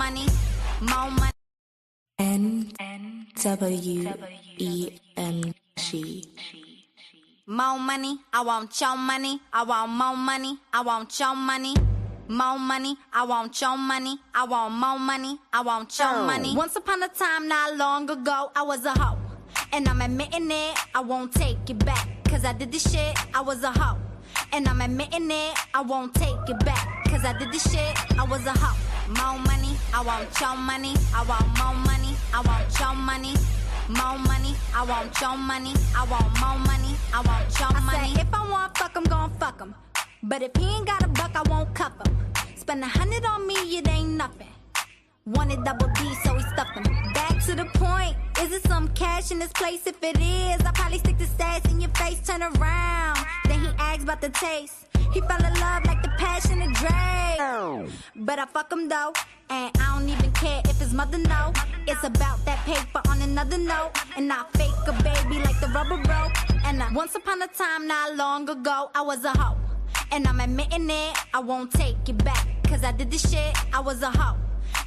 money, more money. NWEMG. More money, I want your money. I want more money, I want your money. More money, I want your money. I want more money, I want your money. Once upon a time, not long ago, I was a hoe. And I'm admitting it, I won't take it back. Cause I did this shit, I was a hoe. And I'm admitting it, I won't take it back. Cause I did this shit, I was a hoe. More money, I want your money. I want more money, I want your money. More money, I want your money. I want more money, I want your money. If I want fuck, I'm gon' fuck him. But if he ain't got a buck, I won't cuff him. Spend 100 on me, it ain't nothing. Wanted double D, so he stuffed him. Back to the point, is it some cash in this place? If it is, I'll probably stick the stats in your face, turn around. Then he asks about the taste. He fell in love like the passion of Drake. But I fuck him though, and I don't even care if his mother know. It's about that paper on another note. And I fake a baby like the rubber broke. And once upon a time, not long ago, I was a hoe. And I'm admitting it, I won't take it back. Cause I did this shit, I was a hoe.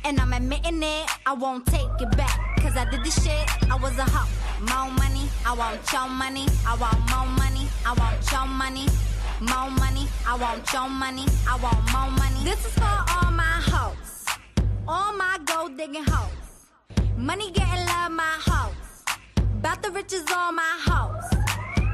And I'm admitting it, I won't take it back. Cause I did this shit, I was a hoe. More money, I want your money. I want more money, I want your money. More money, I want your money. I want more money. This is for all my hoes. All my gold digging hoes. Money getting love, my hoes. About the riches, all my hoes.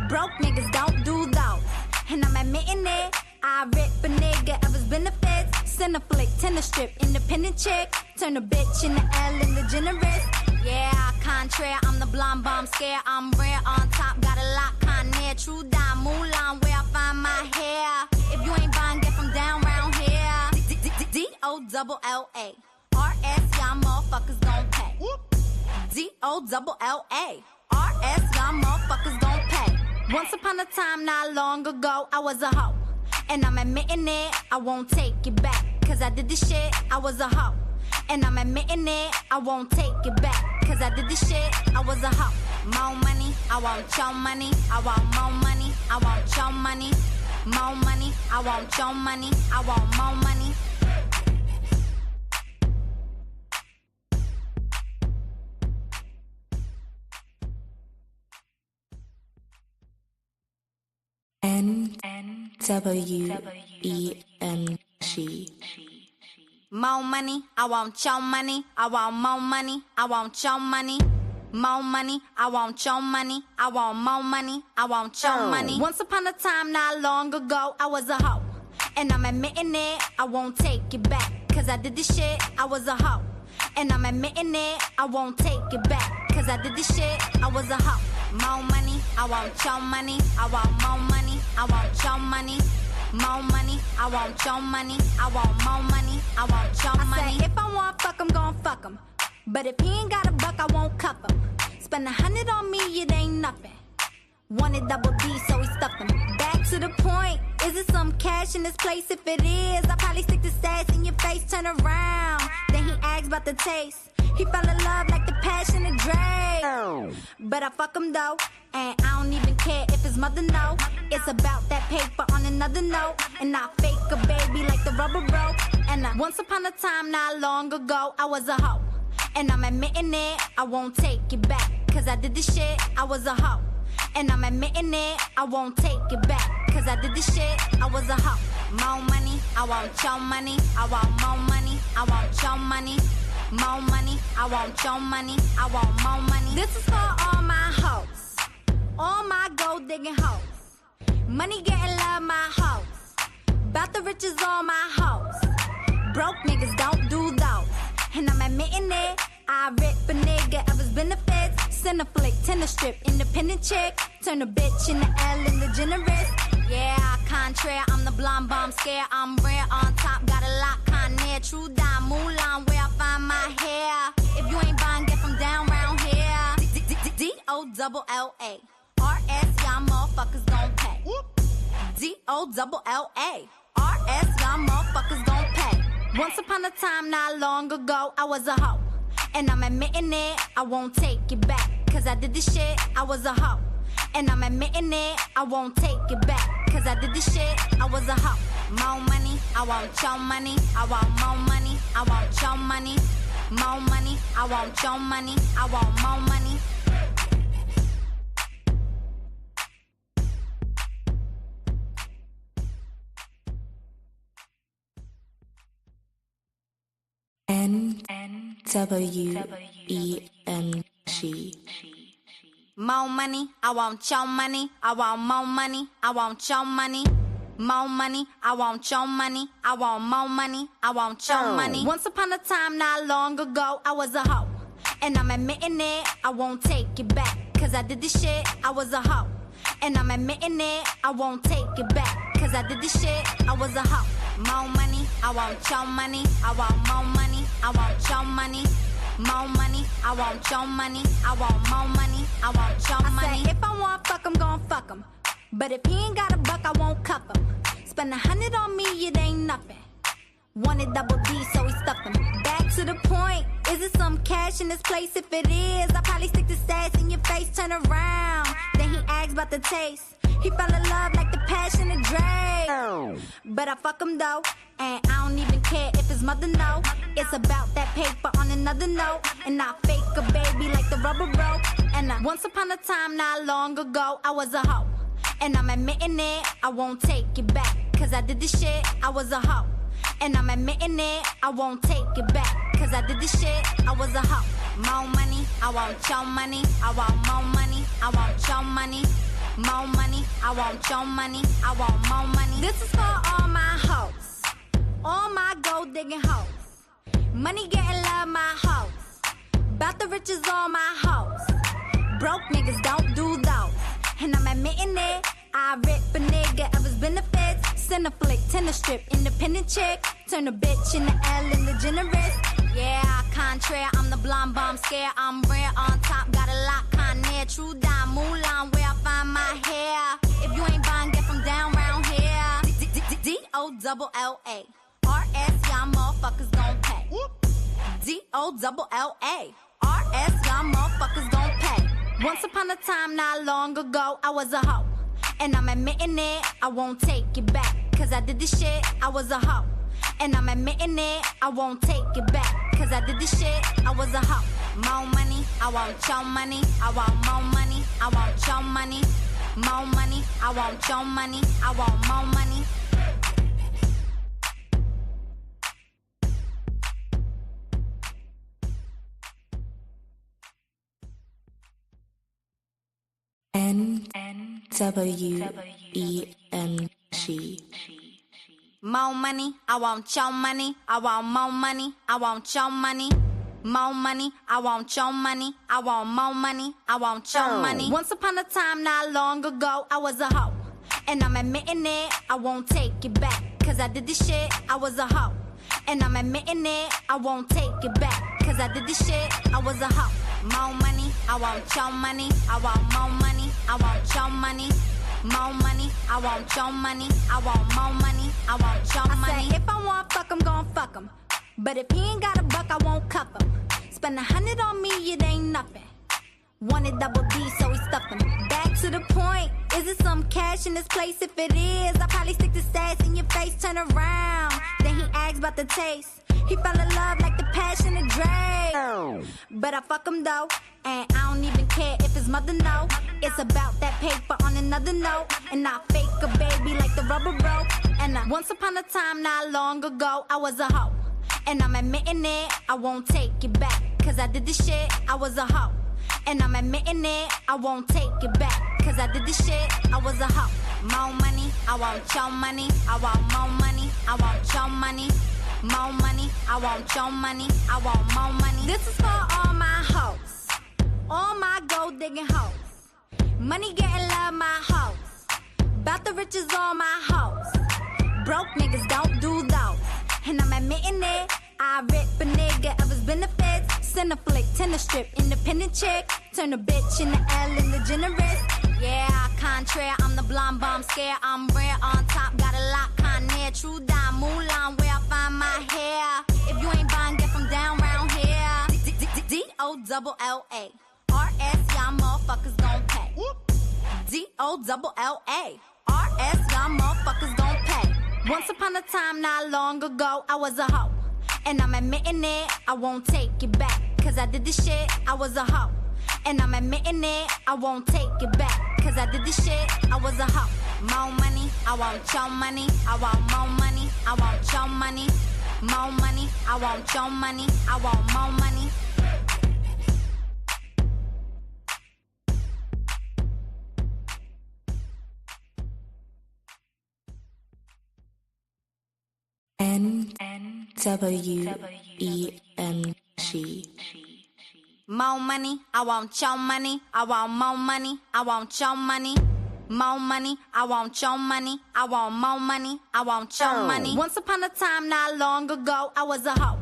Broke niggas don't do those. And I'm admitting it, I rip a nigga of his benefits. Send a flick, tender strip, independent chick. Turn a bitch into L in the generous. Yeah, contraire, I'm the blonde bomb scare. I'm rare on top, got a lot, Conair. True dime, Mulan, where I find my hair. If you ain't buying, get from down round here. D-O-double-L-A. R-S, y'all motherfuckers gon' pay. D-O-double-L-A. R-S, y'all motherfuckers gon' pay. Once upon a time, not long ago, I was a hoe. And I'm admitting it, I won't take it back. Cause I did this shit, I was a hoe. And I'm admitting it, I won't take it back. Cause I did this shit, I was a hoe. More money, I want your money. I want more money, I want your money. More money, I want your money. I want more money. NWEMG. More money, I want your money. I want more money, I want your money. More money, I want your money. I want more money, I want your money. Once upon a time, not long ago, I was a hoe. And I'm admitting it, I won't take it back. Cause I did this shit, I was a hoe. And I'm admitting it, I won't take it back. Cause I did this shit, I was a hoe. More money, I want your money. I want more money, I want your money. More money, I want your money. I want more money, I want your money. If I want fuck, I'm gon' fuck him. But if he ain't got a buck, I won't cuff him. Spend 100 on me, it ain't nothing. Wanted double D, so he stuffed him. Back to the point, is it some cash in this place? If it is, I'll probably stick the stats in your face, turn around. Then he asks about the taste. He fell in love like the passion of Drake. But I fuck him though, and I don't even care if his mother know. It's about that paper on another note. And I fake a baby like the rubber broke. And once upon a time, not long ago, I was a hoe. And I'm admitting it, I won't take it back. Cause I did this shit, I was a hoe. And I'm admitting it, I won't take it back. Cause I did this shit, I was a hoe. More money, I want your money. I want more money, I want your money. More money, I want your money. I want more money. This is for all my hoes. All my gold digging hoes. Money getting love, my hoes. About the riches, all my hoes. Broke niggas don't do those. And I'm admitting it, I rip a nigga of his benefits. Send a flick, tender strip, independent chick. Turn a bitch into L in the generous. Yeah, contraire, I'm the blonde bomb scare. I'm rare on top, got a lot, Conair. True dime, Mulan, where I find my hair. If you ain't buying, get from down round here. D-O-double-L-A. R-S, y'all motherfuckers gon' pay. D-O-double-L-A. R-S, y'all motherfuckers gon' pay. Once upon a time, not long ago, I was a hoe. And I'm admitting it, I won't take it back. Cause I did this shit, I was a hoe. And I'm admitting it, I won't take it back. Cause I did this shit, I was a hoe. More money, I want your money. I want more money, I want your money. More money, I want your money, I want more money. NWEMG. More money, I want your money, I want more money, I want your money. More money, I want your money, I want more money, I want your money. Once upon a time, not long ago, I was a hoe. And I'm admitting it, I won't take it back. Cause I did this shit, I was a hoe. And I'm admitting it, I won't take it back. Cause I did this shit, I was a hoe. More money, I want your money, I want more money, I want your money. More money, I want your money, I want more money, I want your money. If I want fuck, I'm gon' fuck him. But if he ain't got a buck, I won't cuff him. Spend 100 on me, it ain't nothing. Wanted double D, so he stuffed him. Back to the point, is it some cash in this place? If it is, I'll probably stick the sass in your face, turn around. Then he asks about the taste. He fell in love like the passion of Drake. But I fuck him though, and I don't even care if his mother know. It's about that paper on another note. And I fake a baby like the rubber broke. And once upon a time, not long ago, I was a hoe. And I'm admitting it, I won't take it back. Cause I did this shit, I was a hoe. And I'm admitting it, I won't take it back. Cause I did this shit, I was a hoe. More money, I want your money, I want more money, I want your money. More money, I want your money, I want more money. This is for all my hoes, all my gold digging hoes. Money getting love, my hoes. Bout the riches, all my hoes. Broke niggas don't do those. And I'm admitting it, I rip a nigga of his benefits. Send a flick, tennis strip, independent chick. Turn a bitch into L in the generous. Yeah, contrary, I'm the blonde bomb scare. I'm rare on top, got a lot con air. True dime, Mulan, where I find my hair. If you ain't buying, get from down round here. D-O-double-L-A. R-S, y'all motherfuckers gon' pay. D-O-double-L-A. R-S, y'all motherfuckers gon' pay. Once upon a time, not long ago, I was a hoe. And I'm admitting it, I won't take it back. Cause I did this shit, I was a hoe. And I'm admitting it, I won't take it back. Cause I did this shit, I was a hoe. More money, I want your money, I want more money, I want your money. More money, I want your money, I want more money. NWEMG. More money, I want your money, I want more money, I want your money. More money, I want your money, I want more money, I want your money. Once upon a time, not long ago, I was a hoe. And I'm admitting it, I won't take it back. Cause I did this shit, I was a hoe. And I'm admitting it, I won't take it back. Cause I did this shit, I was a hoe. More money, I want your money, I want more money, I want your money. More money, I want your money, I want more money, I want your money. If I want fuck, I'm gon' fuck him. But if he ain't got a buck, I won't cuff him. Spend 100 on me, it ain't nothing. Wanted double D, so he stuffed him. Back to the point, is it some cash in this place? If it is, I'll probably stick the sass in your face, turn around. Then he asks about the taste. He fell in love like the passion of Drake. But I fuck him though, and I don't even care if his mother know. It's about that paper on another note. And I fake a baby like the rubber broke. And once upon a time, not long ago, I was a hoe. And I'm admitting it, I won't take it back. Cause I did this shit, I was a hoe. And I'm admitting it, I won't take it back. Cause I did this shit, I was a hoe. More money, I want your money, I want more money, I want your money. More money, I want your money, I want more money. This is for all my hoes, all my gold digging hoes. Money getting love, my hoes. Bout the riches, all my hoes. Broke niggas don't do those. And I'm admitting it, I rip a nigga of his benefits. Send a flick, tennis strip, independent chick. Turn a bitch into L in the generous. Yeah, contrary, I'm the blonde bomb scare. I'm rare on top, got a lot con air. True dime, Mulan, where I find my hair. If you ain't buying, get from down round here. D-O-double-L-A. R-S, y'all motherfuckers gon' pay. D-O-double-L-A. R-S, y'all motherfuckers gon' pay. Once upon a time, not long ago, I was a hoe. and I'm admitting it, I won't take it back. Cause I did this shit, I was a hoe. And I'm admitting it, I won't take it back. Cause I did this shit, I was a hoe. More money, I want your money. I want more money, I want your money. More money, I want your money. I want more money. NWEMG. More money, I want your money. I want more money, I want your money. More money, I want your money. I want more money, I want your money. Once upon a time, not long ago, I was a hoe.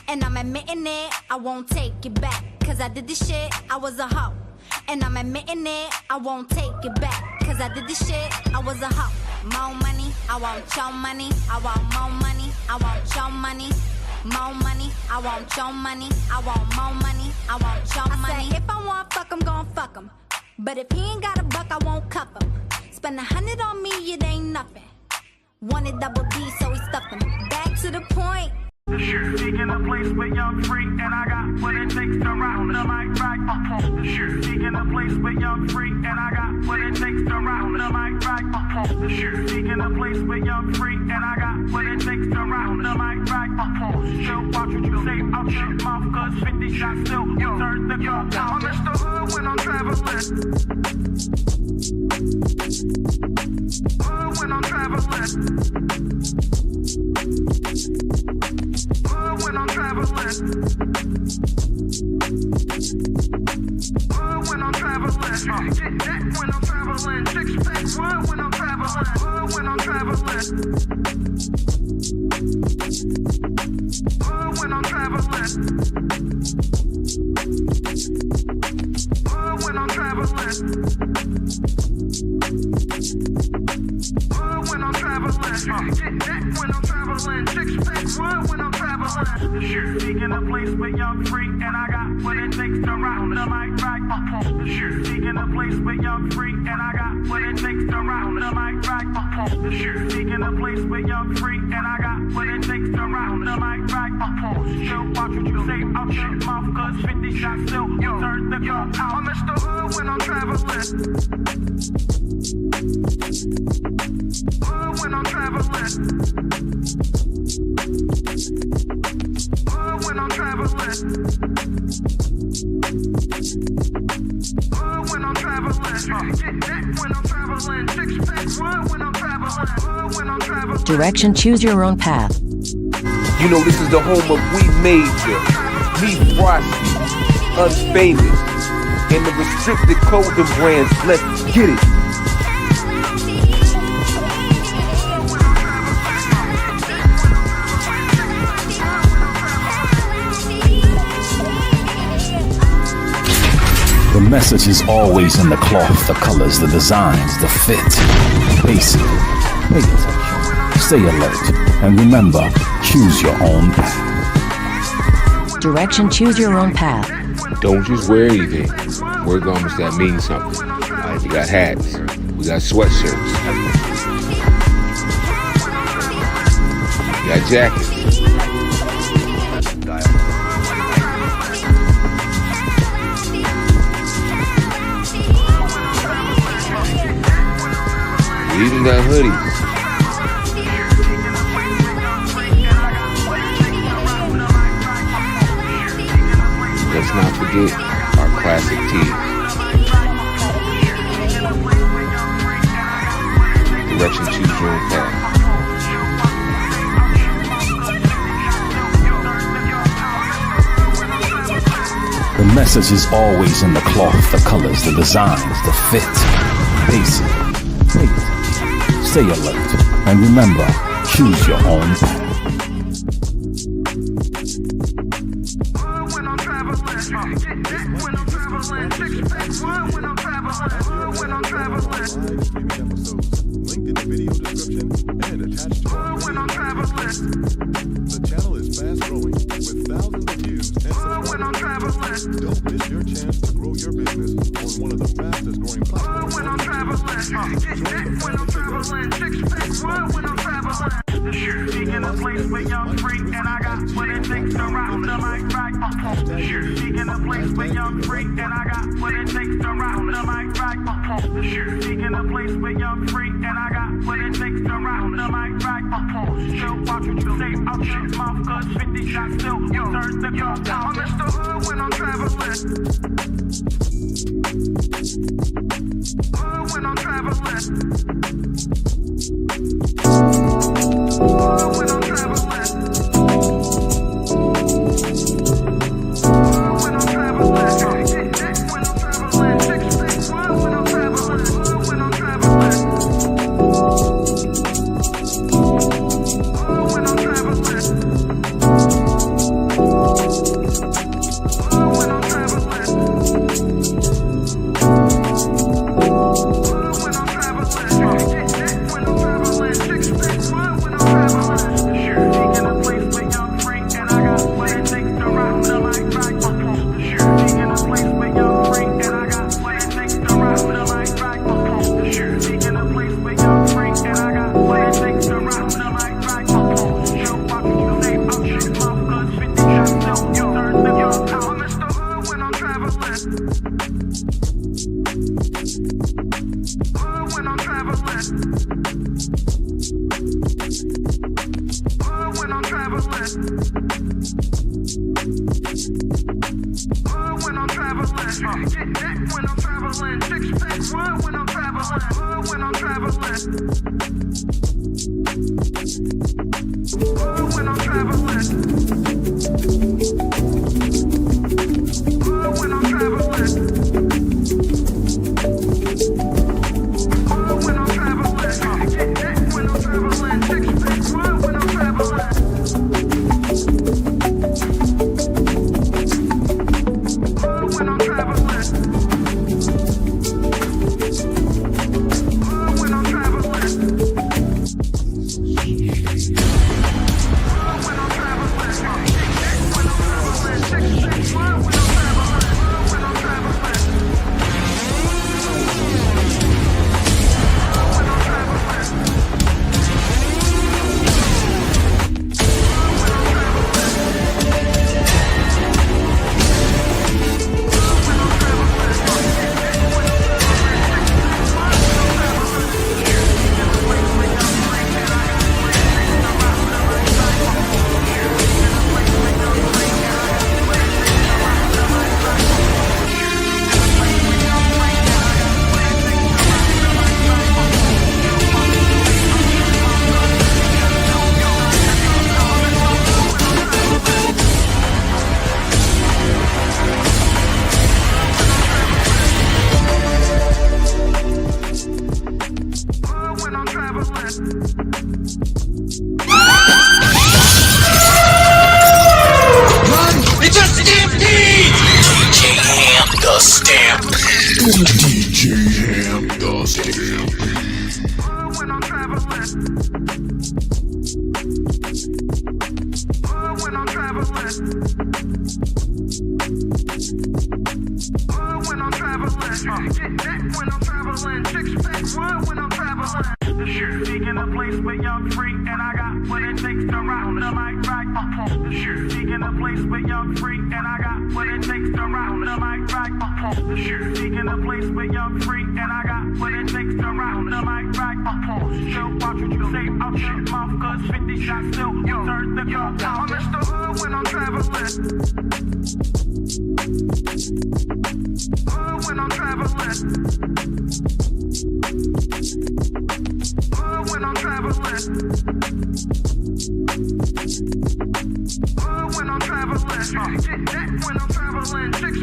And I'm admitting it, I won't take it back. Cause I did this shit, I was a hoe. And I'm admitting it, I won't take it back. Cause I did this shit, I was a hoe. More money, I want your money. I want more money, I want your money. More money, I want your money. I want more money, I want your money. If I want fuck, I'm gon' fuck him. But if he ain't got a buck, I won't cuff him. Spend 100 on me, it ain't nothing. Wanted double D, so he stuffed him. Back to the point. The shit speaking a place with young freak, and I got what it takes to rock the mic right. The shit speaking a place with young freak, and I got what it takes to rock the mic right. The shit speaking a place with young freak, and I got what it takes to rock the mic right. Still watch what you say out your mouth, cause 50 shots still turn the gun out. I'm Mr. Hood when I'm traveling. Hood when I'm traveling. Hood when I'm traveling. Hood when I'm traveling. Get that when I'm traveling. Six pack wood when I'm traveling. Hood when I'm traveling. Hood when I'm traveling. Hood when I'm traveling. Hood when I'm traveling. Get that when I'm traveling. Six pack wood when I'm traveling. The shit speaking a place with young freak, and I got what it takes to rock the mic right. The shit speaking a place with young freak, and I got what it takes to rock the mic right. The shit speaking a place with young freak, and I got what it takes to rock the mic right. Still watch what you say out your mouth, cause 50 shots still turn the gun out. I'm Mr. Hood when I'm traveling. Hood when I'm traveling. Hood when I'm traveling. Hood when I'm traveling. Get that when I'm traveling. Six pack wood when I'm traveling. Hood when I'm traveling. Direction, choose your own path. You know, this is the home of We Major, Me Frosty, Unfamous, and the restricted clothing brands. Let's get it. The message is always in the cloth, the colors, the designs, the fit. Basically, pay attention, stay alert, and remember, choose your own path. Direction, choose your own path. Don't just wear anything. Wear garments that mean something. We got hats. We got sweatshirts. We got jackets. We even got hoodies. Let's not forget our classic tees. Direction, choose your own path. The message is always in the cloth, the colors, the designs, the fit. Basic. Pay attention, stay alert, and remember, choose your own path. Linked in the video description and attached to our list. The channel is fast growing with thousands of views and subscribers. Don't miss your chance to grow your business on one of the fastest growing platforms. Join the the shit. Seeking a place where young free, and I got what it takes to rock the mic right. The shit. Seeking a place where young free, and I got what it takes to rock the mic right. The shit. Seeking a place where young free, and I got what it takes to rock the mic right. Still watch what you say out your mouth, cause 50 shots still turn the gun down. I'm Mr. Hood when I'm traveling. Hood when I'm traveling. Hood when I'm traveling. Hood when I'm traveling. When I'm traveling.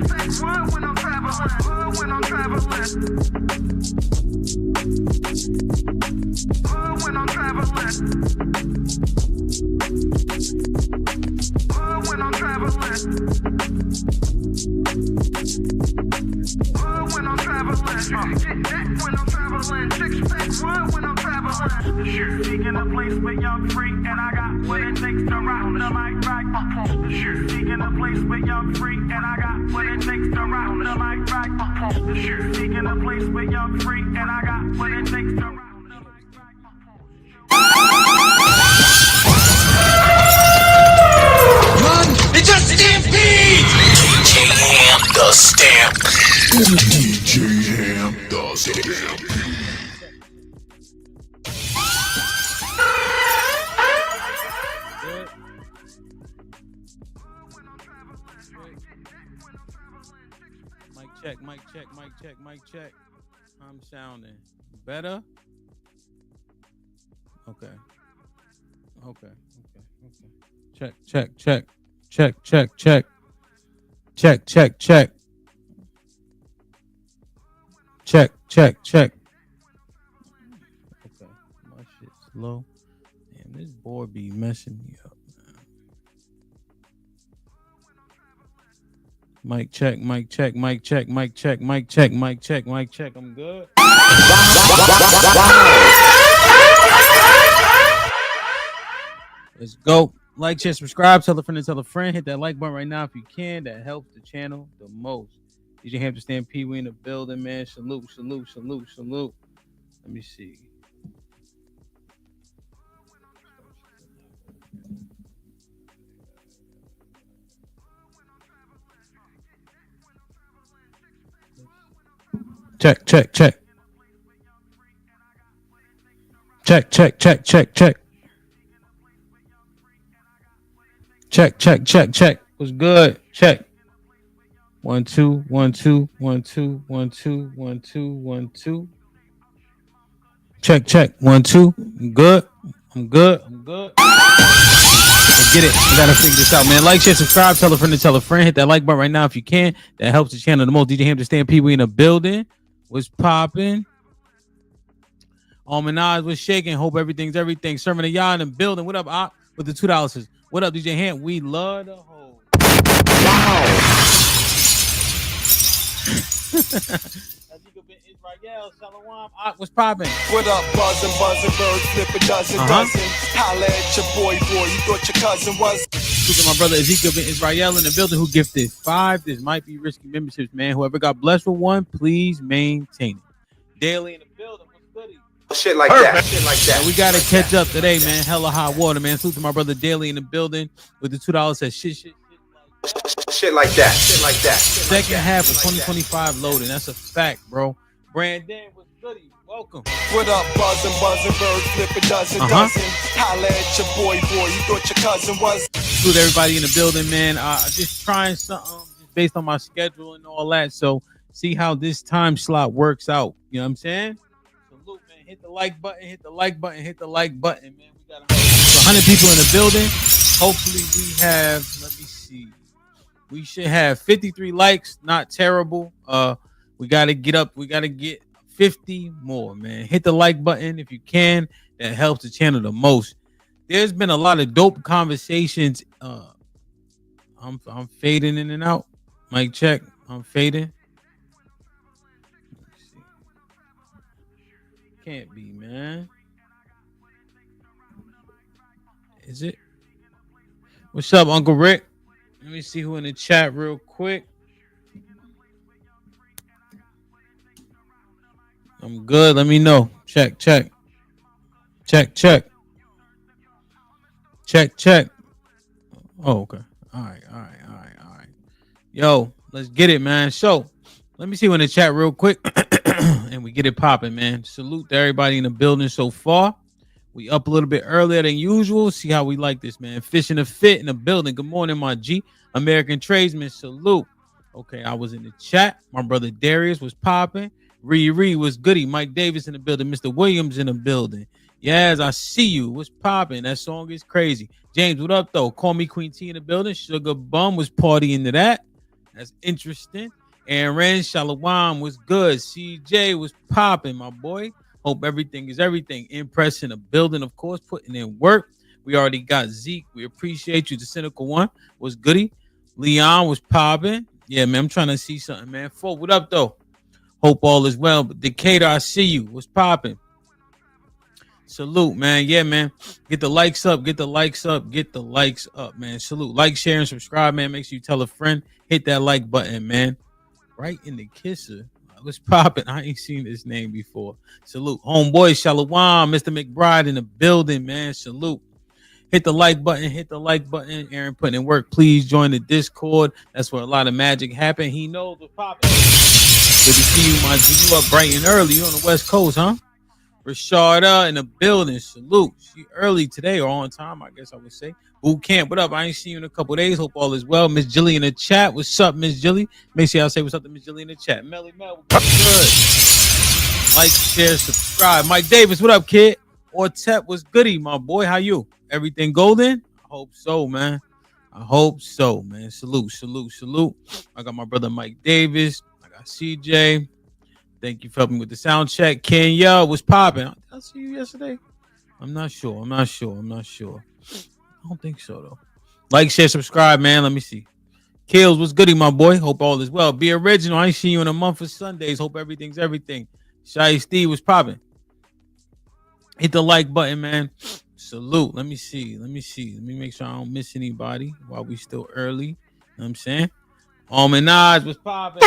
6 1 when I'm traveling. Hood when I'm traveling. DJ Ham does it. Mic check. I'm sounding better. Okay. Check. Check. Check. Okay. My shit's low. Damn, this board be messing me up. Mic check. I'm good. Let's go. Like, share, subscribe, tell a friend to tell a friend. Hit that like button right now if you can. That helps the channel the most. DJ Hamp Stand Pee Wee in the building, man. Salute. Let me see. Check. Check. What's good? Check. 1 2 1 2 1 2 1 2 1 2 1 2. Check. 1 2. I'm good. Let's get it. We gotta figure this out, man. Like, share, subscribe, tell a friend to tell a friend. Hit that like button right now if you can. That helps the channel the most. DJ Hamp Stand Pee Wee in the building. What's popping? Minaj was shaking. Hope everything's everything. Serving a y'all in the building. What up, Op? With the $2. What up, DJ Hamp? We love the whole. Wow. Israel, Shalom, Op, what's popping? What up, buzzing, birds, flip a dozen. Holla at your boy, you thought your cousin was. Look at my brother Ezekiel Ben Israel in the building who gifted 5. This might be risky memberships, man. Whoever got blessed with one, please maintain it. Daily in the building, what's goody? Shit like that. Yeah, we gotta catch up today, man. Hella hot water, man. Salute to my brother Daily in the building with the $2. Says shit like that. Second half of 2025 loading. That's a fact, bro. Brandon, what's goody? Welcome. What up, buzzing, birds, flip a dozen. Holla at your boy, you thought your cousin was. Salute everybody in the building, man. Just trying something just based on my schedule and all that. So see how this time slot works out. You know what I'm saying? Salute, man. Hit the like button, man. We got 100 people in the building. Hopefully we have, let me see. We should have 53 likes. Not terrible. We got to get up. We got to get 50 more, man. Hit the like button if you can. That helps the channel the most. There's been a lot of dope conversations. I'm fading in and out. Mic check. I'm fading. Let's see. Can't be, man. Is it? What's up, Uncle Rick? Let me see who in the chat real quick. I'm good. Let me know. Check. Oh, okay. All right. Yo, let's get it, man. So, let me see who in the chat real quick. And we get it popping, man. Salute to everybody in the building so far. We up a little bit earlier than usual. See how we like this, man. Fishing a fit in the building. Good morning, my G. American tradesman, salute. Okay, I was in the chat. My brother Darius was popping. Ree was goody. Mike Davis in the building. Mr. Williams in the building. Yes, I see you. What's popping? That song is crazy. James, what up, though? Call me Queen T in the building. Sugar Bum was partying to that. That's interesting. Aaron Shalom was good. CJ was popping, my boy. Hope everything is everything. Impress in the building, of course, putting in work. We already got Zeke. We appreciate you. The cynical one was goody. Leon was popping. Yeah, man, I'm trying to see something, man. Folk, what up, though? Hope all is well. But Decatur, I see you. What's popping? Salute, man. Yeah, man. Get the likes up. Get the likes up, man. Salute. Like, share, and subscribe, man. Make sure you tell a friend. Hit that like button, man. Right in the kisser. What's popping? I ain't seen this name before. Salute. Homeboy, Shalom. Mr. McBride in the building, man. Salute. Hit the like button. Aaron putting in work. Please join the Discord. That's where a lot of magic happen. He knows what's popping. Good to see you, my G. You up bright and early. You on the West Coast, huh? Rashada in the building. Salute. She early today or on time, I guess I would say. Boot camp, what up? I ain't seen you in a couple days. Hope all is well. Miss Jilly in the chat. What's up, Miss Jilly? Make sure y'all say what's up to Miss Jilly in the chat. Melly Mel, what's good? Like, share, subscribe. Mike Davis, what up, kid? Or Tep, what's goody, my boy? How you? Everything golden? I hope so, man. I hope so, man. Salute, salute, salute. I got my brother Mike Davis. I got CJ. Thank you for helping with the sound check. Kenya, what's popping? Did I see you yesterday? I'm not sure. I don't think so, though. Like, share, subscribe, man. Let me see. Kills, what's goody, my boy? Hope all is well. Be original. I ain't seen you in a month for Sundays. Hope everything's everything. Shy Steve, what's popping? Hit the like button, man. Salute. Let me see. Let me make sure I don't miss anybody while we still early. You know what I'm saying? Minaj was popping.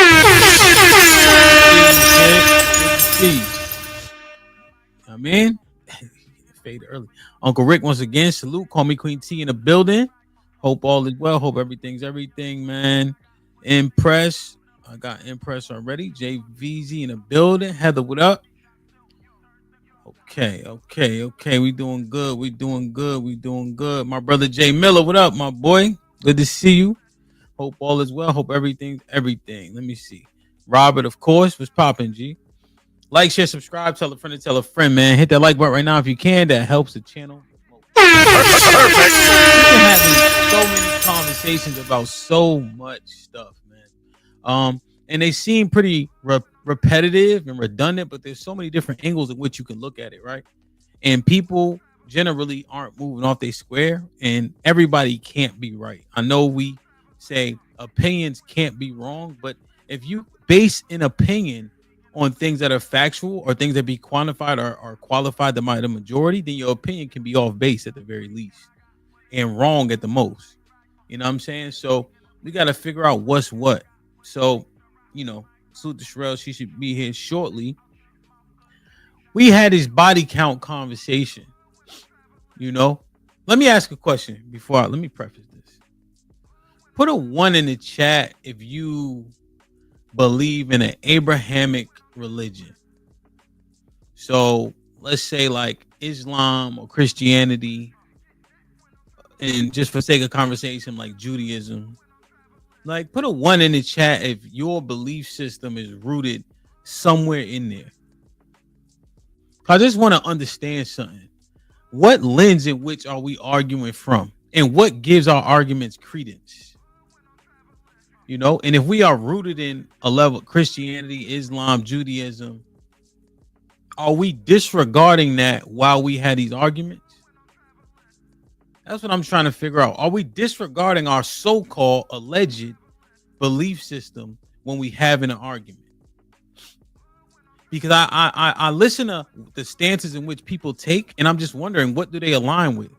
I mean, fade early. Uncle Rick once again. Salute. Call me Queen T in the building. Hope all is well. Hope everything's everything, man. Impress. I got Impress already. JVZ in the building. Heather, what up? Okay. We doing good. My brother Jay Miller, what up, my boy? Good to see you. Hope all is well. Hope everything's everything. Let me see. Robert, of course, was popping, G. Like, share, subscribe, tell a friend, man. Hit that like button right now if you can. That helps the channel. Perfect. We've been having so many conversations about so much stuff, man. And they seem pretty repetitive and redundant, but there's so many different angles in which you can look at it, right? And people generally aren't moving off their square, and everybody can't be right. I know we say opinions can't be wrong, but if you base an opinion on things that are factual or things that be quantified or qualified by the majority, then your opinion can be off base at the very least and wrong at the most. You know what I'm saying? So we got to figure out what's what. So, you know, salute to Sherelle. She should be here shortly. We had this body count conversation. You know, let me ask a question let me preface this. Put a 1 in the chat if you believe in an Abrahamic religion. So let's say like Islam or Christianity, and just for sake of conversation, like Judaism. Like, put a 1 in the chat if your belief system is rooted somewhere in there. I just want to understand something. What lens in which are we arguing from? And what gives our arguments credence? You know, and if we are rooted in a level of Christianity, Islam, Judaism, are we disregarding that while we had these arguments? That's what I'm trying to figure out. Are we disregarding our so-called alleged belief system when we have an argument? Because I listen to the stances in which people take, and I'm just wondering, what do they align with?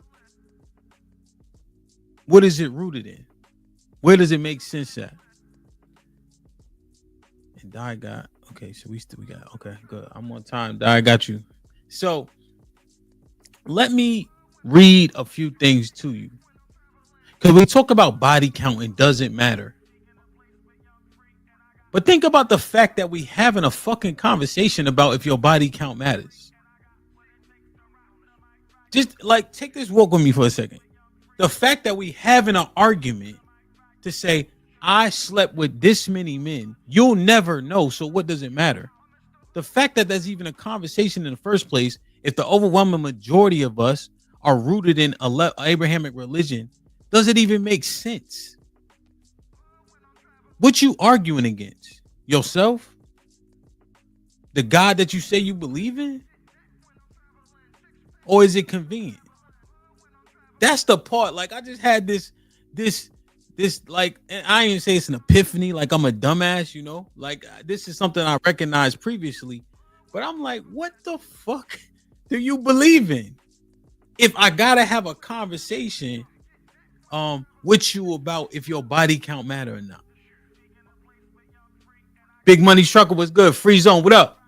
What is it rooted in? Where does it make sense at? And Di got, okay, so we got, okay, good. I'm on time. Di, got you. So let me read a few things to you, because we talk about body count, it doesn't matter. But think about the fact that we having a fucking conversation about if your body count matters. Just like, take this walk with me for a second. The fact that we having an argument to say, I slept with this many men, you'll never know, so what does it matter? The fact that there's even a conversation in the first place, if the overwhelming majority of us are rooted in Abrahamic religion, does it even make sense? What you arguing against? Yourself? The God that you say you believe in? Or is it convenient? That's the part. Like, I just had this like, and I ain't say it's an epiphany, like I'm a dumbass, you know? Like, this is something I recognized previously, but I'm like, what the fuck do you believe in? If I gotta have a conversation with you about if your body count matter or not. Big Money Trucker was good. Free Zone, what up?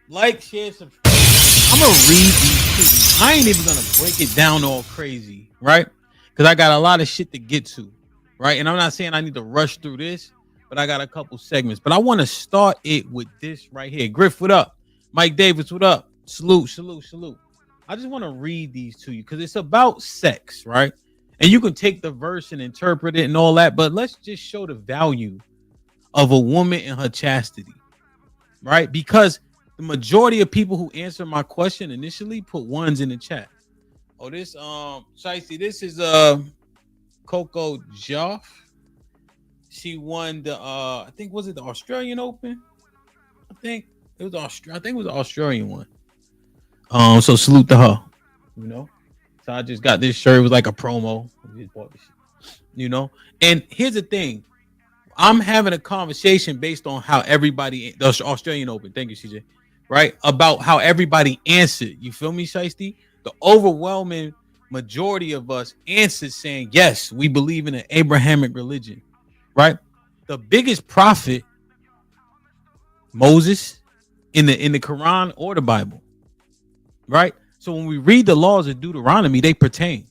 Like, share, subscribe. I'm gonna read these two. I ain't even gonna break it down all crazy, right? Because I got a lot of shit to get to. right? And I'm not saying I need to rush through this, but I got a couple segments. But I want to start it with this right here. Griff, what up? Mike Davis, what up? Salute, salute, salute. I just want to read these to you because it's about sex, right? And you can take the verse and interpret it and all that, but let's just show the value of a woman and her chastity, right? Because the majority of people who answer my question initially put ones in the chat. Oh, this Shicey, this is Coco Joff. She won the I think was it the Australian Open? I think it was the Australian one. So salute to her, you know. So I just got this shirt. It was like a promo. I just bought this shit, you know. And here's the thing. I'm having a conversation based on how everybody, the Australian Open, thank you, CJ, right? About how everybody answered. You feel me, Shiesty? The overwhelming majority of us answered saying, yes, we believe in an Abrahamic religion, right? The biggest prophet, Moses, in the Quran or the Bible, right? So when we read the laws of Deuteronomy, they pertain.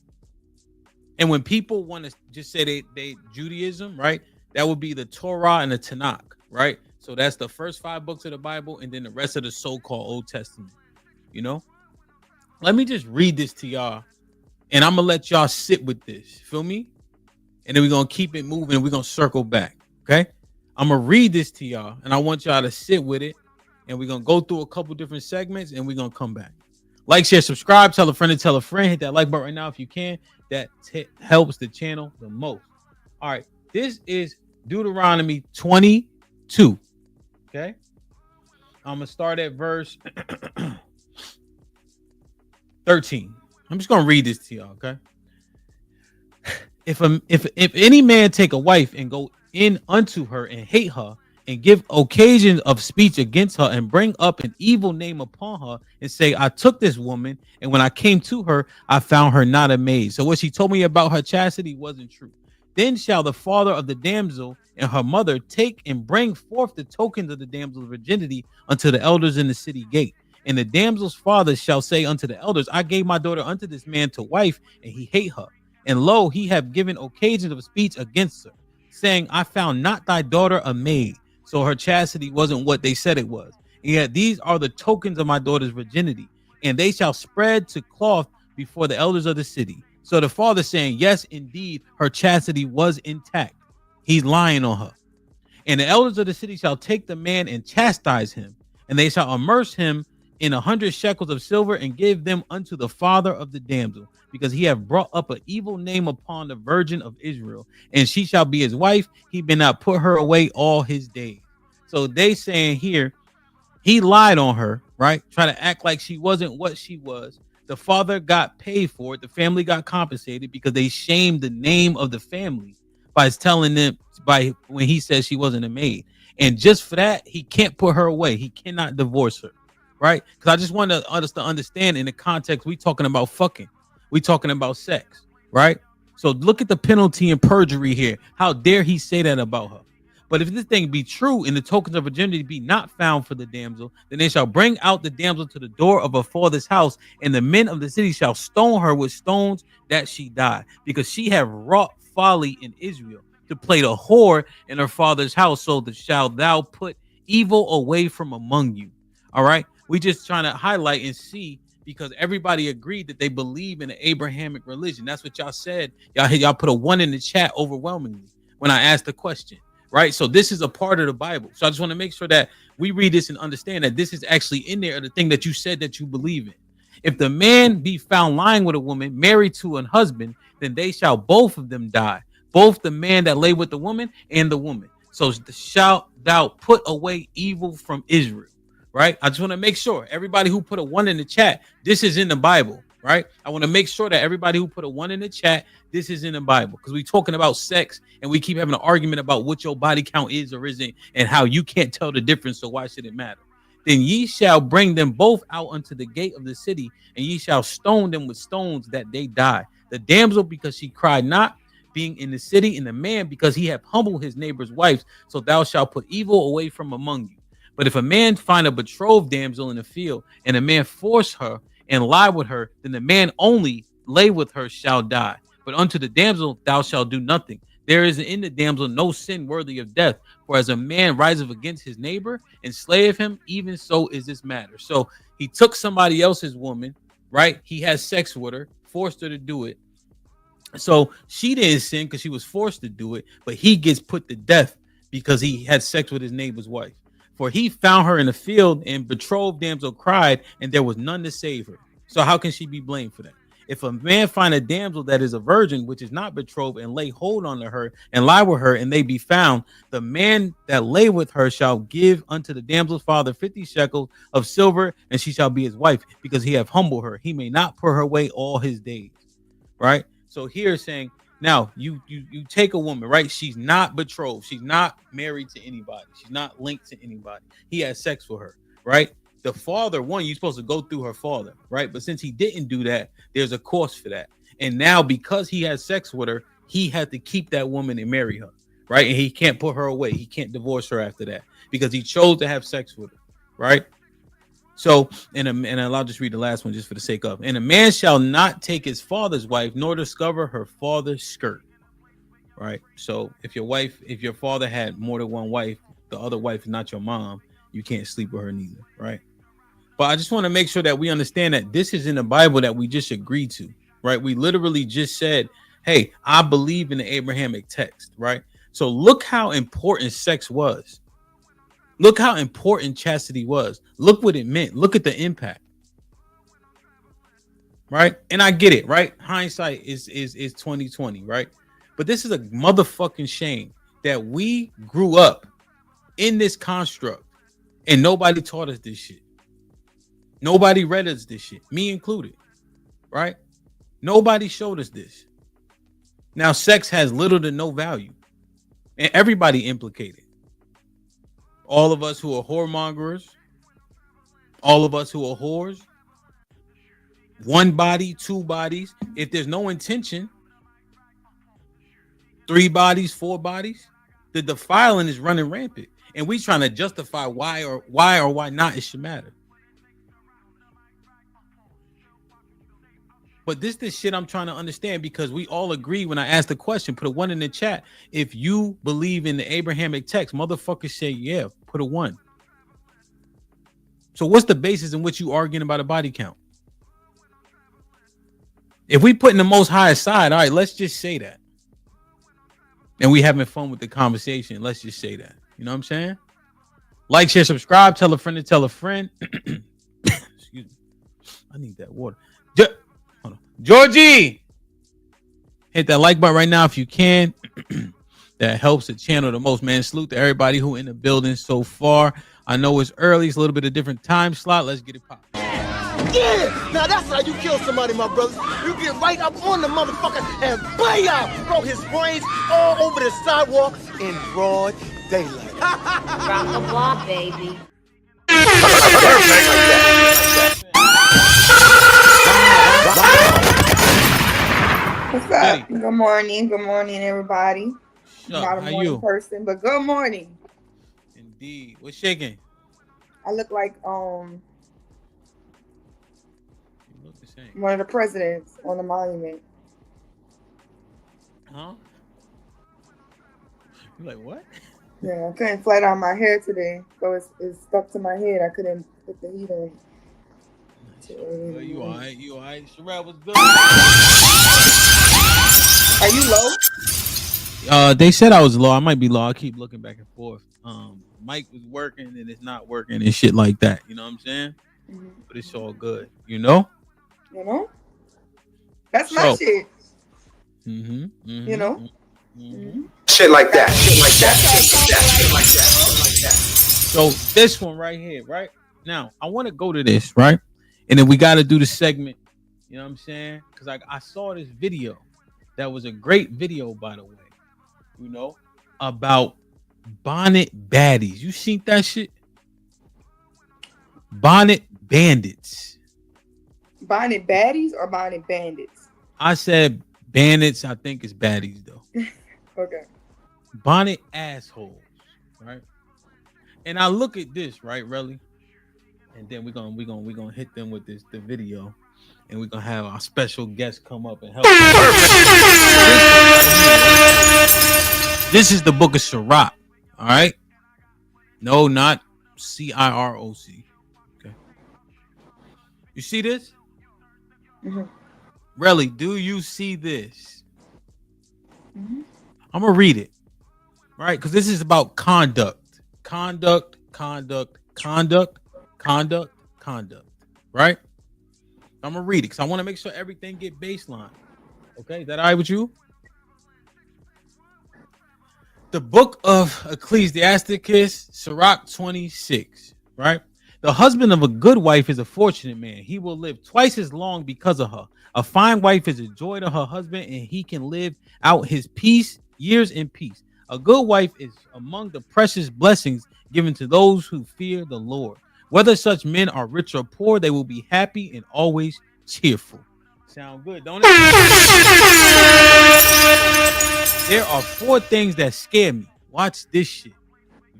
And when people want to just say they Judaism, right? That would be the Torah and the Tanakh, right? So that's the first 5 books of the Bible and then the rest of the so-called Old Testament, you know? Let me just read this to y'all and I'm going to let y'all sit with this. Feel me? And then we're going to keep it moving and we're going to circle back, okay? I'm going to read this to y'all and I want y'all to sit with it and we're going to go through a couple different segments and we're going to come back. Like, share, subscribe, tell a friend to tell a friend. Hit that like button right now if you can. That helps the channel the most. All right. This is Deuteronomy 22. Okay. I'm going to start at verse 13. I'm just going to read this to y'all. Okay. If any man take a wife and go in unto her and hate her and give occasion of speech against her and bring up an evil name upon her and say, I took this woman and when I came to her, I found her not a maid. So what she told me about her chastity wasn't true. Then shall the father of the damsel and her mother take and bring forth the tokens of the damsel's virginity unto the elders in the city gate. And the damsel's father shall say unto the elders, I gave my daughter unto this man to wife, and he hate her. And lo, he have given occasion of speech against her, saying, I found not thy daughter a maid. So her chastity wasn't what they said it was. And yet these are the tokens of my daughter's virginity, and they shall spread to cloth before the elders of the city. So the father saying, yes, indeed, her chastity was intact. He's lying on her. And the elders of the city shall take the man and chastise him, and they shall immerse him in 100 shekels of silver and give them unto the father of the damsel, because he have brought up an evil name upon the virgin of Israel, and she shall be his wife. He may not put her away all his days. So they saying here, he lied on her, right? Trying to act like she wasn't what she was. The father got paid for it. The family got compensated because they shamed the name of the family by telling them by when he says she wasn't a maid. And just for that, he can't put her away. He cannot divorce her, right? Because I just want us to understand in the context, we talking about fucking. We talking about sex, right? So look at the penalty and perjury here. How dare he say that about her? But if this thing be true and the tokens of virginity be not found for the damsel, then they shall bring out the damsel to the door of her father's house, and the men of the city shall stone her with stones that she die, because she have wrought folly in Israel to play the whore in her father's house. So that shall thou put evil away from among you. All right. We just trying to highlight and see, because everybody agreed that they believe in the Abrahamic religion. That's what y'all said. Y'all put a 1 in the chat overwhelmingly when I asked the question. Right. So this is a part of the Bible. So I just want to make sure that we read this and understand that this is actually in there, the thing that you said that you believe in. If the man be found lying with a woman married to an husband, then they shall both of them die, both the man that lay with the woman and the woman. So shalt thou put away evil from Israel. Right. I just want to make sure everybody who put a 1 in the chat, this is in the Bible. Right. I want to make sure that everybody who put a 1 in the chat, this is in the Bible, because we're talking about sex and we keep having an argument about what your body count is or isn't and how you can't tell the difference. So why should it matter? Then ye shall bring them both out unto the gate of the city, and ye shall stone them with stones that they die. The damsel, because she cried not, being in the city, and the man, because he hath humbled his neighbor's wives. So thou shalt put evil away from among you. But if a man find a betrothed damsel in the field, and a man force her and lie with her, then the man only lay with her shall die. But unto the damsel thou shalt do nothing. There is in the damsel no sin worthy of death. For as a man riseth against his neighbor and slayeth him, even so is this matter. So he took somebody else's woman, right? He has sex with her, forced her to do it. So she didn't sin because she was forced to do it, but he gets put to death because he had sex with his neighbor's wife. For he found her in the field, and betrothed damsel cried, and there was none to save her. So how can she be blamed for that? If a man find a damsel that is a virgin, which is not betrothed, and lay hold on her and lie with her, and they be found, the man that lay with her shall give unto the damsel's father 50 shekels of silver, and she shall be his wife, because he have humbled her. He may not put her away all his days. Right? So here saying, now you take a woman, right? She's not betrothed. She's not married to anybody. She's not linked to anybody. He has sex with her, right? The father, you're supposed to go through her father, right? But since he didn't do that, there's a cost for that. And now because he has sex with her, he had to keep that woman and marry her, right? And he can't put her away. He can't divorce her after that because he chose to have sex with her, right? So, and I'll just read the last one just for the sake of. And a man shall not take his father's wife, nor discover her father's skirt. Right. So if your father had more than one wife, the other wife is not your mom, you can't sleep with her neither. Right. But I just want to make sure that we understand that this is in the Bible that we just agreed to. Right. We literally just said, hey, I believe in the Abrahamic text. Right. So look how important sex was. Look how important chastity was. Look what it meant. Look at the impact. Right? And I get it, right? Hindsight is 2020, right? But this is a motherfucking shame that we grew up in this construct and nobody taught us this shit. Nobody read us this shit, me included. Right? Nobody showed us this. Now sex has little to no value. And everybody implicated. All of us who are whoremongers, all of us who are whores, one body, two bodies. If there's no intention, 3 bodies, 4 bodies, the defiling is running rampant. And we trying to justify why or why not it should matter. But this shit I'm trying to understand, because we all agree when I asked the question, put a 1 in the chat. If you believe in the Abrahamic text, motherfuckers say, yeah, put a 1. So what's the basis in which you arguing about a body count? If we put in the Most High aside, all right, let's just say that. And we having fun with the conversation. Let's just say that. You know what I'm saying? Like, share, subscribe, tell a friend to tell a friend. Excuse me. I need that water. Hold on. Georgie, hit that like button right now if you can. That helps the channel the most, man. Salute to everybody who in the building so far. I know it's early. It's a little bit of different time slot. Let's get it popping. Yeah! Now that's how you kill somebody, my brothers. You get right up on the motherfucker and bam! Throw his brains all over the sidewalk in broad daylight. Rock the block, baby. What's up? Hey. Good morning, everybody. Not a morning person, but good morning. Indeed. What's shaking? I look like you look the same. One of the presidents on the monument. Huh? You like what? Yeah, I couldn't flat out my hair today, so it's stuck to my head. I couldn't put the heat on. You all right? You all right? Sherelle was good. Are you low? They said I was low. I might be low. I keep looking back and forth. Mic was working and it's not working and shit like that. You know what I'm saying? Mm-hmm. But it's all good. You know? You know? That's my shit. Mm-hmm. Mm-hmm. You know? Mm-hmm. Shit like that. Shit like that. Shit like that. So this one right here, right? Now, I want to go to this, right? And then we got to do the segment. You know what I'm saying? Because I saw this video. That was a great video, by the way. You know? About bonnet baddies. You seen that shit? Bonnet bandits. Bonnet baddies or bonnet bandits? I said bandits. I think it's baddies, though. Okay. Bonnet assholes, right? And I look at this, right, really? And then we're gonna hit them with the video. and we're gonna have our special guest come up and help. This is the book of Sirach. All right. No, not Ciroc. Okay. You see this? Mm-hmm. Really? Do you see this? Mm-hmm. I'm gonna read it. Right, because this is about conduct. Right? I'm gonna read it because I want to make sure everything get baseline. Okay, is that all right with you? The book of Ecclesiasticus, Sirach 26. Right? The husband of a good wife is a fortunate man. He will live twice as long because of her. A fine wife is a joy to her husband, and he can live out his years in peace. A good wife is among the precious blessings given to those who fear the Lord. Whether such men are rich or poor, they will be happy and always cheerful. Sound good, don't it? There are 4 things that scare me. Watch this shit.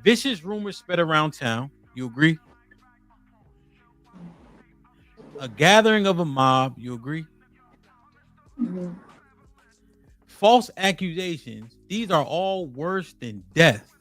Vicious rumors spread around town. You agree? A gathering of a mob. You agree? Mm-hmm. False accusations. These are all worse than death.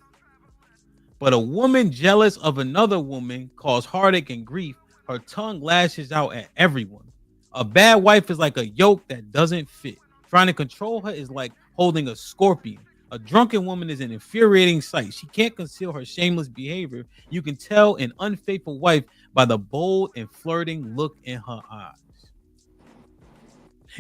But a woman jealous of another woman cause heartache and grief. Her tongue lashes out at everyone. A bad wife is like a yoke that doesn't fit. Trying to control her is like holding a scorpion. A drunken woman is an infuriating sight. She can't conceal her shameless behavior. You can tell an unfaithful wife by the bold and flirting look in her eyes.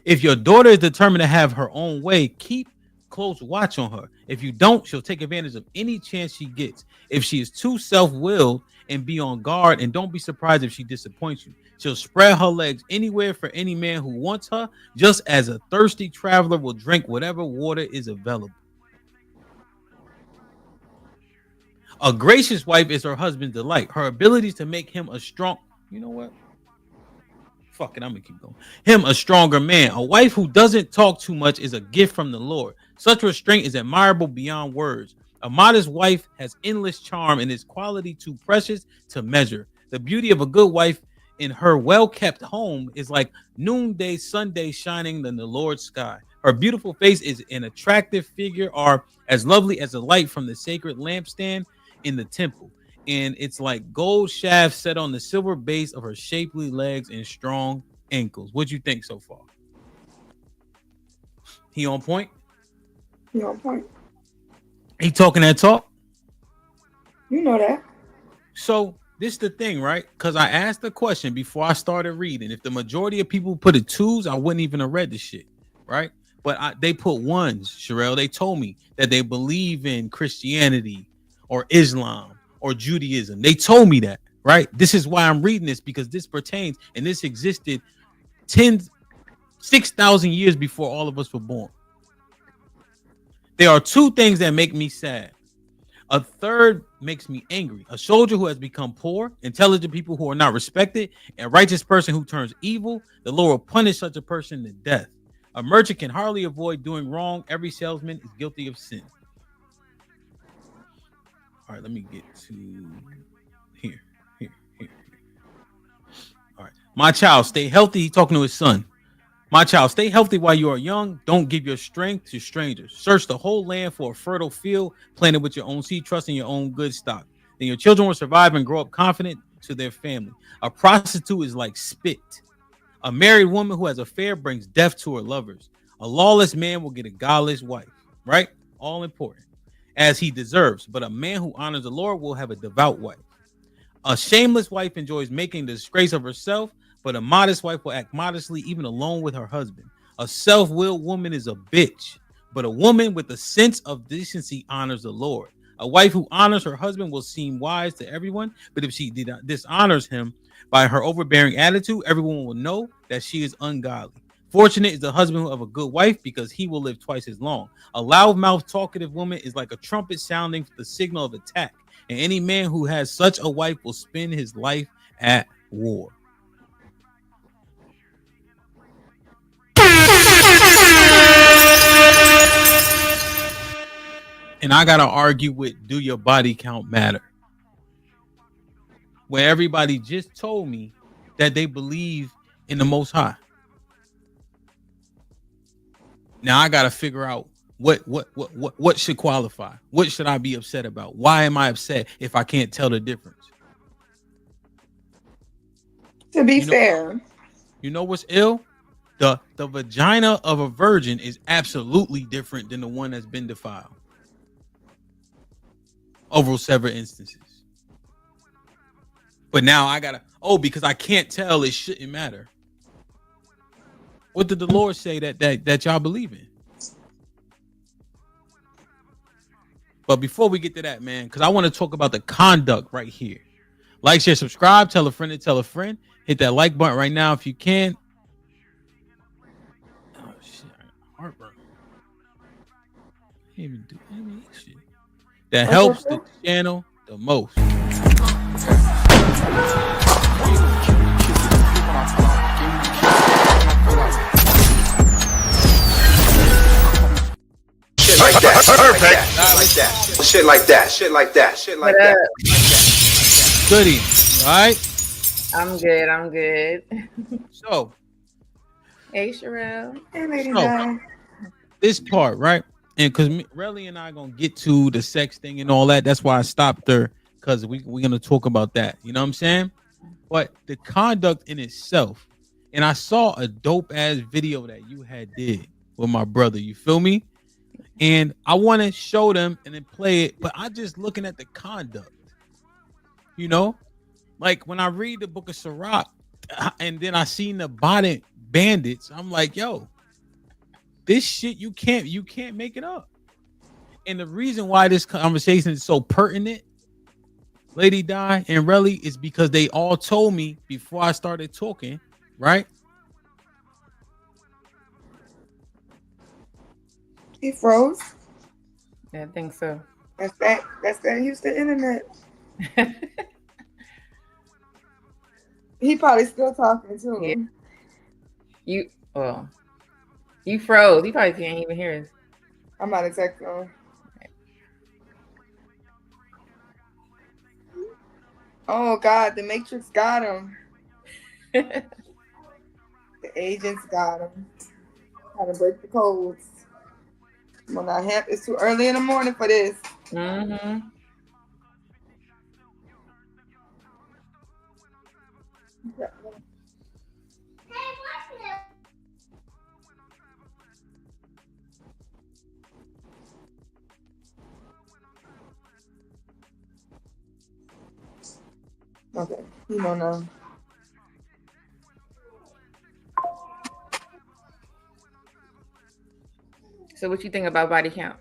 If your daughter is determined to have her own way, keep close watch on her. If you don't, she'll take advantage of any chance she gets. If she is too self-willed, and be on guard, and don't be surprised if she disappoints you. She'll spread her legs anywhere for any man who wants her, just as a thirsty traveler will drink whatever water is available. A gracious wife is her husband's delight. Her abilities to make him a strong, you know what? Fuck it, I'm gonna keep going. Him a stronger man. A wife who doesn't talk too much is a gift from the Lord. Such restraint is admirable beyond words. A modest wife has endless charm and is quality too precious to measure. The beauty of a good wife in her well-kept home is like noonday Sunday shining in the Lord's sky. Her beautiful face is an attractive figure, or as lovely as the light from the sacred lampstand in the temple. And it's like gold shafts set on the silver base of her shapely legs and strong ankles. What you think so far? He on point? He on point. He talking that talk? You know that. So this is the thing, right? Because I asked the question before I started reading. If the majority of people put it 2s, I wouldn't even have read the shit, right? But they put 1s, Sherelle. They told me that they believe in Christianity or Islam or Judaism. They told me that, right? This is why I'm reading this, because this pertains and this existed 6,000 years before all of us were born. There are 2 things that make me sad. A third makes me angry. A soldier who has become poor, intelligent people who are not respected, and a righteous person who turns evil. The Lord will punish such a person to death. A merchant can hardly avoid doing wrong. Every salesman is guilty of sin. All right, let me get to here. All right. My child, stay healthy. He's talking to his son. My child, stay healthy while you are young. Don't give your strength to strangers. Search the whole land for a fertile field, planted with your own seed, trusting your own good stock. Then your children will survive and grow up confident to their family. A prostitute is like spit. A married woman who has an affair brings death to her lovers. A lawless man will get a godless wife, right? All important, as he deserves. But a man who honors the Lord will have a devout wife. A shameless wife enjoys making the disgrace of herself, but a modest wife will act modestly even alone with her husband. A self-willed woman is a bitch, but a woman with a sense of decency honors the Lord. A wife who honors her husband will seem wise to everyone, but if she dishonors him by her overbearing attitude, everyone will know that she is ungodly. Fortunate is the husband of a good wife, because he will live twice as long. A loudmouth, talkative woman is like a trumpet sounding the signal of attack, and any man who has such a wife will spend his life at war. And I gotta argue with, do your body count matter? Where everybody just told me that they believe in the Most High. Now I gotta figure out what should qualify. What should I be upset about? Why am I upset if I can't tell the difference? To be fair, you know what's ill? The vagina of a virgin is absolutely different than the one that's been defiled over several instances. But now I gotta, because I can't tell, it shouldn't matter. What did the Lord say that y'all believe in? But before we get to that, man, because I want to talk about the conduct right here. Like, share, subscribe, tell a friend to tell a friend. Hit that like button right now if you can. Oh shit, heartburn. Can't even do any of this shit. That helps the channel the most. Shit like that. Perfect. Shit like that. Shit like that. Shit like that. Goody. All right. I'm good. So. Hey, Sherelle. Hey, Lady Di. This part, right? And because Relly and I gonna get to the sex thing and all that. That's why I stopped her, because we're gonna talk about that. You know what I'm saying? But the conduct in itself, and I saw a dope ass video that you had did with my brother. You feel me? And I want to show them and then play it, but I just looking at the conduct. You know, like when I read the book of Sirach, and then I seen the bonnet bandits, I'm like, yo, this shit you can't make it up. And the reason why this conversation is so pertinent, Lady Di and Relly, is because they all told me before I started talking, right? He froze. Yeah, I think so. That's that Houston internet. He probably still talking too. Yeah. You froze. He probably can't even hear us. I'm about to text him. Oh God, the Matrix got him. The agents got him. Trying to break the codes. Well, now HAMP, it's too early in the morning for this. Mm-hmm. Okay, you don't know. So what you think about body count?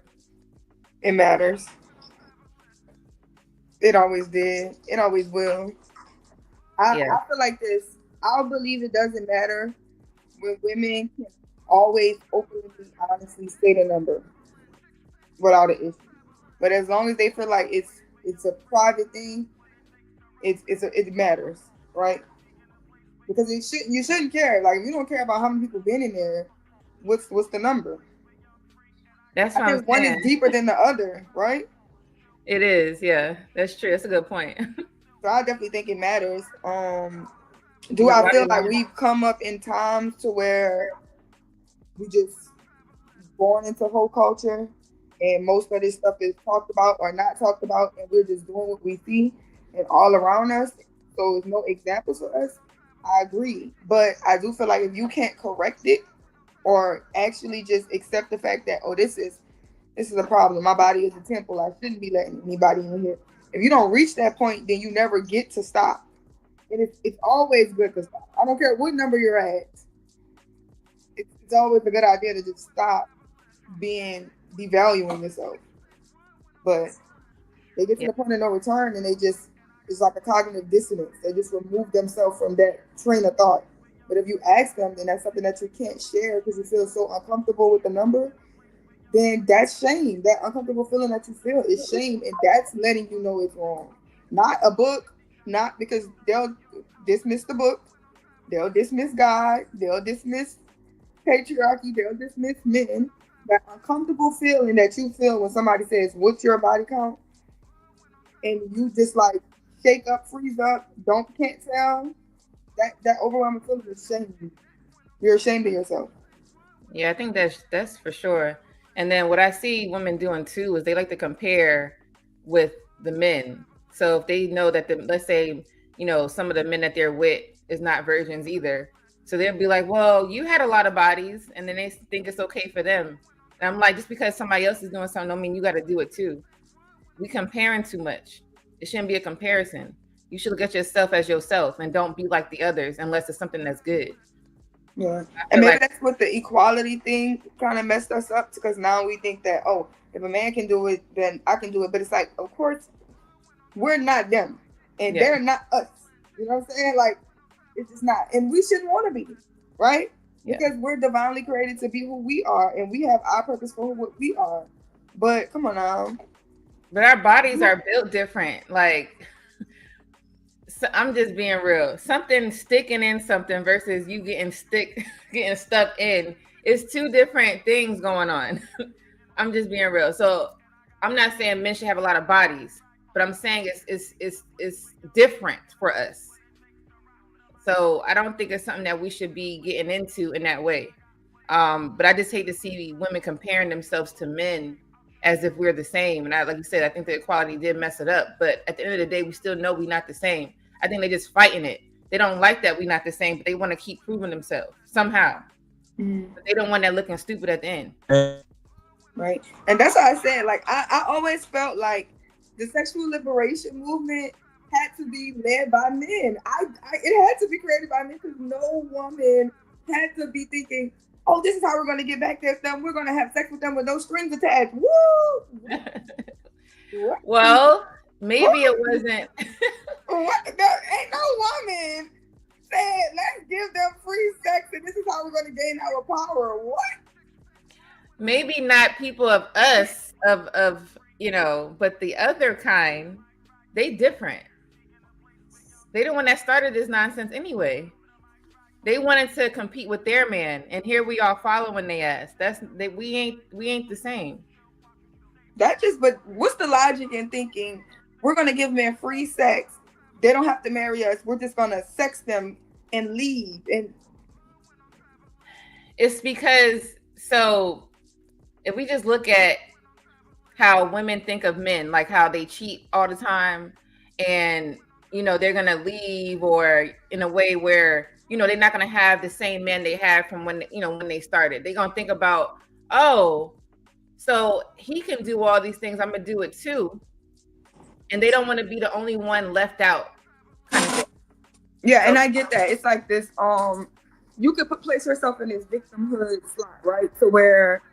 It matters. It always did. It always will. I feel like this. I'll believe it doesn't matter when women can always openly, honestly state a number without an issue. But as long as they feel like it's a private thing, it matters, right? Because you shouldn't care. Like, if you don't care about how many people been in there, what's the number? That's I think one is deeper than the other, right? It is, yeah. That's true. That's a good point. So I definitely think it matters. Do I feel like we've come up in times to where we just born into whole culture and most of this stuff is talked about or not talked about, and we're just doing what we see and all around us, so there's no examples for us? I agree. But I do feel like if you can't correct it or actually just accept the fact that, this is a problem. My body is a temple. I shouldn't be letting anybody in here. If you don't reach that point, then you never get to stop. And it's always good to stop. I don't care what number you're at. It's always a good idea to just stop devaluing yourself. But they get to the point of no return, and it's like a cognitive dissonance. They just remove themselves from that train of thought. But if you ask them, then that's something that you can't share because you feel so uncomfortable with the number, then that's shame. That uncomfortable feeling that you feel is shame, and that's letting you know it's wrong. Not a book, not because they'll dismiss the book, they'll dismiss God, they'll dismiss patriarchy, they'll dismiss men. That uncomfortable feeling that you feel when somebody says, "What's your body count?" and you just like shake up, freeze up, can't tell. That overwhelming feeling is shame. You're ashamed of yourself. Yeah, I think that's for sure. And then what I see women doing too is they like to compare with the men. So if they know that let's say, some of the men that they're with is not virgins either. So they'll be like, well, you had a lot of bodies, and then they think it's okay for them. And I'm like, just because somebody else is doing something don't mean you got to do it too. We comparing too much. It shouldn't be a comparison. You should look at yourself as yourself and don't be like the others unless it's something that's good. Yeah, and maybe that's what the equality thing kind of messed us up, because now we think that, oh, if a man can do it, then I can do it. But it's like, of course, we're not them, and they're not us. You know what I'm saying? Like, it's just not, and we shouldn't want to be, right? Yeah. Because we're divinely created to be who we are, and we have our purpose for what we are. But come on now. But our bodies are built different. Like, so I'm just being real. Something sticking in something versus you getting stuck in. It's two different things going on. I'm just being real. So I'm not saying men should have a lot of bodies, but I'm saying it's different for us. So I don't think it's something that we should be getting into in that way. But I just hate to see women comparing themselves to men as if we're the same. And like you said, I think the equality did mess it up. But at the end of the day, we still know we're not the same. I think they're just fighting it. They don't like that we're not the same, but they want to keep proving themselves somehow. But they don't want that looking stupid at the end. Right. And that's why I said, like, I always felt like the sexual liberation movement had to be led by men. It had to be created by men, because no woman had to be thinking, oh, this is how we're going to get back at them. We're going to have sex with them with no strings attached. Woo! Well, maybe it wasn't. What? Ain't no woman said, let's give them free sex and this is how we're going to gain our power. What? Maybe not people of us, but the other kind, they different. They the one that started this nonsense anyway. They wanted to compete with their man, and here we are following their ass. We ain't the same. But what's the logic in thinking we're gonna give men free sex? They don't have to marry us. We're just gonna sex them and leave. And it's because, so if we just look at how women think of men, like how they cheat all the time, and they're gonna leave, or in a way where they're not gonna have the same man they had from when they started. They're gonna think about, oh, so he can do all these things, I'm gonna do it too. And they don't want to be the only one left out. Yeah, and I get that. It's like this, you could place yourself in this victimhood slot, right? So where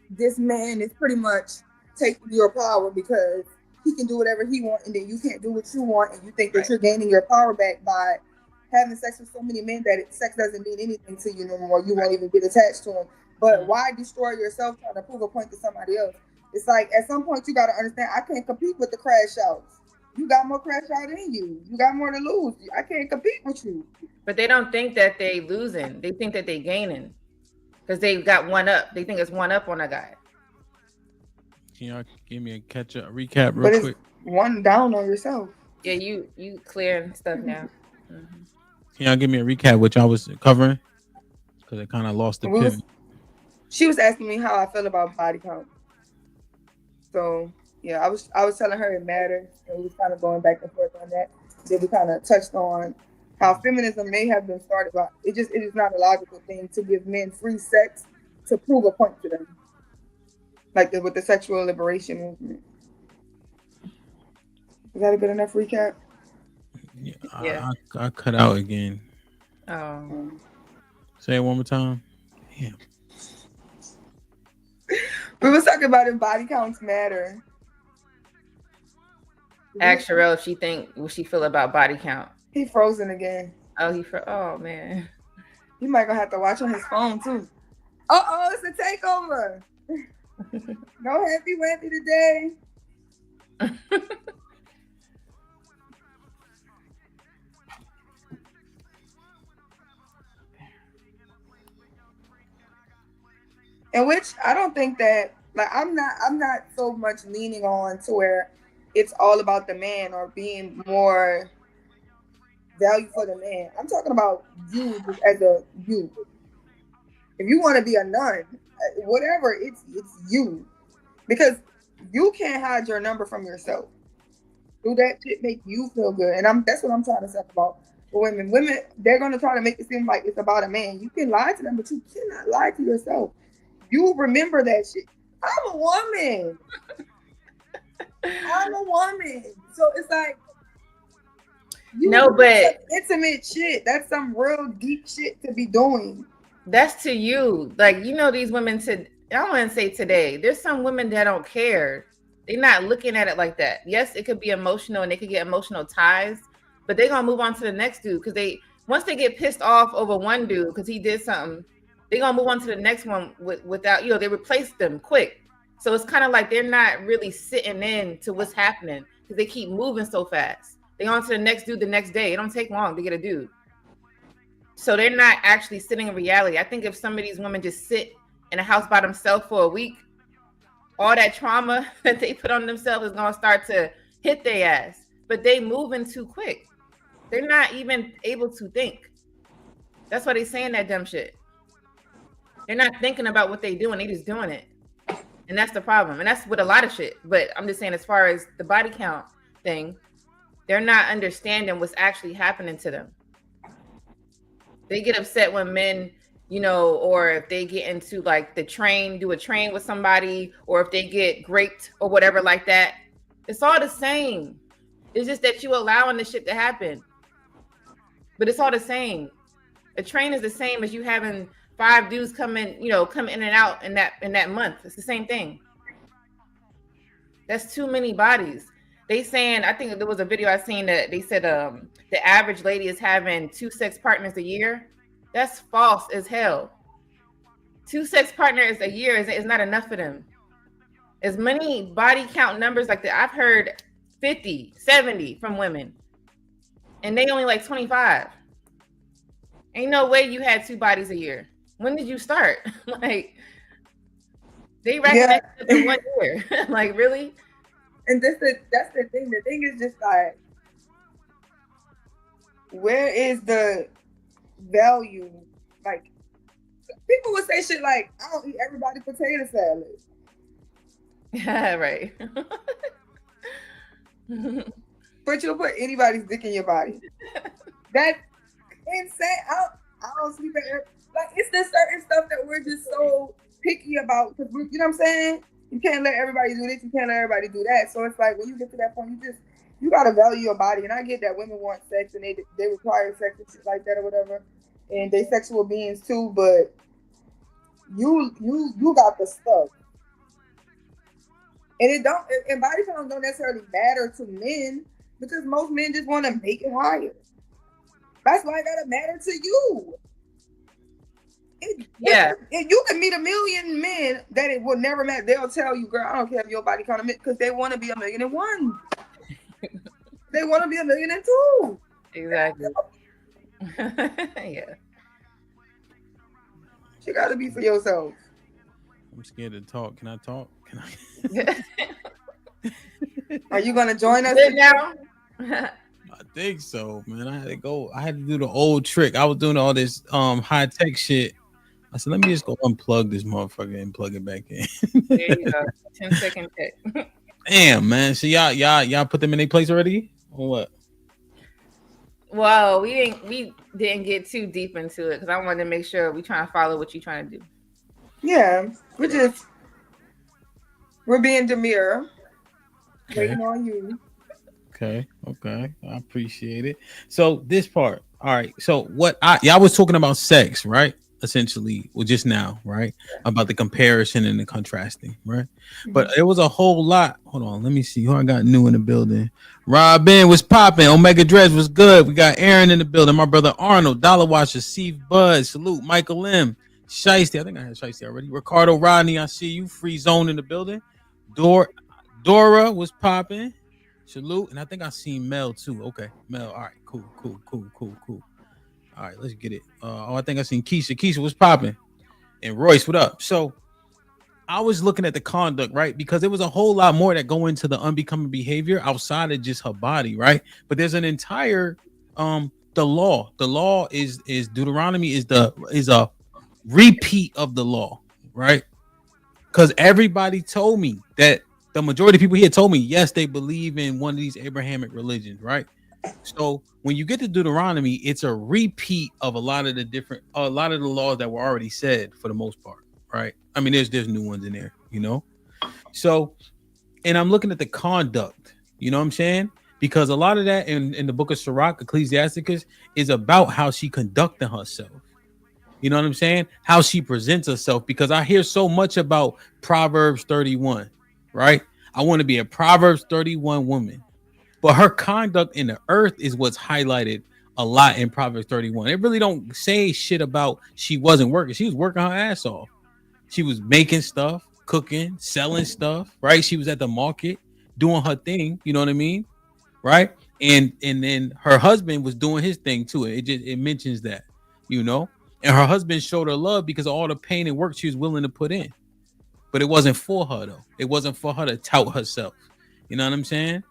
this man is pretty much taking your power because he can do whatever he wants, and then you can't do what you want, and you think that you're gaining your power back by having sex with so many men that sex doesn't mean anything to you no more. You won't even get attached to him. But why destroy yourself trying to prove a point to somebody else? It's like, at some point, you got to understand, I can't compete with the crash outs. You got more crash out in you. You got more to lose. I can't compete with you. But they don't think that they losing. They think that they gaining because they got one up. They think it's one up on a guy. Can y'all give me a recap real quick? One down on yourself. Yeah, you clearing stuff now. Can y'all give me a recap what y'all was covering? Because I kind of lost the pivot. She was asking me how I feel about body count. So yeah, I was telling her it matters, and we was kind of going back and forth on that. Then we kind of touched on how feminism may have been started, but it is not a logical thing to give men free sex to prove a point to them, like with the sexual liberation movement. Is that a good enough recap? Yeah. I cut out again. Oh. Say it one more time. Yeah. We was talking about if body counts matter. Ask Sherelle if what she feel about body count. He frozen again. Oh man. He might gonna have to watch on his phone too. It's a takeover. No happy Wendy today. And which I don't think that, like, I'm not so much leaning on to where it's all about the man or being more value for the man. I'm talking about you as a you. If you want to be a nun, whatever, it's you. Because you can't hide your number from yourself. Do that shit make you feel good? And that's what I'm trying to say about women. Women, they're gonna try to make it seem like it's about a man. You can lie to them, but you cannot lie to yourself. You remember that shit. I'm a woman. I'm a woman. So it's like but intimate shit. That's some real deep shit to be doing. That's to you. Like, these women I don't want to say today. There's some women that don't care. They're not looking at it like that. Yes, it could be emotional and they could get emotional ties, but they're gonna move on to the next dude because once they get pissed off over one dude because he did something, they're gonna move on to the next one without they replace them quick. So it's kind of like they're not really sitting in to what's happening because they keep moving so fast. They on to the next dude the next day. It don't take long to get a dude. So they're not actually sitting in reality. I think if some of these women just sit in a house by themselves for a week, all that trauma that they put on themselves is going to start to hit their ass. But they moving too quick. They're not even able to think. That's why they saying that dumb shit. They're not thinking about what they doing. They just doing it. And that's the problem. And that's with a lot of shit. But I'm just saying, as far as the body count thing, they're not understanding what's actually happening to them. They get upset when men, or if they get into like do a train with somebody, or if they get raped or whatever like that. It's all the same. It's just that you allowing the shit to happen. But it's all the same. A train is the same as you having 5 dudes come in and out in that month. It's the same thing. That's too many bodies. They saying, I think there was a video I seen that they said the average lady is having 2 sex partners a year. That's false as hell. 2 sex partners a year is not enough for them. As many body count numbers like that, I've heard 50, 70 from women. And they only like 25. Ain't no way you had 2 bodies a year. When did you start? Like, they recognize it in 1 year. Like, really? And that's the thing. The thing is just like, where is the value? Like, people would say shit like, I don't eat everybody potato salad. Yeah, right. But you'll put anybody's dick in your body. That's insane. I don't sleep at like, it's the certain stuff that we're just so picky about, because you know what I'm saying? You can't let everybody do this, you can't let everybody do that. So it's like, when you get to that point, you gotta value your body. And I get that women want sex and they require sex and shit like that or whatever, and they sexual beings too, but you got the stuff. And and body counts don't necessarily matter to men, because most men just want to make it higher. That's why it gotta matter to you. You can meet a million men that it will never matter. They'll tell you, girl, I don't care if your body count, because they want to be 1,000,001. They want to be 1,000,002. Exactly. Yeah. You gotta be for yourself. I'm scared to talk. Can I talk? Can I? Are you gonna join us now? I think so, man. I had to do the old trick. I was doing all this high tech shit. I said, let me just go unplug this motherfucker and plug it back in. There you go. 10-second check. Damn, man. So y'all put them in their place already? Or what? Well, we didn't get too deep into it because I wanted to make sure we trying to follow what you're trying to do. Yeah, we're being demure. Okay. Waiting on you. Okay. I appreciate it. So this part, all right. So y'all was talking about sex, right? Essentially, well, just now, right? About the comparison and the contrasting, right? Mm-hmm. But it was a whole lot. Hold on, let me see who I got new in the building. Robin was popping. Omega Dress was good. We got Aaron in the building. My brother Arnold, Dollar Washer, Steve Bud, salute. Michael M, Shiesty. I think I had Shiesty already. Ricardo Rodney, I see you. Free Zone in the building. Dora was popping. Salute. And I think I seen Mel too. Okay, Mel. All right, cool. All right, let's get it. I think I seen Keisha. Keisha was popping. And Royce, what up? So I was looking at the conduct, right? Because there was a whole lot more that go into the unbecoming behavior outside of just her body, right? But there's an entire the law. The law is Deuteronomy is a repeat of the law, right? Because everybody told me that the majority of people here told me, yes, they believe in one of these Abrahamic religions, right? So when you get to Deuteronomy, it's a repeat of a lot of the laws that were already said for the most part, right? I mean, there's new ones in there, you know? So, and I'm looking at the conduct, you know what I'm saying? Because a lot of that in the book of Sirach, Ecclesiasticus, is about how she conducted herself. You know what I'm saying? How she presents herself. Because I hear so much about Proverbs 31, right? I want to be a Proverbs 31 woman. But her conduct in the earth is what's highlighted a lot in Proverbs 31. It really don't say shit about she wasn't working. She was working her ass off. She was making stuff, cooking, selling stuff, right? She was at the market doing her thing. You know what I mean? Right? And then her husband was doing his thing too. It mentions that, you know, and her husband showed her love because of all the pain and work she was willing to put in. But it wasn't for her though. It wasn't for her to tout herself. You know what I'm saying?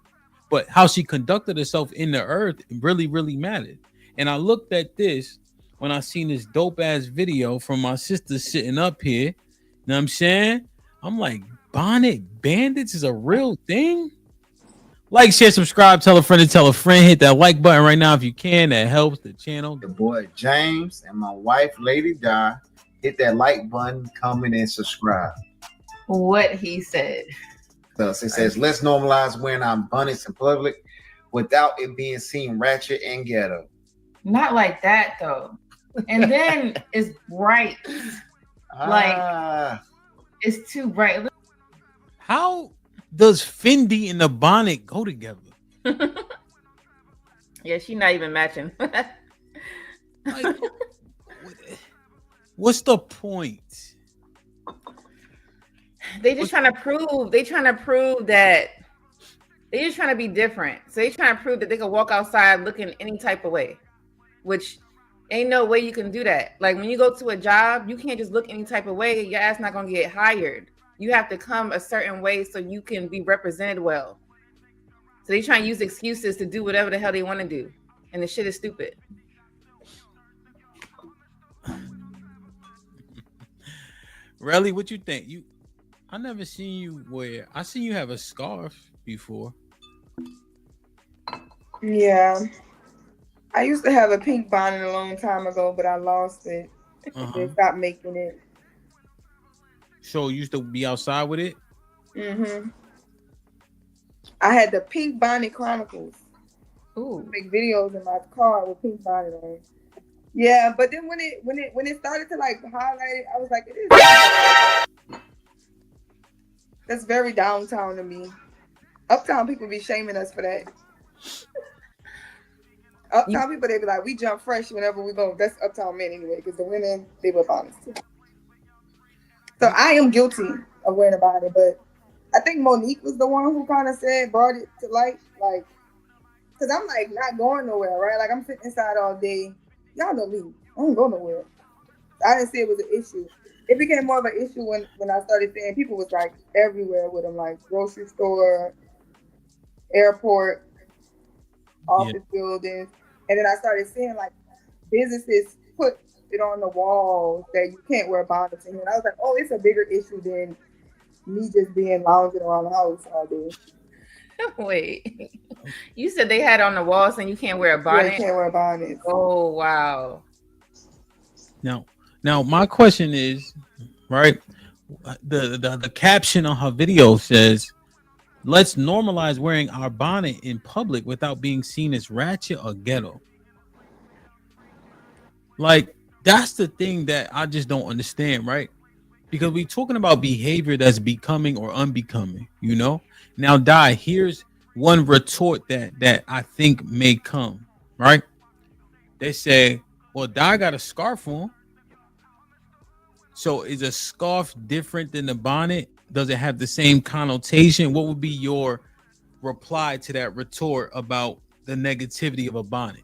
But how she conducted herself in the earth really, really mattered. And I looked at this when I seen this dope ass video from my sister sitting up here. You know what I'm saying? I'm like, bonnet bandits is a real thing. Like, share, subscribe, tell a friend to tell a friend. Hit that like button right now if you can. That helps the channel. The boy James and my wife Lady Di. Hit that like button, comment, and subscribe. What he said. So it says, let's normalize wearing our bonnets in public without it being seen ratchet and ghetto. Not like that though. And then it's bright. Like it's too bright. How does Fendi and the bonnet go together? Yeah, she's not even matching. Like, what's the point? They just trying to prove. They trying to prove that they just trying to be different. So they trying to prove that they can walk outside looking any type of way, which ain't no way you can do that. Like when you go to a job, you can't just look any type of way. Your ass not gonna get hired. You have to come a certain way so you can be represented well. So they try and use excuses to do whatever the hell they want to do, and the shit is stupid. Really, what you think? I never seen you wear. I seen you have a scarf before. Yeah, I used to have a pink bonnet a long time ago, but I lost it. They stopped making it. So you used to be outside with it? Mm-hmm. I had the Pink Bonnet Chronicles. Ooh. Make videos in my car with pink bonnet on. Yeah, but then when it started to like highlight it, I was like, it is. That's very downtown to me. Uptown people be shaming us for that. Uptown people, they be like, we jump fresh whenever we go. That's uptown men anyway, because the women, they were honest too. So I am guilty of wearing a bonnet, but I think Monique was the one who kind of brought it to light, like, because I'm like not going nowhere, right? Like I'm sitting inside all day. Y'all know me. I don't go nowhere. I didn't say it was an issue. It became more of an issue when I started seeing people was like everywhere with them, like grocery store, airport, office buildings. And then I started seeing like businesses put it on the walls that you can't wear bonnets in here. And I was like, oh, it's a bigger issue than me just being lounging around the house all day. Wait, you said they had on the walls and you can't wear a bonnet? Yeah, you can't wear bonnets. Oh, wow. Now my question is, right? The caption on her video says, let's normalize wearing our bonnet in public without being seen as ratchet or ghetto. Like, that's the thing that I just don't understand, right? Because we're talking about behavior that's becoming or unbecoming, you know? Now, Di, here's one retort that I think may come, right? They say, well, Di got a scarf on. So is a scarf different than the bonnet? Does it have the same connotation? What would be your reply to that retort about the negativity of a bonnet?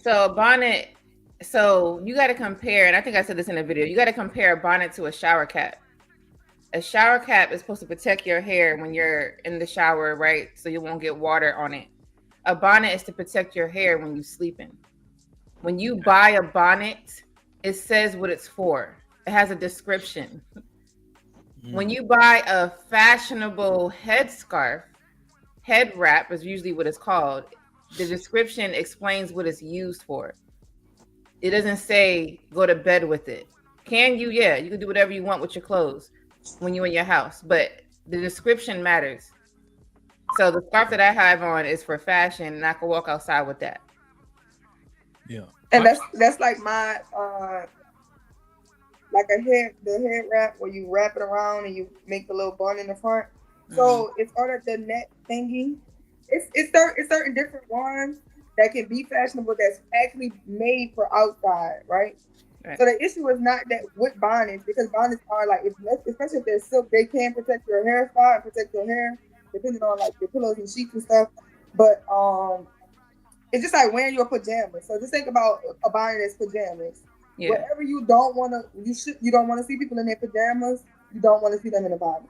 So a bonnet, so you got to compare, and I think I said this in a video, you got to compare a bonnet to a shower cap. A shower cap is supposed to protect your hair when you're in the shower, right? So you won't get water on it. A bonnet is to protect your hair when you're sleeping. When you buy a bonnet, it says what it's for. It has a description. When you buy a fashionable headscarf, head wrap is usually what it's called. The description explains what it's used for. It doesn't say go to bed with it. Can you? Yeah, you can do whatever you want with your clothes when you're in your house, but the description matters. So the scarf that I have on is for fashion, and I can walk outside with that. Yeah. And that's like my like the head wrap where you wrap it around and you make the little bun in the front. So it's on the net thingy. It's certain different ones that can be fashionable that's actually made for outside, right? So the issue is not that with bonnets, because bonnets are like, especially if they're silk, they can protect your hairstyle and protect your hair, depending on like your pillows and sheets and stuff. But it's just like wearing your pajamas. So just think about a bonnet as pajamas. Yeah. Whatever you don't want to, you don't want to see people in their pajamas. You don't want to see them in a bonnet.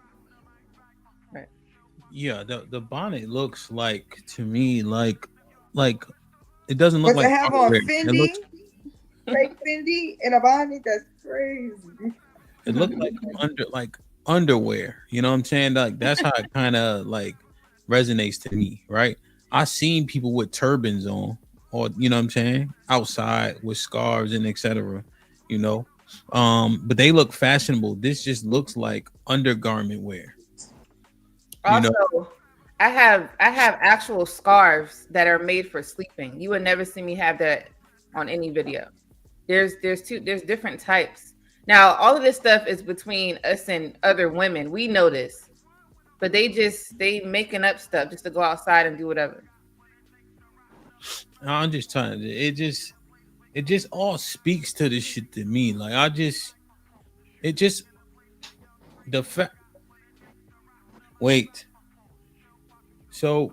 Right. Yeah, the bonnet looks like, to me, like it doesn't look but like to have on underwear. Fendi, fake Fendi in a bonnet, that's crazy. It looked like underwear. You know what I'm saying? Like that's how it kind of like resonates to me, right? I seen people with turbans on, or you know what I'm saying, outside with scarves and etc. You know, but they look fashionable. This just looks like undergarment wear. Also, I have actual scarves that are made for sleeping. You would never see me have that on any video. There's different types. Now, all of this stuff is between us and other women. We know this, but they making up stuff just to go outside and do whatever. I'm just trying to. It just all speaks to this shit to me. Like the fact. Wait. So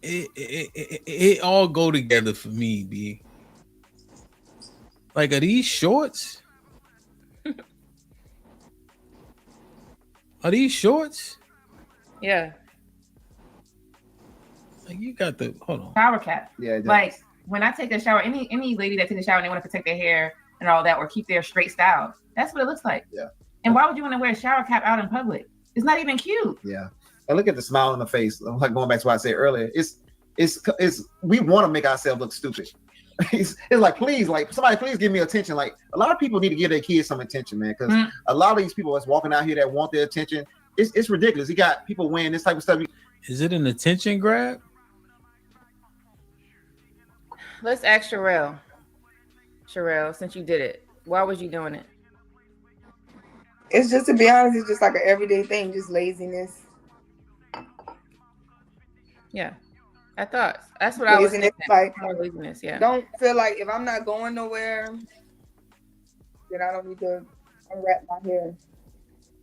it all go together for me, B. Like, are these shorts? Are these shorts? Yeah. Like, you got the hold on. Shower cap. Yeah. Like when I take a shower, any lady that takes a shower and they want to protect their hair and all that, or keep their straight style, that's what it looks like. Yeah. And why would you want to wear a shower cap out in public? It's not even cute. Yeah. And look at the smile on the face. Like going back to what I said earlier, it's we want to make ourselves look stupid. It's like, please, like somebody please give me attention. Like a lot of people need to give their kids some attention, man, because a lot of these people that's walking out here that want their attention, it's ridiculous. You got people wearing this type of stuff. Is it an attention grab? Let's ask Sherelle. Sherelle, since you did it, why was you doing it? It's just, to be honest, it's just like an everyday thing, just laziness. Yeah, I thought that's what I was thinking. Like laziness. Yeah. Don't feel like if I'm not going nowhere, then I don't need to unwrap my hair.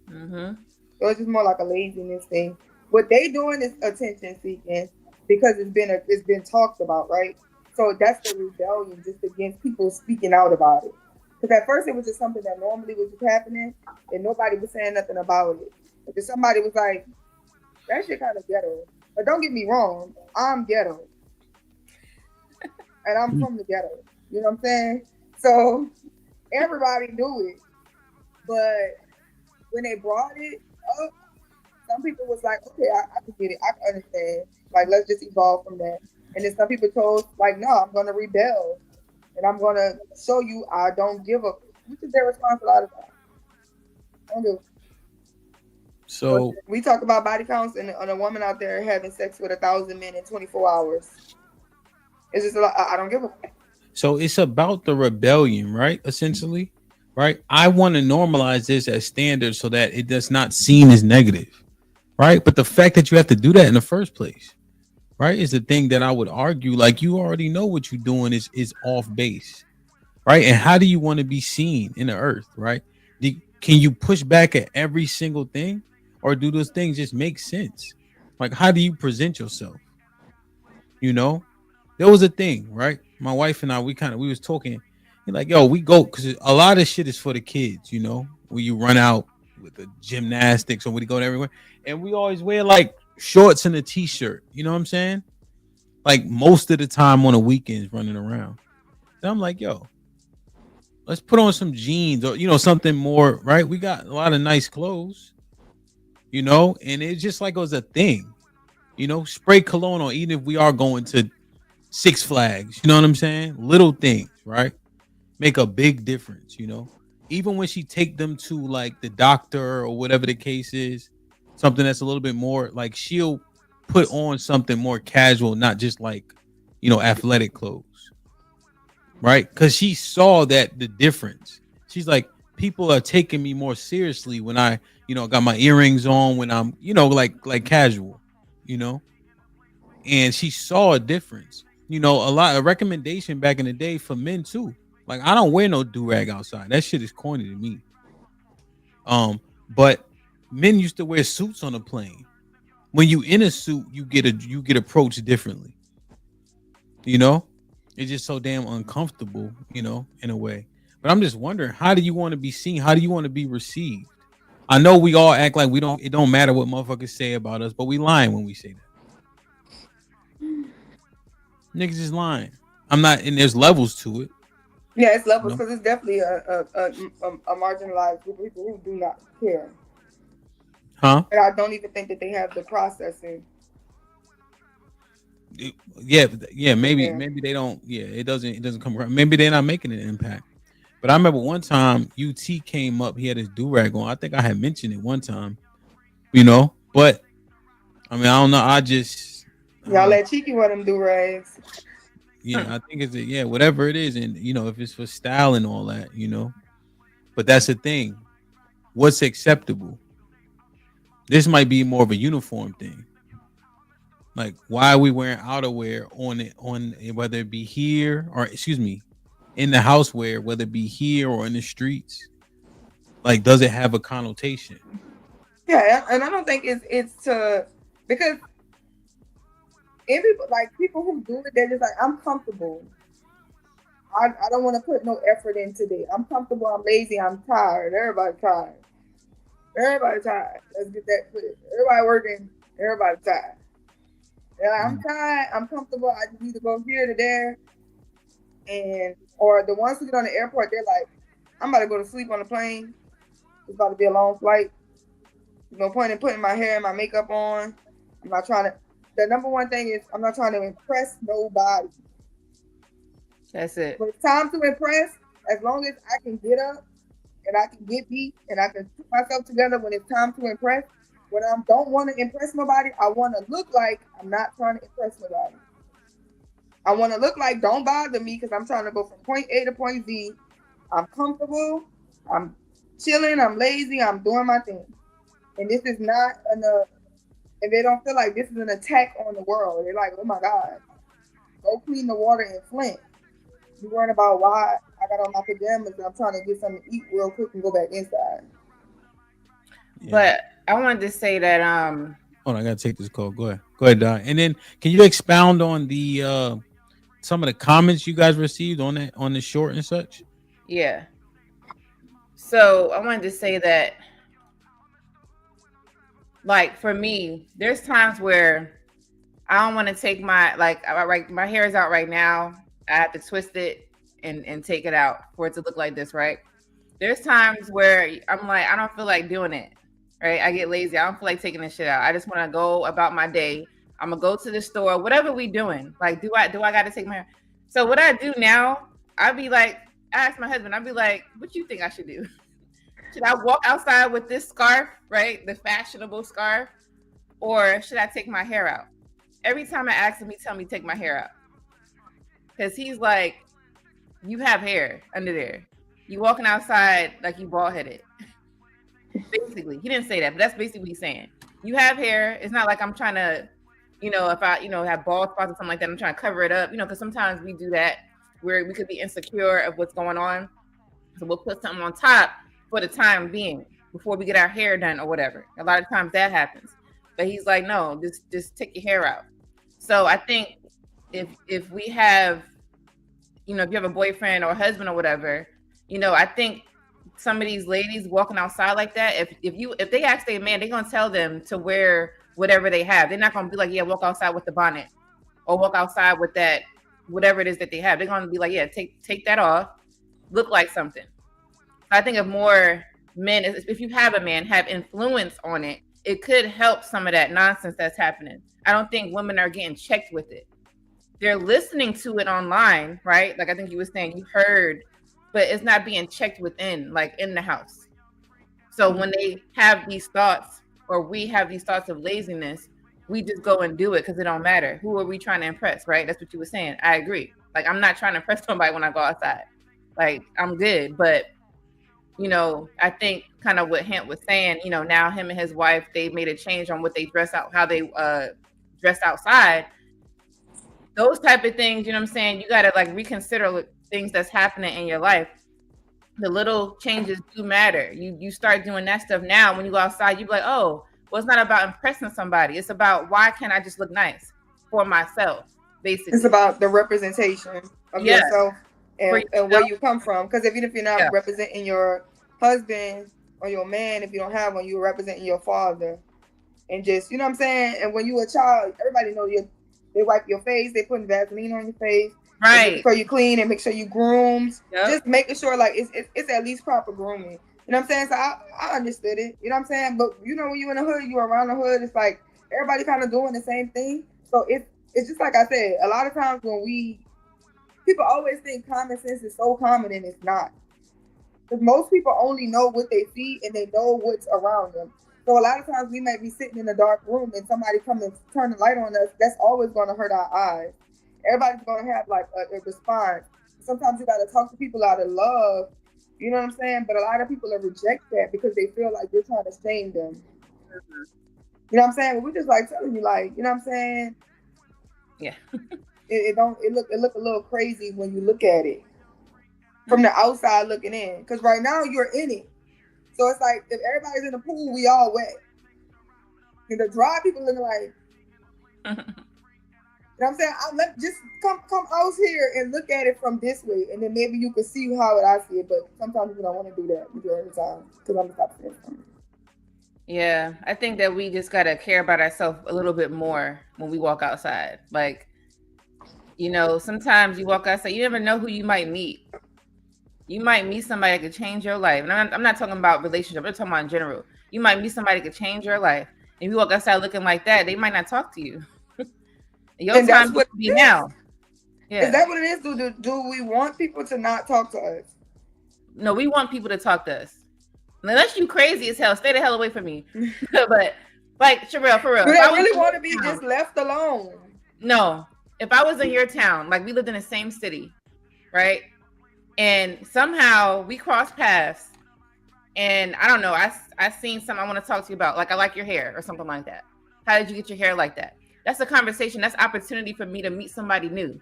Mm-hmm. So it's just more like a laziness thing. What they doing is attention seeking because it's been talked about, right? So that's the rebellion, just against people speaking out about it. Because at first it was just something that normally was just happening, and nobody was saying nothing about it. But then somebody was like, "That shit kind of ghetto." But don't get me wrong, I'm ghetto, and I'm from the ghetto. You know what I'm saying? So everybody knew it, but when they brought it up, some people was like, "Okay, I can get it. I can understand. Like, let's just evolve from that." And then some people told, like, "No, I'm going to rebel, and I'm going to show you I don't give a," which is their response a lot of times. I don't give a. So we talk about body counts and a woman out there having sex with 1,000 men in 24 hours. It's just a lot. I don't give a. So it's about the rebellion, right? Essentially, right? I want to normalize this as standard so that it does not seem as negative, right? But the fact that you have to do that in the first place, right, is the thing that I would argue. Like, you already know what you're doing is off base, right? And how do you want to be seen in the earth, right? Can you push back at every single thing? Or do those things just make sense? Like, how do you present yourself? You know, there was a thing, right? My wife and I, we was talking. You're like, yo, we go because a lot of shit is for the kids, you know, when you run out with the gymnastics or when you go everywhere. And we always wear like shorts and a t-shirt. You know what I'm saying? Like most of the time on the weekends running around. after. I'm like, yo, let's put on some jeans or something more, right? We got a lot of nice clothes, and it's just like it was a thing, spray cologne on, even if we are going to Six Flags, you know what I'm saying? Little things, right? Make a big difference, even when she take them to like the doctor or whatever the case is, something that's a little bit more like she'll put on something more casual, not just like, athletic clothes, right? Because she saw that the difference. She's like, people are taking me more seriously when I, got my earrings on, when I'm, like casual, and she saw a difference. A recommendation back in the day for men too. Like, I don't wear no do-rag outside. That shit is corny to me. But men used to wear suits on a plane. When you in a suit, you get approached differently. It's just so damn uncomfortable, in a way. But I'm just wondering, how do you want to be seen? How do you want to be received? I know we all act like it don't matter what motherfuckers say about us, but we lying when we say that. Niggas is lying. I'm not, and there's levels to it. Yeah, it's levels because it's definitely a marginalized group of people who do not care. Huh? And I don't even think that they have the processing. Yeah, maybe they don't. Yeah, it doesn't come around. Maybe they're not making an impact. But I remember one time UT came up. He had his do-rag on. I think I had mentioned it one time. But I mean, I don't know. I just y'all let Cheeky wear them do-rags. Yeah, I think it's whatever it is, and if it's for style and all that, But that's the thing. What's acceptable? This might be more of a uniform thing. Like, why are we wearing outerwear on whether it be here or in the houseware, whether it be here or in the streets? Like, does it have a connotation? Yeah, and I don't think it's to because people who do it, they're just like, I'm comfortable. I don't want to put no effort into it. I'm comfortable. I'm lazy. I'm tired. Everybody tired. Let's get that clear. Everybody working. Everybody tired. Yeah, I'm tired. I'm comfortable. I just need to go here to there. Or the ones who get on the airport, they're like, I'm about to go to sleep on the plane. It's about to be a long flight. There's no point in putting my hair and my makeup on. I'm not trying to. The number one thing is I'm not trying to impress nobody. That's it. When it's time to impress, as long as I can get up and I can get beat and I can put myself together when it's time to impress. When I don't want to impress nobody, I want to look like I'm not trying to impress nobody. I want to look like don't bother me because I'm trying to go from point A to point Z. I'm comfortable. I'm chilling. I'm lazy. I'm doing my thing. And this is not and they don't feel like this is an attack on the world. They're like, oh my God, go clean the water in Flint. You worrying about why I got on my pajamas and I'm trying to get something to eat real quick and go back inside. Yeah. But I wanted to say that hold on, I gotta take this call. Go ahead, Doc. And then can you expound on the some of the comments you guys received on the short and such? Yeah. So I wanted to say that, like, for me, there's times where I don't want to take my hair is out right now. I have to twist it and take it out for it to look like this, right? There's times where I'm like, I don't feel like doing it, right? I get lazy. I don't feel like taking this shit out. I just want to go about my day. I'm gonna go to the store, whatever we doing. Like, do I got to take my hair? So what I do now, I ask my husband, I'd be like, what you think I should do? Should I walk outside with this scarf, right? The fashionable scarf, or should I take my hair out? Every time I ask him, he tell me take my hair out. Because he's like, you have hair under there. You walking outside like you bald-headed. Basically, he didn't say that, but that's basically what he's saying. You have hair. It's not like I'm trying to, if I, have bald spots or something like that, I'm trying to cover it up, because sometimes we do that where we could be insecure of what's going on. So we'll put something on top for the time being before we get our hair done or whatever. A lot of times that happens. But he's like, no, just take your hair out. So I think if we have, if you have a boyfriend or a husband or whatever, I think some of these ladies walking outside like that, if they ask their man, they're gonna tell them to wear whatever they have. They're not gonna be like, yeah, walk outside with the bonnet or walk outside with that, whatever it is that they have. They're going to be like, yeah, take that off, look like something. I think if more men, if you have a man, have influence on it, it could help some of that nonsense that's happening. I don't think women are getting checked with it. They're listening to it online, right? Like I think you were saying, you heard, but it's not being checked within, like in the house. So when they have these thoughts, or we have these thoughts of laziness, we just go and do it because it don't matter. Who are we trying to impress, right? That's what you were saying. I agree. Like, I'm not trying to impress somebody when I go outside. Like, I'm good. But, you know, I think kind of what Hamp was saying, you know, now him and his wife, they made a change on what they dress out, how they dress outside. Those type of things, you know what I'm saying? You got to like reconsider things that's happening in your life. The little changes do matter. You start doing that stuff now. When you go outside, you be like, oh, well, it's not about impressing somebody. It's about why can't I just look nice for myself, basically. It's about the representation of yourself and where you come from. Because even if you're not representing your husband or your man, if you don't have one, you're representing your father. And just, you know what I'm saying? And when you're a child, everybody know they wipe your face, they put Vaseline on your face. Right. So you clean and make sure you groomed. Yep. Just making sure like it's at least proper grooming. You know what I'm saying? So I understood it. You know what I'm saying? But you know when you're in the hood, you're around the hood, it's like everybody kind of doing the same thing. So it's just like I said, a lot of times when people always think common sense is so common and it's not. Because most people only know what they see and they know what's around them. So a lot of times we might be sitting in a dark room and somebody come and turn the light on us. That's always going to hurt our eyes. Everybody's going to have like a response. Sometimes you got to talk to people out of love. You know what I'm saying? But a lot of people reject that because they feel like you're trying to shame them. Mm-hmm. You know what I'm saying? But we're just like telling you, like, you know what I'm saying? Yeah. it look a little crazy when you look at it from the outside looking in. Because right now you're in it. So it's like if everybody's in the pool, we all wet. And the dry people looking like. You know what I'm saying? Just come out here and look at it from this way, and then maybe you can see how I see it. But sometimes people don't want to do that. We do it every time because I'm stop saying something. Yeah, I think that we just gotta care about ourselves a little bit more when we walk outside. Like, you know, sometimes you walk outside, you never know who you might meet. You might meet somebody that could change your life. And I'm not talking about relationship. I'm talking about in general. You might meet somebody that could change your life. If you walk outside looking like that, they might not talk to you. Your and time that's what to be now. Yeah. Is that what it is? Do we want people to not talk to us? No, we want people to talk to us. Unless you crazy as hell, stay the hell away from me. But like Sherelle, for real. Do they really want to be just left alone? No. If I was in your town, like we lived in the same city, right? And somehow we crossed paths, and I don't know, I seen something I want to talk to you about. Like, I like your hair or something like that. How did you get your hair like that? That's a conversation. That's opportunity for me to meet somebody new.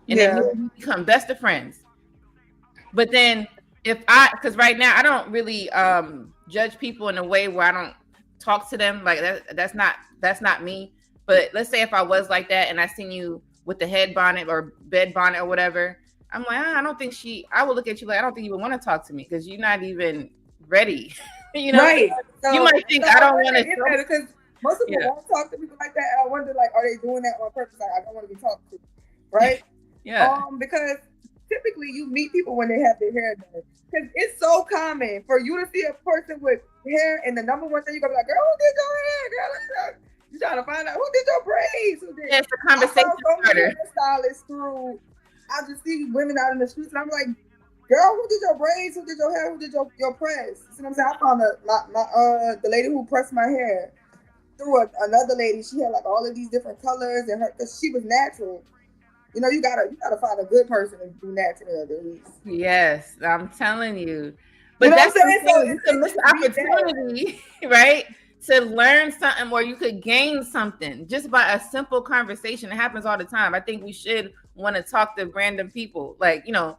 And then we become best of friends. But then because right now I don't really judge people in a way where I don't talk to them. Like that's not me. But let's say if I was like that and I seen you with the head bonnet or bed bonnet or whatever, I'm like, I don't think I would look at you like, I don't think you would want to talk to me because you're not even ready. You know, right? So, you might think I don't want to because most people won't talk to people like that, and I wonder, like, are they doing that on purpose? Like, I don't want to be talked to, right? Because typically you meet people when they have their hair done, because it's so common for you to see a person with hair, and the number one thing you're gonna be like, girl, who did your hair? Girl, you're trying to find out who did your braids. It's a conversation starter. Hairstylists through. I just see women out in the streets, and I'm like, girl, who did your braids? Who did your hair? Who did your press? You know what I'm saying? I found the lady who pressed my hair through another lady. She had like all of these different colors, and because she was natural. You know, you gotta find a good person and do natural at least. Yes, I'm telling you. But you know that's a missed opportunity, right? To learn something where you could gain something just by a simple conversation. It happens all the time. I think we should want to talk to random people, like, you know,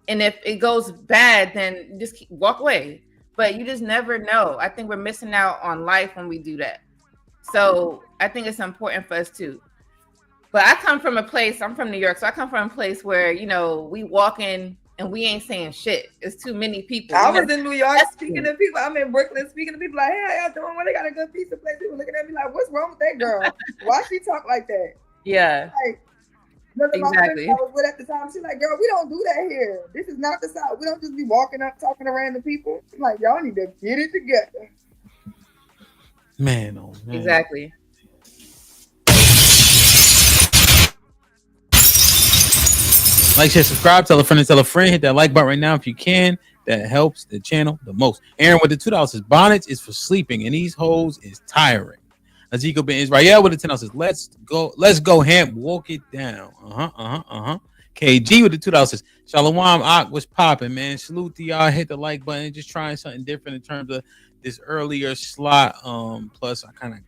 and if it goes bad, then just walk away. But you just never know. I think we're missing out on life when we do that. So I think it's important for us too. But I come from a place, I'm from New York, so I come from a place where, you know, we walk in and we ain't saying shit. It's too many people. I was in New York speaking to people. I'm in Brooklyn speaking to people like, hey, how y'all doing? Well, they got a good pizza place. People looking at me like, what's wrong with that girl? Why she talk like that? Yeah. Like, None of my friends Exactly. I was with at the time, she's like, girl, we don't do that here. This is not the South. We don't just be walking up talking to random people. I'm like, y'all need to get it together. Man, oh man. Exactly. Like, share, subscribe, tell a friend, and tell a friend. Hit that like button right now if you can. That helps the channel the most. Aaron with the $2 says bonnets is for sleeping, and these hoes is tiring. Ezekiel Ben Israel with the $10 says let's go HAMP, walk it down. KG with the $2 says Shalom Ak was popping, man. Salute to y'all. Hit the like button. Just trying something different in terms of this earlier slot. Plus I kind of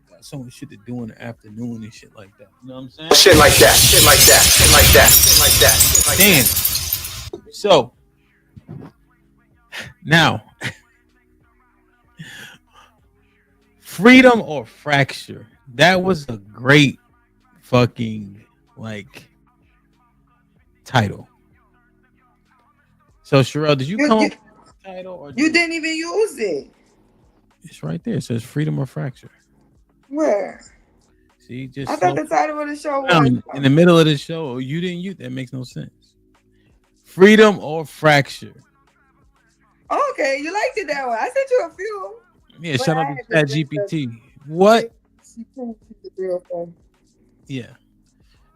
got so much shit to do in the afternoon and shit like that. You know what I'm saying? Shit like that. Shit like that. Shit like that. Shit like that. Shit like Damn. that. So now, freedom or fracture. That was a great fucking title. So Sherelle, did you come up with the title or you didn't even use it? It's right there. It says freedom or fracture. Where? See, just I thought the title of the show was in the middle of the show. You didn't use that. Makes no sense. Freedom or fracture. Okay, you liked it that way. I sent you a few. Yeah, shout out to ChatGPT. What? She proved she's the real thing. Yeah.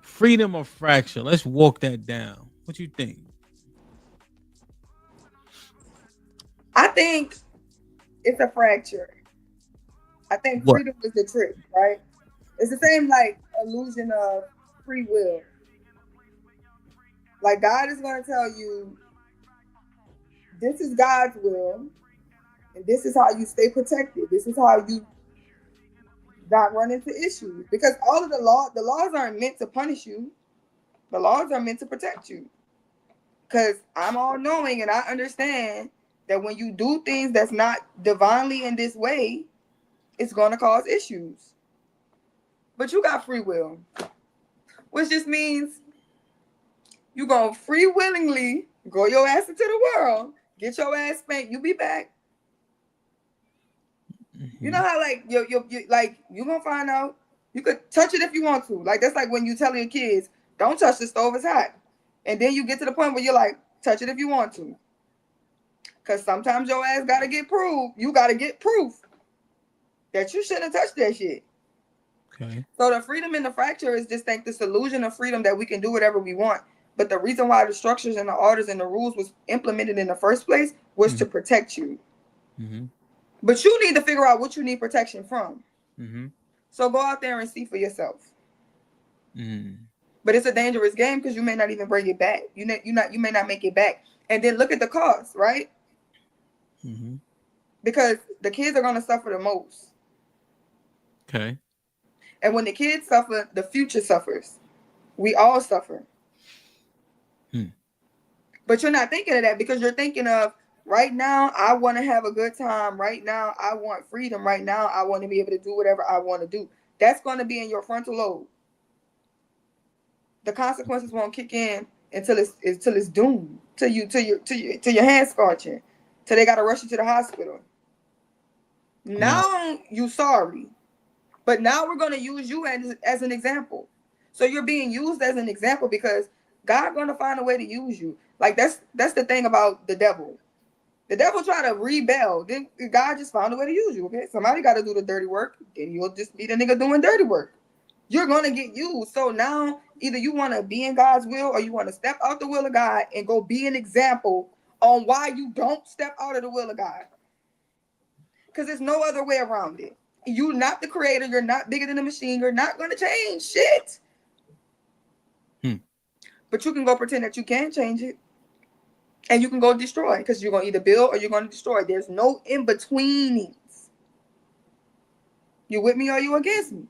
Freedom or fracture. Let's walk that down. What you think? I think it's a fracture. I think freedom is the trick, right? It's the same illusion of free will. Like God is going to tell you, this is God's will, and this is how you stay protected. This is how you not run into issues. Because all of the laws aren't meant to punish you. The laws are meant to protect you. Because I'm all knowing and I understand that when you do things that's not divinely in this way, it's going to cause issues. But you got free will, which just means you going to free willingly go your ass into the world, get your ass spanked, you be back. You know how you gonna find out. You could touch it if you want to. Like that's like when you tell your kids, don't touch the stove, it's hot. And then you get to the point where you're like, touch it if you want to. Cause sometimes your ass gotta get proof. You gotta get proof that you shouldn't touch that shit. Okay. So the freedom in the fracture is just this illusion of freedom that we can do whatever we want. But the reason why the structures and the orders and the rules was implemented in the first place was to protect you. Mm-hmm. But you need to figure out what you need protection from. Mm-hmm. So go out there and see for yourself. Mm. But it's a dangerous game because you may not even bring it back. You may not make it back. And then look at the cost, right? Mm-hmm. Because the kids are going to suffer the most. Okay. And when the kids suffer, the future suffers. We all suffer. But you're not thinking of that because you're thinking of, right now, I want to have a good time. Right now, I want freedom. Right now, I want to be able to do whatever I want to do. That's going to be in your frontal lobe. The consequences won't kick in until it's doomed. Till your hands scorching. Till they got to rush you to the hospital. Now you sorry. But now we're going to use you as an example. So you're being used as an example because God's going to find a way to use you. Like that's the thing about the devil. The devil try to rebel. Then God just found a way to use you. Okay, somebody got to do the dirty work. Then you'll just be the nigga doing dirty work. You're gonna get used. So now either you want to be in God's will or you want to step out the will of God and go be an example on why you don't step out of the will of God. Because there's no other way around it. You're not the creator. You're not bigger than the machine. You're not gonna change shit. But you can go pretend that you can change it. And you can go destroy because you're going to either build or you're going to destroy. There's no in-betweenings. You with me or you against me?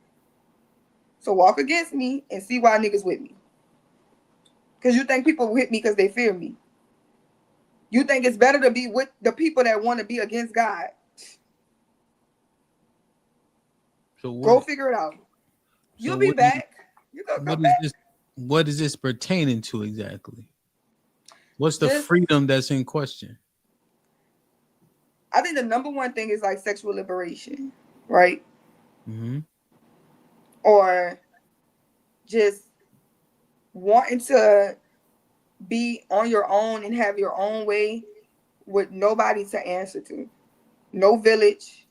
So walk against me and see why niggas with me. Because you think people with me because they fear me. You think it's better to be with the people that want to be against God. So go figure it out. You'll be back. You go come back. What is this pertaining to exactly? What's the freedom that's in question? I think the number one thing is like sexual liberation, right? Mm-hmm. Or just wanting to be on your own and have your own way with nobody to answer to, no village,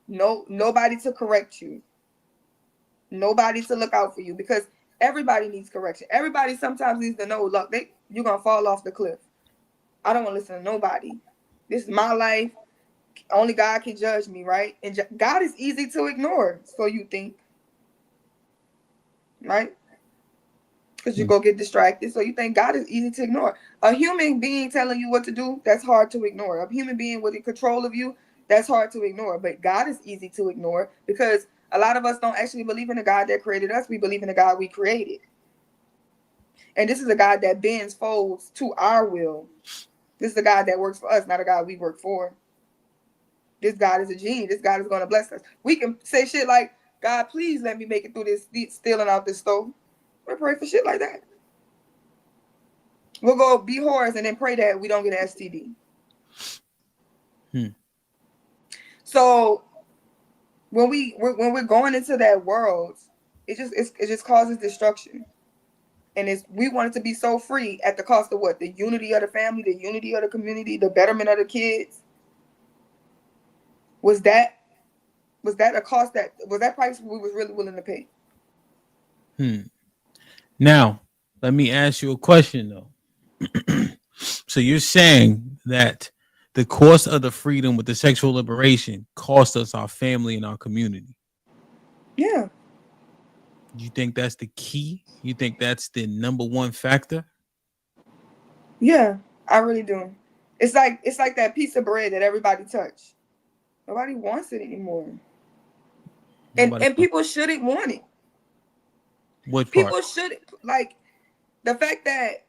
nobody to correct you, nobody to look out for you, because everybody needs correction. Everybody sometimes needs to know, look, you're gonna fall off the cliff. I don't want to listen to nobody. This is my life. Only God can judge me, right? And God is easy to ignore, so you think, right? Because you go get distracted, so you think God is easy to ignore. A human being telling you what to do, that's hard to ignore. A human being with control of you, that's hard to ignore. But God is easy to ignore, because a lot of us don't actually believe in the God that created us. We believe in the God we created. And this is a God that bends, folds to our will. This is a God that works for us, not a God we work for. This God is a genie. This God is going to bless us. We can say shit like, God, please let me make it through this stealing out this stove. We'll pray for shit like that. We'll go be whores and then pray that we don't get an STD. So when we're going into that world, it just causes destruction. And we want it to be so free at the cost of what? The unity of the family, the unity of the community, the betterment of the kids. Was that a cost was that price we was really willing to pay? Now, let me ask you a question though. So you're saying that the cost of the freedom with the sexual liberation cost us our family and our community? Yeah. You think that's the key? You think that's the number one factor? Yeah, I really do. It's like that piece of bread that everybody touched. Nobody wants it anymore. And people shouldn't want it. What People part? should, like, the fact that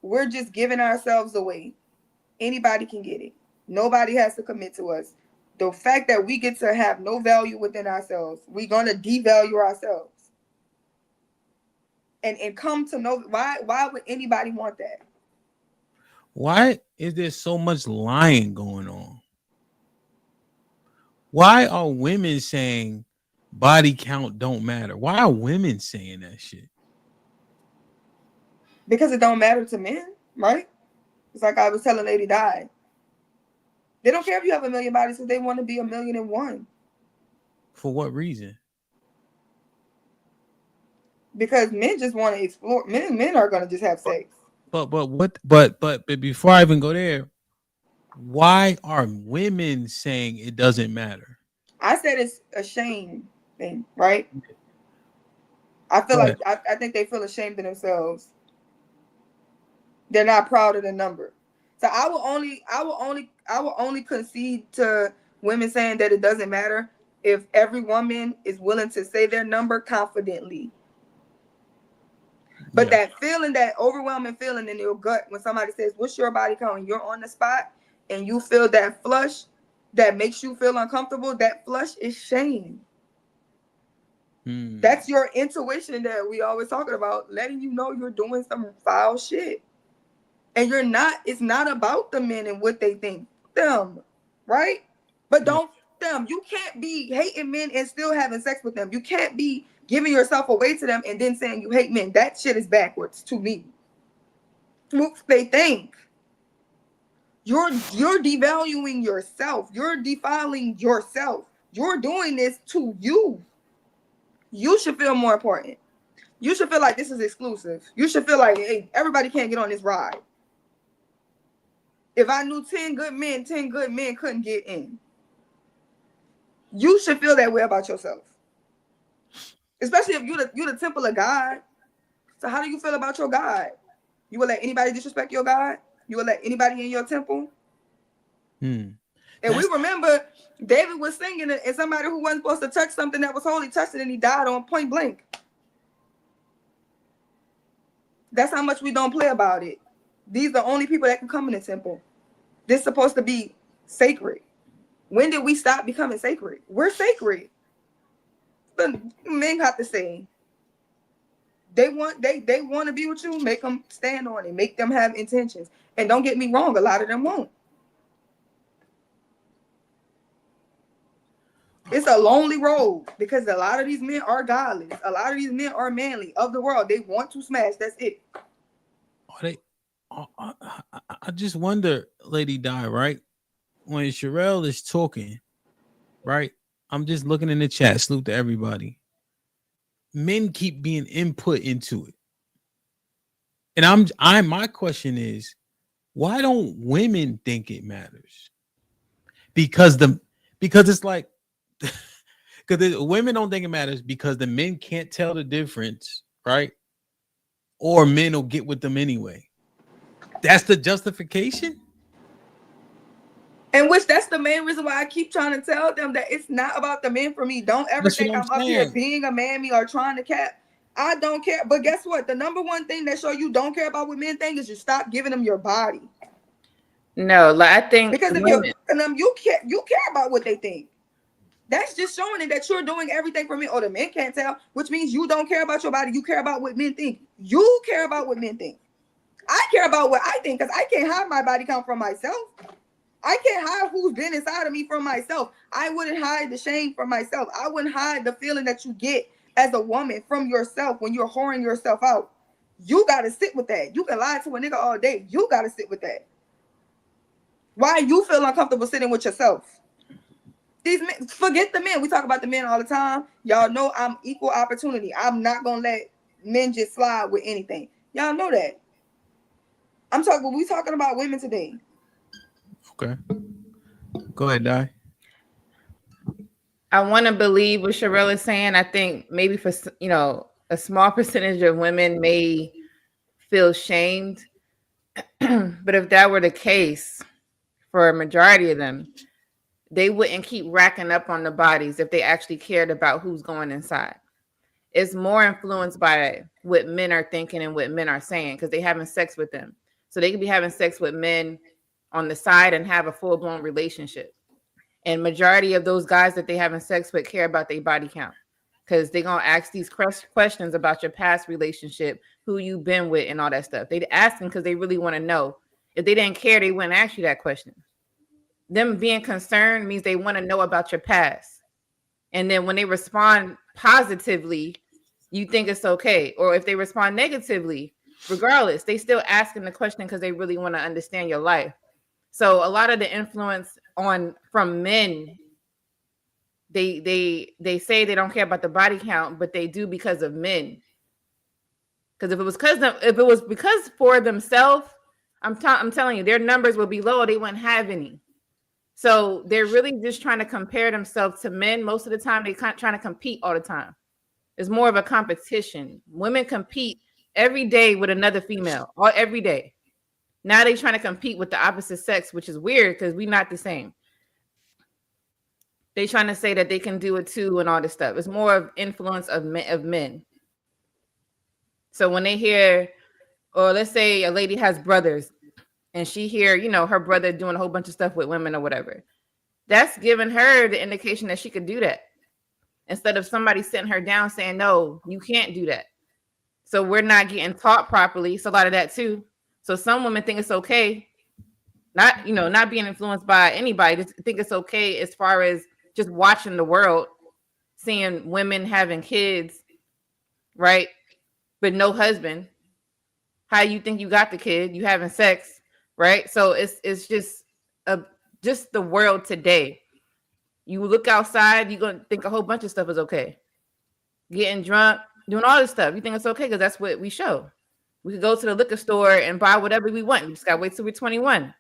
we're just giving ourselves away. Anybody can get it. Nobody has to commit to us. The fact that we get to have no value within ourselves, we're gonna devalue ourselves. And come to know why would anybody want that? Why is there so much lying going on? Why are women saying body count don't matter? Why are women saying that shit? Because it don't matter to men, right? It's like I was telling Lady Di. They don't care if you have 1 million bodies because they want to be 1,000,001. For what reason? Because men just want to explore. Men are gonna just have sex. But before I even go there, why are women saying it doesn't matter? I said it's a shame thing, right? I feel like I think they feel ashamed of themselves. They're not proud of the number. So I will only concede to women saying that it doesn't matter if every woman is willing to say their number confidently. But that feeling, that overwhelming feeling in your gut when somebody says, "What's your body count?" and you're on the spot and you feel that flush that makes you feel uncomfortable, that flush is shame. That's your intuition that we always talking about, letting you know you're doing some foul shit. And you're not, it's not about the men and what they think. Them, right? But don't them. You can't be hating men and still having sex with them. You can't be giving yourself away to them and then saying you hate men. That shit is backwards to me. They think. You're devaluing yourself. You're defiling yourself. You're doing this to you. You should feel more important. You should feel like this is exclusive. You should feel like, hey, everybody can't get on this ride. If I knew 10 good men couldn't get in. You should feel that way about yourself. Especially if you're the temple of God. So how do you feel about your God? You will let anybody disrespect your God? You will let anybody in your temple? And we remember David was singing it, and somebody who wasn't supposed to touch something that was holy touched it, and he died on point blank. That's how much we don't play about it. These are the only people that can come in the temple. This is supposed to be sacred. When did we stop becoming sacred? We're sacred. The men have to say, they want to be with you, make them stand on it, make them have intentions. And don't get me wrong, a lot of them won't. It's a lonely road because a lot of these men are godless. A lot of these men are manly of the world. They want to smash. That's it. I just wonder, Lady Di, right? When Sherelle is talking, right? I'm just looking in the chat. Salute to everybody. Men keep being input into it. And my question is, why don't women think it matters? Because it's like because women don't think it matters because the men can't tell the difference, right? Or men will get with them anyway. That's the justification. And which that's the main reason why I keep trying to tell them that it's not about the men for me. Don't ever think I'm up here being a mammy or trying to cap. I don't care. But guess what? The number one thing that show you don't care about what men think is you stop giving them your body. No, like I think because if you care about what they think. That's just showing it that you're doing everything for men. Or the men can't tell, which means you don't care about your body. You care about what men think. You care about what men think. I care about what I think because I can't hide my body count from myself. I can't hide who's been inside of me from myself. I wouldn't hide the shame from myself. I wouldn't hide the feeling that you get as a woman from yourself when you're whoring yourself out. You got to sit with that. You can lie to a nigga all day. You got to sit with that. Why you feel uncomfortable sitting with yourself? These men, forget the men. We talk about the men all the time. Y'all know I'm equal opportunity. I'm not going to let men just slide with anything. Y'all know that. We talking about women today. Okay. Go ahead, Di. I want to believe what Sherelle is saying. I think maybe for, a small percentage of women may feel shamed. But if that were the case for a majority of them, they wouldn't keep racking up on the bodies if they actually cared about who's going inside. It's more influenced by what men are thinking and what men are saying because they having sex with them. So they could be having sex with men on the side and have a full-blown relationship. And majority of those guys that they having sex with care about their body count because they're going to ask these questions about your past relationship, who you've been with and all that stuff. They'd ask them because they really want to know. If they didn't care, they wouldn't ask you that question. Them being concerned means they want to know about your past. And then when they respond positively, you think it's okay. Or if they respond negatively, regardless, they still asking the question because they really want to understand your life. So a lot of the influence from men, they say they don't care about the body count, but they do because of men. Because if it was because for themselves, I'm telling you, their numbers would be low. They wouldn't have any. So they're really just trying to compare themselves to men. Most of the time, they're trying to compete all the time. It's more of a competition. Women compete every day with another female, every day. Now they're trying to compete with the opposite sex, which is weird because we're not the same. They're trying to say that they can do it too and all this stuff. It's more of influence of men. So when they hear, or let's say a lady has brothers and she hear, her brother doing a whole bunch of stuff with women or whatever, that's giving her the indication that she could do that. Instead of somebody sitting her down saying, no, you can't do that. So we're not getting taught properly. It's a lot of that too. So some women think it's okay, not being influenced by anybody, just think it's okay as far as just watching the world, seeing women having kids, right? But no husband. How you think you got the kid? You having sex, right? So it's just the world today. You look outside, you're gonna think a whole bunch of stuff is okay. Getting drunk, doing all this stuff. You think it's okay because that's what we show. We could go to the liquor store and buy whatever we want. You just gotta wait till we're 21.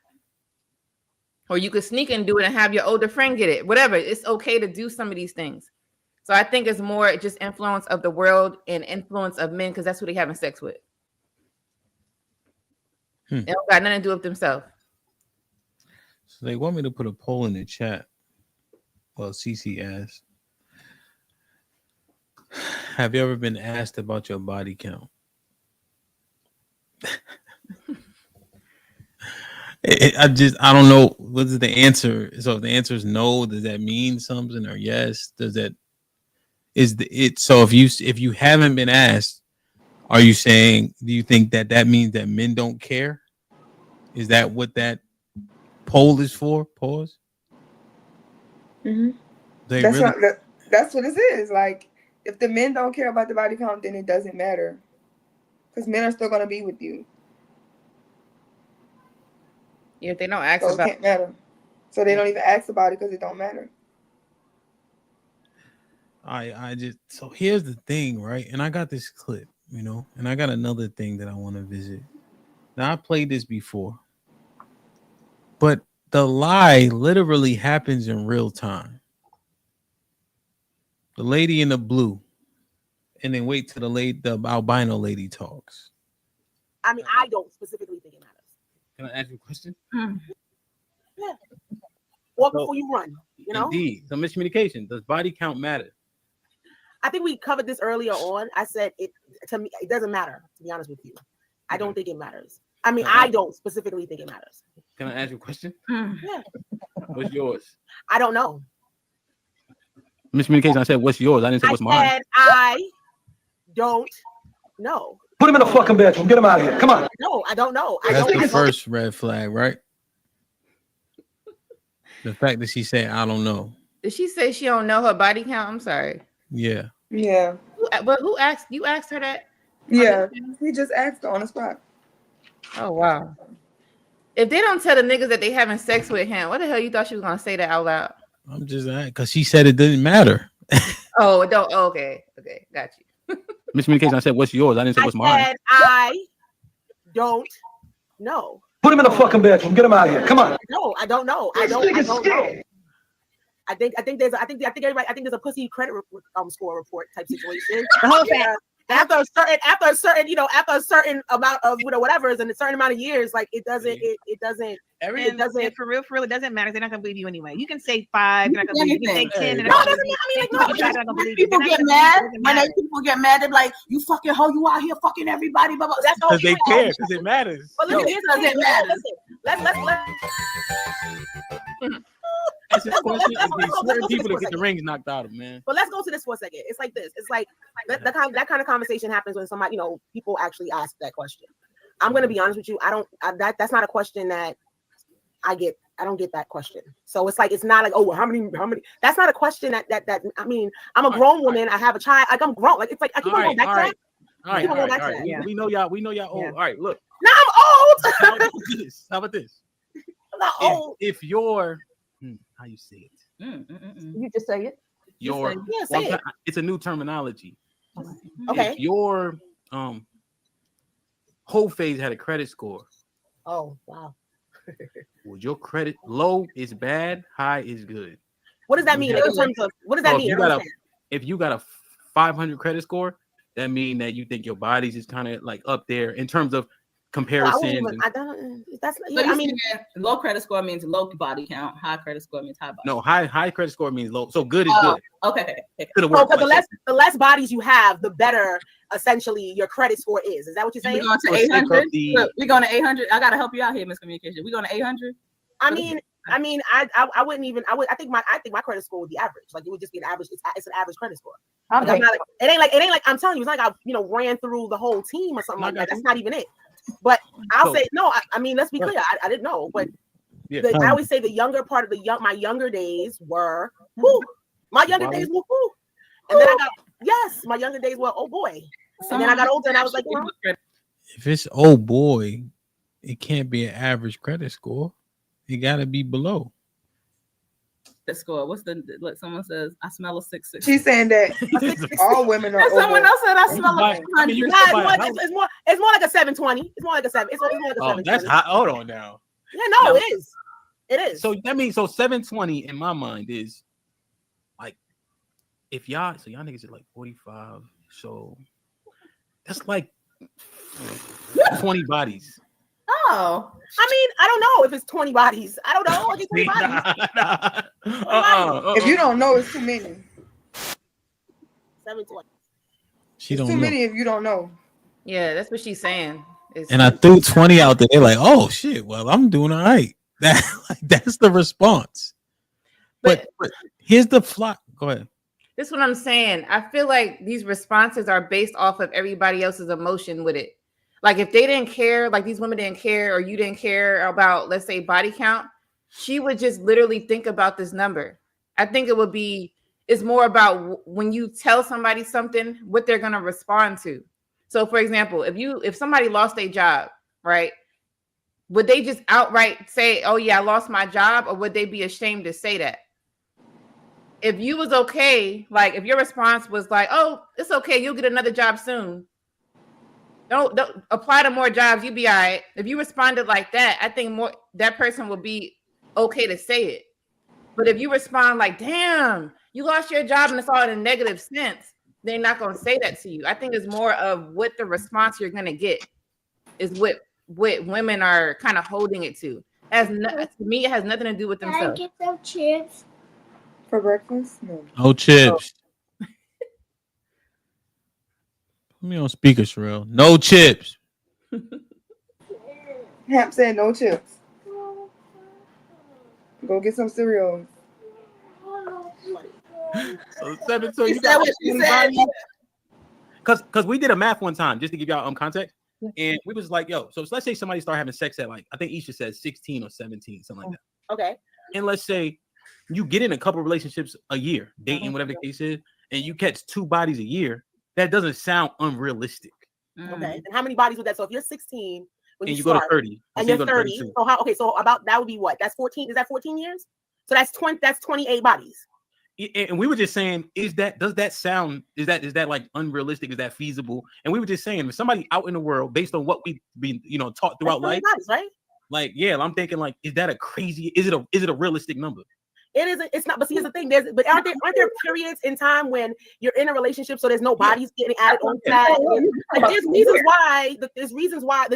Or you could sneak and do it and have your older friend get it. Whatever. It's okay to do some of these things. So I think it's more just influence of the world and influence of men because that's who they having sex with. It don't got nothing to do with themselves. So they want me to put a poll in the chat. Well, CC asked, have you ever been asked about your body count? I don't know. What is the answer? So if the answer is no, does that mean something? Or yes? So if you haven't been asked, are you saying, do you think that means that men don't care? Is that what that poll is for? Pause. Mm-hmm. That's what it is. Like, if the men don't care about the body count, then it doesn't matter. Because men are still gonna be with you. Yeah, if they don't ask so about it can't matter. So they don't even ask about it because it don't matter. So here's the thing, right? And I got this clip, and I got another thing that I want to visit. Now I played this before, but the lie literally happens in real time. The lady in the blue, and then wait till the albino lady talks. I mean, I don't specifically think it matters. Can I ask you a question? Yeah. Walk before you run. Indeed. So miscommunication. Does body count matter? I think we covered this earlier on. I said to me, it doesn't matter, to be honest with you. I don't think it matters. I mean, I don't specifically think it matters. Can I ask you a question? Yeah. What's yours? I don't know. Miscommunication. I said, what's yours? I didn't say what's mine. I don't know. Put him in the fucking bedroom. Get him out of here. Come on. No, I don't know. That's the first red flag, right? The fact that she said, I don't know. Did she say she don't know her body count? I'm sorry. Yeah. Yeah. But who asked? You asked her that? Yeah. He just asked her on the spot. Oh, wow. If they don't tell the niggas that they having sex with him, what the hell you thought she was going to say that out loud? I'm just because she said it didn't matter. Oh, it don't. Oh, okay. Okay. Got you. Miscommunication. I said, what's yours? I didn't say what's mine. I don't know. Put him in the fucking bedroom. Get him out of here. Come on. No, I don't know. I don't know. I think there's a pussy credit score report type situation. After a certain amount of whatever is in a certain amount of years, like it doesn't. For real, it doesn't matter. They're not gonna believe you anyway. You can say 5, they're not gonna believe you. You can say 10, People get mad when people get mad. They're like, "You fucking hoe, you out here fucking everybody." Blah, blah. That's all. Because they care. Because it matters. But listen, it doesn't matter. That's question. Certain people to get the rings knocked out of them, man. But let's go to this for a second. It's like this. It's like that kind of conversation happens when somebody, people actually ask that question. I'm gonna be honest with you. That's not a question that I get. I don't get that question. So it's like it's not like, oh, well, how many? That's not a question that I mean, I'm a grown woman. I have a child. Like I'm grown. Like it's like I keep on going back to that. All right. Yeah. We know y'all old. Yeah. All right, look. Now I'm old. How about this? I'm not old. If you're how you say it? You just say it. It's a new terminology. Okay. If your whole phase had a credit score. Oh wow. Would your credit low is bad, high is good? What does that mean in terms of what does that mean? If you got a 500 credit score, that means that you think your body's is kind of like up there in terms of comparisons. Low credit score means low body count. High credit score means high body. No, high credit score means low. So good is good. Okay. Because the less bodies you have, the better essentially your credit score is. Is that what you're saying? We're going to 800. We're going to 800. I gotta help you out here, miscommunication. We're going to 800. I wouldn't even. I think my credit score would be average. Like it would just be an average. It's an average credit score. Okay. Like, it ain't like I'm telling you. It's like I ran through the whole team or something like that. That's not even it. But I'll say no. I mean, let's be clear. I didn't know, but I always say the younger part of my younger days were whoo. My younger days were whoo. And then my younger days were oh boy. And then I got older and I was like, if it's oh boy, it can't be an average credit score. It got to be below. The score. What's someone says, I smell a 6. She's saying that all women are. Someone else said I smell a 600. It's more like a 720. It's more like a 7. It's more like a 720. That's hot. Hold on now. Yeah, no, it is. It is. So that means 720 in my mind is like if y'all niggas are like 45. So that's like 20 bodies. Oh, I mean, I don't know if it's 20 bodies. I don't know. It's 20 bodies. If you don't know, it's too many. 720. She don't too know. many if you don't know. Yeah, that's what she's saying. And I threw 20 out there. They're like, oh shit. Well, I'm doing all right. That's the response. But here's the fly. Go ahead. This is what I'm saying. I feel like these responses are based off of everybody else's emotion with it. Like if they didn't care, like these women didn't care, or you didn't care about, let's say, body count, she would just literally think about this number. I think it would be It's more about when you tell somebody something, what they're gonna respond to. So, for example, if somebody lost their job, right? Would they just outright say, "Oh yeah, I lost my job," or would they be ashamed to say that? If you was okay, like if your response was like, "Oh, it's okay, you'll get another job soon. Don't apply to more jobs, you'll be all right." If you responded like that, I think that person would be okay to say it. But if you respond like, "Damn, you lost your job," and it's all in a negative sense, they're not gonna say that to you. I think it's more of what the response you're gonna get is what women are kind of holding it to. To me, it has nothing to do with themselves. Can I get some chips for breakfast? No chips. Put me on speaker, Sherelle. No chips. Hamp said no chips. Go get some cereal. So 7, so She you said got what she said. Because we did a math one time just to give y'all context, and we was like, yo, so let's say somebody start having sex at like I think Isha said 16 or 17, something like that. Okay. And let's say you get in a couple relationships a year, dating, whatever the case is, and you catch 2 bodies a year. That doesn't sound unrealistic. Okay. And how many bodies would that? So if you're 16, when And you go to start, 30, and you you're go to 30, 32. so so about that would be what? That's 14. Is that 14 years? So that's 20. That's 28 bodies. And we were just saying, does that sound, is that like unrealistic? Is that feasible? And we were just saying, if somebody out in the world, based on what we've been, taught throughout life, bodies, right? Like, yeah, I'm thinking like, is it a realistic number? It isn't. It's not. But see, here's the thing. Aren't there periods in time when you're in a relationship, so there's no bodies getting added on that? Like, there's reasons why. There's reasons why.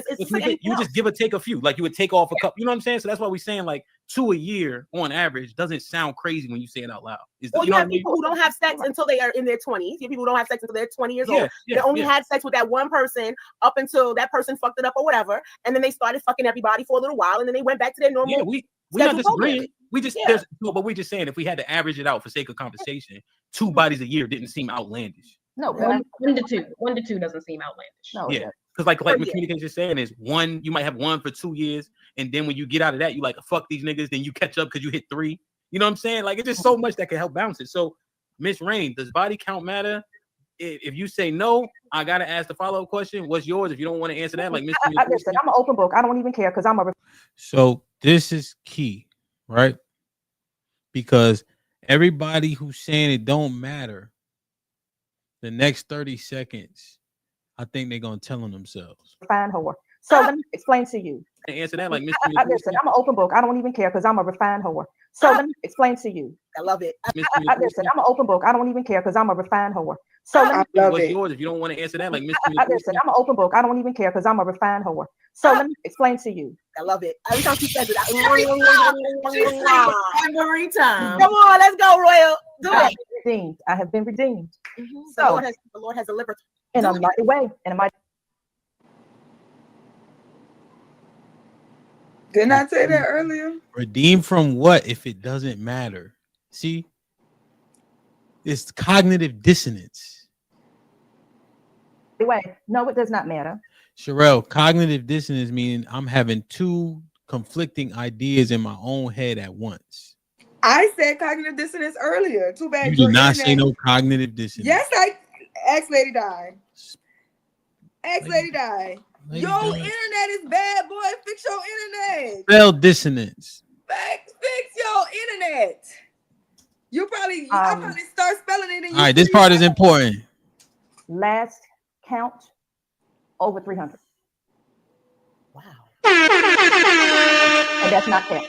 You just give or take a few. Like you would take off a couple. You know what I'm saying? So that's why we're saying like 2 a year on average doesn't sound crazy when you say it out loud. Well, you have people who don't have sex until they are in their 20s. You have people who don't have sex until they're 20 years old. They only had sex with that one person up until that person fucked it up or whatever, and then they started fucking everybody for a little while, and then they went back to their normal. Yeah, we're not disagreeing. We just but we're just saying if we had to average it out for sake of conversation, 2 bodies a year didn't seem outlandish. No, 1 to 2. 1 to 2 doesn't seem outlandish. No, yeah, because like communication is saying is one, you might have one for 2 years, and then when you get out of that, you like fuck these niggas, then you catch up because you hit 3. You know what I'm saying? Like it's just so much that can help balance it. So, Miss Rain, does body count matter? If you say no, I gotta ask the follow-up question. What's yours? If you don't want to answer that, like Miss, listen, I'm an open book. I don't even care because I'm a. So this is key, right? Because everybody who's saying it don't matter, the next 30 seconds, I think they're gonna tell on themselves. Fine whore. So let me explain to you. Answer that like Miss. Listen, I'm an open book. I don't even care because I'm a refined whore. So let me explain to you. I love it. Listen, I'm an open book. I don't even care because I'm a refined whore. So let me, what's yours? If you don't want to answer that, like Miss. Listen, I'm an open book. I don't even care because I'm a refined whore. So let me explain to you. I love it. Every time she says it, every time. Come on, let's go, Royal. Do it. Redeemed. I have been redeemed. So the Lord has delivered in a mighty way. In a mighty. Didn't I say that earlier? Redeemed from what if it doesn't matter? See, it's cognitive dissonance. Way. No, it does not matter. Sherelle, cognitive dissonance meaning I'm having 2 conflicting ideas in my own head at once. I said cognitive dissonance earlier. Too bad. You did not say no cognitive dissonance. Yes, X Lady died. X Lady died. Your internet is bad, boy. Fix your internet. Spell dissonance. Fix your internet. I probably start spelling it. All right, this part is important. Last count over 300. Wow. And that's not that.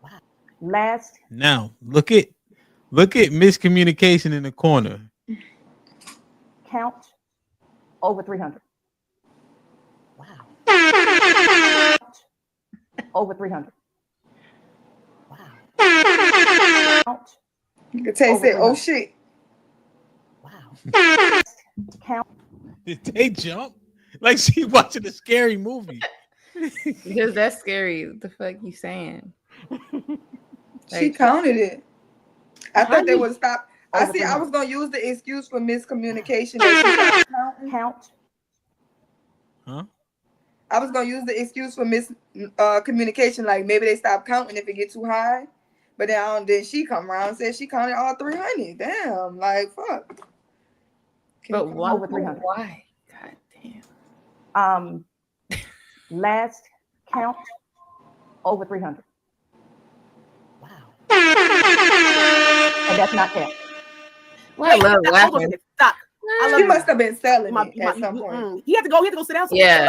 Wow. Last. Now look at miscommunication in the corner. Count over 300. Wow. Over 300. Wow. Count. You can taste it. Oh shit. Wow. Count. Did they jump? Like she watching a scary movie. Because that's scary. What the fuck you saying? She counted it. I thought they would stop. I was gonna use the excuse for miscommunication. Count. Huh? I was gonna use the excuse for miscommunication, like maybe they stop counting if it get too high. But then she come around and said she counted all 300. Damn, like fuck. But why? Over 300. Why? God damn. Last count, over 300. Wow. And that's not cap. Well, I love laughing. Stop. He must have been selling it at some point. He had to go sit down. Yeah.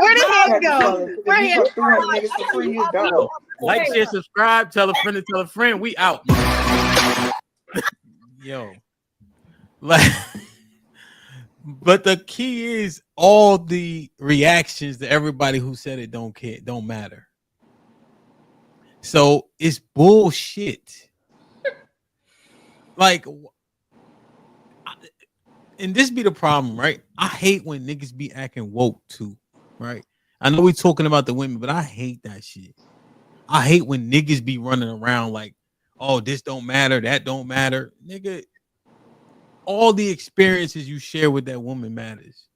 Where did he go? Where he go? 300 niggas for free, you dumb. Like, share, subscribe, tell a friend to tell a friend. We out. Yo. Like, but the key is all the reactions to everybody who said it don't matter. So it's bullshit. Like, and this be the problem, right? I hate when niggas be acting woke too, right? I know we talking about the women, but I hate that shit. I hate when niggas be running around like, oh, this don't matter, that don't matter. Nigga, all the experiences you share with that woman matters.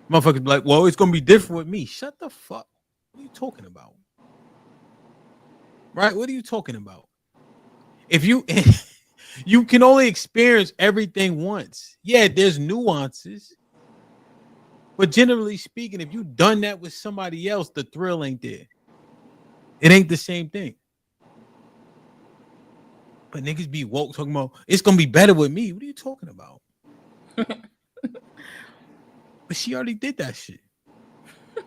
Motherfuckers be like, well, it's gonna be different with me. Shut the fuck. What are you talking about? Right? What are you talking about? If you you can only experience everything once. Yeah, there's nuances. But generally speaking, if you've done that with somebody else, the thrill ain't there. It ain't the same thing. But niggas be woke talking about it's gonna be better with me. What are you talking about? But she already did that shit. You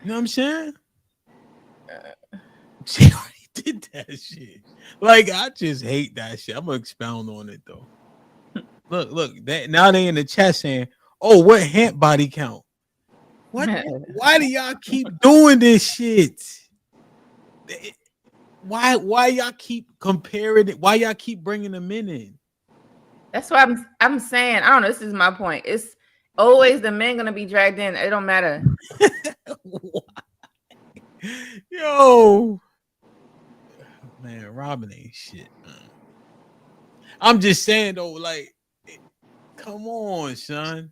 know what I'm saying? She already did that shit. Like, I just hate that shit. I'm gonna expound on it though. Look, that now they in the chat saying, oh, what HAMP body count? What? Why do y'all keep doing this shit? Why y'all keep comparing it? Why y'all keep bringing them in? That's what I'm saying. I don't know. This is my point. It's always the men gonna be dragged in. It don't matter. Yo, man, Robin ain't shit, man. I'm just saying though, like, come on, son.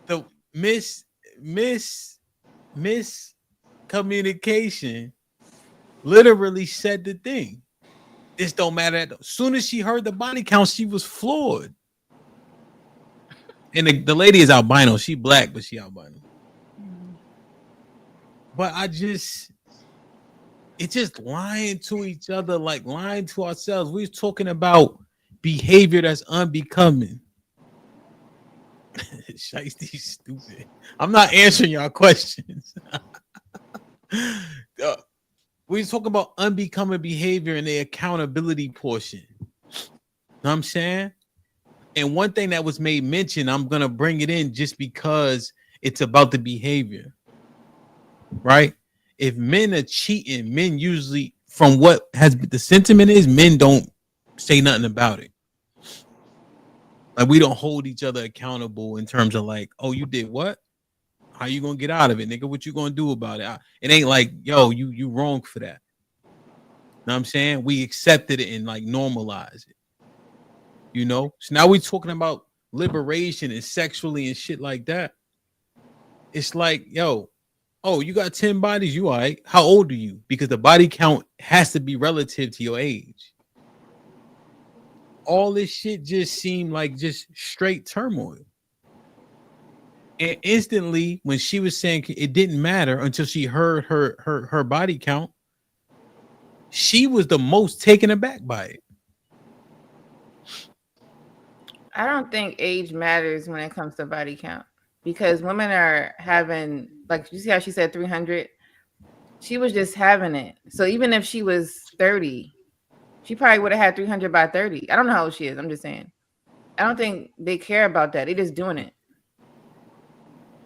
The miscommunication literally said the thing. This don't matter. As soon as she heard the body count, she was floored. And the lady is albino. She black, but she albino. But it's just lying to each other, like lying to ourselves. We're talking about behavior that's unbecoming. Shiesty stupid. I'm not answering y'all questions. We're talking about unbecoming behavior and the accountability portion. Know what I'm saying? And one thing that was made mention, I'm gonna bring it in just because it's about the behavior. Right? If men are cheating, men usually, from what has the sentiment is, men don't say nothing about it. Like, we don't hold each other accountable in terms of like, oh, you did what? How you gonna get out of it, nigga? What you gonna do about it? It ain't like, yo, you wrong for that. Know what I'm saying? We accepted it and like normalize it. You know? So now we talking about liberation and sexually and shit like that. It's like, yo, oh, you got 10 bodies, you all right? How old are you? Because the body count has to be relative to your age. All this shit just seemed like just straight turmoil. And instantly, when she was saying it didn't matter until she heard her body count, she was the most taken aback by it. I don't think age matters when it comes to body count, because women are having, like, you see how she said 300? She was just having it. So even if she was 30, she probably would have had 300 by 30. I don't know how old she is. I'm just saying. I don't think they care about that. They're just doing it.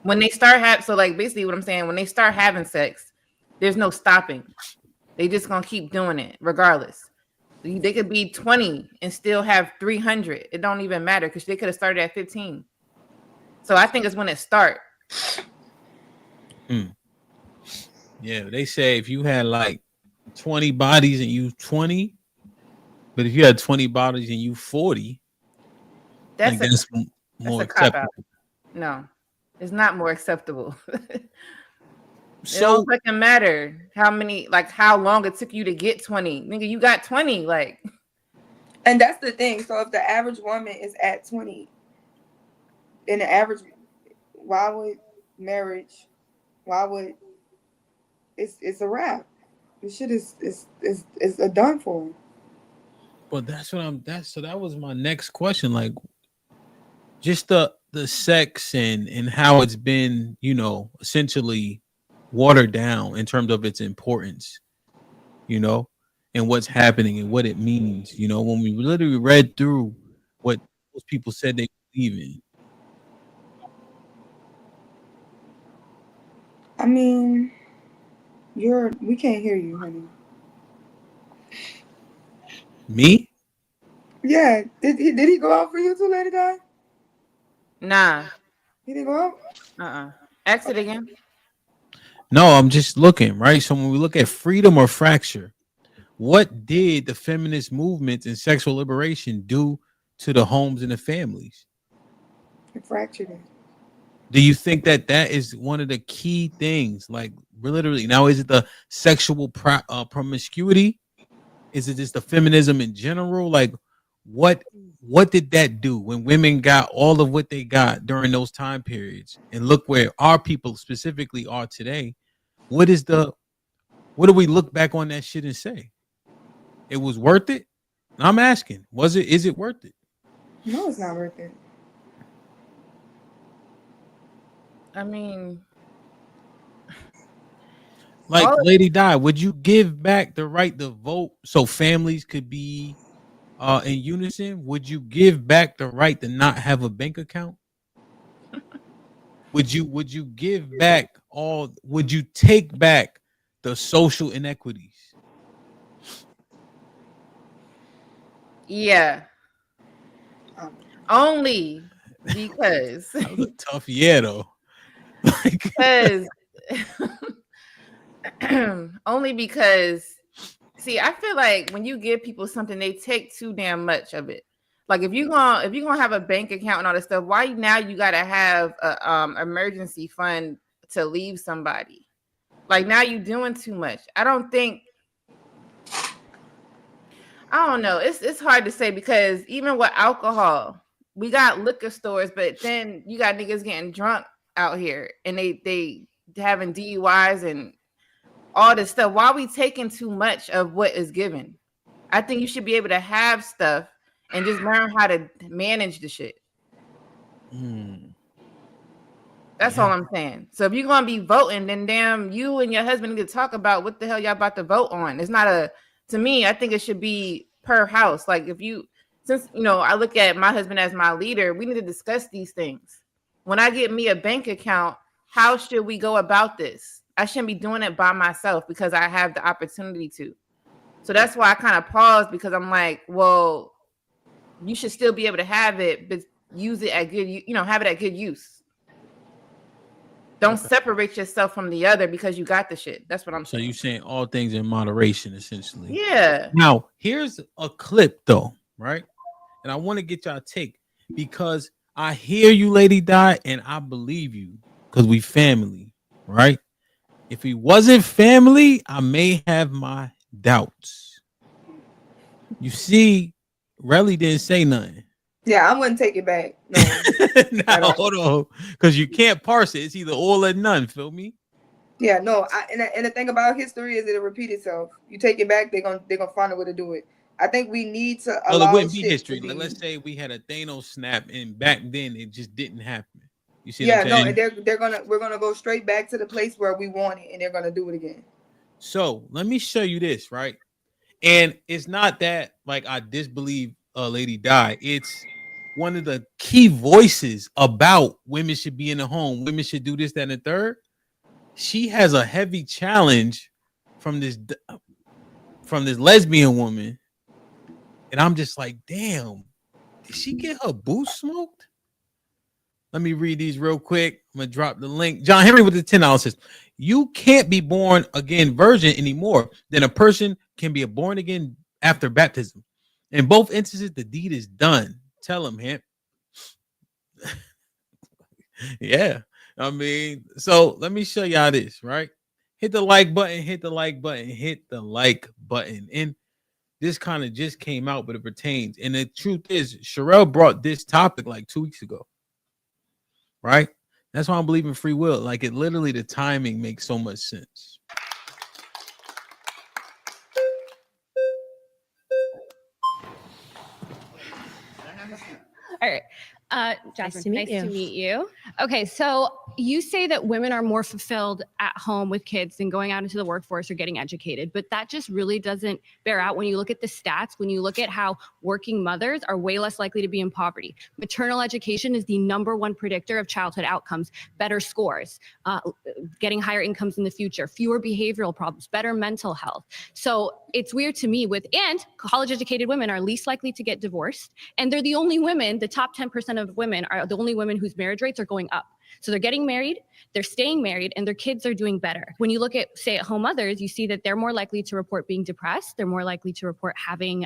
When they start so like basically what I'm saying, when they start having sex, there's no stopping. They just gonna keep doing it regardless. They could be 20 and still have 300. It don't even matter because they could have started at 15. So I think it's when it starts. Yeah, they say if you had like 20 bodies and you 20, but if you had 20 bodies and you 40, that's more a cop out. acceptable. No, it's not more acceptable. It don't fucking matter how many, like how long it took you to get 20. Nigga, you got 20. Like, and that's the thing. So if the average woman is at 20, in the average, why would marriage? Why would it's a wrap? This shit is a done for. But that's what that was my next question. Like, just the sex and how it's been, essentially watered down in terms of its importance, and what's happening and what it means. When we literally read through what those people said they believe in. I mean, we can't hear you, honey. Me? Yeah. Did he go out for you too, Lady Di? nah. He didn't go out? Ask it again. No, I'm just looking, right? So when we look at freedom or fracture, what did the feminist movement and sexual liberation do to the homes and the families? It fractured it. Do you think that is one of the key things? Like, literally, now is it the sexual promiscuity? Is it just the feminism in general? Like, what did that do when women got all of what they got during those time periods? And look where our people specifically are today. What do we look back on that shit and say? It was worth it? I'm asking, is it worth it? No, it's not worth it. I mean, like, Lady Di, would you give back the right to vote so families could be in unison? Would you give back the right to not have a bank account? Would you give back would you take back the social inequities? Yeah. Only because that was a tough year though. Because only because see, I feel like when you give people something, they take too damn much of it. Like if you're gonna have a bank account and all this stuff, why now you gotta have a emergency fund to leave somebody? Like now you doing too much. I don't know. It's hard to say because even with alcohol, we got liquor stores, but then you got niggas getting drunk out here and they having DUIs and all this stuff. Why are we taking too much of what is given? I think you should be able to have stuff and just learn how to manage the shit. That's all I'm saying. So if you're gonna be voting, then damn, you and your husband need to talk about what the hell y'all about to vote on. It's not to me, I think it should be per house. Like since I look at my husband as my leader, we need to discuss these things. When I get me a bank account, how should we go about this? I shouldn't be doing it by myself because I have the opportunity to. So that's why I kind of paused because I'm like, well, you should still be able to have it, but use it at good, have it at good use. Don't separate yourself from the other because you got the shit. That's what I'm saying. So you're saying all things in moderation, essentially. Yeah. Now, here's a clip, though, right? And I want to get y'all take because I hear you, Lady Di, and I believe you because we family, right? If he wasn't family, I may have my doubts. You see, Relly didn't say nothing. Yeah, I wouldn't take it back. No. Now, hold on, because you can't parse it. It's either all or none. Feel me? Yeah, no. And the thing about history is it'll repeat itself. You take it back, they're gonna find a way to do it. I think we need to allow. Well, it wouldn't be history. Like, let's say we had a Thanos snap, and back then it just didn't happen. You see? Yeah, no, and we're gonna go straight back to the place where we want it, and they're gonna do it again. So let me show you this, right? And it's not that like I disbelieve Lady Di. It's one of the key voices about women should be in the home. Women should do this, that, and the third. She has a heavy challenge from this lesbian woman. And I'm just like, damn, did she get her boots smoked? Let me read these real quick. I'm going to drop the link. John Henry with the $10 says, you can't be born again virgin anymore. Then a person can be a born again after baptism. In both instances, the deed is done. Tell him, Hamp. Yeah. I mean, so let me show y'all this, right? hit the like button, hit the like button, hit the like button. And this kind of just came out, but it pertains. And the truth is, Sherelle brought this topic like 2 weeks ago, right? That's why I believe in free will. Like, it literally, the timing makes so much sense. All right. Jasmine, nice to meet you. Okay, so you say that women are more fulfilled at home with kids than going out into the workforce or getting educated, but that just really doesn't bear out when you look at the stats, when you look at how working mothers are way less likely to be in poverty. Maternal education is the #1 predictor of childhood outcomes, better scores, getting higher incomes in the future, fewer behavioral problems, better mental health. So it's weird to me and college educated women are least likely to get divorced, and they're the only women, the top 10% of women are the only women whose marriage rates are going up. So they're getting married, they're staying married, and their kids are doing better. When you look at stay-at-home mothers, you see that they're more likely to report being depressed. They're more likely to report having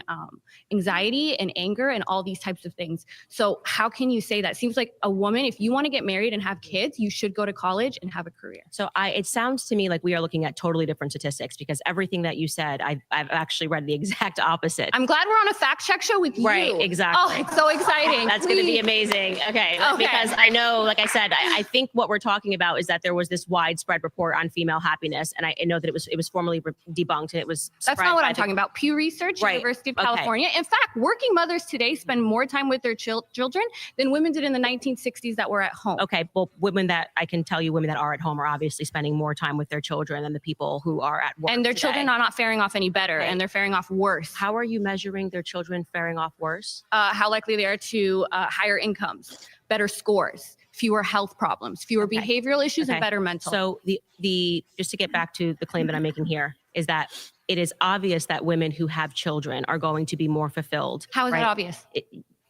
anxiety and anger and all these types of things. So how can you say that? Seems like a woman, if you want to get married and have kids, you should go to college and have a career. So it sounds to me like we are looking at totally different statistics, because everything that you said, I've actually read the exact opposite. I'm glad we're on a fact check show with you. Right, exactly. Oh, it's so exciting. That's going to be amazing. Okay, because I know, like I said, I think what we're talking about is that there was this widespread report on female happiness, and I know that it was formally debunked, and it was. That's not what I'm talking about. Pew Research, right. University of California. In fact, working mothers today spend more time with their children than women did in the 1960s that were at home. Okay, well, women that are at home are obviously spending more time with their children than the people who are at work. And their today. children are not faring off any better, and they're faring off worse. How are you measuring their children faring off worse? How likely they are to higher incomes, better scores, fewer health problems, fewer behavioral issues, and better mental. So the just to get back to the claim that I'm making here is that it is obvious that women who have children are going to be more fulfilled. How is that obvious?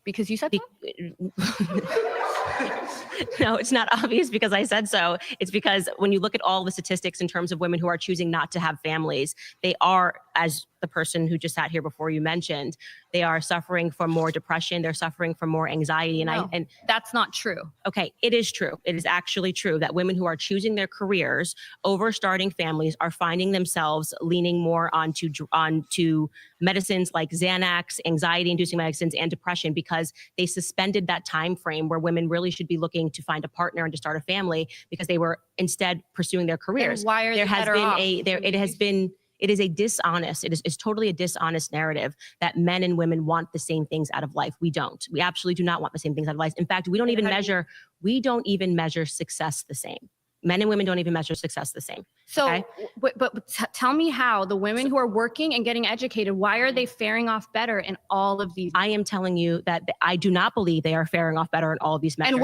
Because you said so? No, it's not obvious because I said so. It's because when you look at all the statistics in terms of women who are choosing not to have families, they are, as the person who just sat here before you mentioned, they are suffering from more depression. They're suffering from more anxiety. And that's not true. Okay, it is true. It is actually true that women who are choosing their careers over starting families are finding themselves leaning more onto medicines like Xanax, anxiety-inducing medicines, and depression, because they suspended that time frame where women really should be looking to find a partner and to start a family, because they were instead pursuing their careers. And why are they better off? It is a dishonest, it's totally a dishonest narrative that men and women want the same things out of life. We don't. We absolutely do not want the same things out of life. In fact, we don't even measure success the same. Men and women don't even measure success the same. So, okay? but tell me how the women who are working and getting educated, why are they faring off better in all of these? I am telling you that I do not believe they are faring off better in all of these measures.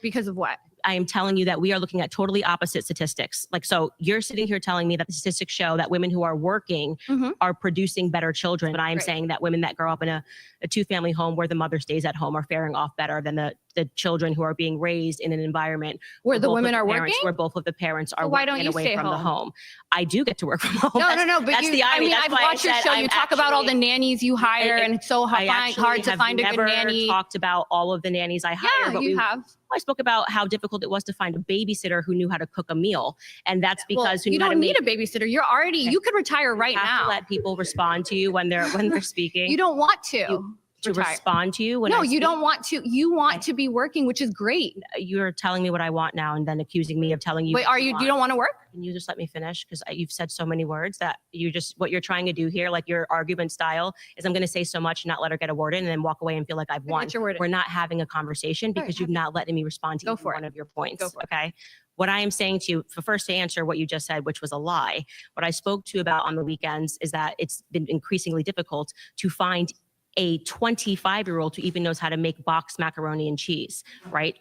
Because of what? I am telling you that we are looking at totally opposite statistics. Like, so you're sitting here telling me that the statistics show that women who are working are producing better children. But I am saying that women that grow up in a two-family home where the mother stays at home are faring off better than the children who are being raised in an environment where the women are working, where both of the parents are why don't you away stay from home? the home. I do get to work from home. No. But that's the irony. I've watched your show. You talk about all the nannies you hire, and it's so hard to find a good nanny. I talked about all of the nannies I hire. Yeah, you have. I spoke about how difficult it was to find a babysitter who knew how to cook a meal, and that's because you don't need a babysitter. You're already. You could retire right now. To let people respond to you when they're speaking. You don't want to. To respond to you when you don't want to. You want to be working, which is great. You're telling me what I want now and then accusing me of telling you. Wait, you don't want to work? Can you just let me finish? Because you've said so many words that what you're trying to do here, like your argument style, is I'm going to say so much and not let her get a word in and then walk away and feel like I've won. We're not having a conversation because you've not letting me respond to one of your points. Go for it. Okay. What I am saying to you, first to answer what you just said, which was a lie, what I spoke to you about on the weekends is that it's been increasingly difficult to find a 25-year-old who even knows how to make boxed macaroni and cheese, right?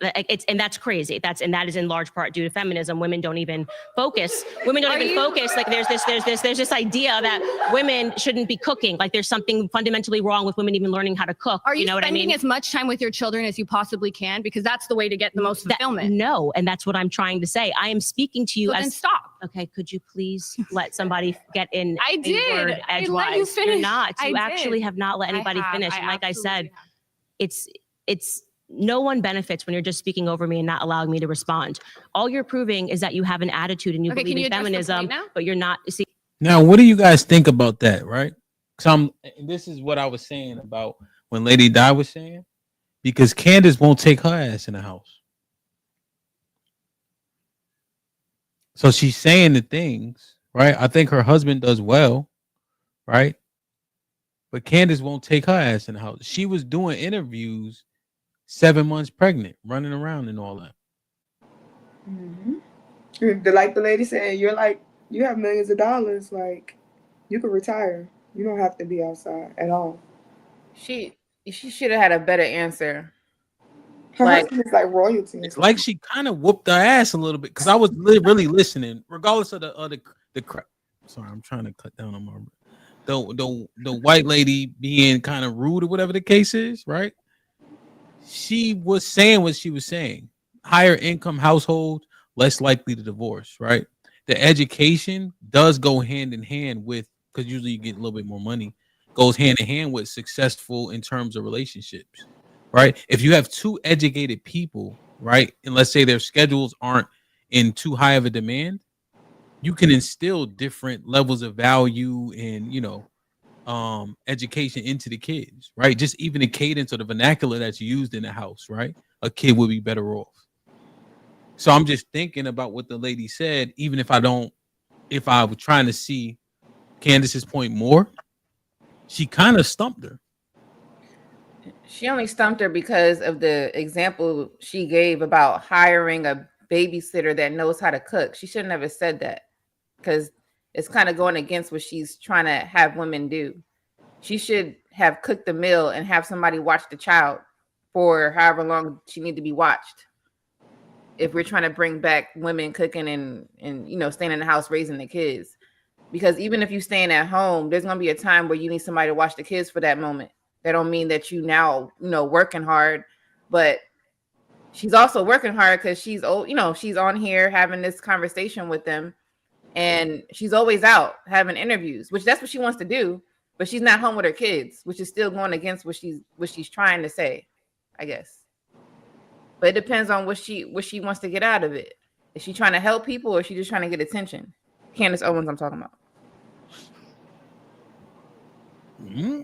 And that's crazy. That is in large part due to feminism. Women don't even focus. Like there's this idea that women shouldn't be cooking. Like there's something fundamentally wrong with women even learning how to cook. Are you know what I mean? spending as much time with your children as you possibly can? Because that's the way to get the most fulfillment. No, and that's what I'm trying to say. I am speaking to you then stop. Okay, could you please let somebody get in? I did. Word I let you finish. You're not. You I actually did. have not let anybody finish. And like I said, it's no one benefits when you're just speaking over me and not allowing me to respond. All you're proving is that you have an attitude and you Okay, can believe you in address the feminism, point now? but you're not. See, Now, what do you guys think about that, right? And this is what I was saying about when Lady Di was saying, because Candace won't take her ass in the house. So she's saying the things, right? I think her husband does well, right? But Candace won't take her ass in the house. She was doing interviews 7 months pregnant, running around and all that. Like the lady said, you have millions of dollars. Like, you could retire. You don't have to be outside at all. She should have had a better answer. Her husband is like royalty. It's like she kind of whooped her ass a little bit because I was really listening, regardless of the crap. Sorry, I'm trying to cut down on my the white lady being kind of rude or whatever the case is, right? She was saying what she was saying. Higher income household, less likely to divorce, right? The education does go hand in hand with, because usually you get a little bit more money, goes hand in hand with successful in terms of relationships, right? If you have two educated people, right, and let's say their schedules aren't in too high of a demand, you can instill different levels of value and, education into the kids, right? Just even the cadence or the vernacular that's used in the house, right? A kid would be better off. So I'm just thinking about what the lady said, even if I was trying to see Candace's point more, she kind of stumped her. She only stumped her because of the example she gave about hiring a babysitter that knows how to cook. She shouldn't have said that because it's kind of going against what she's trying to have women do. She should have cooked the meal and have somebody watch the child for however long she need to be watched. If we're trying to bring back women cooking and staying in the house raising the kids, because even if you're staying at home, there's gonna be a time where you need somebody to watch the kids for that moment. That don't mean that you now working hard, but she's also working hard because she's old. She's on here having this conversation with them, and she's always out having interviews, which that's what she wants to do. But she's not home with her kids, which is still going against what she's trying to say, I guess. But it depends on what she wants to get out of it. Is she trying to help people or is she just trying to get attention? Candace Owens, I'm talking about. Mm-hmm.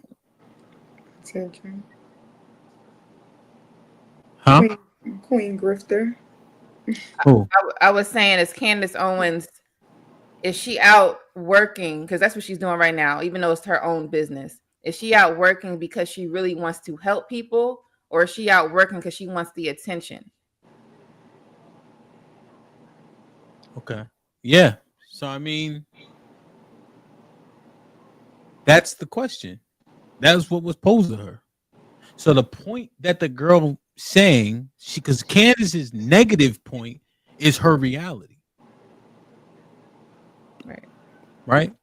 Huh? Queen Grifter. I was saying, is Candace Owens, is she out working? Because that's what she's doing right now, even though it's her own business. Is she out working because she really wants to help people? Or is she out working because she wants the attention? Okay. Yeah. So, I mean, that's the question. That's what was posed to her. So the point that the girl saying, because Candace's negative point is her reality. Right?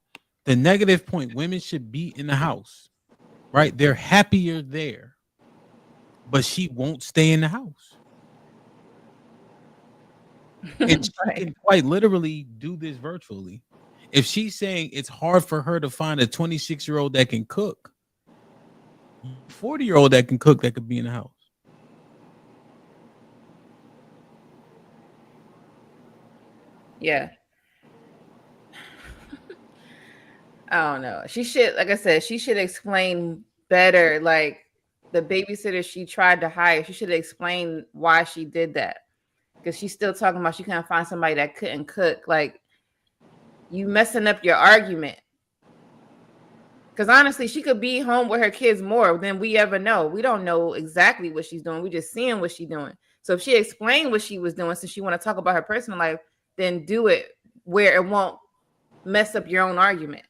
The negative point, women should be in the house. Right? They're happier there. But she won't stay in the house. And she can quite literally do this virtually. If she's saying it's hard for her to find a 26-year-old that can cook, 40-year-old that can cook that could be in the house. Yeah. I don't know. She should, like I said, she should explain better. Like the babysitter she tried to hire, she should explain why she did that. Because she's still talking about she couldn't find somebody that couldn't cook. Like, you messing up your argument. Because honestly, she could be home with her kids more than we ever know. We don't know exactly what she's doing. We're just seeing what she's doing. So if she explained what she was doing, since she want to talk about her personal life, then do it where it won't mess up your own argument.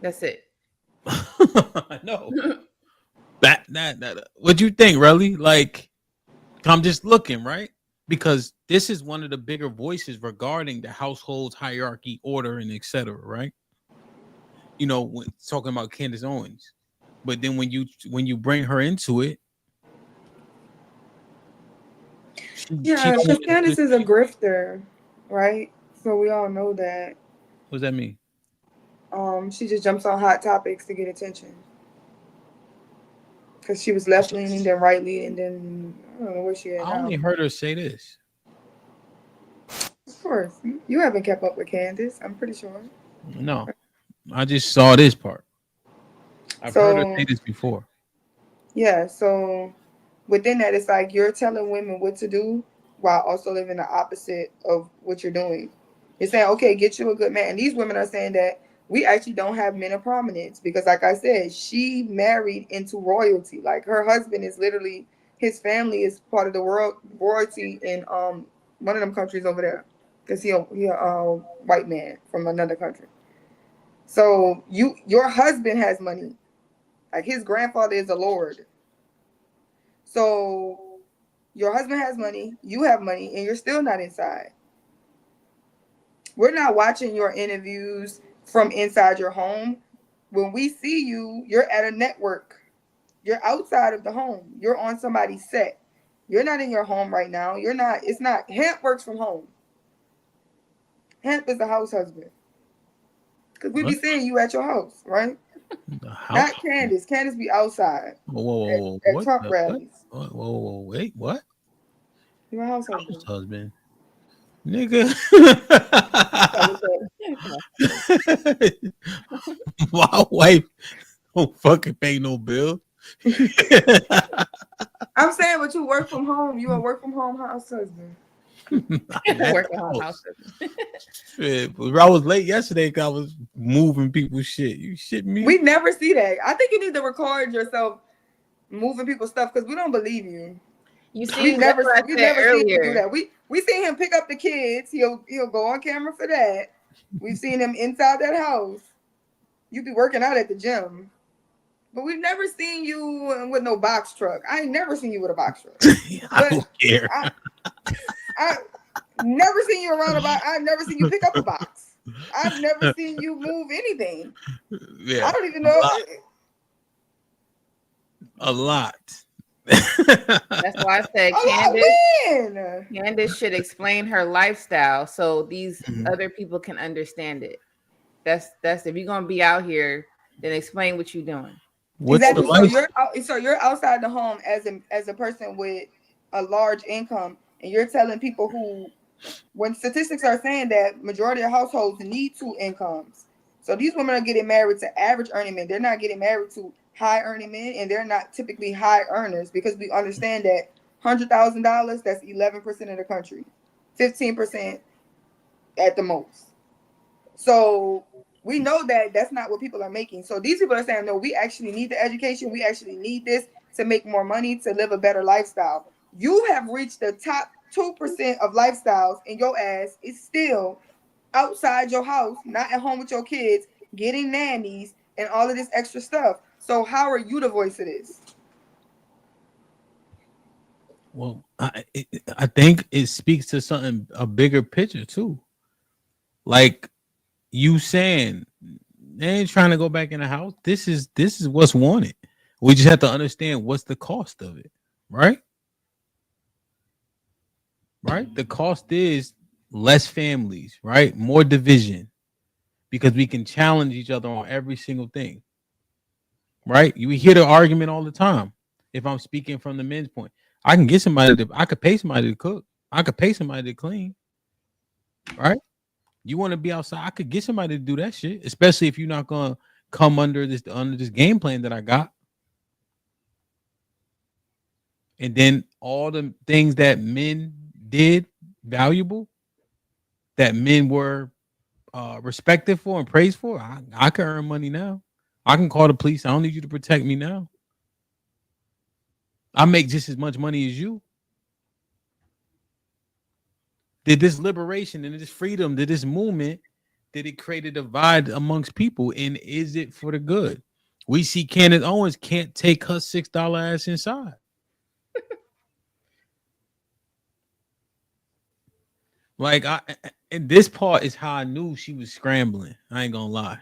That's it. No. That what you think, really? Like, I'm just looking, right? Because this is one of the bigger voices regarding the household's hierarchy, order, and etc. Right? When talking about Candace Owens, but then when you bring her into it, because Candace is a grifter, right? So we all know that. What does that mean? She just jumps on hot topics to get attention. Because she was left leaning, then right leaning, then I don't know where she at I now. only heard her say this. Of course, you haven't kept up with Candace. I'm pretty sure. No, I just saw this part. I've heard her say this before. Yeah, so within that, it's like you're telling women what to do while also living the opposite of what you're doing. You're saying, okay, get you a good man. And these women are saying that we actually don't have men of prominence because, like I said, she married into royalty. Like her husband is literally, his family is part of the royalty in one of them countries over there because he a white man from another country. So your husband has money. Like his grandfather is a lord. So your husband has money, you have money, and you're still not inside. We're not watching your interviews from inside your home. When we see you, you're at a network. You're outside of the home. You're on somebody's set. You're not in your home right now. You're not, it's not, Hemp works from home. Hemp is the house husband. Because we be seeing you at your house, right? Not Candace. Candace be outside. Whoa, at what? Trump rallies. Whoa, wait, what? You're a house husband. Husband. Nigga. My wife don't fucking pay no bill. I'm saying, but you work from home. You a work from home house husband. Work from home house husband. Shit, I was late yesterday because I was moving people's shit. You shit me? We never see that. I think you need to record yourself moving people's stuff because we don't believe you. You see, we never seen him do that. We seen him pick up the kids. He'll go on camera for that. We've seen him inside that house. You be working out at the gym, but we've never seen you with no box truck. I ain't never seen you with a box truck. I don't care. I never seen you around a box. I've never seen you pick up a box. I've never seen you move anything. Yeah, I don't even know. A lot. That's why I said Candace should explain her lifestyle so these other people can understand it. That's if you're gonna be out here, then explain what you're doing. Exactly. So you're outside the home as a person with a large income, and you're telling people who, when statistics are saying that majority of households need 2 incomes. So these women are getting married to average earning men. They're not getting married to high earning men, and they're not typically high earners because we understand that $100,000, that's 11% of the country, 15% at the most. So we know that that's not what people are making. So these people are saying, no, we actually need the education. We actually need this to make more money, to live a better lifestyle. You have reached the top 2% of lifestyles, and your ass is still outside your house, not at home with your kids, getting nannies and all of this extra stuff. So how are you the voice of this? Well, I think it speaks to something, a bigger picture too. Like you saying, they ain't trying to go back in the house. This is what's wanted. We just have to understand what's the cost of it, right? Right? The cost is less families, right? More division, because we can challenge each other on every single thing. Right? You hear the argument all the time. If I'm speaking from the men's point, I can get somebody I could pay somebody to cook. I could pay somebody to clean. Right? You want to be outside, I could get somebody to do that shit, especially if you're not gonna come under this game plan that I got. And then all the things that men did valuable, that men were respected for and praised for, I can earn money now. I can call the police. I don't need you to protect me now. I make just as much money as you. Did this liberation and this freedom, did this movement, did it create a divide amongst people? And is it for the good? We see Candace Owens can't take her $6 ass inside. Like, and this part is how I knew she was scrambling. I ain't gonna lie.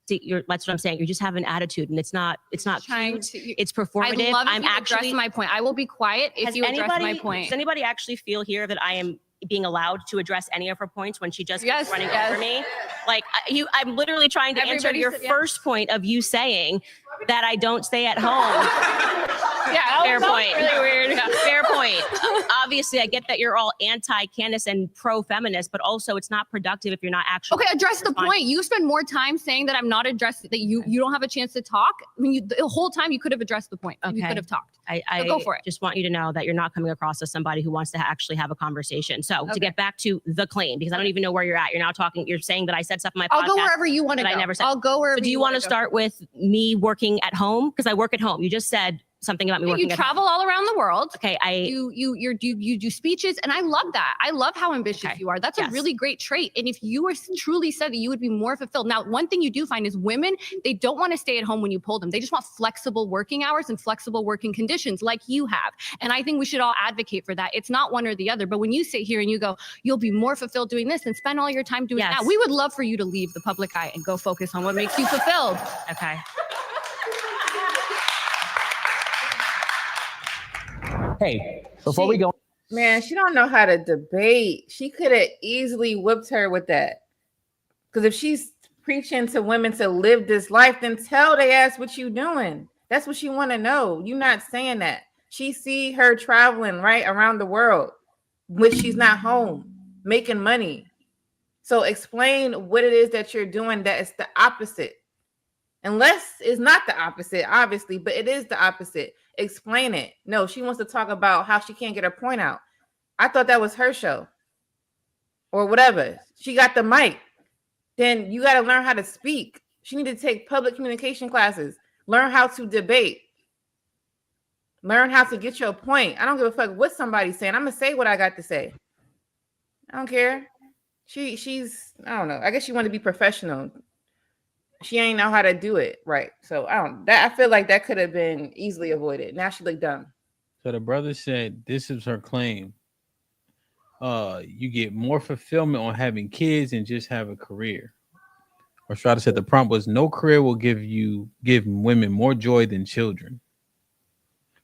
See, that's what I'm saying. You just have an attitude, and it's not trying cute. to. It's performative. I'm actually address my point. I will be quiet if you address my point. Does anybody actually feel here that I am being allowed to address any of her points when she just keeps running over me? Like I'm literally trying to answer your first point of you saying that I don't stay at home. Yeah, fair that was point. really weird. Yeah, fair point. Obviously, I get that you're all anti-Candace and pro-feminist, but also it's not productive if you're not actually. Okay, address the point. You spend more time saying that I'm not addressing that you don't have a chance to talk. I mean, the whole time you could have addressed the point. You could have talked. I go for it. Just want you to know that you're not coming across as somebody who wants to actually have a conversation. So to get back to the claim, because I don't even know where you're at. You're now talking. You're saying that I said stuff in my podcast. I'll go wherever you want to go. I never said. I'll go wherever. So do you want to start with me working at home? Because I work at home. You just said something about me working You at travel home. all around the world. Okay, you do speeches, and I love that. I love how ambitious you are. That's a really great trait. And if you were truly said that, you would be more fulfilled. Now, one thing you do find is women, they don't want to stay at home when you pull them. They just want flexible working hours and flexible working conditions like you have. And I think we should all advocate for that. It's not one or the other. But when you sit here and you go, you'll be more fulfilled doing this and spend all your time doing that, we would love for you to leave the public eye and go focus on what makes you fulfilled. Okay. Hey, before we go, Man, she don't know how to debate. She could have easily whipped her with that. Because if she's preaching to women to live this life, then tell they ass what you doing. That's what she want to know. You not saying that. She see her traveling right around the world, which she's not home, making money. So explain what it is that you're doing that is the opposite. Unless it's not the opposite, obviously, but it is the opposite. Explain it. No, she wants to talk about how she can't get her point out. I thought that was her show or whatever. She got the mic. Then you got to learn how to speak. She need to take public communication classes, learn how to debate, learn how to get your point. I don't give a fuck what somebody's saying. I'm going to say what I got to say. I don't care. She's, I don't know. I guess she wanted to be professional. She ain't know how to do it right. So I feel like that could have been easily avoided. Now she look dumb. So the brother said this is her claim. You get more fulfillment on having kids and just have a career. Or Strada said the prompt was no career will give women more joy than children.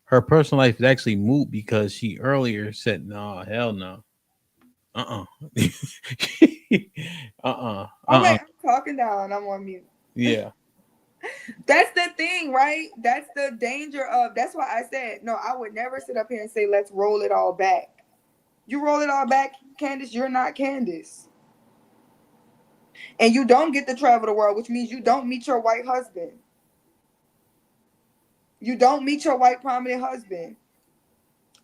Her personal life is actually moot because she earlier said, no, hell no. Okay, I'm talking down. I'm on mute. Yeah. That's the thing, right? That's the danger of, that's why I said, no, I would never sit up here and say, let's roll it all back. You roll it all back, Candace, you're not Candace. And you don't get to travel the world, which means you don't meet your white husband. You don't meet your white prominent husband.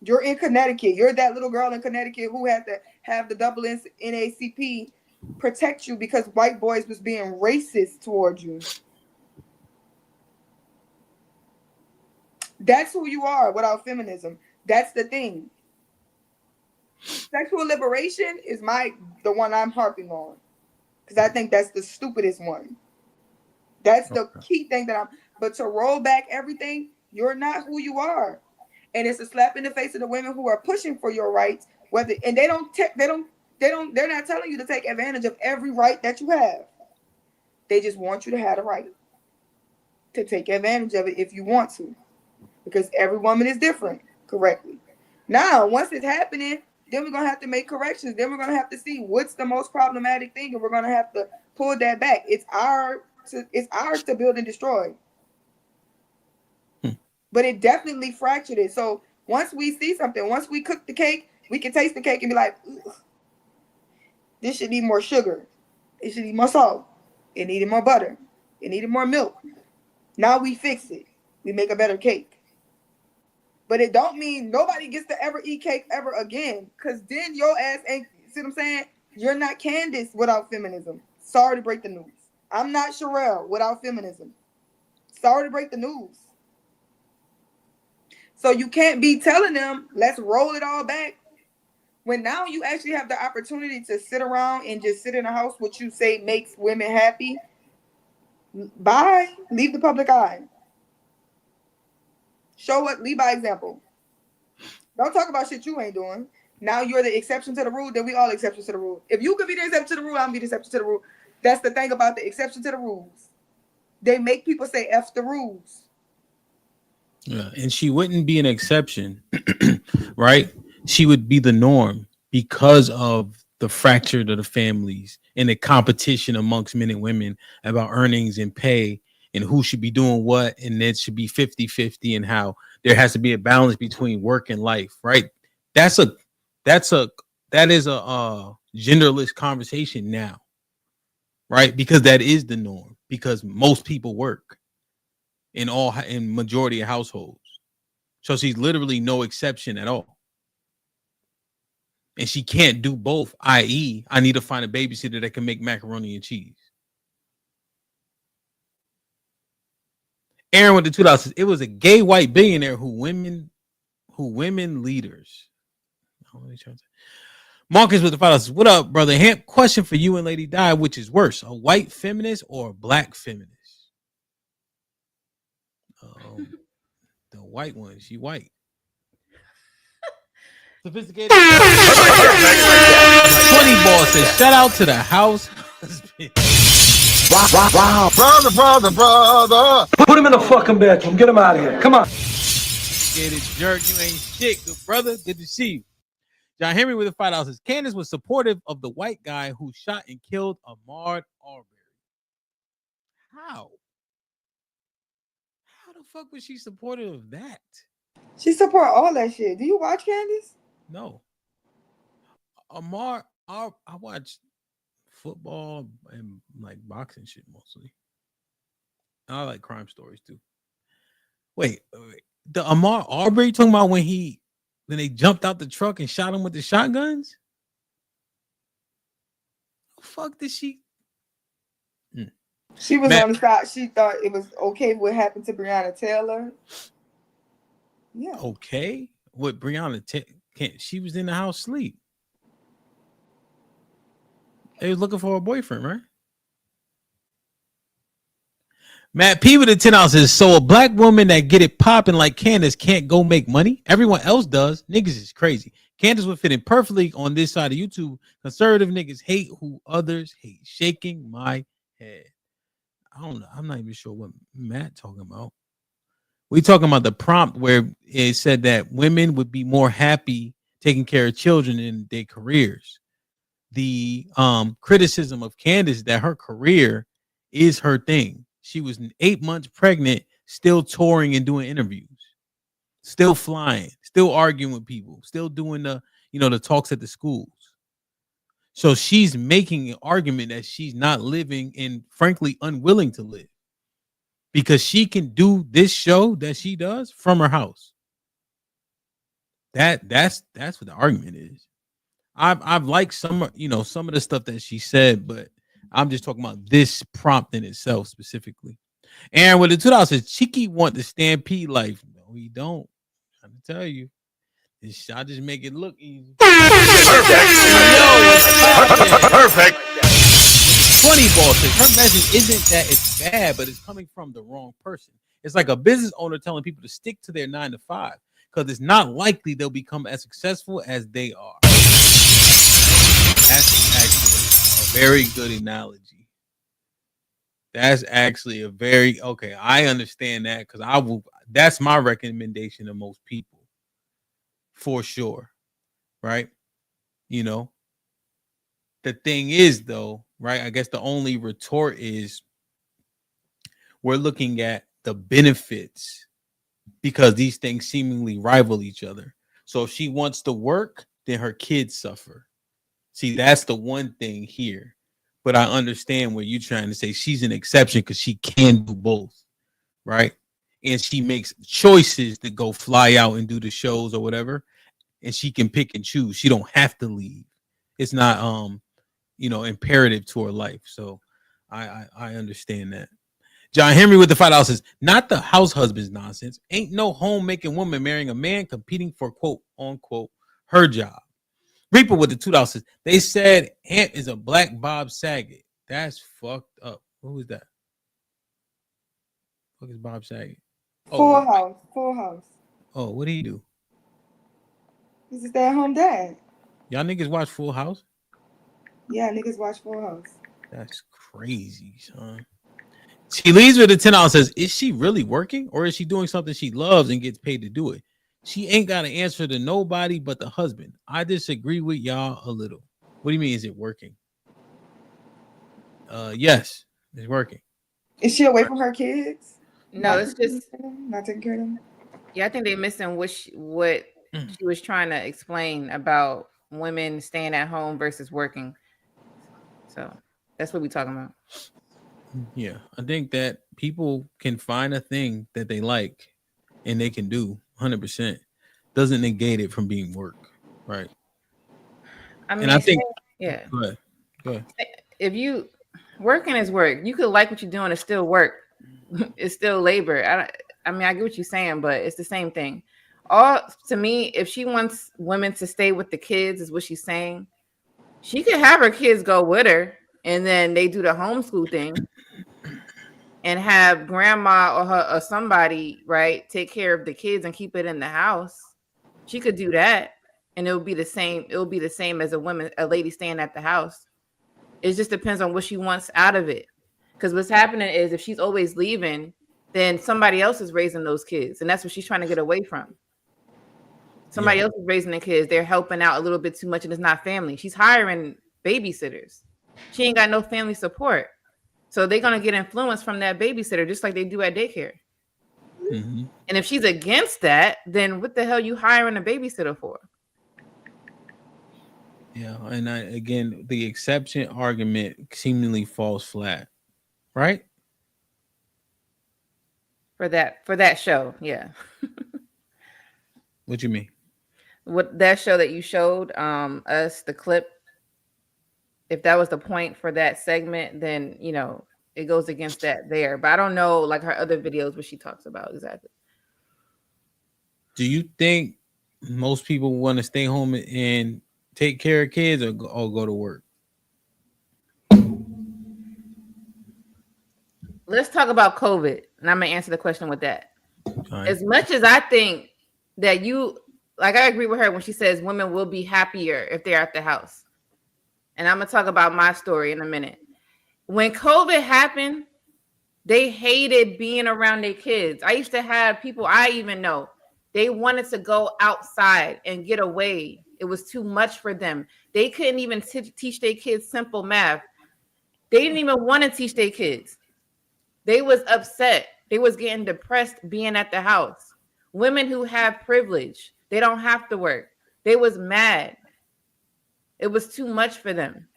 You're in Connecticut. You're that little girl in Connecticut who had to have the double NAACP protect you because white boys was being racist towards you. That's who you are without feminism. That's the thing. Sexual liberation is the one I'm harping on because I think that's the stupidest one. That's the key thing but to roll back everything, you're not who you are. And it's a slap in the face of the women who are pushing for your rights, and they're not telling you to take advantage of every right that you have. They just want you to have the right to take advantage of it if you want to, because every woman is different, correctly. Now, once it's happening, then we're gonna have to make corrections. Then we're gonna have to see what's the most problematic thing, and we're gonna have to pull that back. It's ours to build and destroy. But it definitely fractured it. So once we see something, once we cook the cake, we can taste the cake and be like, this should need more sugar. It should need more salt. It needed more butter. It needed more milk. Now we fix it. We make a better cake. But it don't mean nobody gets to ever eat cake ever again. Because then your ass ain't, see what I'm saying? You're not Candace without feminism. Sorry to break the news. I'm not Sherelle without feminism. Sorry to break the news. So you can't be telling them, let's roll it all back. When now you actually have the opportunity to sit around and just sit in a house, what you say makes women happy. Bye. Leave the public eye. Lead by example. Don't talk about shit you ain't doing. Now you're the exception to the rule, then we all exceptions to the rule. If you could be the exception to the rule, I'm be the exception to the rule. That's the thing about the exception to the rules. They make people say F the rules. Yeah, and she wouldn't be an exception, right? She would be the norm because of the fracture of the families and the competition amongst men and women about earnings and pay and who should be doing what, and it should be 50-50, and how there has to be a balance between work and life, right? That is a genderless conversation now, right? Because that is the norm, because most people work in majority of households. So she's literally no exception at all. And she can't do both, i.e., I need to find a babysitter that can make macaroni and cheese. Aaron with the $2. It was a gay white billionaire who women leaders. Marcus with the $5. What up, brother Hamp? Question for you and Lady Di, which is worse, a white feminist or a black feminist? The white one, she white. Sophisticated. 20 ball says, shout out to the house husband. Wow. Brother. Put him in the fucking bedroom. Get him out of here. Come on. Get it, jerk. You ain't shit, good brother. Good to see you. John Henry with the $5 says, Candace was supportive of the white guy who shot and killed Ahmaud Arbery. How? How the fuck was she supportive of that? She support all that shit. Do you watch Candace? No. I watch football and like boxing shit mostly. I like crime stories too. Wait. The Ahmaud Arbery talking about when they jumped out the truck and shot him with the shotguns? The fuck did she? She was on the side. She thought it was okay what happened to Breonna Taylor. Yeah. Okay. What Breonna Taylor? She was in the house asleep. They was looking for a boyfriend, right? Matt P with the $10 says, so a black woman that get it popping like Candace can't go make money? Everyone else does. Niggas is crazy. Candace would fit in perfectly on this side of YouTube. Conservative niggas hate who others hate. Shaking my head. I don't know. I'm not even sure what Matt talking about. We talking about the prompt where it said that women would be more happy taking care of children in their careers. The criticism of Candace that her career is her thing. She was 8 months pregnant, still touring and doing interviews, still flying, still arguing with people, still doing the talks at the schools. So she's making an argument that she's not living and frankly unwilling to live because she can do this show that she does from her house. That's what the argument is. I've liked some of the stuff that she said, but I'm just talking about this prompt in itself specifically. Aaron with the $2 says, Cheeky want the stampede life. No, he don't. I'm trying to tell you. I just make it look easy. Perfect. 20 ball says her message isn't that it's bad, but it's coming from the wrong person. It's like a business owner telling people to stick to their 9 to 5 because it's not likely they'll become as successful as they are. That's actually a very good analogy. That's actually a very okay. I understand that because that's my recommendation to most people for sure. Right? The thing is, though, right? I guess the only retort is we're looking at the benefits because these things seemingly rival each other. So if she wants to work, then her kids suffer. See, that's the one thing here. But I understand what you're trying to say. She's an exception because she can do both, right? And she makes choices to go fly out and do the shows or whatever. And she can pick and choose. She don't have to leave. It's not imperative to her life. So I understand that. John Henry with the $5 says, not the house husband's nonsense. Ain't no homemaking woman marrying a man competing for quote unquote her job. Reaper with the $2 says, they said Hamp is a black Bob Saget. That's fucked up. Who is that? What is Bob Saget? Full House. Oh, what did he do? He's a stay-at-home dad. Y'all niggas watch Full House? Yeah, niggas watch Full House. That's crazy, son. She leaves with the $10 says, is she really working or is she doing something she loves and gets paid to do it? She ain't got to answer to nobody but the husband. I disagree with y'all a little. What do you mean? Is it working? Yes, it's working. Is she away from her kids? No, it's just not taking care of them. Yeah, I think they're missing what she was trying to explain about women staying at home versus working. So that's what we're talking about. Yeah, I think that people can find a thing that they like and they can do 100%. Doesn't negate it from being work, right? I mean, and I think, yeah. Go ahead. If you working is work, you could like what you're doing. It's still work. It's still labor. I mean, I get what you're saying, but it's the same thing. To me, if she wants women to stay with the kids, is what she's saying. She could have her kids go with her, and then they do the homeschool thing, and have grandma or somebody, right, take care of the kids and keep it in the house. She could do that, and it would be the same. It would be the same as a lady staying at the house. It just depends on what she wants out of it. Because what's happening is if she's always leaving, then somebody else is raising those kids, and that's what she's trying to get away from. Somebody else is raising the kids. They're helping out a little bit too much, and it's not family. She's hiring babysitters. She ain't got no family support. So they're going to get influence from that babysitter, just like they do at daycare. Mm-hmm. And if she's against that, then what the hell you hiring a babysitter for? Yeah, and again, the exception argument seemingly falls flat, right? For that show, yeah. What you mean? What that show that you showed us the clip, if that was the point for that segment, then it goes against that there. But I don't know like her other videos what she talks about exactly. Do you think most people want to stay home and take care of kids or go to work? Let's talk about COVID, and I'm gonna answer the question with that. Right. As much as I think that I agree with her when she says women will be happier if they're at the house. And I'm gonna talk about my story in a minute. When COVID happened, they hated being around their kids. I used to have people I even know, they wanted to go outside and get away. It was too much for them. They couldn't even teach their kids simple math. They didn't even want to teach their kids. They was upset. They was getting depressed being at the house. Women who have privilege, they don't have to work. They was mad. It was too much for them.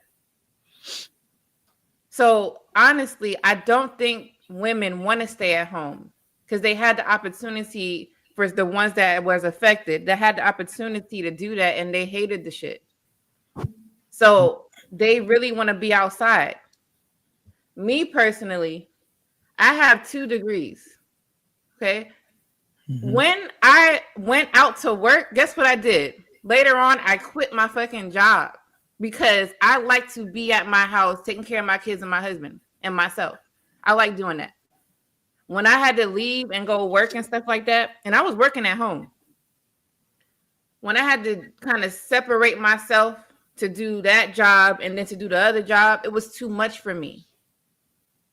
So honestly, I don't think women want to stay at home because they had the opportunity for the ones that was affected, that had the opportunity to do that, and they hated the shit. So they really want to be outside. Me personally, I have 2 degrees. Okay. Mm-hmm. When I went out to work, guess what I did? Later on, I quit my fucking job because I like to be at my house taking care of my kids and my husband and myself. I like doing that. When I had to leave and go work and stuff like that, and I was working at home. When I had to kind of separate myself to do that job and then to do the other job, it was too much for me.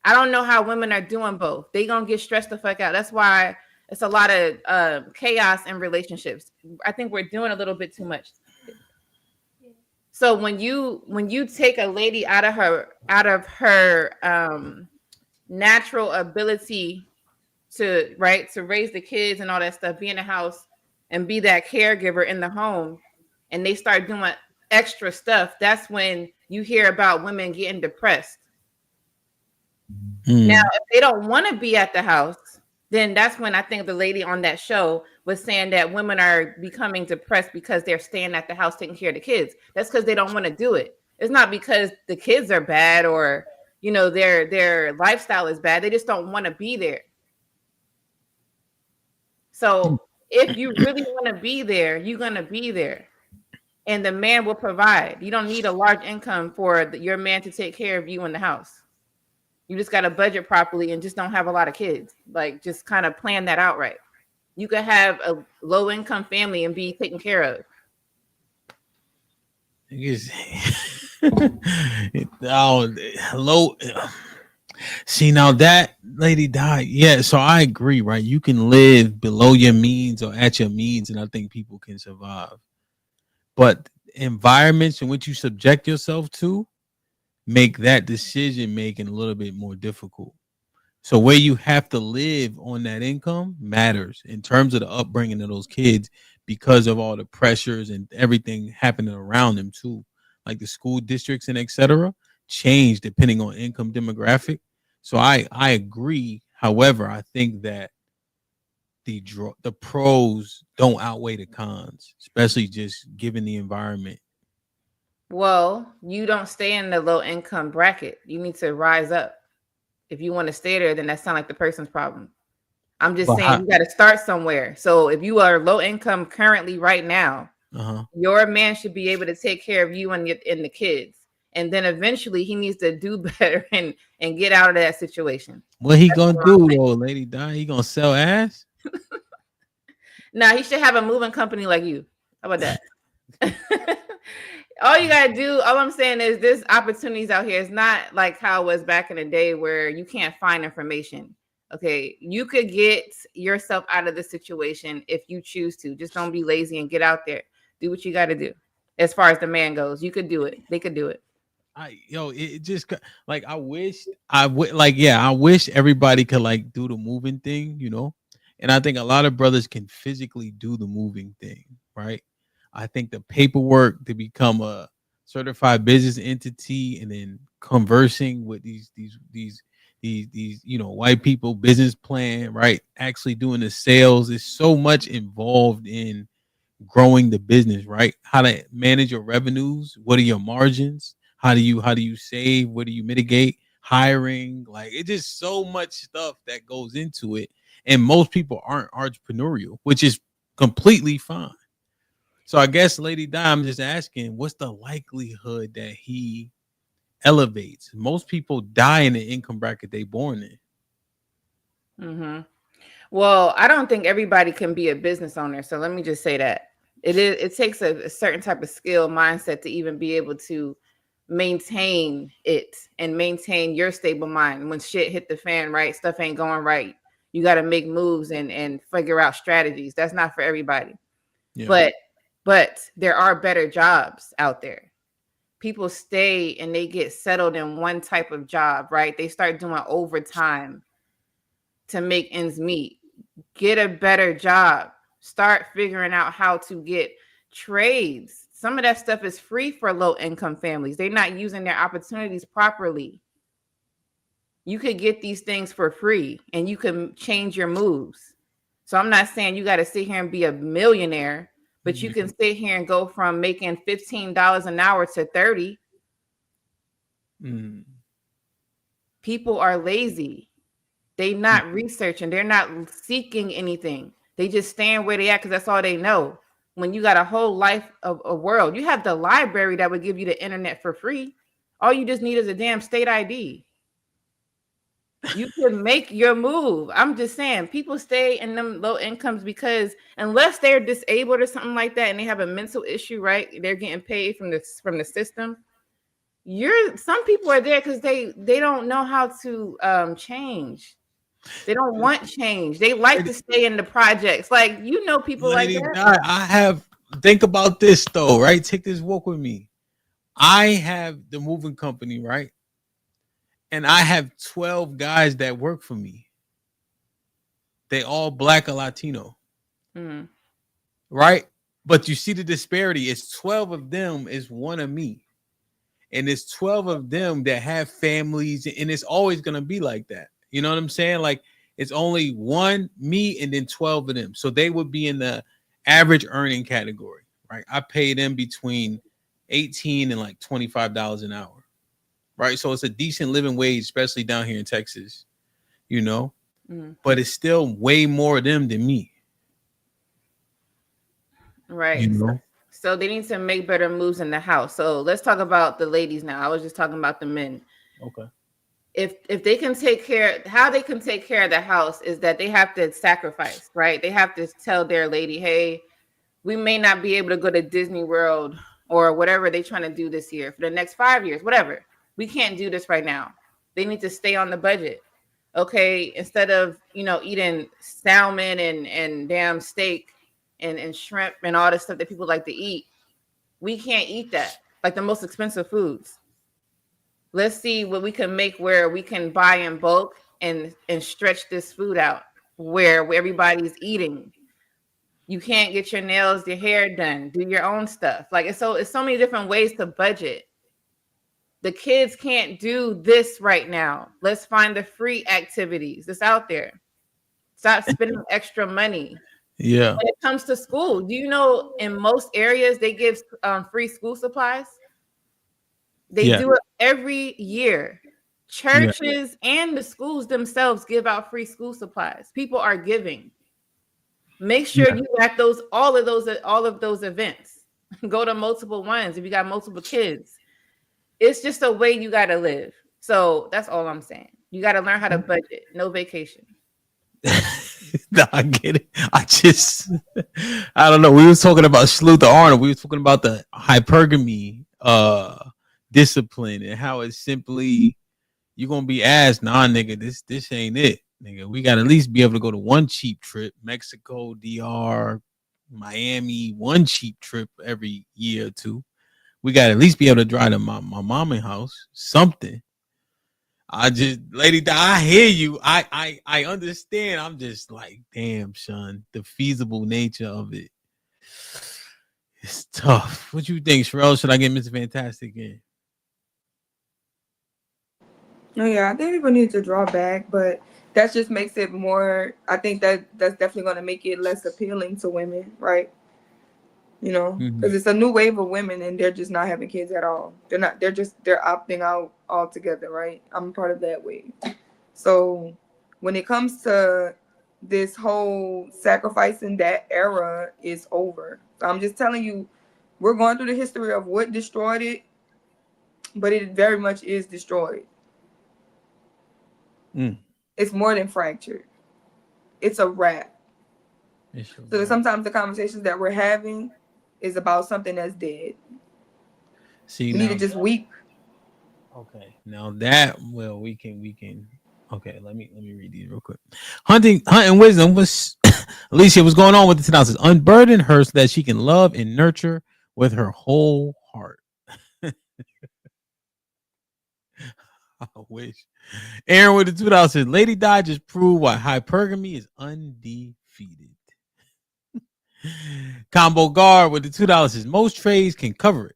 I don't know how women are doing both. They gonna get stressed the fuck out. That's why it's a lot of chaos in relationships. I think we're doing a little bit too much. So when you take a lady out of her natural ability to raise the kids and all that stuff, be in the house and be that caregiver in the home, and they start doing extra stuff, that's when you hear about women getting depressed. Now, if they don't want to be at the house, then that's when I think the lady on that show was saying that women are becoming depressed because they're staying at the house taking care of the kids. That's because they don't want to do it. It's not because the kids are bad or their lifestyle is bad. They just don't want to be there. So if you really want to be there, you're going to be there. And the man will provide. You don't need a large income for your man to take care of you in the house. You just got to budget properly and just don't have a lot of kids. Like, just kind of plan that out right. You could have a low income family and be taken care of. Hello. See, now that lady died. Yeah, so I agree, right? You can live below your means or at your means, and I think people can survive. But environments in which you subject yourself to make that decision making a little bit more difficult. So where you have to live on that income matters in terms of the upbringing of those kids because of all the pressures and everything happening around them too. Like the school districts and etc. change depending on income demographic. So I agree. However, I think that the pros don't outweigh the cons, especially just given the environment. Well, you don't stay in the low income bracket. You need to rise up. If you want to stay there, then that sounds like the person's problem. I'm just saying you got to start somewhere. So if you are low income currently right now, your man should be able to take care of you and the kids. And then eventually he needs to do better and get out of that situation. What he gonna do though, Lady Di? He gonna sell ass? Nah, he should have a moving company like you. How about that? All you gotta do, all I'm saying is there's opportunities out here. It's not like how it was back in the day where you can't find information. Okay, you could get yourself out of the situation if you choose to. Just don't be lazy and get out there. Do what you got to do. As far as the man goes, you could do it. They could do it. It just like I wish everybody could like do the moving thing, you know. And I think a lot of brothers can physically do the moving thing, right? I think the paperwork to become a certified business entity and then conversing with these white people business plan, right? Actually doing the sales is so much involved in growing the business, right? How to manage your revenues, what are your margins, how do you save, what do you mitigate, hiring, like it's just so much stuff that goes into it. And most people aren't entrepreneurial, which is completely fine. So I guess Lady Di, I'm just asking, what's the likelihood that he elevates? Most people die in the income bracket they born in. Mm-hmm. Well, I don't think everybody can be a business owner. So let me just say that it takes a certain type of skill mindset to even be able to maintain it and maintain your stable mind. When shit hit the fan, right? Stuff ain't going right. You got to make moves and figure out strategies. That's not for everybody. Yeah. But there are better jobs out there. People stay and they get settled in one type of job, right? They start doing overtime to make ends meet. Get a better job. Start figuring out how to get trades. Some of that stuff is free for low income families. They're not using their opportunities properly. You could get these things for free and you can change your moves. So I'm not saying you got to sit here and be a millionaire, but you can sit here and go from making $15 an hour to 30. People are lazy. They're not researching. They're not seeking anything. They just stand where they at because that's all they know. When you got a whole life of a world, you have the library that would give you the internet for free. All you just need is a damn state ID. You can make your move. I'm just saying, people stay in them low incomes because unless they're disabled or something like that, and they have a mental issue, right? They're getting paid from the system. Some people are there because they don't know how to change. They don't want change. They like to stay in the projects. Like, people like that. Think about this though, right? Take this walk with me. I have the moving company, right? And I have 12 guys that work for me. They all Black or Latino. Right? But you see the disparity. It's 12 of them is one of me. And it's 12 of them that have families. And it's always going to be like that. You know what I'm saying? Like, it's only one, me, and then 12 of them. So they would be in the average earning category, right? I pay them between $18 and like $25 an hour. Right. So it's a decent living wage, especially down here in Texas, you know, but it's still way more of them than me. Right. You know? So they need to make better moves in the house. So let's talk about the ladies now. I was just talking about the men. Okay. If they can take care, how they can take care of the house is that they have to sacrifice, right? They have to tell their lady, hey, we may not be able to go to Disney World or whatever they're trying to do this year for the next 5 years, whatever. We can't do this right now. They need to stay on the budget. Okay. Instead of, eating salmon and damn steak and shrimp and all this stuff that people like to eat, we can't eat that. Like the most expensive foods. Let's see what we can make where we can buy in bulk and stretch this food out where everybody's eating. You can't get your nails, your hair done, do your own stuff. Like it's so many different ways to budget. The kids can't do this right now. Let's find the free activities that's out there. Stop spending extra money. Yeah. When it comes to school, do you know in most areas they give free school supplies? They do it every year. Churches and the schools themselves give out free school supplies. People are giving. Make sure you got all of those events. Go to multiple ones if you got multiple kids. It's just a way you got to live. So that's all I'm saying. You got to learn how to budget. No vacation. No, I get it. I don't know. We was talking about Sleuth Arnold. We was talking about the hypergamy discipline and how it's simply you're gonna be asked, nah, nigga, this ain't it, nigga. We gotta at least be able to go to one cheap trip, Mexico, DR, Miami, one cheap trip every year or two. We gotta at least be able to drive to my mama's house, something. Lady Di, I hear you. I understand. I'm just like, damn, son, the feasible nature of it. It's tough. What you think, Sherelle? Should I get Mr. Fantastic in? No, yeah, I think people need to draw back, but that just makes it more. I think that's definitely going to make it less appealing to women, right? You know, because it's a new wave of women and they're just not having kids at all. They're opting out altogether, right? I'm part of that wave. So when it comes to this whole sacrificing, that era is over. So I'm just telling you, we're going through the history of what destroyed it, but it very much is destroyed. It's more than fractured. It's a wrap. So sometimes the conversations that we're having is about something that's dead. See, we need to just weep. Okay, now that we can. Okay, let me read these real quick. Hunting wisdom was Alicia. What's going on with the announcements? Unburden her so that she can love and nurture with her whole heart. I wish. Aaron with the $2 says, Lady Di just proved why hypergamy is undefeated. Combo Guard with the $2 says, most trades can cover it.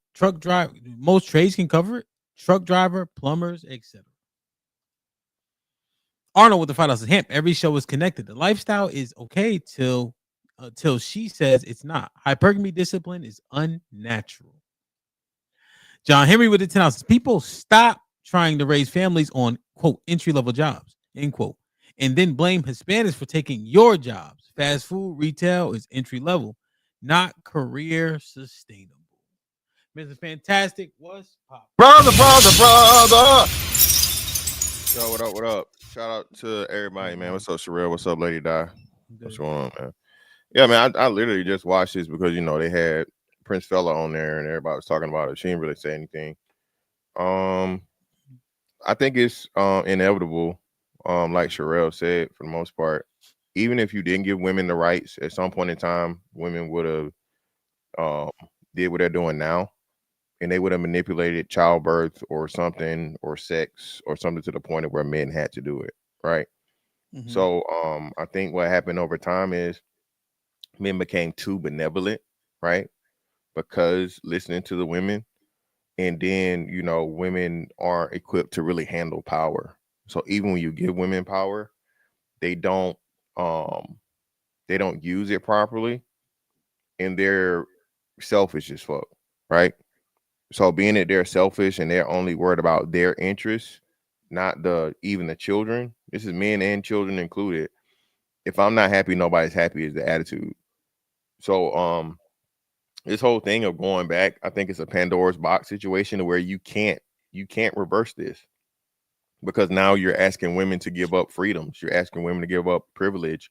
Most trades can cover it. Truck driver, plumbers, etc. Arnold with the $5 says, HAMP, every show is connected. The lifestyle is okay till she says it's not. Hypergamy discipline is unnatural. John Henry with the $10 says, people stop trying to raise families on, quote, entry-level jobs, end quote, and then blame Hispanics for taking your jobs. Fast food, retail is entry-level, not career sustainable. Mr. Fantastic, what's pop? Brother. Yo, what up? Shout out to everybody, man. What's up, Sherelle? What's up, Lady Di? What's going on, man? Yeah, man, I literally just watched this because, you know, they had Prince Fella on there and everybody was talking about it. She didn't really say anything. I think it's inevitable, like Sherelle said, for the most part. Even if you didn't give women the rights, at some point in time, women would have did what they're doing now, and they would have manipulated childbirth or something, or sex or something to the point of where men had to do it, right? So I think what happened over time is men became too benevolent, right? Because listening to the women. And then, you know, women aren't equipped to really handle power. So even when you give women power, they don't use it properly, and they're selfish as fuck, right? So being that they're selfish and they're only worried about their interests, not even the children. This is men and children included. If I'm not happy, nobody's happy is the attitude. So this whole thing of going back, I think it's a Pandora's box situation where you can't reverse this, because now you're asking women to give up freedoms. You're asking women to give up privilege.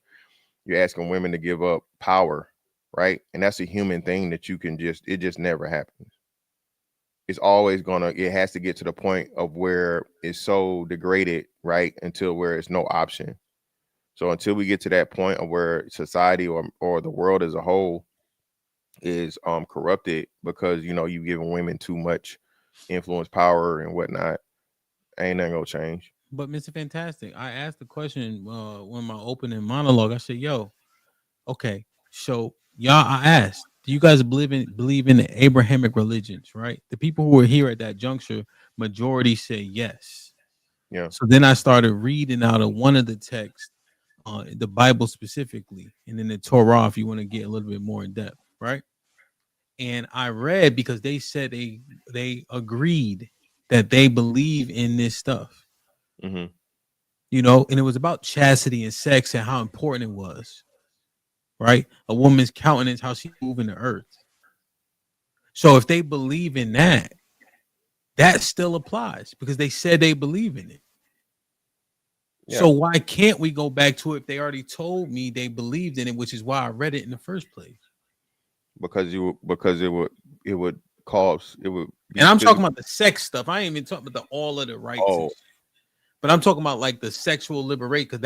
You're asking women to give up power, right? And that's a human thing that it just never happens. It's always it has to get to the point of where it's so degraded, right? Until where it's no option. So until we get to that point of where society or the world as a whole is corrupted because, you know, you've given women too much influence, power, and whatnot, ain't nothing gonna change. But Mr. Fantastic, I asked the question when my opening monologue. I said, "Yo, okay, so y'all." I asked, "Do you guys believe in the Abrahamic religions?" Right? The people who were here at that juncture, majority say yes. Yeah. So then I started reading out of one of the texts, the Bible specifically, and then the Torah, if you want to get a little bit more in depth, right? And I read because they said they agreed that they believe in this stuff. Mm-hmm. You know, and it was about chastity and sex and how important it was, right? A woman's countenance, how she moving the earth. So if they believe in that, that still applies because they said they believe in it. Yeah. So why can't we go back to it if they already told me they believed in it, which is why I read it in the first place? Because it would cause it would. And I'm talking about the sex stuff. I ain't even talking about all of the rights. Oh. But I'm talking about like the sexual liberate, because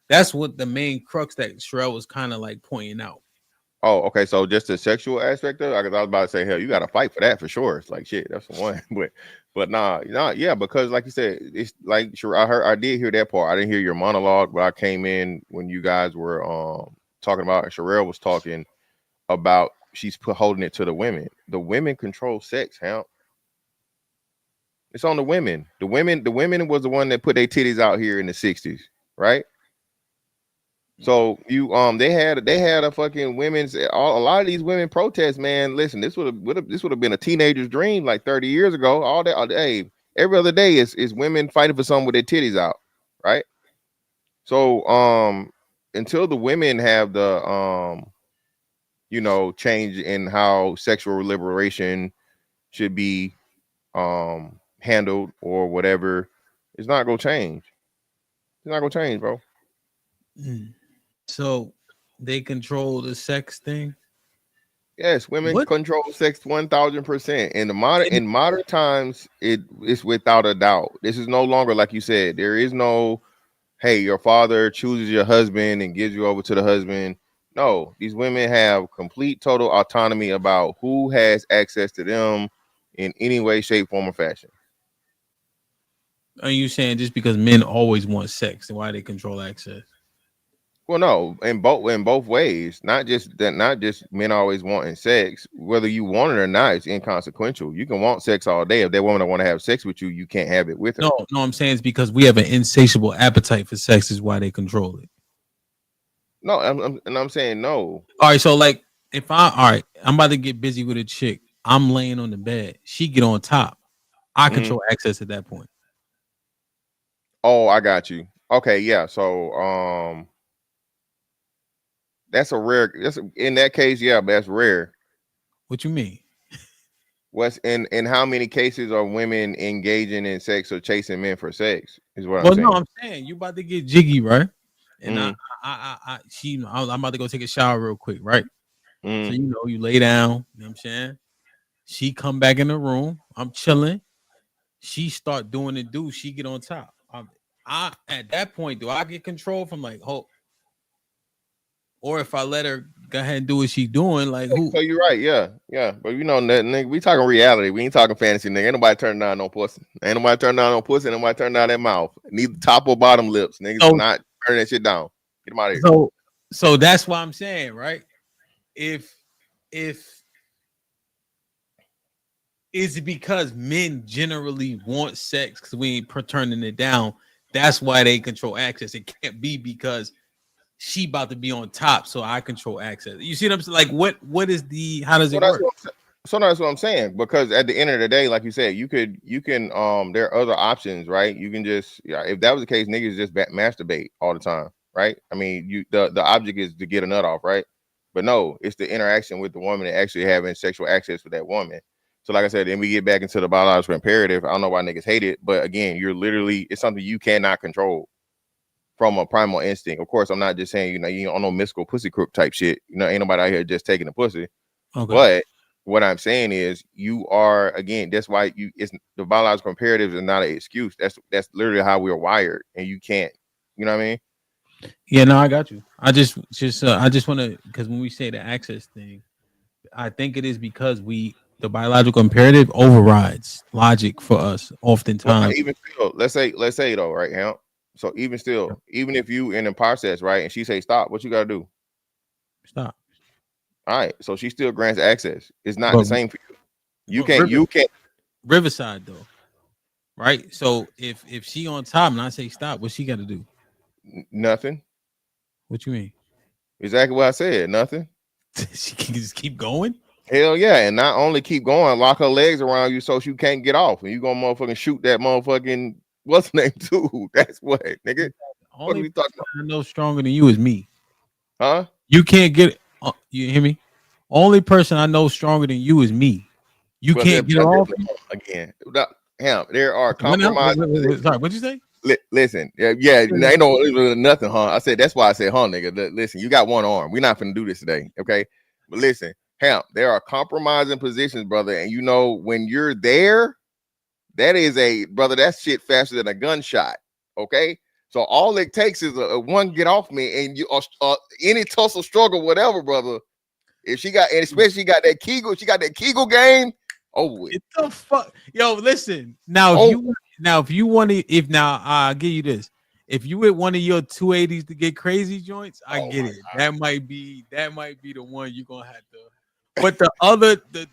that's what the main crux that Sherelle was kind of like pointing out. Oh, okay. So just the sexual aspect of it, because I was about to say, hell, you got to fight for that for sure. It's like shit, that's the one. But nah, yeah, because like you said, it's like sure. I did hear that part. I didn't hear your monologue, but I came in when you guys were talking about. Sherelle was talking about she's holding it to the women. The women control sex, HAMP. It's on the women. The women was the one that put their titties out here in the 60s, right? So you they had a fucking women's a lot of these women protests, man. Listen, this would have been a teenager's dream like 30 years ago. All day, every other day is women fighting for something with their titties out, right? So until the women have the change in how sexual liberation should be handled or whatever, it's not gonna change. It's not gonna change, bro. So they control the sex thing. Yes, women control sex 1000%. In modern times, it's without a doubt. This is no longer like you said. There is no, hey, your father chooses your husband and gives you over to the husband. No, these women have complete total autonomy about who has access to them in any way, shape, form, or fashion. Are you saying just because men always want sex and why they control access? Well, no, in both ways. Not just men always wanting sex. Whether you want it or not, it's inconsequential. You can want sex all day. If that woman want to have sex with you, you can't have it with her. No, I'm saying it's because we have an insatiable appetite for sex is why they control it. No, I'm saying no. All right, so like I'm about to get busy with a chick. I'm laying on the bed. She get on top. I control access at that point. Oh, I got you. Okay, yeah. So that's a rare. In that case, yeah, but that's rare. What you mean? What's in how many cases are women engaging in sex or chasing men for sex? Is what I'm saying. No, I'm saying you about to get jiggy, right? And I'm about to go take a shower real quick, right? So you lay down. You know what I'm saying? She come back in the room. I'm chilling. She start doing it. She get on top. I at that point, do I get control from like hope? Or if I let her go ahead and do what she's doing, like who? So you're right, yeah. But nigga, we talking reality. We ain't talking fantasy, nigga. Ain't nobody turning down no pussy. Ain't nobody turning down no pussy. Ain't nobody turning down that mouth. Neither top or bottom lips. Niggas not turning that shit down. Get them out of here. So that's why I'm saying, right? If it's because men generally want sex because we ain't turning it down. That's why they control access. It can't be because she about to be on top, so I control access. You see what I'm saying? Like, what is how does it work? So that's what I'm saying. Because at the end of the day, like you said, you can there are other options, right? You can just if that was the case, niggas just masturbate all the time, right? I mean, the object is to get a nut off, right? But no, it's the interaction with the woman and actually having sexual access with that woman. So like I said, then we get back into the biological imperative. I don't know why niggas hate it, but again, it's something you cannot control from a primal instinct. Of course, I'm not just saying, you don't know mystical pussy crook type shit. Ain't nobody out here just taking the pussy. Okay. But what I'm saying is you are, again, that's why it's the biological imperatives is not an excuse. That's literally how we're wired, and you can't, you know what I mean? Yeah, no, I got you. I just want to, because when we say the access thing, I think it is because we the biological imperative overrides logic for us oftentimes. Even still, let's say though, right, Hamp? So even still, even if you in the process, right, and she say stop, what you gotta do? Stop. All right, so she still grants access. It's not But- the same for you. You but can't. You can't. Riverside though, right? So if she on top and I say stop, what she got to do? Nothing. What you mean? Exactly what I said. Nothing. She can just keep going. Hell yeah, and not only keep going, lock her legs around you so she can't get off, and you gonna motherfucking shoot that motherfucking what's the name too? That's what, nigga. What are Only we talking person I know stronger than you is me. Huh? You can't get. You hear me? Only person I know stronger than you is me. You Well, can't get her off. again. Him, there are Wait, compromises. sorry, what'd you say? Listen, yeah, ain't no nothing, huh? I said that's why I said, huh, nigga. Listen, you got one arm. We're not gonna do this today, okay? But listen, Hamp, there are compromising positions, brother, and you know when you're there, that is brother. That shit faster than a gunshot, okay? So all it takes is a one get off me, and you any tussle, struggle, whatever, brother. If she got, and especially she got that Kegel game. Over with. Get the fuck, yo. Listen, now if you want to, I'll give you this. If you with one of your 280s to get crazy joints, I get it. God. That might be the one you're gonna have to. But the other the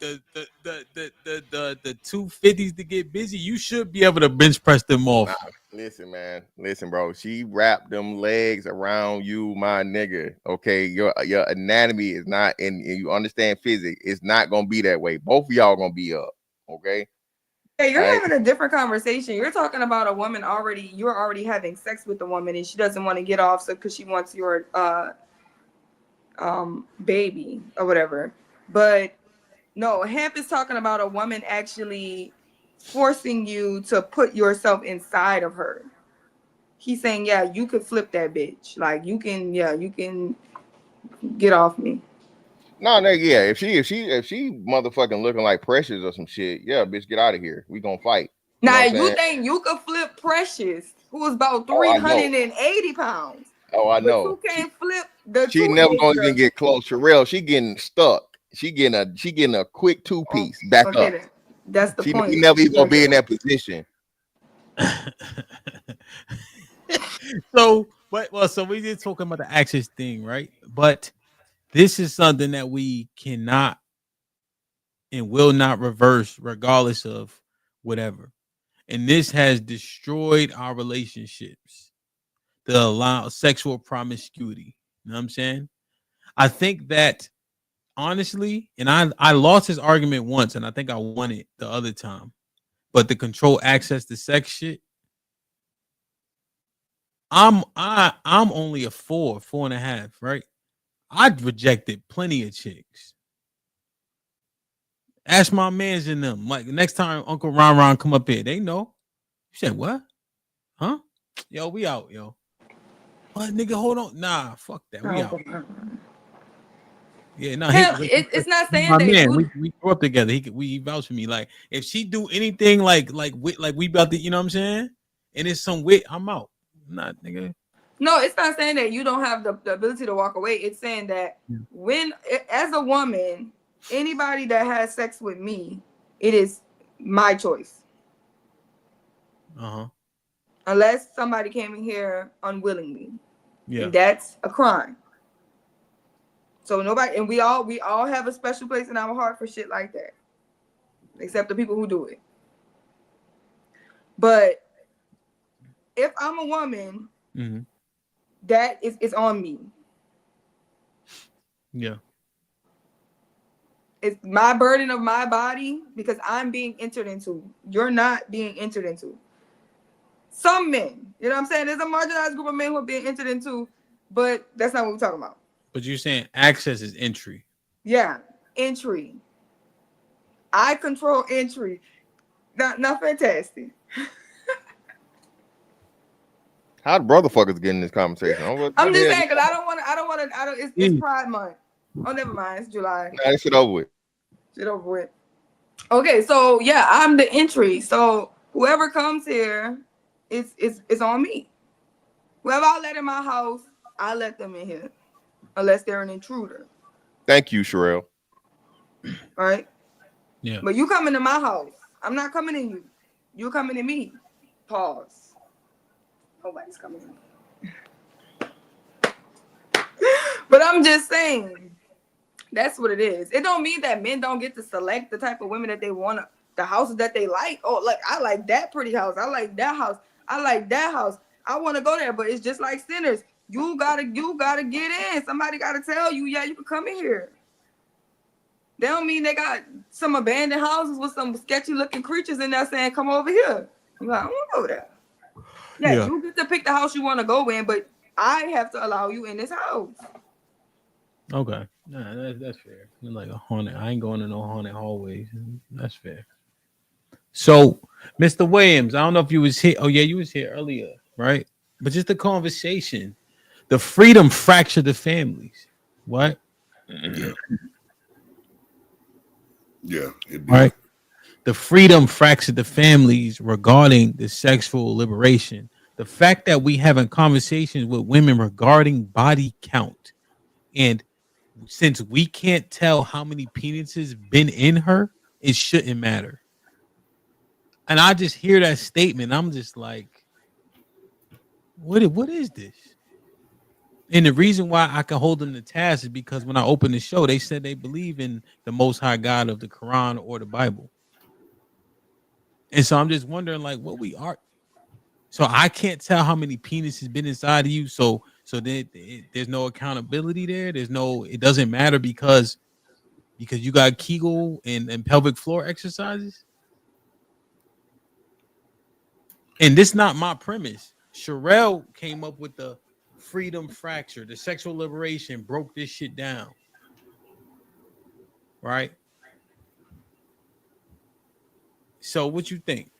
250s to get busy, you should be able to bench press them off. Nah, listen, man. Listen, bro. She wrapped them legs around you, my nigga. Okay, your anatomy is not, and you understand physics. It's not gonna be that way. Both of y'all gonna be up. Okay. Hey, you're having a different conversation. You're talking about a woman you're already having sex with the woman, and she doesn't want to get off, so because she wants your baby or whatever. But no, Hamp is talking about a woman actually forcing you to put yourself inside of her. He's saying, yeah, you could flip that bitch. Like you can get off me. No, yeah. If she motherfucking looking like Precious or some shit, yeah, bitch, get out of here. We gonna fight. Now you think you could flip Precious, who is about 380 pounds? Oh, I know. Who can't flip the? She never gonna even get close. Sherelle, she getting stuck. She getting a quick two piece back up. That's the point. She never even gonna be in that position. So we did talking about the access thing, right? But this is something that we cannot and will not reverse, regardless of whatever. And this has destroyed our relationships. To allow sexual promiscuity. You know what I'm saying? I think that honestly, and I lost his argument once, and I think I won it the other time. But the control access to sex shit, I'm only a 4.5, right? I've rejected plenty of chicks. Ask my mans in them. Like next time Uncle Ron come up here, they know. You said what? Huh? Yo, we out, yo. What, nigga, hold on. Nah, fuck that. We out. Yeah, no, it's not saying that man, we grew up together. He vouched for me. Like if she do anything like we about to, you know what I'm saying? And it's some wit, I'm out. I'm not, nigga. No, it's not saying that you don't have the ability to walk away. It's saying that when, as a woman, anybody that has sex with me, it is my choice. Unless somebody came in here unwillingly. Yeah. And that's a crime. So nobody, and we all have a special place in our heart for shit like that. Except the people who do it. But if I'm a woman, that is on me. Yeah. It's my burden of my body because I'm being entered into. You're not being entered into. Some men, you know what I'm saying? There's a marginalized group of men who are being entered into, but that's not what we're talking about. But you're saying access is entry. Yeah, entry. I control entry. Not fantastic. How the brotherfuckers get in this conversation? I'm just saying because I don't want to. It's Pride Month. Oh, never mind. It's July. Nah, that shit over with. Shit over with. Okay, so yeah, I'm the entry. So whoever comes here, it's on me. Whoever I let in my house, I let them in here, unless they're an intruder. Thank you, Sherelle. All right. Yeah. But you coming to my house. I'm not coming in you. You coming to me. Pause. Nobody's coming in. But I'm just saying, that's what it is. It don't mean that men don't get to select the type of women that they want, the houses that they like. Oh, like I like that pretty house. I like that house. I like that house. I want to go there. But it's just like sinners. You gotta get in. Somebody gotta tell you, yeah, you can come in here. They don't mean they got some abandoned houses with some sketchy looking creatures in there saying, come over here. You're like, I don't want to go there. Yeah, you get to pick the house you want to go in, but I have to allow you in this house. Okay. Nah, that's fair. You're like a haunted. I ain't going to no haunted hallways. That's fair. So, Mr. Williams, I don't know if you was here. Oh, yeah, you was here earlier, right? But just the conversation. The freedom fractured the families. What? Yeah. Yeah, it did. Right. The freedom fractured the families regarding the sexual liberation. The fact that we having conversations with women regarding body count, and since we can't tell how many penises been in her, it shouldn't matter. And I just hear that statement. I'm just like, what is this? And the reason why I can hold them to task is because when I opened the show, they said they believe in the Most High God of the Quran or the Bible. And so I'm just wondering, like, what we are. So I can't tell how many penises been inside of you. So there's no accountability there. It doesn't matter because you got Kegel and pelvic floor exercises. And this not my premise. Sherelle came up with the freedom fracture, the sexual liberation, broke this shit down. Right? So what you think?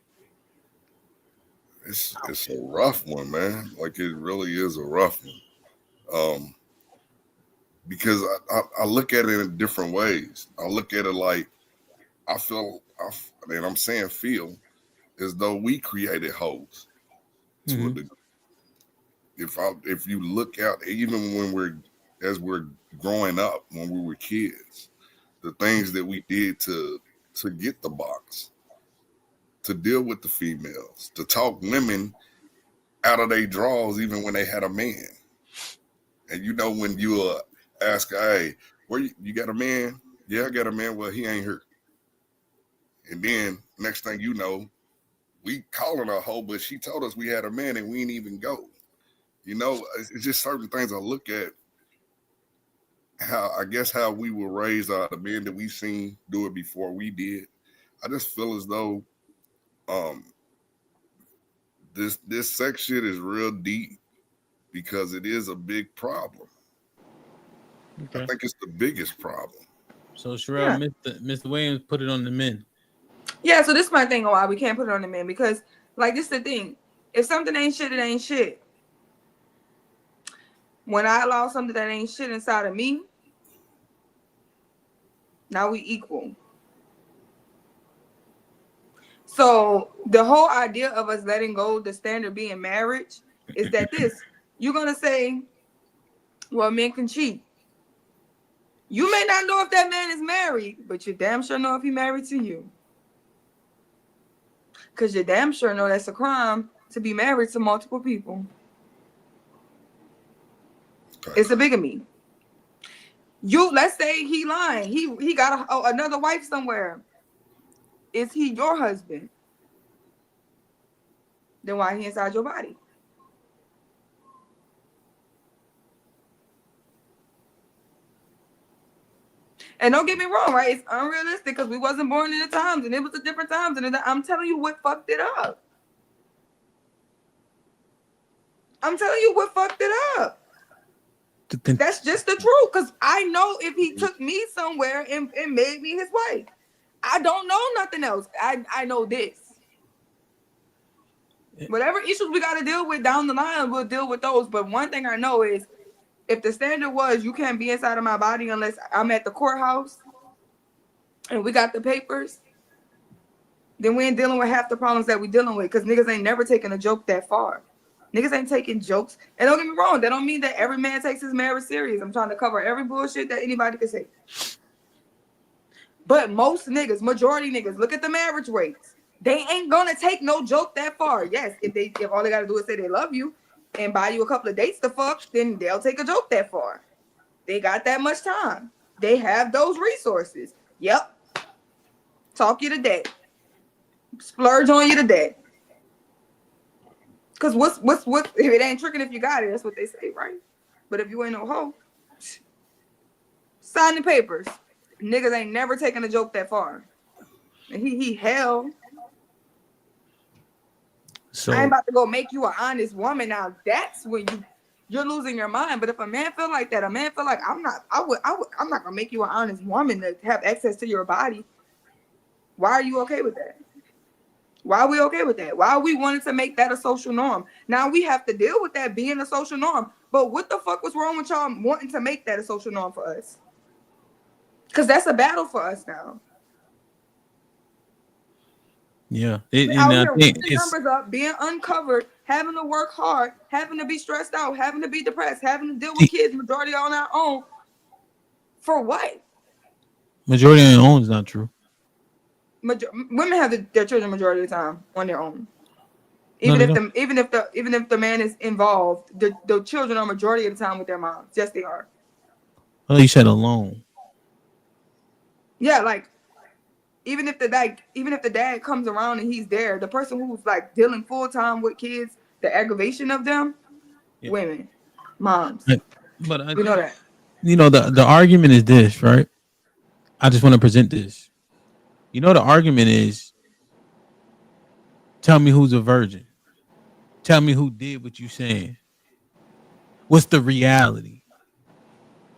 It's a rough one, man. Like it really is a rough one. Because I look at it in different ways. I look at it like I'm saying feel as though we created hoes to a degree. If you look out, even when we're growing up, when we were kids, the things that we did to get the box, to deal with the females, to talk women out of their drawers, even when they had a man. And you know, when you ask, hey, where you got a man? Yeah, I got a man. Well, he ain't here. And then next thing you know, we calling her a hoe, but she told us we had a man and we didn't even go. You know, it's just certain things I look at. How we were raised, the men that we seen do it before we did. I just feel as though this sex shit is real deep because it is a big problem. Okay. I think it's the biggest problem. So Sherelle, Mr. Williams put it on the men. Yeah, so this is my thing on why we can't put it on the men, because like this is the thing. If something ain't shit, it ain't shit. When I allow something that ain't shit inside of me, now we equal. So the whole idea of us letting go, the standard being marriage, is that you're going to say, well, men can cheat. You may not know if that man is married, but you damn sure know if he's married to you. Because you damn sure know that's a crime to be married to multiple people. It's a bigamy. Let's say he lying. He got another wife somewhere. Is he your husband? Then why he inside your body? And don't get me wrong, right? It's unrealistic because we wasn't born in the times and it was a different times. And I'm telling you what fucked it up. That's just the truth. Because I know if he took me somewhere and made me his wife, I don't know nothing else. I know this. Whatever issues we got to deal with down the line, we'll deal with those. But one thing I know is if the standard was you can't be inside of my body unless I'm at the courthouse and we got the papers, then we ain't dealing with half the problems that we dealing with because niggas ain't never taken a joke that far. Niggas ain't taking jokes. And don't get me wrong, that don't mean that every man takes his marriage serious. I'm trying to cover every bullshit that anybody can say. But most niggas, majority niggas, look at the marriage rates. They ain't gonna take no joke that far. Yes, if all they gotta do is say they love you and buy you a couple of dates to fuck, then they'll take a joke that far. They got that much time. They have those resources. Yep. Talk you to death. Splurge on you to death. Cause what's if it ain't tricking if you got it, that's what they say, right? But if you ain't no hoe, sign the papers. Niggas ain't never taken a joke that far. And he hell. So I ain't about to go make you an honest woman. Now that's when you're losing your mind. But if a man feel like that, a man feel like I'm not gonna make you an honest woman to have access to your body. Why are you okay with that? Why are we okay with that? Why are we wanting to make that a social norm? Now we have to deal with that being a social norm. But what the fuck was wrong with y'all wanting to make that a social norm for us? Because that's a battle for us now. yeah, Out here running numbers up, being uncovered, having to work hard, having to be stressed out, having to be depressed, having to deal with kids, majority on our own. For what? majority on your own is not true. Women have their children majority of the time on their own. No, Even if the man is involved, the children are majority of the time with their moms. Yes, they are. Oh, you said alone. Yeah, like even if the dad comes around and he's there, the person who's like dealing full time with kids, the aggravation of them, women, moms. But we know that. You know the argument is this, right? I just want to present this. You know the argument is, tell me who's a virgin. Tell me who did what you saying. What's the reality?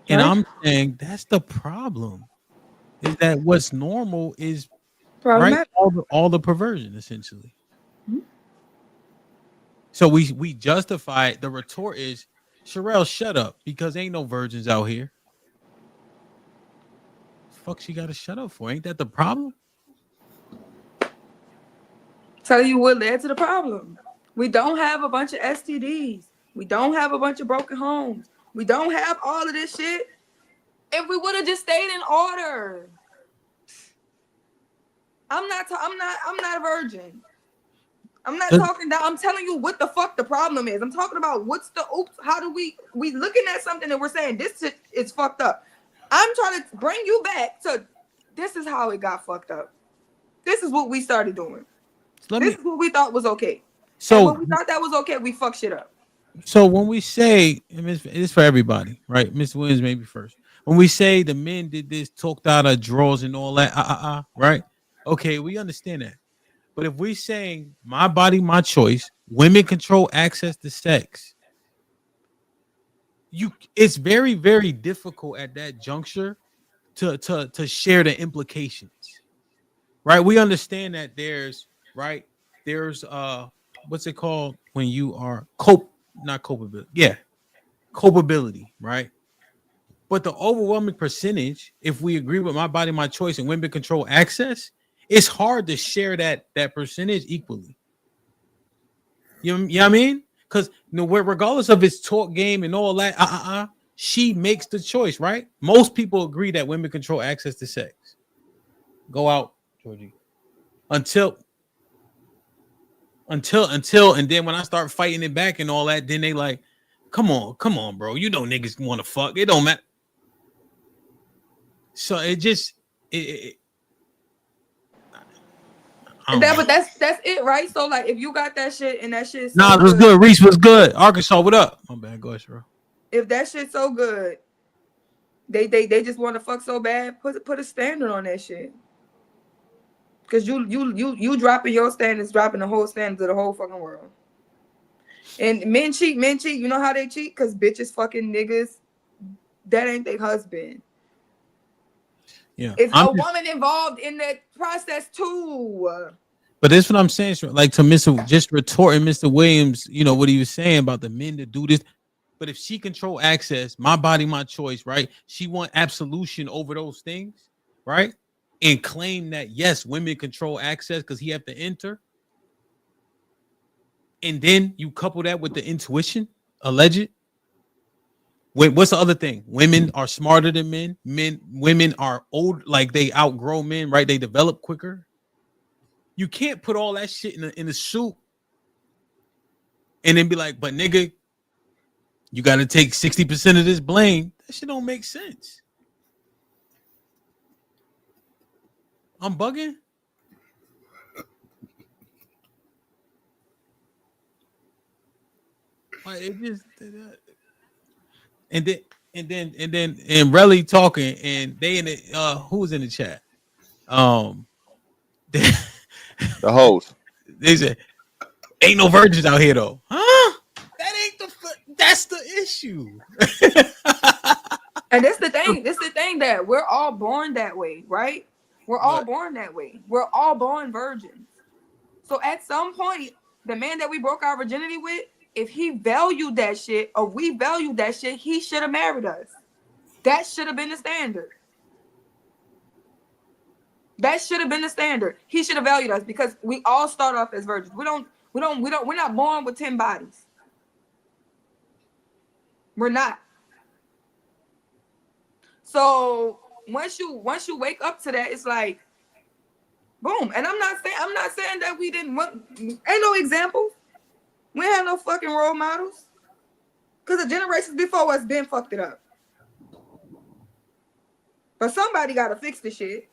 And I'm saying that's the problem. Is that what's normal is right? All the perversion, essentially. Mm-hmm. So we justify it. The retort is, Sherelle, shut up, because ain't no virgins out here. Fuck, she got to shut up for? Ain't that the problem? Tell you what led to the problem. We don't have a bunch of STDs. We don't have a bunch of broken homes. We don't have all of this shit. If we would have just stayed in order. I'm not a virgin. I'm not talking down. I'm telling you what the fuck the problem is. I'm talking about what's the oops. How do we looking at something and we're saying this shit is fucked up. I'm trying to bring you back to this is how it got fucked up. This is what we started doing. This is what we thought was okay. So and when we thought that was okay, we fuck shit up. So when we say, and it's for everybody, right? Mr. Williams maybe first. When we say the men did this, talked out of drawers and all that, right? Okay, we understand that. But if we saying my body, my choice, women control access to sex, it's very, very difficult at that juncture to share the implications, right? We understand that there's what's it called when you are culpability, right? But the overwhelming percentage, if we agree with my body, my choice, and women control access, it's hard to share that percentage equally. You know what I mean? Because regardless of its talk game and all that, she makes the choice, right? Most people agree that women control access to sex. Go out, Georgie. Until, and then when I start fighting it back and all that, then they like, come on, bro. You know niggas want to fuck. It don't matter. So it just but that's it, right? So like if you got that shit and that shit it was good. Reese was good. Arkansas, what up? My bad, go ahead, bro. If that shit's so good, they just want to fuck so bad, put a standard on that shit. Cause you dropping your standards, dropping the whole standards of the whole fucking world. And men cheat. You know how they cheat? Cause bitches fucking niggas. That ain't their husband. Yeah, it's a woman involved in that process too. But that's what I'm saying. Like to just retorting Mr. Williams, you know what he was saying about the men that do this. But if she control access, my body, my choice, right? She want absolution over those things, right? And claim that yes, women control access because he have to enter. And then you couple that with the intuition, alleged. Wait, what's the other thing? Women are smarter than men. Women are old, like they outgrow men, right? They develop quicker. You can't put all that shit in a soup and then be like, but nigga, you got to take 60% of this blame. That shit don't make sense. I'm bugging. Like it just and Relly talking and they in the who was in the chat? The host. They said, ain't no virgins out here though. Huh? That's the issue. And that's the thing. This the thing that we're all born that way, right? We're all born that way. We're all born virgins. So at some point, the man that we broke our virginity with, if he valued that shit or we valued that shit, he should have married us. That should have been the standard. That should have been the standard. He should have valued us because we all start off as virgins. We're not born with 10 bodies. We're not. So once you wake up to that, it's like, boom. And I'm not saying that we didn't want, ain't no examples. We ain't have no fucking role models. Because the generations before us been fucked it up. But somebody gotta fix the shit.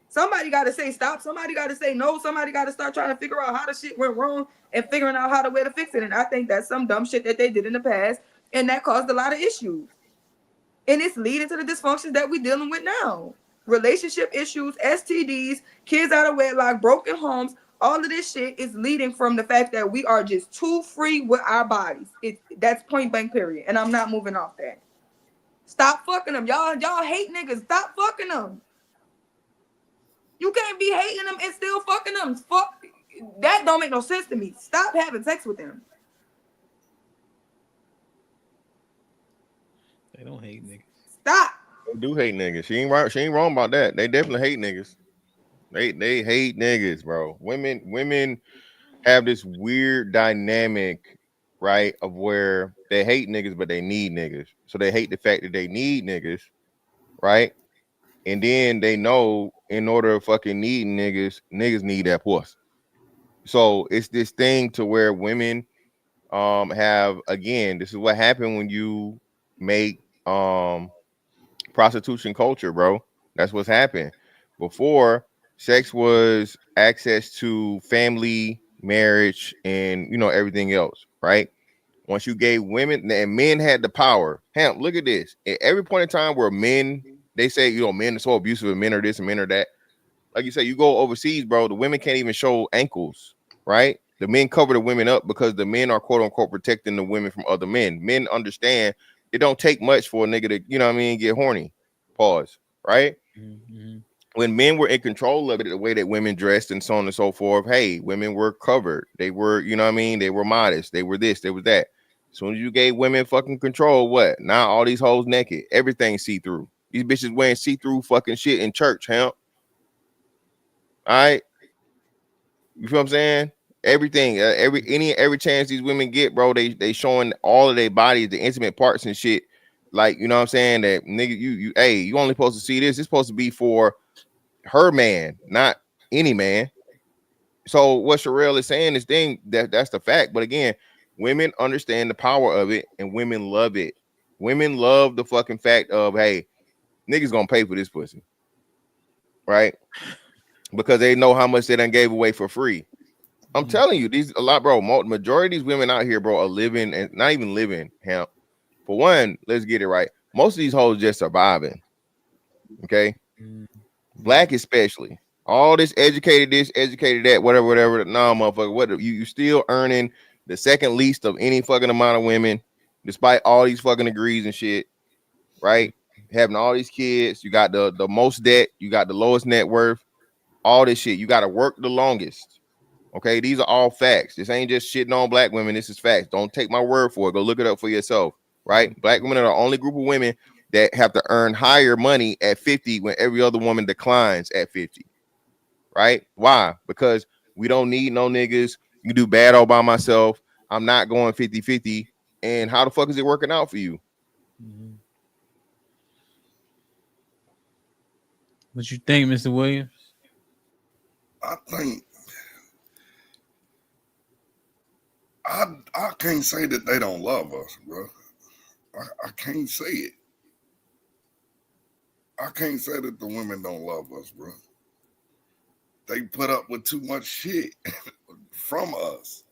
Somebody gotta say stop. Somebody gotta say no. Somebody gotta start trying to figure out how the shit went wrong and figuring out how to way to fix it. And I think that's some dumb shit that they did in the past, and that caused a lot of issues. And it's leading to the dysfunctions that we're dealing with now. Relationship issues, STDs, kids out of wedlock, broken homes, all of this shit is leading from the fact that we are just too free with our bodies. That's point blank period. And I'm not moving off that. Stop fucking them. Y'all hate niggas. Stop fucking them. You can't be hating them and still fucking them. Fuck. That don't make no sense to me. Stop having sex with them. They don't hate niggas. Stop. They do hate niggas. She ain't right. She ain't wrong about that. They definitely hate niggas. They hate niggas, bro. Women have this weird dynamic, right, of where they hate niggas, but they need niggas. So they hate the fact that they need niggas, right? And then they know in order to fucking need niggas need that puss. So it's this thing to where women have, again, this is what happened when you make prostitution culture, bro. That's what's happened. Before, sex was access to family, marriage, and everything else, right? Once you gave women and men had the power. Hamp, look at this. At every point in time where men, they say, men are so abusive and men are this and men are that. Like you say, you go overseas, bro, the women can't even show ankles, right? The men cover the women up because the men are quote unquote protecting the women from other men. Men understand it don't take much for a nigga to, get horny. Pause, right? Mm-hmm. When men were in control of it, the way that women dressed and so on and so forth, hey, women were covered. They were, they were modest. They were this, they were that. As soon as you gave women fucking control, what? Now all these hoes naked. Everything see-through. These bitches wearing see-through fucking shit in church, huh? All right. You feel what I'm saying? Everything, every chance these women get, bro, they showing all of their bodies, the intimate parts and shit. Like, you know what I'm saying? That nigga, you only supposed to see this. It's supposed to be for her man, not any man. So what Sherelle is saying is that's the fact. But again, women understand the power of it and women love it. Women love the fucking fact of, hey, niggas gonna pay for this pussy. Right? Because they know how much they done gave away for free. I'm telling you, majority of these women out here, bro, are living and not even living, Hamp. For one, let's get it right. Most of these hoes just surviving. Okay? Black especially. All this, educated that, whatever. Nah, motherfucker, what you still earning the second least of any fucking amount of women, despite all these fucking degrees and shit, right? Having all these kids, you got the most debt, you got the lowest net worth, all this shit. You got to work the longest. Okay, these are all facts. This ain't just shitting on black women. This is facts. Don't take my word for it. Go look it up for yourself, right? Black women are the only group of women that have to earn higher money at 50 when every other woman declines at 50, right? Why? Because we don't need no niggas. You do bad all by myself. I'm not going 50-50. And how the fuck is it working out for you? What you think, Mr. Williams? I think I can't say that they don't love us, bro. I can't say it. I can't say that the women don't love us, bro. They put up with too much shit from us,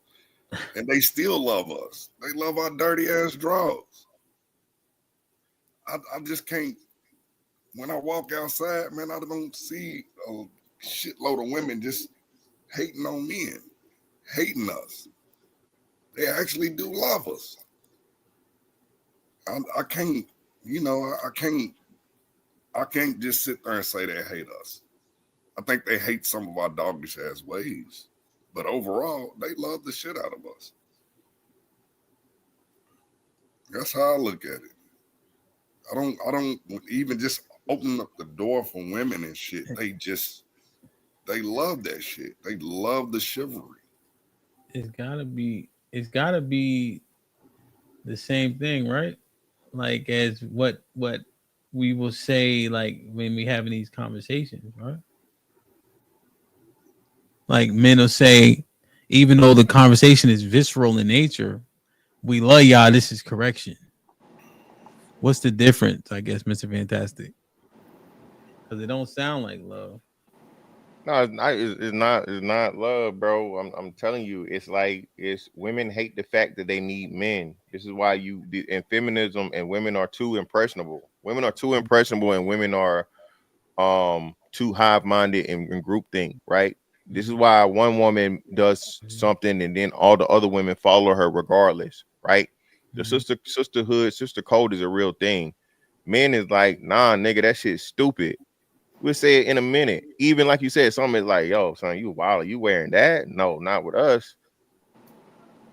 and they still love us. They love our dirty ass draws. I just can't. When I walk outside, man, I don't see a shitload of women just hating on men, hating us. They actually do love us. I can't, I can't just sit there and say they hate us. I think they hate some of our doggish ass ways, but overall, they love the shit out of us. That's how I look at it. I don't even just open up the door for women and shit. They love that shit. They love the chivalry. It's gotta be the same thing, right? Like as what we will say, like when we having these conversations, right? Like men will say, even though the conversation is visceral in nature, we love y'all. This is correction. What's the difference, I guess, Mr. Fantastic? Because it don't sound like love. No, it's not love, bro. I'm telling you, it's like women hate the fact that they need men. This is why in feminism and women are too impressionable. Women are too impressionable and women are too hive-minded and groupthink, right? This is why one woman does something and then all the other women follow her regardless, right? The sisterhood, sister code is a real thing. Men is like, nah, nigga, that shit's stupid. We'll say it in a minute. Even like you said, something is like, yo, son, you wild. You wearing that? No, not with us.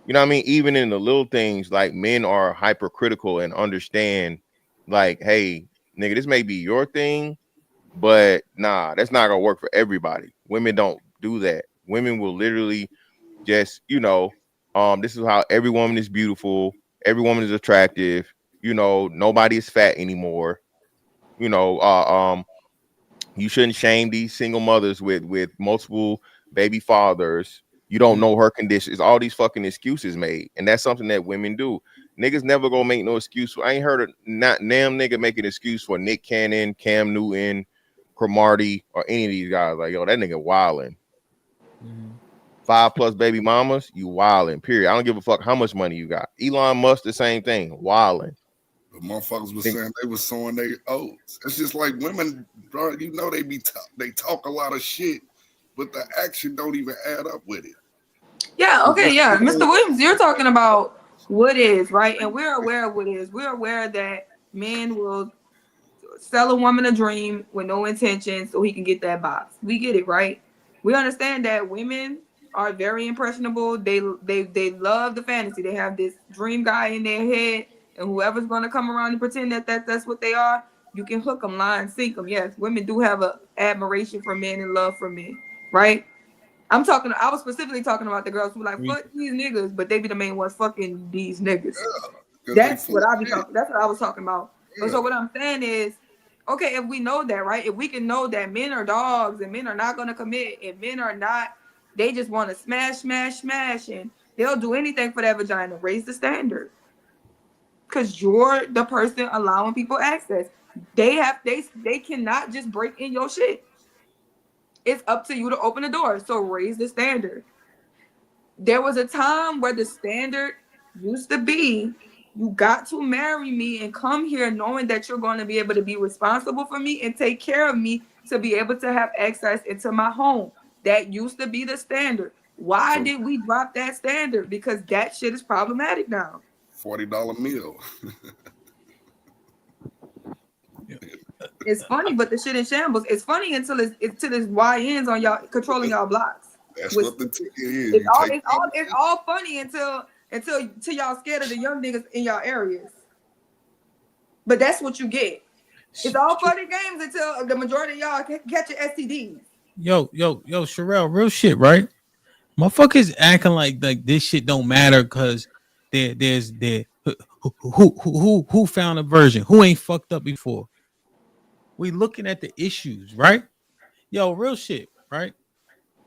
You know what I mean? Even in the little things, like men are hypercritical and understand, like, hey, nigga, this may be your thing, but nah, that's not gonna work for everybody. Women don't do that. Women will literally just, this is how every woman is beautiful, every woman is attractive, nobody is fat anymore. You shouldn't shame these single mothers with multiple baby fathers. You don't know her condition. It's all these fucking excuses made, and that's something that women do. Niggas never gonna make no excuse. I ain't heard of not damn nigga make an excuse for Nick Cannon, Cam Newton, Cromartie, or any of these guys. Like, yo, that nigga wildin'. 5+ baby mamas, you wildin'. Period. I don't give a fuck how much money you got. Elon Musk, the same thing, wildin'. The motherfuckers was saying they was sowing their oats. It's just like women, bro. They talk a lot of shit, but the action don't even add up with it. Yeah. Okay. Yeah, Mr. Williams, you're talking about what is right, and we're aware of what is. We're aware that men will sell a woman a dream with no intention so he can get that box. We get it, right? We understand that women are very impressionable. They love the fantasy. They have this dream guy in their head. And whoever's going to come around and pretend that's what they are, you can hook them, line, sink them. Yes, women do have a admiration for men and love for men, right? I was specifically talking about the girls who like, fuck these niggas, but they be the main ones fucking these niggas. Yeah, that's what I was talking about. Yeah. So what I'm saying is, okay, if we know that, right? If we can know that men are dogs and men are not going to commit, and men are not, they just want to smash, and they'll do anything for that vagina. Raise the standard. Because you're the person allowing people access. They cannot just break in your shit. It's up to you to open the door. So raise the standard. There was a time where the standard used to be, you got to marry me and come here knowing that you're going to be able to be responsible for me and take care of me to be able to have access into my home. That used to be the standard. Why did we drop that standard? Because that shit is problematic now. $40 meal. It's funny, but the shit in shambles. It's funny until it's YNs on y'all controlling y'all blocks. That's what the ticket is. It's all funny until y'all scared of the young niggas in y'all areas. But that's what you get. It's all funny games until the majority of y'all catch your STDs. Yo, Sherelle, real shit, right? Motherfuckers acting like this shit don't matter because there's Who found a virgin? Who ain't fucked up before? We looking at the issues, right? Yo, real shit, right?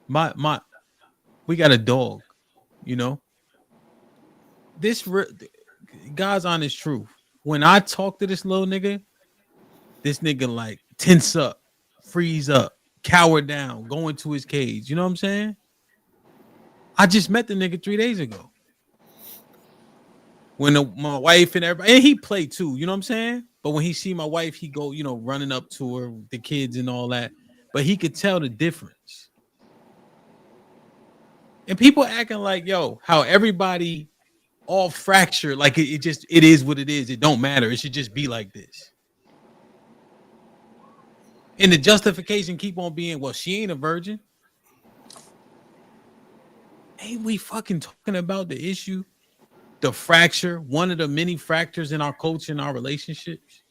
We got a dog, you know. God's honest truth. When I talk to this little nigga, this nigga like tense up, freeze up, cower down, go into his cage. You know what I'm saying? I just met the nigga 3 days ago. When my wife and everybody, and he played too, you know what I'm saying? But when he see my wife, he go, you know, running up to her, the kids and all that. But he could tell the difference. And people acting like, yo, how everybody all fractured, like it is what it is. It don't matter. It should just be like this. And the justification keep on being, well, she ain't a virgin. Ain't we fucking talking about the issue? The fracture, one of the many fractures in our culture and our relationships.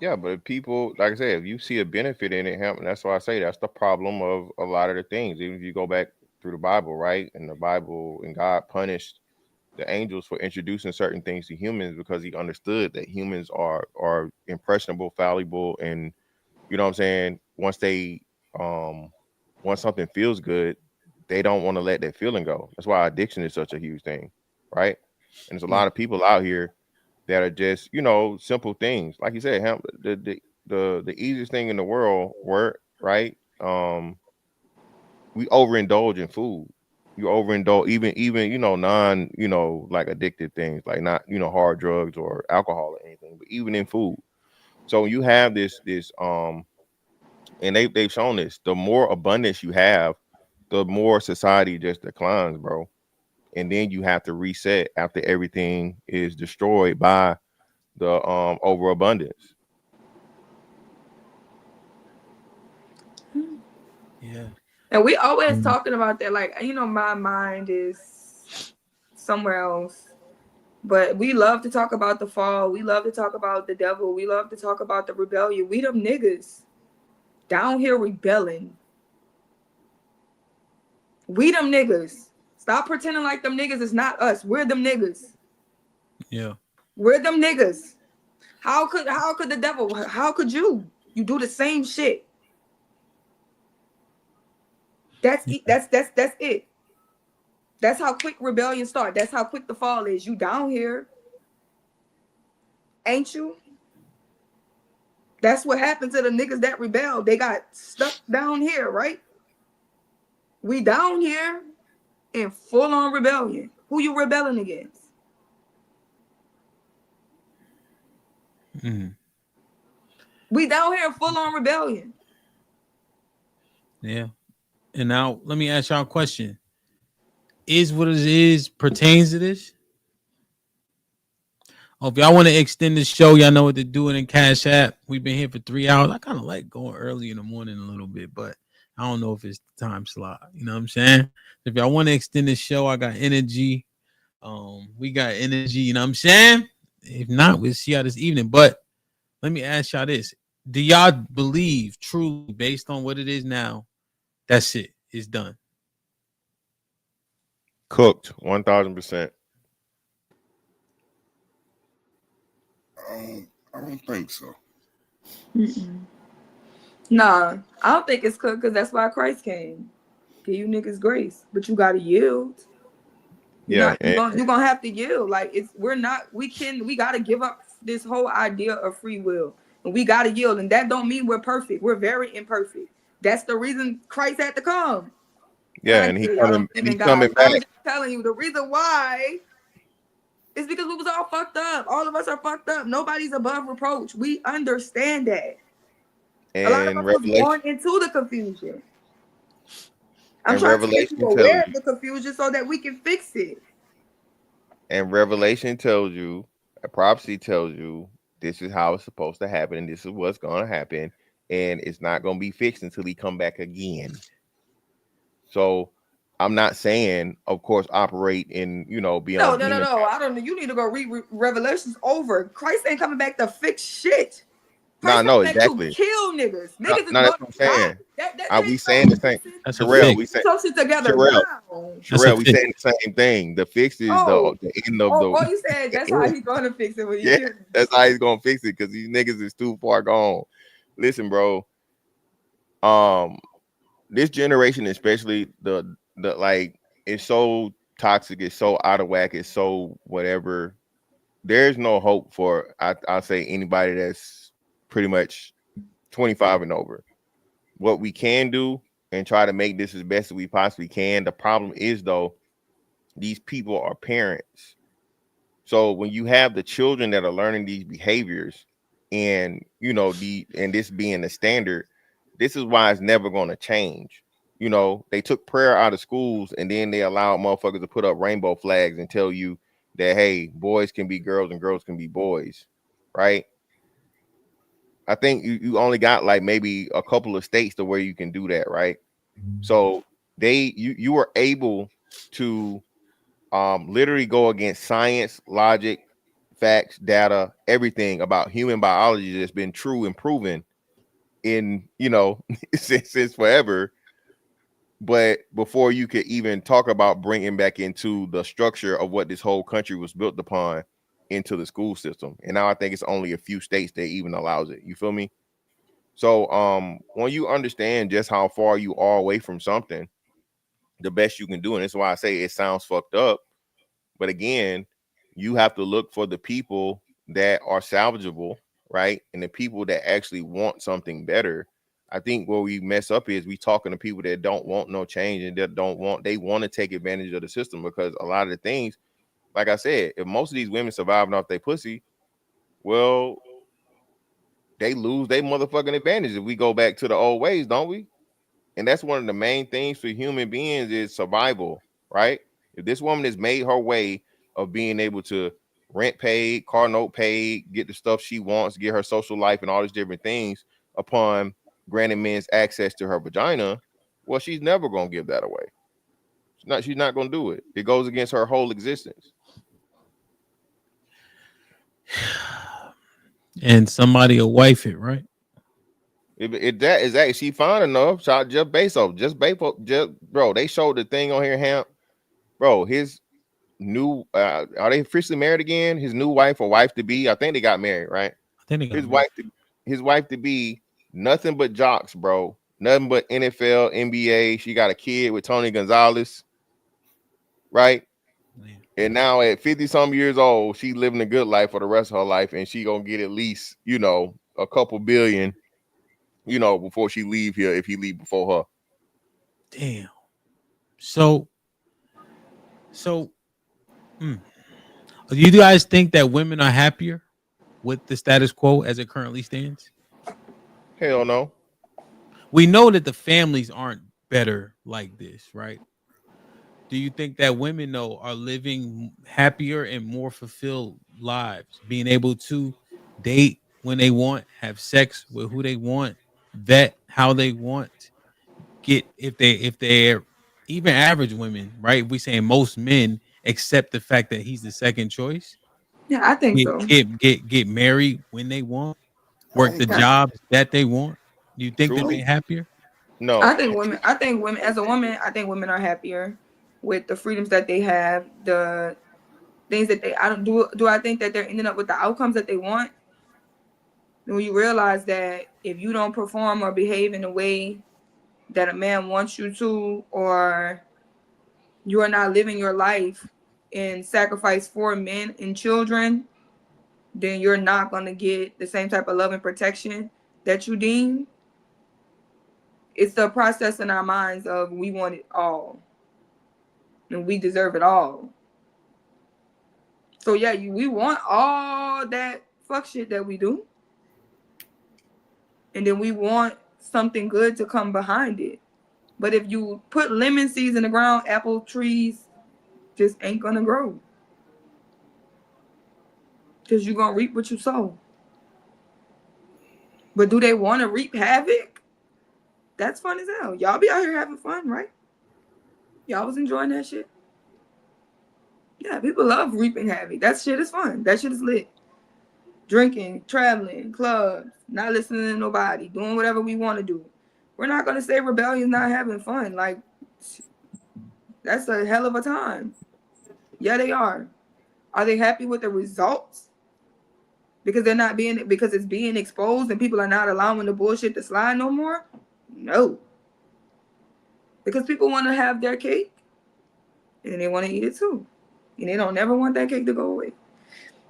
Yeah, but if people, like I said, if you see a benefit in it, that's why I say that's the problem of a lot of the things. Even if you go back through the Bible, right? And the Bible and God punished the angels for introducing certain things to humans because he understood that humans are impressionable, fallible, and you know what I'm saying? Once something feels good, they don't want to let that feeling go. That's why addiction is such a huge thing, right? And there's a lot of people out here that are just, you know, simple things. Like you said, the easiest thing in the world, right? We overindulge in food. You overindulge even, you know, you know, like addictive things, like not, you know, hard drugs or alcohol or anything, but even in food. So you have this and they've shown this, the more abundance you have, the more society just declines, bro. And then you have to reset after everything is destroyed by the overabundance. Yeah. And we always talking about that. Like, you know, my mind is somewhere else. But we love to talk about the fall. We love to talk about the devil. We love to talk about the rebellion. We them niggas down here rebelling. We them niggas. Stop pretending like them niggas is not us. We're them niggas. Yeah. We're them niggas. How could the devil? How could you? You do the same shit. That's it. That's how quick rebellion start. That's how quick the fall is. You down here, ain't you? That's what happened to the niggas that rebelled. They got stuck down here, right? We down here in full-on rebellion. Who you rebelling against? We down here in full-on rebellion. Yeah. And now let me ask y'all a question. Is what it is pertains to this? Oh, if y'all want to extend the show, y'all know what to do it in Cash App. We've been here for 3 hours. I kind of like going early in the morning a little bit, but I don't know if it's the time slot. You know what I'm saying? If y'all want to extend the show, I got energy. We got energy, you know what I'm saying? If not, we'll see y'all this evening. But let me ask y'all this. Do y'all believe truly, based on what it is now, that's it? It's done. Cooked 1000%. I don't think so. Nah, I don't think it's cooked because that's why Christ came. Give you niggas grace, but you gotta yield. You're gonna have to yield. Like we gotta give up this whole idea of free will, and we gotta yield. And that don't mean we're perfect. We're very imperfect. That's the reason Christ had to come. Yeah, and he's coming back. I'm just telling you the reason why is because we was all fucked up. All of us are fucked up. Nobody's above reproach. We understand that. And a lot of us was born into the confusion. I'm and trying Revelation to make you aware of the confusion so that we can fix it. And Revelation tells you, a prophecy tells you, this is how it's supposed to happen, and this is what's going to happen, and it's not going to be fixed until he come back again. So I'm not saying, of course, operate in, beyond. No. I don't know. You need to go read Revelations over. Christ ain't coming back to fix shit. No, no, meant to exactly. kill niggas. No, Niggas is no, that's gonna what I'm die. saying. That Are we saying the same? That's a Sherelle, fix. we say Put your shit together Sherelle, now. Sherelle, we saying the same thing. The fix is Oh, the end of the. you said that's how he's gonna fix it when you Yeah, kill him. that's how he's gonna fix it because these niggas is too far gone. Listen, bro. This generation, especially the like, it's so toxic, it's so out of whack, it's so whatever. There's no hope for I'll say anybody that's pretty much 25 and over. What we can do and try to make this as best as we possibly can. The problem is though, these people are parents. So when you have the children that are learning these behaviors and and this being the standard, this is why it's never going to change. They took prayer out of schools and then they allowed motherfuckers to put up rainbow flags and tell you that, hey, boys can be girls and girls can be boys, right? I think you only got like maybe a couple of states to where you can do that, right? So you were able to literally go against science, logic, facts, data, everything about human biology that's been true and proven in since forever. But before you could even talk about bringing back into the structure of what this whole country was built upon into the school system, and now I think it's only a few states that even allows it. You feel me? So when you understand just how far you are away from something, the best you can do, and that's why I say it sounds fucked up, but again, you have to look for the people that are salvageable, right? And the people that actually want something better. I think where we mess up is we talking to people that don't want no change and that they want to take advantage of the system, because a lot of the things, like I said, if most of these women surviving off their pussy, well, they lose their motherfucking advantage if we go back to the old ways, don't we? And that's one of the main things for human beings is survival, right? If this woman has made her way of being able to rent paid, car note paid, get the stuff she wants, get her social life and all these different things upon granting men's access to her vagina, well, she's never going to give that away. She's not going to do it. It goes against her whole existence. And somebody will wife it, right? If that is actually she fine enough, shout Jeff Bezos, bro. They showed the thing on here, HAMP, bro. His new are they officially married again? His new wife or wife to be, I think they got married, right? I think they got his wife to be nothing but jocks, bro. Nothing but NFL, NBA. She got a kid with Tony Gonzalez, right? And now at 50 some years old, she living a good life for the rest of her life, and she gonna get at least a couple billion, before she leave here, if he leave before her. Damn. So do you guys think that women are happier with the status quo as it currently stands? Hell no. We know that the families aren't better like this, right? Do you think that women, though, are living happier and more fulfilled lives, being able to date when they want, have sex with who they want, vet how they want, get if they're even average women, right? We saying most men accept the fact that he's the second choice. Yeah, I think so. Get married when they want, work the jobs that they want. Do you think that they're happier? No. I think women as a woman, I think women are happier with the freedoms that they have, the things that they do I think that they're ending up with the outcomes that they want. And when you realize that if you don't perform or behave in a way that a man wants you to, or you are not living your life in sacrifice for men and children, then you're not going to get the same type of love and protection that you deem. It's the process in our minds of we want it all and we deserve it all. So yeah, we want all that fuck shit that we do, and then we want something good to come behind it. But if you put lemon seeds in the ground, apple trees just ain't gonna grow, because you're gonna reap what you sow. But do they want to reap havoc? That's fun as hell. Y'all be out here having fun, right? Y'all was enjoying that shit. Yeah, people love reaping havoc. That shit is fun. That shit is lit. drinking, traveling, clubs, not listening to nobody, doing whatever we want to do. We're not going to say rebellion is not having fun. Like, that's a hell of a time. Yeah, they are. Are they happy with the results? Because because it's being exposed and people are not allowing the bullshit to slide no more? No. Because people want to have their cake and they want to eat it too. And they don't never want that cake to go away.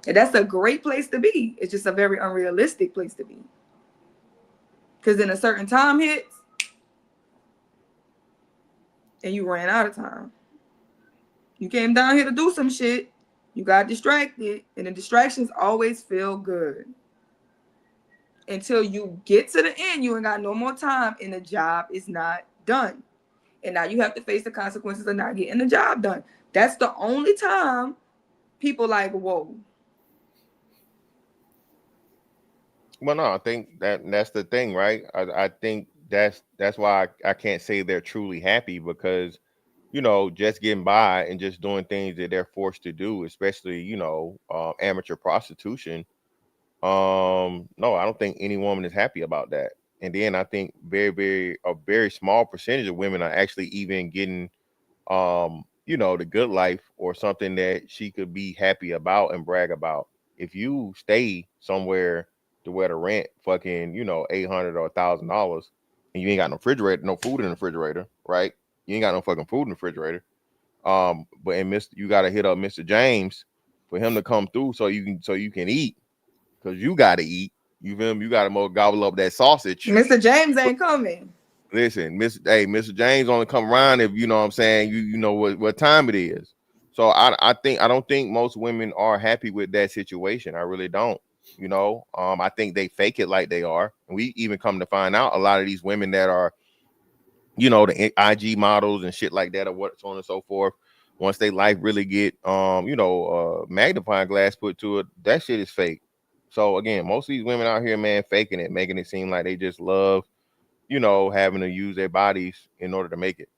And that's a great place to be. It's just a very unrealistic place to be. Because then a certain time hits and you ran out of time. You came down here to do some shit. You got distracted. And the distractions always feel good. Until you get to the end, you ain't got no more time and the job is not done. And now you have to face the consequences of not getting the job done. That's the only time people like, whoa. Well, no, I think that's the thing, right? I think that's why I can't say they're truly happy, because, you know, just getting by and just doing things that they're forced to do, especially, you know, amateur prostitution. No, I don't think any woman is happy about that. And then I think a very small percentage of women are actually even getting, you know, the good life or something that she could be happy about and brag about. If you stay somewhere to where the rent fucking, you know, $800 or $1,000 and you ain't got no refrigerator, no food in the refrigerator, right? You ain't got no fucking food in the refrigerator. But you gotta hit up Mr. James for him to come through so you can eat, because you gotta eat. You feel me? You gotta gobble up that sausage. Mr. James ain't coming. Listen, Mr. James only come around if, you know what I'm saying, you know what time it is. So I don't think most women are happy with that situation. I really don't. You know, I think they fake it like they are. And we even come to find out a lot of these women that are, you know, the IG models and shit like that, or what so on and so forth, once they life really get you know, magnifying glass put to it, that shit is fake. So again, most of these women out here, man, faking it, making it seem like they just love, you know, having to use their bodies in order to make it.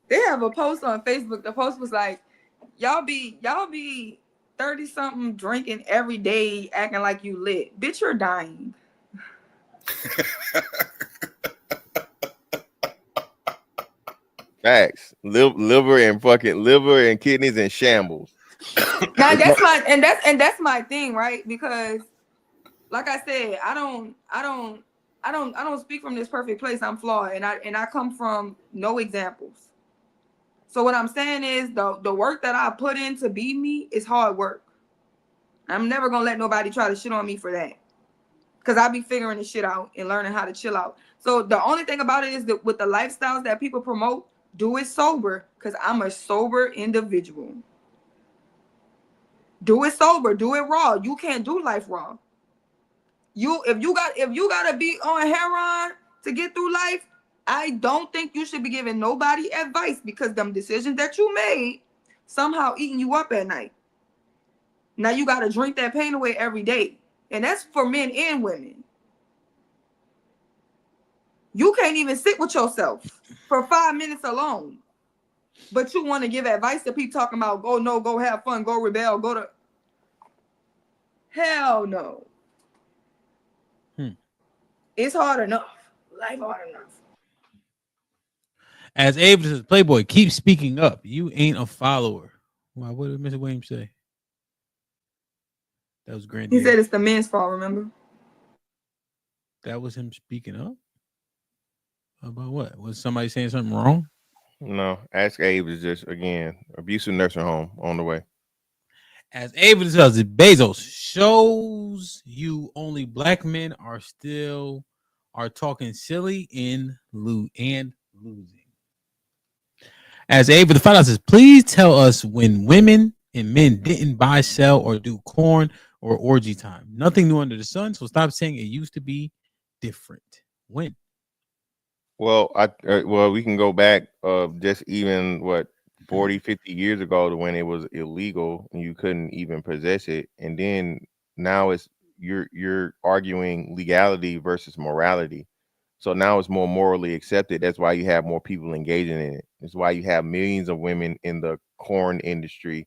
They have a post on Facebook. The post was like, y'all be 30 something drinking every day, acting like you lit. Bitch, you're dying. Facts. Liver and kidneys in shambles. Now that's my thing, right? Because like I said, I don't speak from this perfect place. I'm flawed, and I come from no examples. So what I'm saying is the work that I put in to be me is hard work. I'm never gonna let nobody try to shit on me for that, because I be figuring this shit out and learning how to chill out. So the only thing about it is that with the lifestyles that people promote, do it sober, because I'm a sober individual. Do it sober, do it raw. You can't do life raw. If you gotta be on heroin to get through life, I don't think you should be giving nobody advice, because them decisions that you made somehow eating you up at night. Now you gotta drink that pain away every day. And that's for men and women. You can't even sit with yourself for 5 minutes alone. But you want to give advice to people talking about, go have fun, go rebel, go to... Hell no. It's hard enough. Life hard enough. As Abe says, Playboy, keep speaking up. You ain't a follower. Wow, what did Mr. Williams say? That was Granddaddy. He said it's the men's fault, remember? That was him speaking up? About what? Was somebody saying something wrong? No, Ask Abe is just, again, abusive nursing home on the way. As Abe tells it, Bezos shows you only black men are talking silly and losing. As Abe the Fight says, please tell us when women and men didn't buy, sell, or do corn or orgy time. Nothing new under the sun. So stop saying it used to be different. When? Well, we can go back just even 40, 50 years ago to when it was illegal and you couldn't even possess it. And then now you're arguing legality versus morality. So now it's more morally accepted. That's why you have more people engaging in it. That's why you have millions of women in the corn industry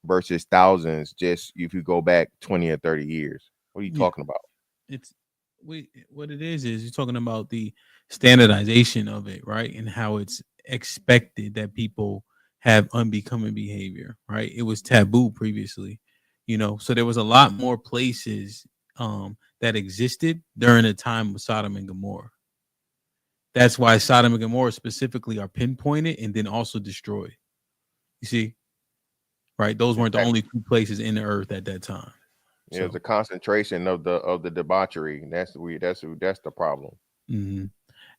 versus thousands just if you go back 20 or 30 years. What are you Yeah. talking about? It's what it is you're talking about the standardization of it, right? And how it's expected that people have unbecoming behavior, right? It was taboo previously, so there was a lot more places that existed during the time of Sodom and Gomorrah. That's why Sodom and Gomorrah specifically are pinpointed and then also destroyed. You see, right? Those weren't the only two places in the earth at that time. Yeah, it's a concentration of the debauchery. That's the problem. Mm-hmm.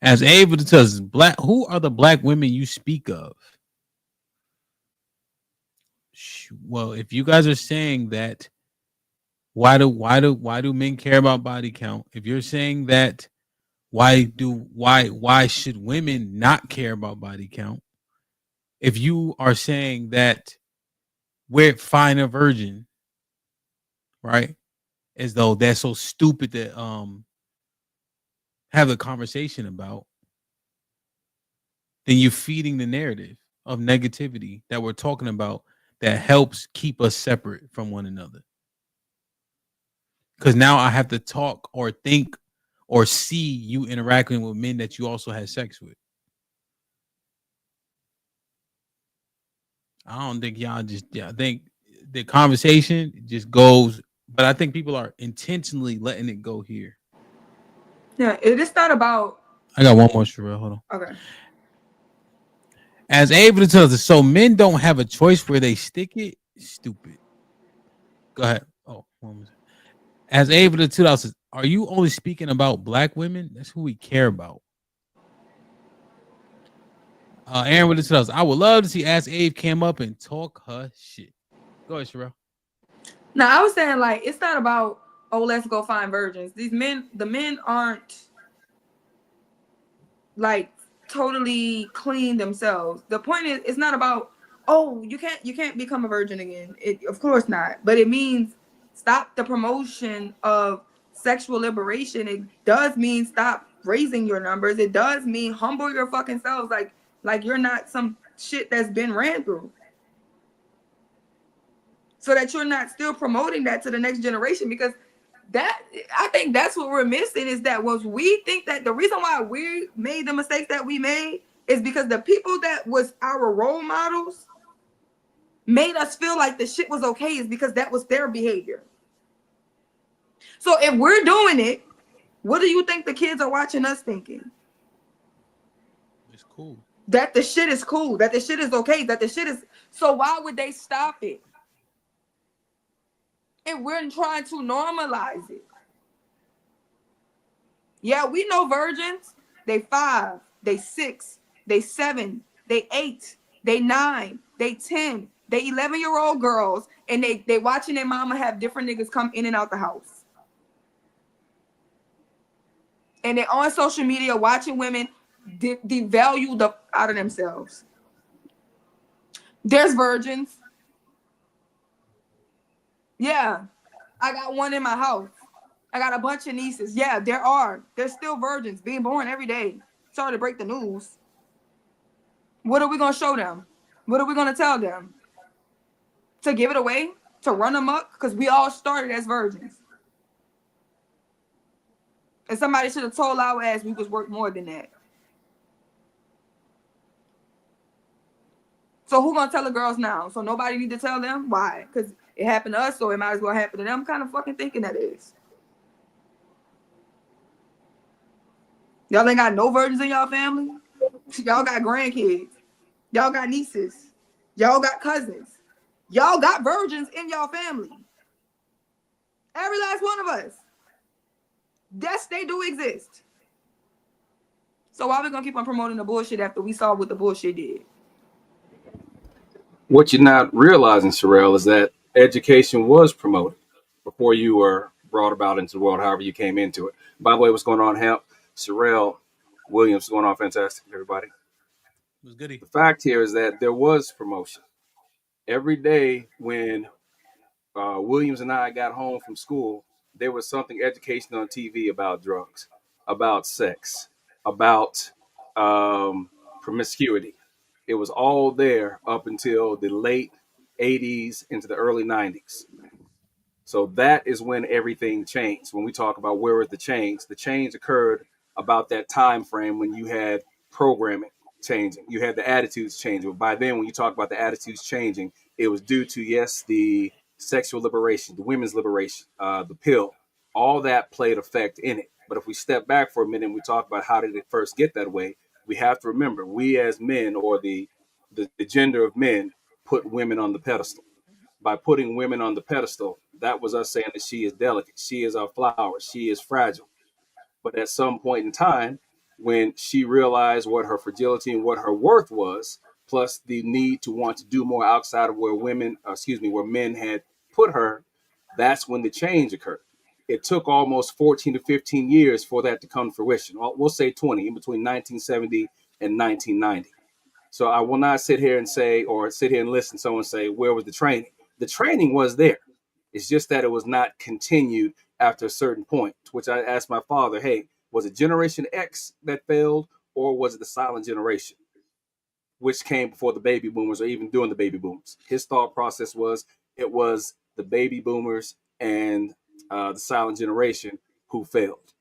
As able to tell us, who are the black women you speak of? Well, if you guys are saying that, why do men care about body count? If you're saying that, why should women not care about body count? If you are saying that we're fine a virgin, right? As though that's so stupid to have a conversation about, then you're feeding the narrative of negativity that we're talking about that helps keep us separate from one another. Because now I have to talk or think or see you interacting with men that you also had sex with. I don't think y'all I think the conversation just goes, but I think people are intentionally letting it go here. Yeah, it is not about. I got one more, Sherelle. Hold on. Okay. As able to tell us, so men don't have a choice where they stick it. Stupid. Go ahead. Oh, as able to tell us, are you only speaking about black women? That's who we care about. Aaron with the tells, I would love to see Ask Abe came up and talk her shit. Go ahead, Sherelle. Now I was saying, like, it's not about, oh, let's go find virgins. The men aren't like totally clean themselves. The point is, it's not about, oh, you can't become a virgin again. Of course not. But it means stop the promotion of sexual liberation. It does mean stop raising your numbers. It does mean humble your fucking selves. Like you're not some shit that's been ran through. So that you're not still promoting that to the next generation, because I think that's what we're missing, is that was we think that the reason why we made the mistakes that we made is because the people that was our role models made us feel like the shit was okay, is because that was their behavior. So if we're doing it, what do you think the kids are watching us thinking? It's cool. That the shit is cool, that the shit is okay, that the shit is, so why would they stop it? And we're trying to normalize it. Yeah, we know virgins. They 5, they 6, they 7, they 8, they 9, they 10, they 11-year-old girls, and they watching their mama have different niggas come in and out the house. And they're on social media watching women devalue the out of themselves. There's virgins. Yeah, I got one in my house. I got a bunch of nieces. Yeah, there's still virgins being born every day. Sorry to break the news. What are we going to show them? What are we going to tell them? To give it away? To run them up? Because we all started as virgins. And somebody should have told our ass we was worth more than that. So who gonna tell the girls now? So nobody need to tell them? Why? Because it happened to us, so it might as well happen to them. Kind of fucking thinking that is. Y'all ain't got no virgins in y'all family? Y'all got grandkids. Y'all got nieces. Y'all got cousins. Y'all got virgins in y'all family. Every last one of us. Yes, they do exist. So why are we gonna keep on promoting the bullshit after we saw what the bullshit did? What you're not realizing, Sherelle, is that education was promoted before you were brought about into the world, however you came into it. By the way, what's going on, HAMP? Sherelle Williams, what's going on? Fantastic, everybody. It was goody. The fact here is that there was promotion. Every day when Williams and I got home from school, there was something educational on TV about drugs, about sex, about promiscuity. It was all there up until the late 80s into the early 90s. So that is when everything changed. When we talk about where was the change occurred about that time frame when you had programming changing, you had the attitudes changing. By then, when you talk about the attitudes changing, it was due to, yes, the sexual liberation, the women's liberation, the pill, all that played effect in it. But if we step back for a minute and we talk about how did it first get that way, we have to remember we as men, or the gender of men, put women on the pedestal. By putting women on the pedestal, that was us saying that she is delicate, she is our flower, she is fragile. But at some point in time, when she realized what her fragility and what her worth was, plus the need to want to do more outside of where where men had put her, that's when the change occurred. It took almost 14 to 15 years for that to come to fruition. We'll say 20, in between 1970 and 1990. So I will not sit here and say, or sit here and listen to someone say, where was the training? The training was there. It's just that it was not continued after a certain point, to which I asked my father, hey, was it Generation X that failed, or was it the silent generation, which came before the baby boomers, or even during the baby boomers? His thought process was it was the baby boomers and the silent generation who failed.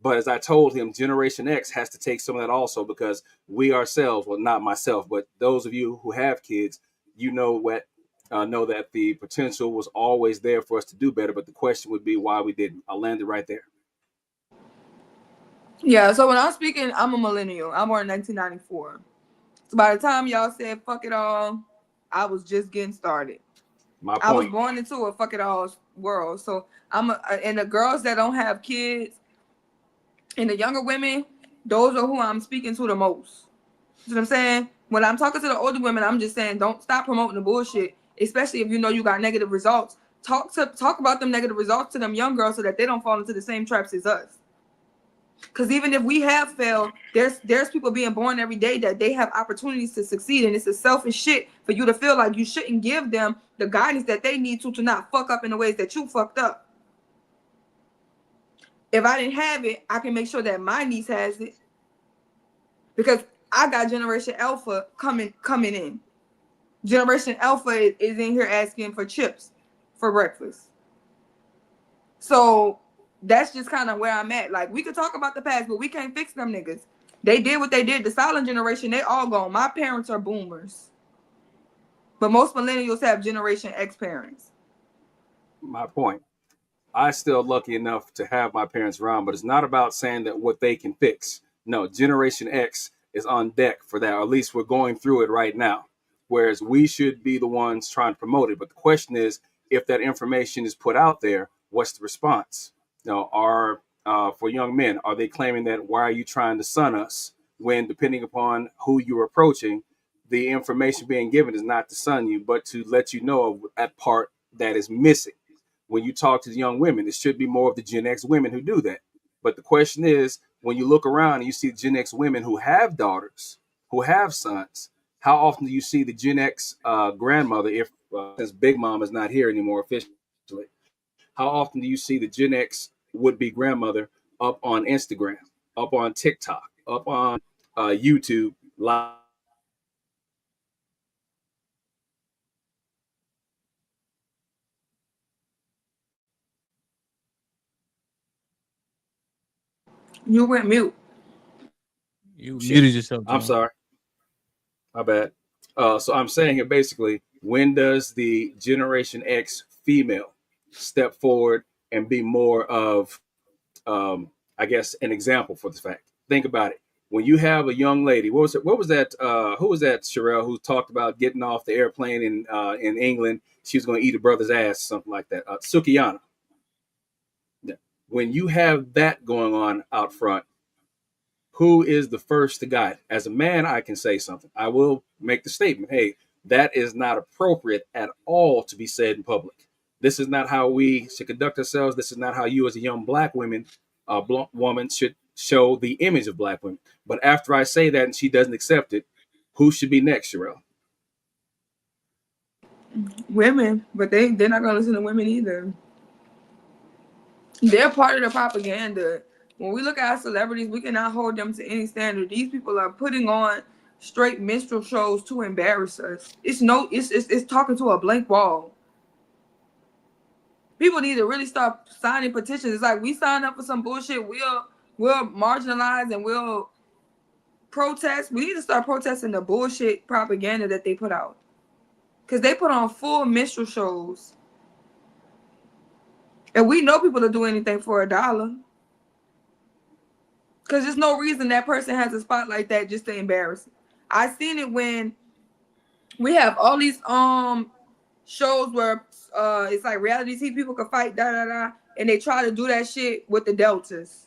But as I told him, Generation X has to take some of that also, because we ourselves, well, not myself, but those of you who have kids, you know that the potential was always there for us to do better. But the question would be why we didn't. I'll land it right there. Yeah, so when I'm speaking, I'm a millennial. I'm born in 1994. So by the time y'all said fuck it all, I was just getting started. I was born into a fuck it all world. So and the girls that don't have kids and the younger women, those are who I'm speaking to the most. You know what I'm saying? When I'm talking to the older women, I'm just saying don't stop promoting the bullshit, especially if you know you got negative results. Talk about them negative results to them young girls so that they don't fall into the same traps as us. Because even if we have failed, there's people being born every day that they have opportunities to succeed, and it's a selfish shit for you to feel like you shouldn't give them the guidance that they need to not fuck up in the ways that you fucked up. If I didn't have it, I can make sure that my niece has it, because I got Generation Alpha coming in. Generation Alpha is in here asking for chips for breakfast. So that's just kind of where I'm at. Like, we could talk about the past, but we can't fix them niggas. They did what they did. The silent generation, they all gone. My parents are boomers, but most millennials have Generation X parents. My point. I still lucky enough to have my parents around, but it's not about saying that what they can fix. No, Generation X is on deck for that, or at least we're going through it right now. Whereas we should be the ones trying to promote it. But the question is, if that information is put out there, what's the response? For young men, are they claiming that why are you trying to sun us, when depending upon who you're approaching, the information being given is not to sun you, but to let you know of that part that is missing. When you talk to the young women, it should be more of the Gen X women who do that. But the question is, when you look around and you see Gen X women who have daughters, who have sons, how often do you see the Gen X grandmother, if since Big Mom is not here anymore officially, how often do you see the Gen X would-be grandmother up on Instagram, up on TikTok, up on YouTube live? You went mute. You muted yourself, John. I'm sorry. My bad. So I'm saying here basically, when does the Generation X female step forward and be more of, I guess, an example for this fact? Think about it. When you have a young lady, what was that? Who was that, Sherelle, who talked about getting off the airplane in England? She was going to eat her brother's ass, something like that. Sukiyana. When you have that going on out front, who is the first to guide? As a man, I can say something. I will make the statement, hey, that is not appropriate at all to be said in public. This is not how we should conduct ourselves. This is not how you as a young black woman should show the image of black women. But after I say that and she doesn't accept it, who should be next, Sherelle? Women, but they're not going to listen to women either. They're part of the propaganda. When we look at our celebrities, we cannot hold them to any standard. These people are putting on straight minstrel shows to embarrass us. It's talking to a blank wall. People need to really stop signing petitions. It's like we sign up for some bullshit. We'll marginalize and we'll protest. We need to start protesting the bullshit propaganda that they put out. Because they put on full minstrel shows. And we know people will do anything for $1. Because there's no reason that person has a spot like that just to embarrass them. I seen it when we have all these shows where it's like reality TV people can fight, and they try to do that shit with the deltas.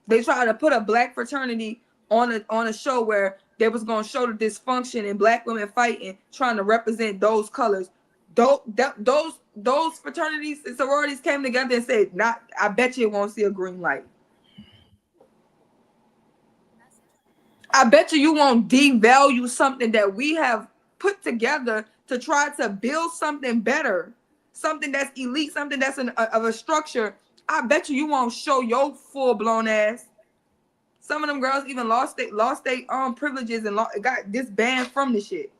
They try to put a black fraternity on a show where they was gonna show the dysfunction and black women fighting, trying to represent those colors. Those fraternities and sororities came together and said, "Not, I bet you won't see a green light. I bet you won't devalue something that we have put together to try to build something better, something that's elite, something that's of a structure. I bet you won't show your full blown ass. Some of them girls even lost their privileges and got disbanded from the shit.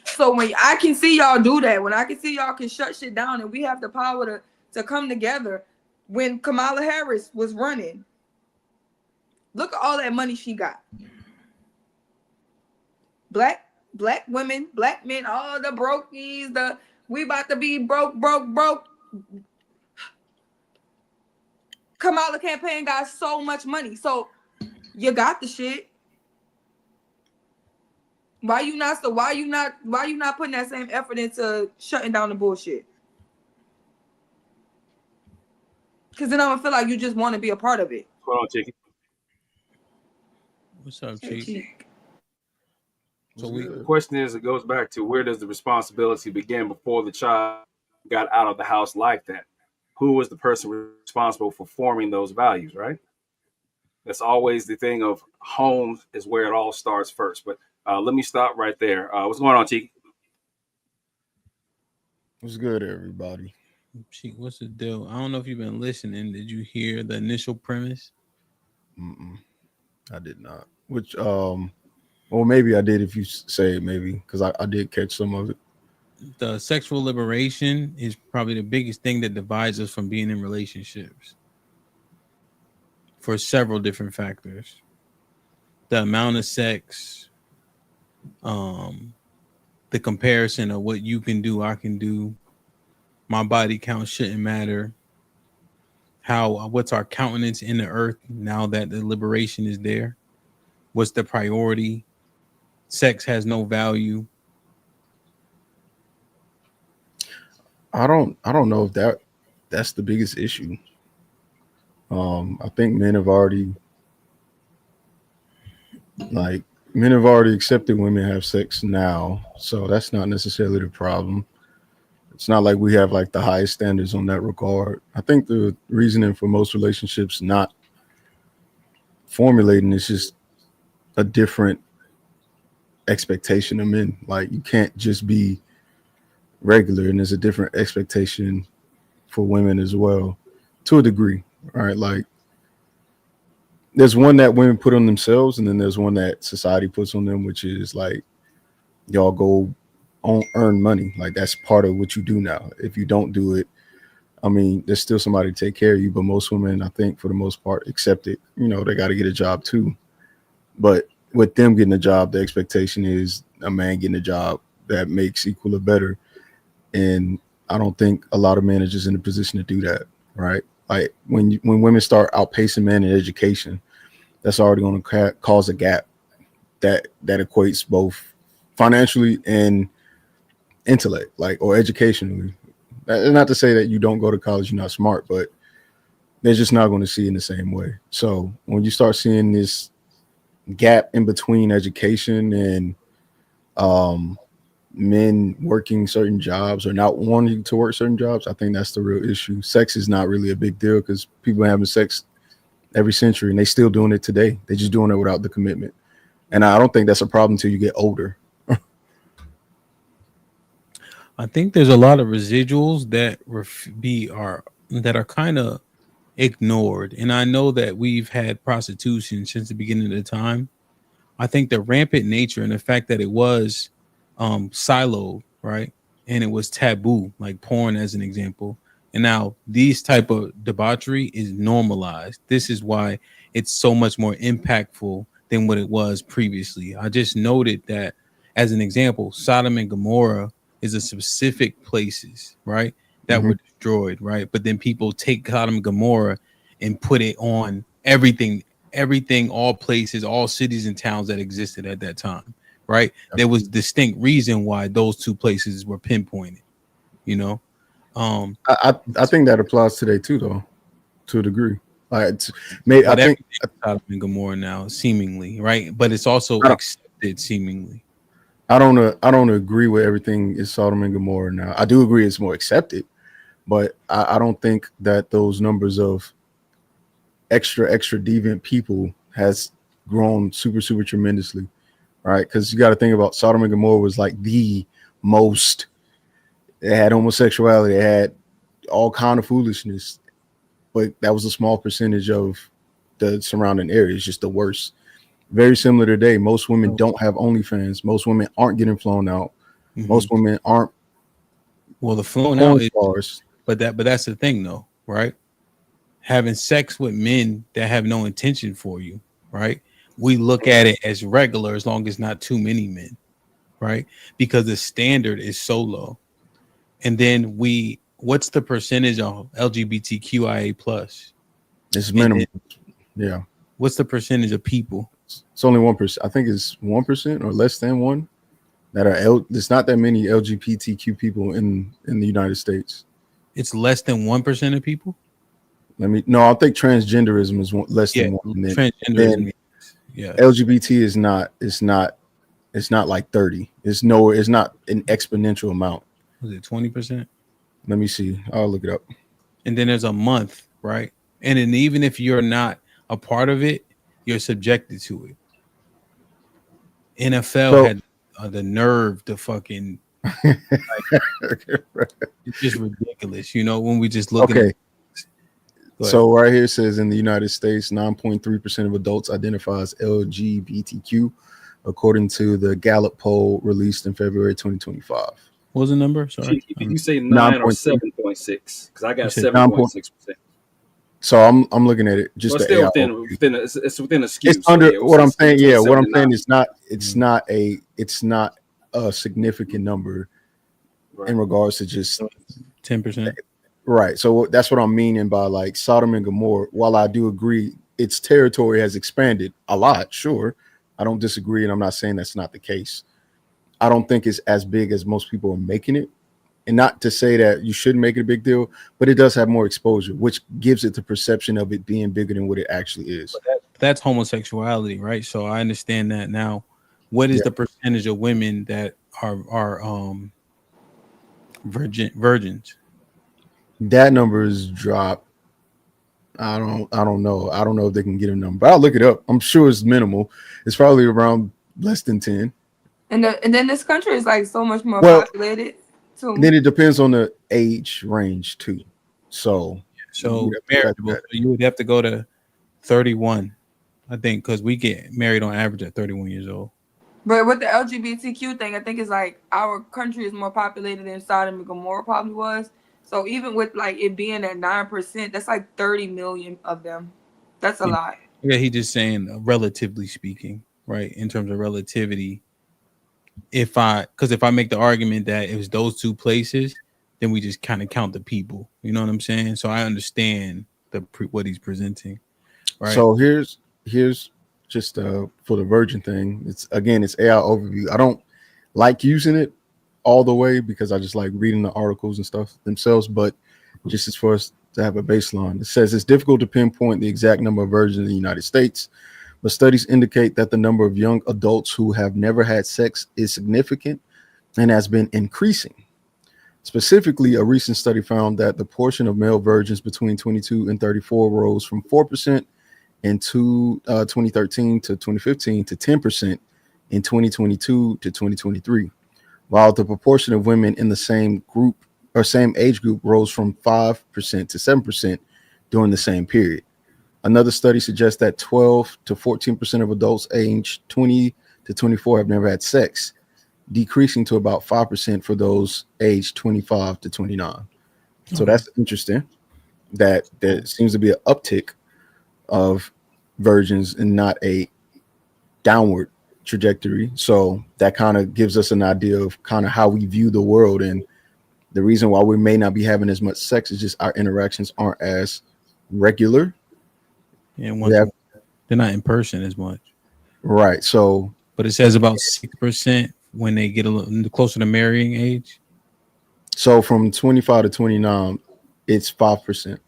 So when I can see y'all do that, when I can see y'all can shut shit down, and we have the power to come together. When Kamala Harris was running, look at all that money she got. Black women, black men, all the brokies, we about to be broke. Kamala campaign got so much money. So you got the shit. Why you not putting that same effort into shutting down the bullshit? Because then I'm gonna feel like you just want to be a part of it. Hold on, Chicky. What's up, Chick? So the question is, it goes back to, where does the responsibility begin before the child got out of the house like that? Who was the person responsible for forming those values, right? That's always the thing of home is where it all starts first. But let me stop right there. What's going on, Cheek? What's good, everybody? Cheek, what's the deal? I don't know if you've been listening. Did you hear the initial premise? I did not. Which, well, maybe I did if you say it, maybe, because I did catch some of it. The sexual liberation is probably the biggest thing that divides us from being in relationships for several different factors. The amount of sex, the comparison of what you can do, I can do, my body count shouldn't matter. What's our countenance in the earth now that the liberation is there? What's the priority? Sex has no value. I don't know if that's the biggest issue. I think men have already accepted women have sex now, so that's not necessarily the problem. It's not like we have like the highest standards on that regard. I think the reasoning for most relationships not formulating is just a different expectation of men. Like, you can't just be regular, and there's a different expectation for women as well, to a degree. All right, like there's one that women put on themselves, and then there's one that society puts on them, which is like, y'all go earn money. Like, that's part of what you do now. If you don't do it, I mean, there's still somebody to take care of you, but most women, I think for the most part, accept it. You know, they got to get a job too. But with them getting a job, the expectation is a man getting a job that makes equal or better. And I don't think a lot of men are just in a position to do that, right? Like when women start outpacing men in education, that's already going to cause a gap that equates both financially and intellect, like, or educationally. Not to say that you don't go to college, you're not smart, but they're just not going to see it in the same way. So when you start seeing this gap in between education and men working certain jobs or not wanting to work certain jobs, I think that's the real issue. Sex is not really a big deal because people are having sex every century and they still doing it today. They're just doing it without the commitment. And I don't think that's a problem until you get older. I think there's a lot of residuals that are kind of ignored. And I know that we've had prostitution since the beginning of the time. I think the rampant nature and the fact that it was siloed, right? And it was taboo, like porn as an example. And now these type of debauchery is normalized. This is why it's so much more impactful than what it was previously. I just noted that as an example, Sodom and Gomorrah is a specific places, right, that were destroyed, right? But then people take Sodom and Gomorrah and put it on everything, all places, all cities and towns that existed at that time, right? There was distinct reason why those two places were pinpointed, you know. I think that applies today too, though, to a degree. I think Sodom and Gomorrah now, seemingly, right? But it's also accepted, seemingly. I don't agree with everything is Sodom and Gomorrah now. I do agree it's more accepted, but I don't think that those numbers of extra deviant people has grown super tremendously, right? Because you got to think about Sodom and Gomorrah was like the most. It had homosexuality, it had all kind of foolishness, but that was a small percentage of the surrounding area. It's just the worst. Very similar today. Most women don't have OnlyFans. Most women aren't getting flown out. Most women aren't. Well, the flown out is, but that's the thing, though, right? Having sex with men that have no intention for you, right? We look at it as regular as long as not too many men, right? Because the standard is so low. And then what's the percentage of LGBTQIA plus? It's minimal. Yeah. What's the percentage of people? It's only 1%. I think it's 1% or less than 1 that are there's not that many LGBTQ people in the United States. It's less than 1% of people? I think transgenderism is less than 1. Transgenderism. Yeah. LGBT is not. It's not like 30. It's not an exponential amount. Was it 20%? Let me see. I'll look it up. And then there's a month, right? And then even if you're not a part of it, you're subjected to it. NFL had the nerve to fucking it's just ridiculous, you know, when we just look at So right here it says in the United States, 9.3% of adults identify as LGBTQ, according to the Gallup poll released in February 2025. What was the number? Sorry. You say 9 or 7.6? Because I got 7.6%. So I'm looking at it just still it's within a skew. It's under what I'm saying. Yeah, what I'm saying is it's not a significant number in regards to just 10%. Right. So that's what I'm meaning by like Sodom and Gomorrah. While I do agree its territory has expanded a lot, sure, I don't disagree, and I'm not saying that's not the case. I don't think it's as big as most people are making it. And not to say that you shouldn't make it a big deal, but it does have more exposure, which gives it the perception of it being bigger than what it actually is. That's homosexuality, right? So I understand that now. What is the percentage of women that are virgins? That number is dropped. I don't know. I don't know if they can get a number, but I'll look it up. I'm sure it's minimal. It's probably around less than 10. And then this country is like so much more populated too. Then it depends on the age range too. So you would have to go to 31, I think, because we get married on average at 31 years old. But with the LGBTQ thing, I think it's like our country is more populated than Sodom and Gomorrah probably was. So even with like it being at 9%, that's like 30 million of them. That's a lot. Yeah, he's just saying relatively speaking, right? In terms of relativity. If I make the argument that it was those two places, then we just kind of count the people. You know what I'm saying? So I understand what he's presenting. Right. So here's just for the virgin thing. It's AI overview. I don't like using it all the way because I just like reading the articles and stuff themselves. But just as for us to have a baseline, it says it's difficult to pinpoint the exact number of virgins in the United States, but studies indicate that the number of young adults who have never had sex is significant and has been increasing. Specifically, a recent study found that the portion of male virgins between 22 and 34 rose from 4% in 2013 to 2015 to 10% in 2022 to 2023, while the proportion of women in the same group or same age group rose from 5% to 7% during the same period. Another study suggests that 12 to 14% of adults aged 20 to 24 have never had sex, decreasing to about 5% for those aged 25 to 29. So that's interesting that there seems to be an uptick of virgins and not a downward trajectory. So that kind of gives us an idea of kind of how we view the world. And the reason why we may not be having as much sex is just our interactions aren't as regular. And they're not in person as much. Right. So, but it says about 6% when they get a little closer to marrying age. So from 25 to 29, it's 5%.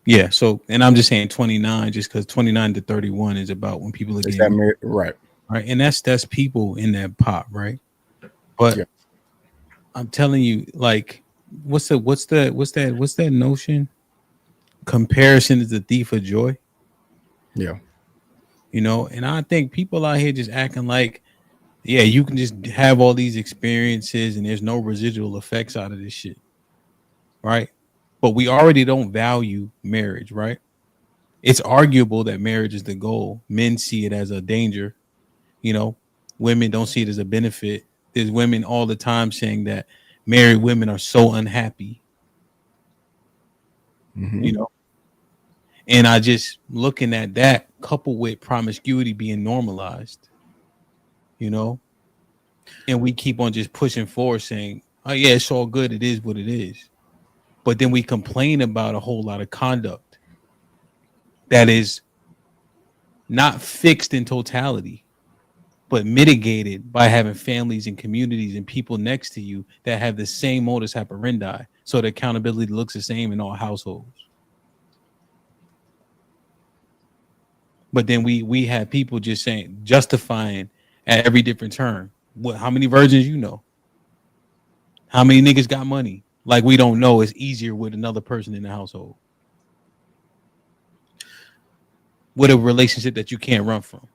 Yeah. So, and I'm just saying 29, just because 29 to 31 is about when people are getting married. Right. Right. And that's people in that pot, right? But I'm telling you, like, what's that notion? Comparison is the thief of joy. Yeah. You know, and I think people out here just acting like, yeah, you can just have all these experiences and there's no residual effects out of this shit. Right. But we already don't value marriage, right? It's arguable that marriage is the goal. Men see it as a danger. You know, women don't see it as a benefit. There's women all the time saying that married women are so unhappy. Mm-hmm. You know, and I just looking at that coupled with promiscuity being normalized, you know, and we keep on just pushing forward saying, oh, yeah, it's all good. It is what it is. But then we complain about a whole lot of conduct that is not fixed in totality, but mitigated by having families and communities and people next to you that have the same modus operandi. So the accountability looks the same in all households. But then we have people just saying, justifying at every different turn. How many virgins you know? How many niggas got money? Like we don't know. It's easier with another person in the household. With a relationship that you can't run from.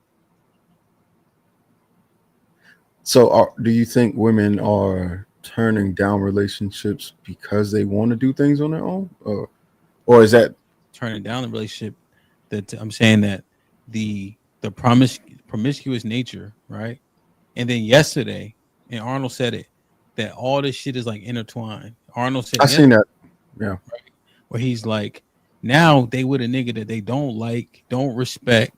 So do you think women are turning down relationships because they want to do things on their own? Or is that turning down the relationship? That I'm saying that the promiscuous nature, right? And then yesterday, and Arnold said it, that all this shit is like intertwined. Arnold said, I seen that, yeah, right? Where he's like, now they with a nigga that they don't like, don't respect,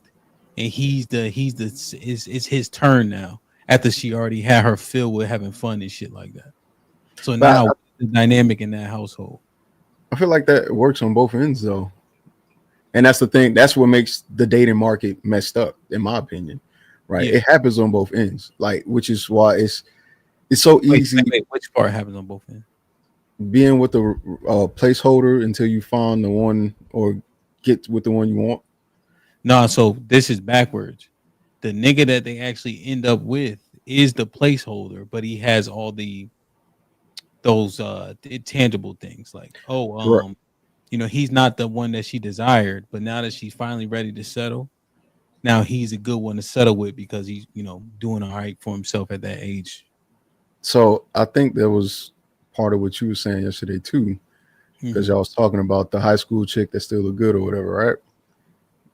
and it's his turn now after she already had her fill with having fun and shit like that. So now the dynamic in that household. I feel like that works on both ends though. And that's the thing. That's what makes the dating market messed up, in my opinion. Right? Yeah. It happens on both ends, like, which is why it's so easy. Wait, which part happens on both ends? Being with the placeholder until you find the one or get with the one you want. No, so this is backwards. The nigga that they actually end up with is the placeholder, but he has all those intangible things like, Right. you know, he's not the one that she desired, but now that she's finally ready to settle, now he's a good one to settle with because he's, you know, doing all right for himself at that age. So I think that was part of what you were saying yesterday too, because y'all was talking about the high school chick that still look good or whatever, right?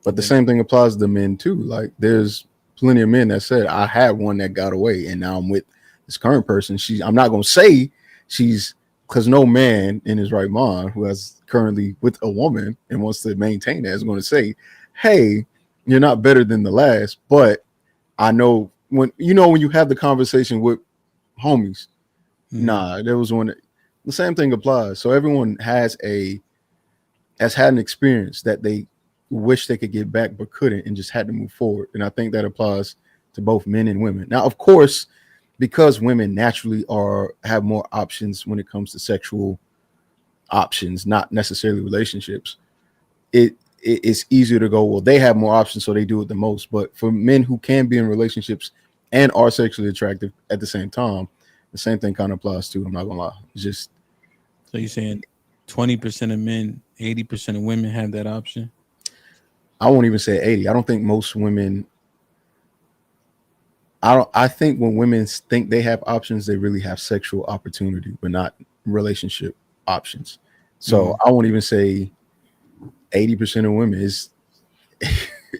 But the same thing applies to men too. Like there's plenty of men that said, I had one that got away and now I'm with this current person. I'm not going to say she's, because no man in his right mind who has currently with a woman and wants to maintain that is going to say, hey, you're not better than the last. But I know when you have the conversation with homies, nah, there was one. The same thing applies. So everyone has had an experience that they wish they could get back but couldn't and just had to move forward. And I think that applies to both men and women. Now, of course, because women naturally have more options when it comes to sexual options, not necessarily relationships, it's easier to go, well, they have more options, so they do it the most. But for men who can be in relationships and are sexually attractive at the same time, the same thing kind of applies too. I'm not gonna lie. It's just. So you're saying 20% of men, 80% of women have that option? I won't even say 80. I don't think most women. I think when women think they have options, they really have sexual opportunity, but not relationship options. So I won't even say 80% of women.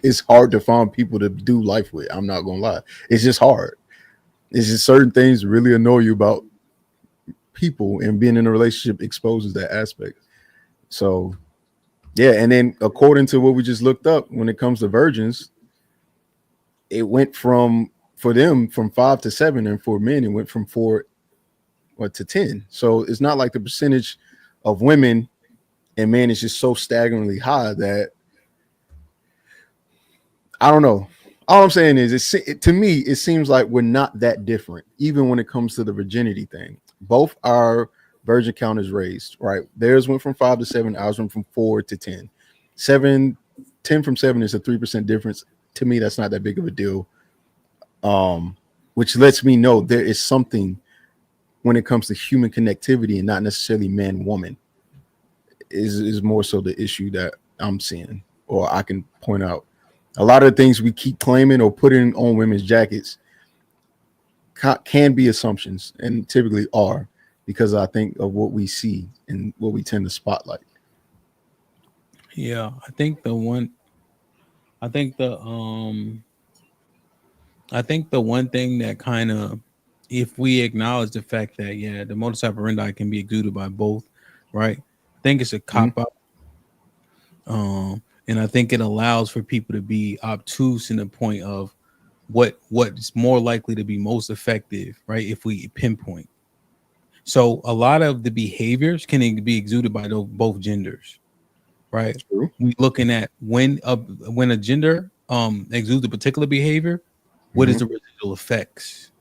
It's hard to find people to do life with. I'm not gonna lie. It's just hard. It's just certain things really annoy you about people, and being in a relationship exposes that aspect. So yeah, and then according to what we just looked up, when it comes to virgins, it went from for them from 5 to 7, and for men it went from 4 to 10. So it's not like the percentage of women and men is just so staggeringly high that I don't know. All I'm saying is, to me, it seems like we're not that different, even when it comes to the virginity thing. Both our virgin count is raised, right? Theirs went from 5 to 7, ours went from 4 to 10. 10 from 7 is a 3% difference. To me, that's not that big of a deal. Which lets me know there is something when it comes to human connectivity and not necessarily man woman is more so the issue that I'm seeing, or I can point out. A lot of the things we keep claiming or putting on women's jackets can be assumptions, and typically are, because I think of what we see and what we tend to spotlight. Yeah, I think the one thing that kind of, if we acknowledge the fact that the modus operandi can be exuded by both, right? I think it's a cop out. And I think it allows for people to be obtuse in the point of what's more likely to be most effective, right? If we pinpoint. So a lot of the behaviors can be exuded by both genders, right? True. We looking at when a gender exudes a particular behavior, what is the residual effects,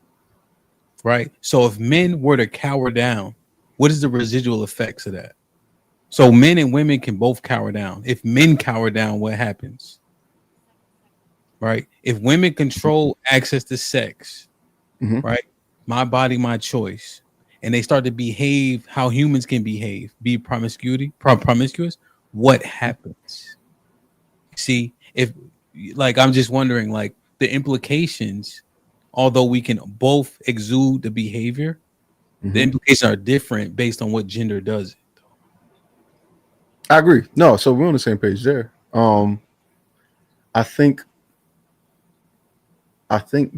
right? So if men were to cower down, what is the residual effects of that? So men and women can both cower down. If men cower down, what happens? Right? If women control access to sex, right? My body, my choice, and they start to behave how humans can behave, be promiscuous, what happens? See, if like I'm just wondering, like the implications, although we can both exude the behavior, the implications are different based on what gender does it. I agree. No, so we're on the same page there. I think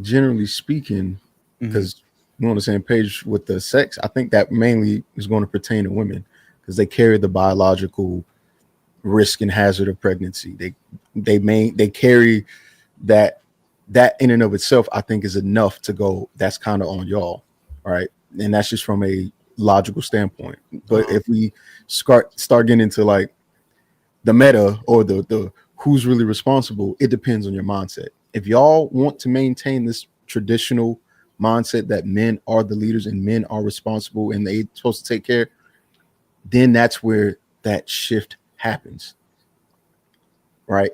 generally speaking, because we're on the same page with the sex, I think that mainly is going to pertain to women because they carry the biological risk and hazard of pregnancy. They carry that in and of itself, I think, is enough to go, that's kind of on y'all, right? And that's just from a logical standpoint. But if we start getting into like the meta or the who's really responsible, it depends on your mindset. If y'all want to maintain this traditional mindset that men are the leaders and men are responsible and they're supposed to take care, then that's where that shift happens, right?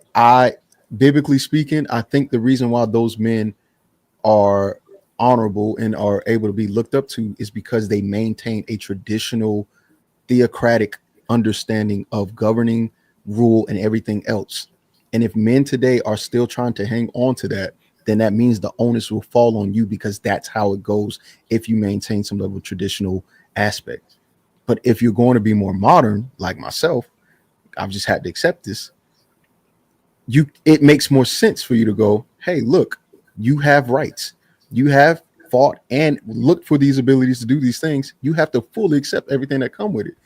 Biblically speaking, I think the reason why those men are honorable and are able to be looked up to is because they maintain a traditional theocratic understanding of governing, rule, and everything else. And if men today are still trying to hang on to that, then that means the onus will fall on you, because that's how it goes if you maintain some level of traditional aspect. But if you're going to be more modern, like myself, I've just had to accept this. It makes more sense for you to go, hey, look, you have rights. You have fought and looked for these abilities to do these things. You have to fully accept everything that come with it.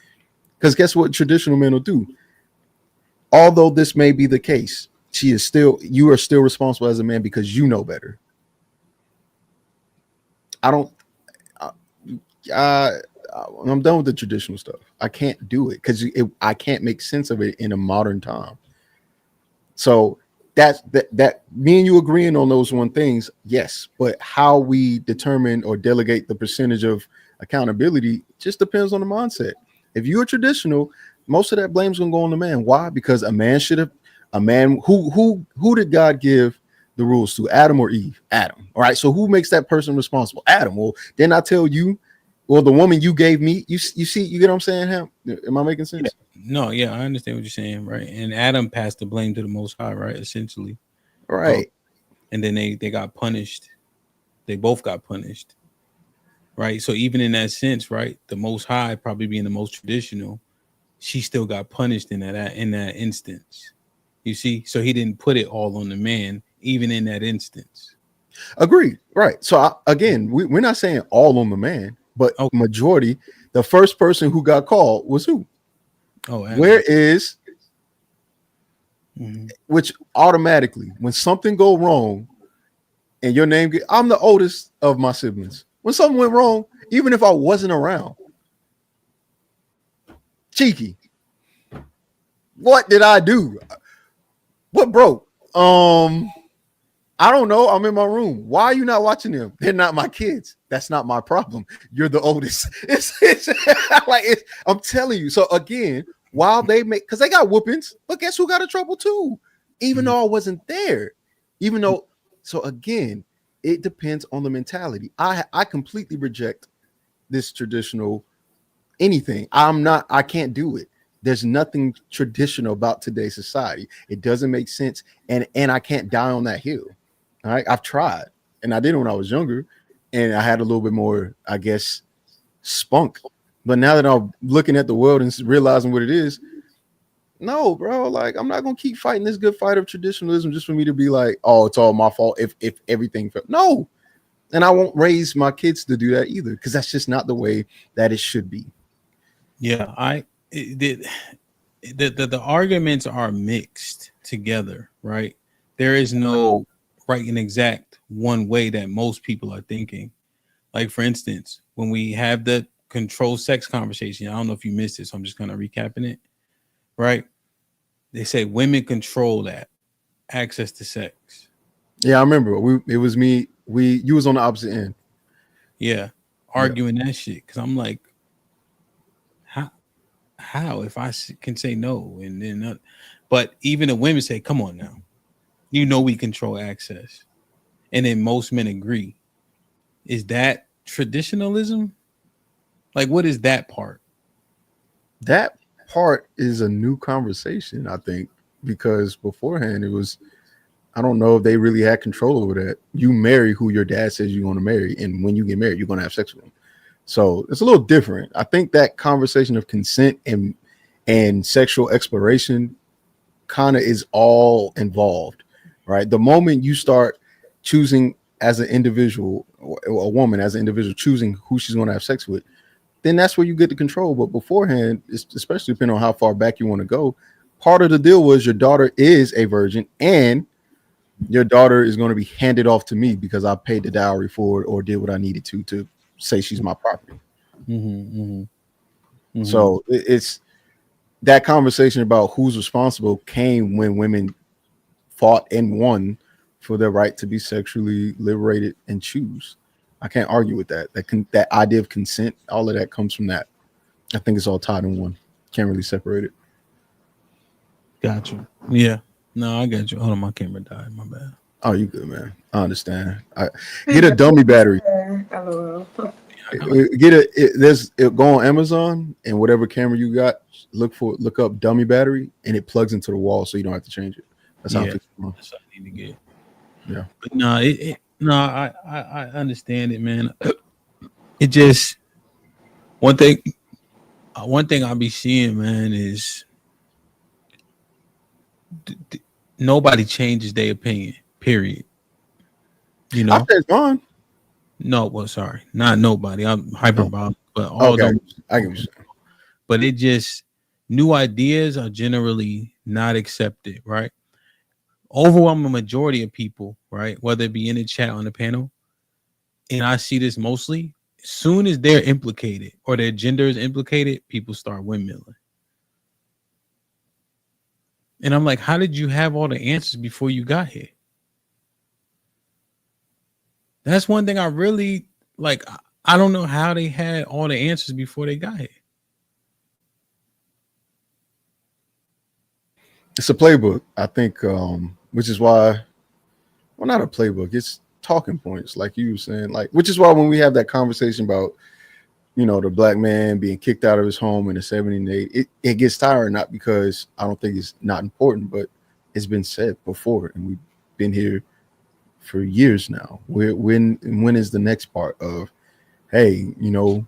Because guess what traditional men will do? Although this may be the case, you are still responsible as a man because you know better. I'm done with the traditional stuff. I can't do it because I can't make sense of it in a modern time. So that me and you agreeing on those one things, yes. But how we determine or delegate the percentage of accountability just depends on the mindset. If you're traditional, most of that blame's gonna go on the man. Why? Because who did God give the rules to? Adam or Eve? Adam. All right. So who makes that person responsible? Adam. Well, then I tell you, well, the woman you gave me, you see, you get what I'm saying? Am I making sense? No, yeah, I understand what you're saying, right? And Adam passed the blame to the Most High, right? Essentially, right? And then they got punished. They both got punished, right? So even in that sense, right, the Most High probably being the most traditional, she still got punished in that instance. You see, so he didn't put it all on the man, even in that instance. Agreed. Right. So again, we're not saying all on the man, but majority. The first person who got called was who? Oh, where is? Which automatically, when something go wrong, and your name I'm the oldest of my siblings. When something went wrong, even if I wasn't around, cheeky. What did I do? What broke? I don't know. I'm in my room. Why are you not watching them? They're not my kids. That's not my problem. You're the oldest. I'm telling you. So again, while they make, because they got whoopings, but guess who got in trouble too? Even though I wasn't there. Even though, so again, it depends on the mentality. I completely reject this traditional anything. I can't do it. There's nothing traditional about today's society. It doesn't make sense. And I can't die on that hill. All right. I've tried, and I did it when I was younger, and I had a little bit more, I guess, spunk. But now that I'm looking at the world and realizing what it is, no, bro, like I'm not gonna keep fighting this good fight of traditionalism just for me to be like, oh, it's all my fault if everything felt. No. And I won't raise my kids to do that either, because that's just not the way that it should be. Yeah, the arguments are mixed together, right? There is no right and exact one way that most people are thinking. Like, for instance, when we have the controlled sex conversation, I don't know if you missed it, so I'm just kind of recapping it, right? They say women control that access to sex. Yeah, I remember. It was me. You was on the opposite end. Yeah, arguing that shit, because I'm like, how if I can say no and then not, but even the women say, come on now, you know we control access, and then most men agree. Is that traditionalism? Like, what is that part? That part is a new conversation, I think, because beforehand it was, I don't know if they really had control over that. You marry who your dad says you want to marry, and when you get married, you're going to have sex with them. So it's a little different. I think that conversation of consent and sexual exploration kind of is all involved, right? The moment you start choosing as an individual, a woman as an individual choosing who she's going to have sex with, then that's where you get the control. But beforehand, especially depending on how far back you want to go, part of the deal was your daughter is a virgin, and your daughter is going to be handed off to me because I paid the dowry for it or did what I needed to say she's my property. So it's that conversation about who's responsible came when women fought and won for their right to be sexually liberated and choose. I can't argue with that. That idea of consent, all of that comes from that. I think it's all tied in one. Can't really separate it. Gotcha. Yeah. No, I got you. Hold on, my camera died. My bad. Oh, you good, man. I understand. Get a dummy battery. Hello. Go on Amazon, and whatever camera you got, look up dummy battery, and it plugs into the wall, so you don't have to change it. That's how that's what I need to get. Yeah. But no, I understand it, man. It just one thing I'll be seeing, man, is nobody changes their opinion. Period. You know, it's gone. No, well, sorry, not nobody. I'm hyperbolic, but all okay. I get what you're saying. But it just new ideas are generally not accepted, right? Overwhelming majority of people, right, whether it be in the chat on the panel, and I see this mostly, as soon as they're implicated or their gender is implicated, people start windmilling. And I'm like, how did you have all the answers before you got here? That's one thing I really like. I don't know how they had all the answers before they got here. It's a playbook, I think, which is why, well, not a playbook, it's talking points, like you were saying, like, which is why when we have that conversation about, you know, the black man being kicked out of his home in the 78, it gets tiring, not because I don't think it's not important, but it's been said before, and we've been here for years now. When is the next part of, hey, you know,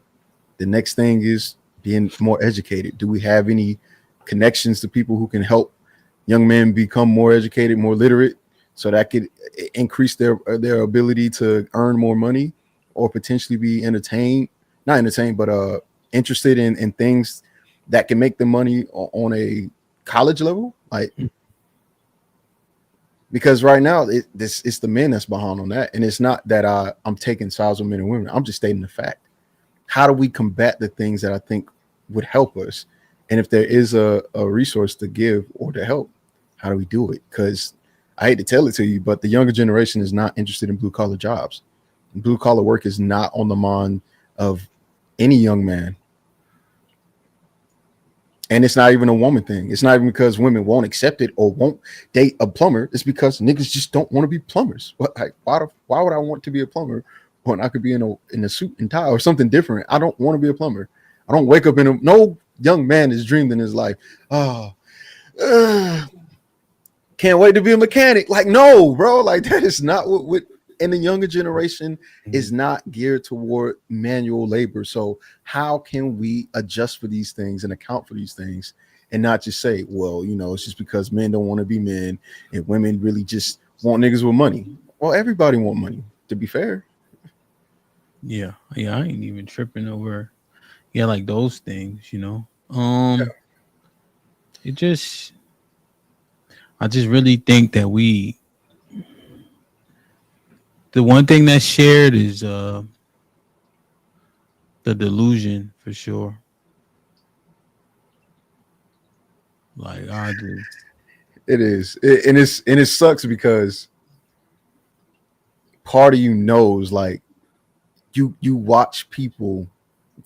the next thing is being more educated? Do we have any connections to people who can help young men become more educated, more literate, so that could increase their ability to earn more money or potentially be not entertained, but interested in things that can make them money on a college level? Like, because right now it's the men that's behind on that. And it's not that I'm taking sides with men and women. I'm just stating the fact. How do we combat the things that I think would help us? And if there is a resource to give or to help, how do we do it? Because I hate to tell it to you, but the younger generation is not interested in blue collar jobs. Blue collar work is not on the mind of any young man. And it's not even a woman thing. It's not even because women won't accept it or won't date a plumber. It's because niggas just don't want to be plumbers. Why would I want to be a plumber when I could be in a suit and tie or something different? I don't want to be a plumber. I don't wake up no young man has dreamed in his life, can't wait to be a mechanic. Like, no, bro, like that is not what and the younger generation is not geared toward manual labor. So how can we adjust for these things and account for these things and not just say, well, it's just because men don't want to be men and women really just want niggas with money? Well, everybody want money, to be fair. Yeah, I ain't even tripping over like those things, It just, I just really think that the one thing that's shared is the delusion, for sure. Like, it is, and it sucks because part of you knows, like, you watch people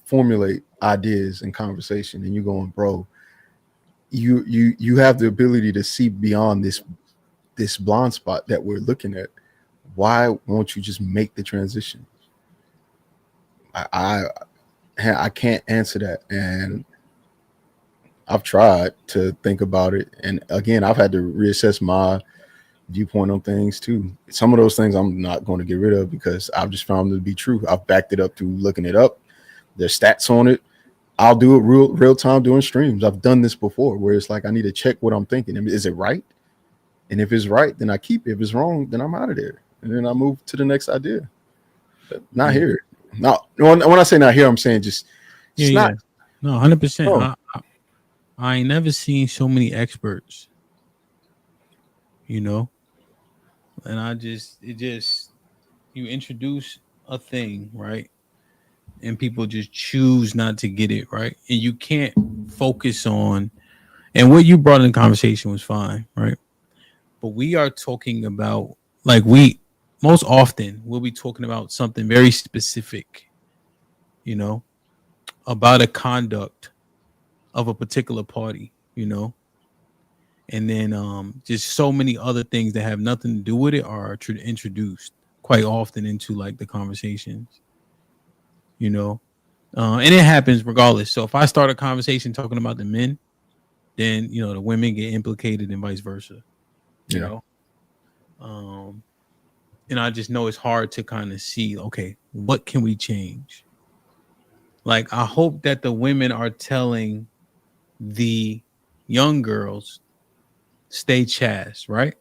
formulate ideas and conversation, and you're going, bro, you have the ability to see beyond this blind spot that we're looking at. Why won't you just make the transition? I can't answer that, and I've tried to think about it, and again, I've had to reassess my viewpoint on things too. Some of those things I'm not going to get rid of because I've just found them to be true. I've backed it up through looking it up. There's stats on it. I'll do it real time doing streams. I've done this before where it's like I need to check what I'm thinking. Is it right? And if it's right, then I keep it. If it's wrong, then I'm out of there. And then I move to the next idea. But not here. Not when I say not here, I'm saying just not. No, 100%. I ain't never seen so many experts, and you introduce a thing, right? And people just choose not to get it, right? And you can't focus on, and what you brought in the conversation was fine, right? But we are talking about, like, most often we'll be talking about something very specific, about a conduct of a particular party, and then just so many other things that have nothing to do with it are introduced quite often into like the conversations, and it happens regardless. So if I start a conversation talking about the men, then the women get implicated and vice versa, you know. And I just know it's hard to kind of see, okay, what can we change? Like, I hope that the women are telling the young girls, stay Chaz, right?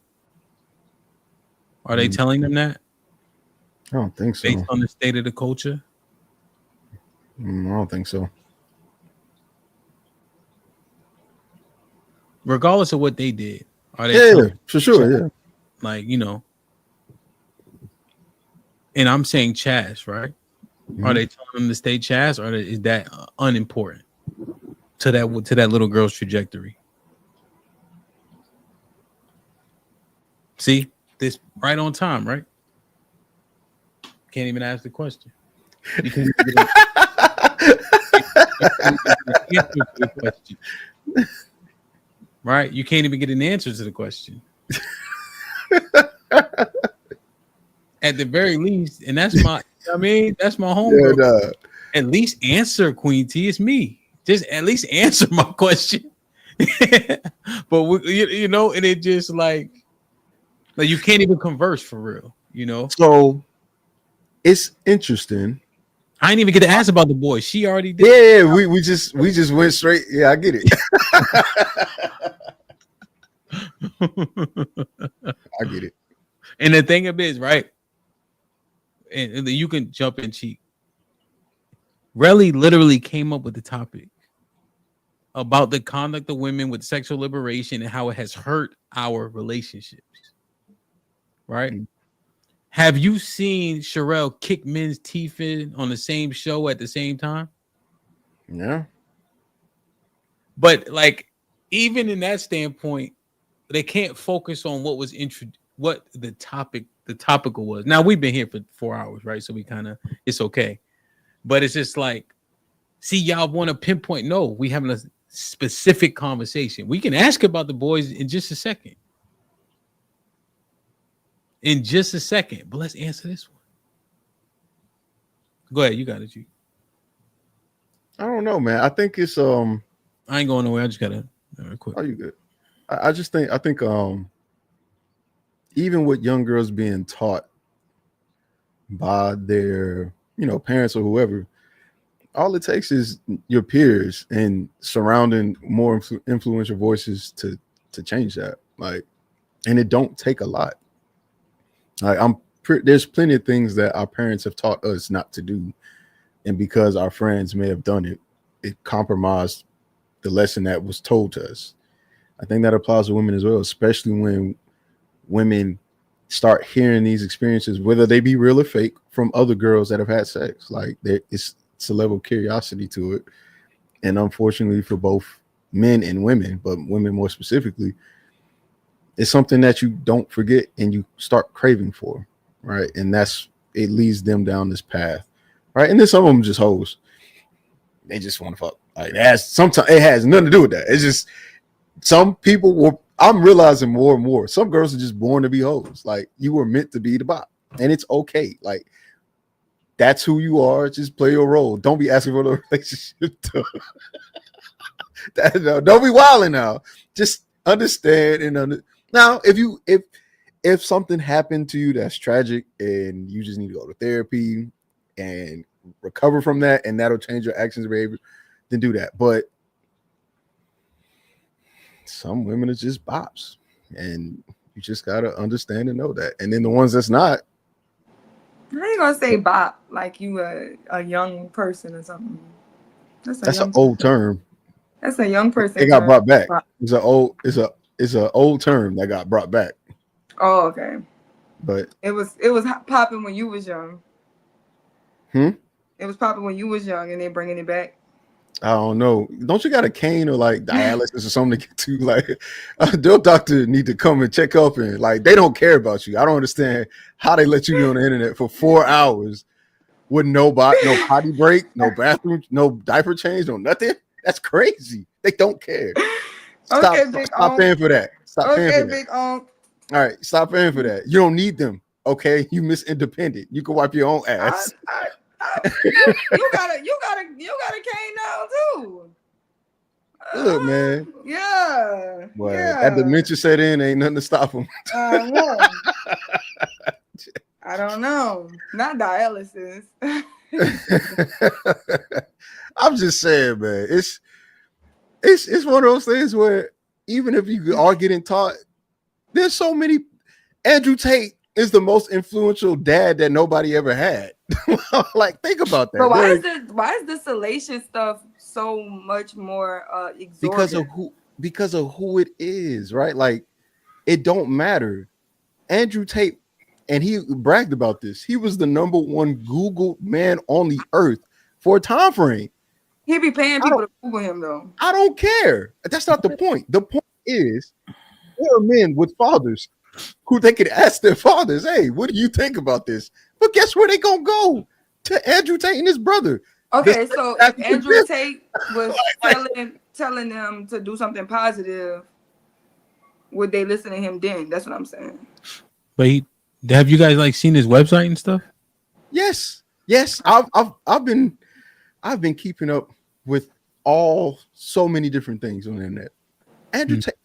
Are they telling them that? I don't think so. Based on the state of the culture? I don't think so. Regardless of what they did, are they? Yeah, for sure. Yeah, like, and I'm saying Chaz, right? Mm-hmm. Are they telling them to stay Chaz, or is that unimportant to that little girl's trajectory? See, this right on time, right? Can't even ask the question. You can't even get the question. Right? You can't even get an answer to the question. At the very least, and that's my homegirl. Yeah, at least answer, Queen T. It's me. Just at least answer my question. But and it just like you can't even converse for real. So it's interesting I didn't even get to ask about the boy. She already did. Yeah, we just went straight. Yeah, I get it. I get it. And the thing of it is, right? And you can jump in, Cheek. Relly literally came up with the topic about the conduct of women with sexual liberation and how it has hurt our relationships. Right? Mm-hmm. Have you seen Sherelle kick men's teeth in on the same show at the same time? Yeah. But like, even in that standpoint, they can't focus on what was what the topical was. Now we've been here for 4 hours, right? So we kind of, it's okay. But it's just like, see, y'all want to pinpoint. No, we having a specific conversation. We can ask about the boys in just a second. But let's answer this one. Go ahead, you got it, G. I don't know, man. I think it's I ain't going nowhere. I just gotta quick. Oh, you good? I think even with young girls being taught by their parents or whoever, all it takes is your peers and surrounding more influential voices to change that. Like, and it don't take a lot. Like there's plenty of things that our parents have taught us not to do, and because our friends may have done it, it compromised the lesson that was told to us. I think that applies to women as well, especially when women start hearing these experiences, whether they be real or fake, from other girls that have had sex. Like it's a level of curiosity to it, and unfortunately for both men and women, but women more specifically, it's something that you don't forget and you start craving for, right? And it leads them down this path, right? And then some of them just hoes. They just want to fuck. Like sometimes it has nothing to do with that. It's just some people I'm realizing more and more. Some girls are just born to be hoes. Like, you were meant to be the bot, and it's okay. Like, that's who you are. Just play your role. Don't be asking for the relationship. Don't be wilding now. Just understand Now, if something happened to you that's tragic and you just need to go to therapy and recover from that, and that'll change your actions and behavior, then do that. But some women are just bops, and you just gotta understand and know that. And then the ones that's not, I ain't gonna say bop like you a young person or something. That's an old term. That's a young person. It got brought back. It's an old term that got brought back. Oh, okay. But it was popping when you was young. It was popping when you was young, and they bringing it back. I don't know. Don't you got a cane or like dialysis or something to get to? Like, their doctor need to come and check up, and like, they don't care about you. I don't understand how they let you be on the internet for 4 hours with no potty break, no bathroom, no diaper change, no nothing. That's crazy. They don't care. Stop paying for that. Stop paying for that. Big All right, stop paying for that. You don't need them. Okay, you Miss Independent. You can wipe your own ass. you got a cane now too. Look, man. Yeah. Well, that dementia set in, ain't nothing to stop them. I don't know. Not dialysis. I'm just saying, man. It's one of those things where even if you are getting taught, there's so many. Andrew Tate is the most influential dad that nobody ever had. Like, think about that. But why is the salacious stuff so much more exorbitant? Because of who it is, right? Like, it don't matter. Andrew Tate, and he bragged about this, he was the #1 Googled man on the earth for a time frame. He be paying people to Google him, though. I don't care. That's not the point. The point is, there are men with fathers who they could ask their fathers, hey, what do you think about this? But guess where they gonna go? To Andrew Tate and his brother. Okay, so if Andrew Tate was telling them to do something positive, would they listen to him then? That's what I'm saying. But have you guys like seen his website and stuff? Yes. I've been keeping up with so many different things on the internet.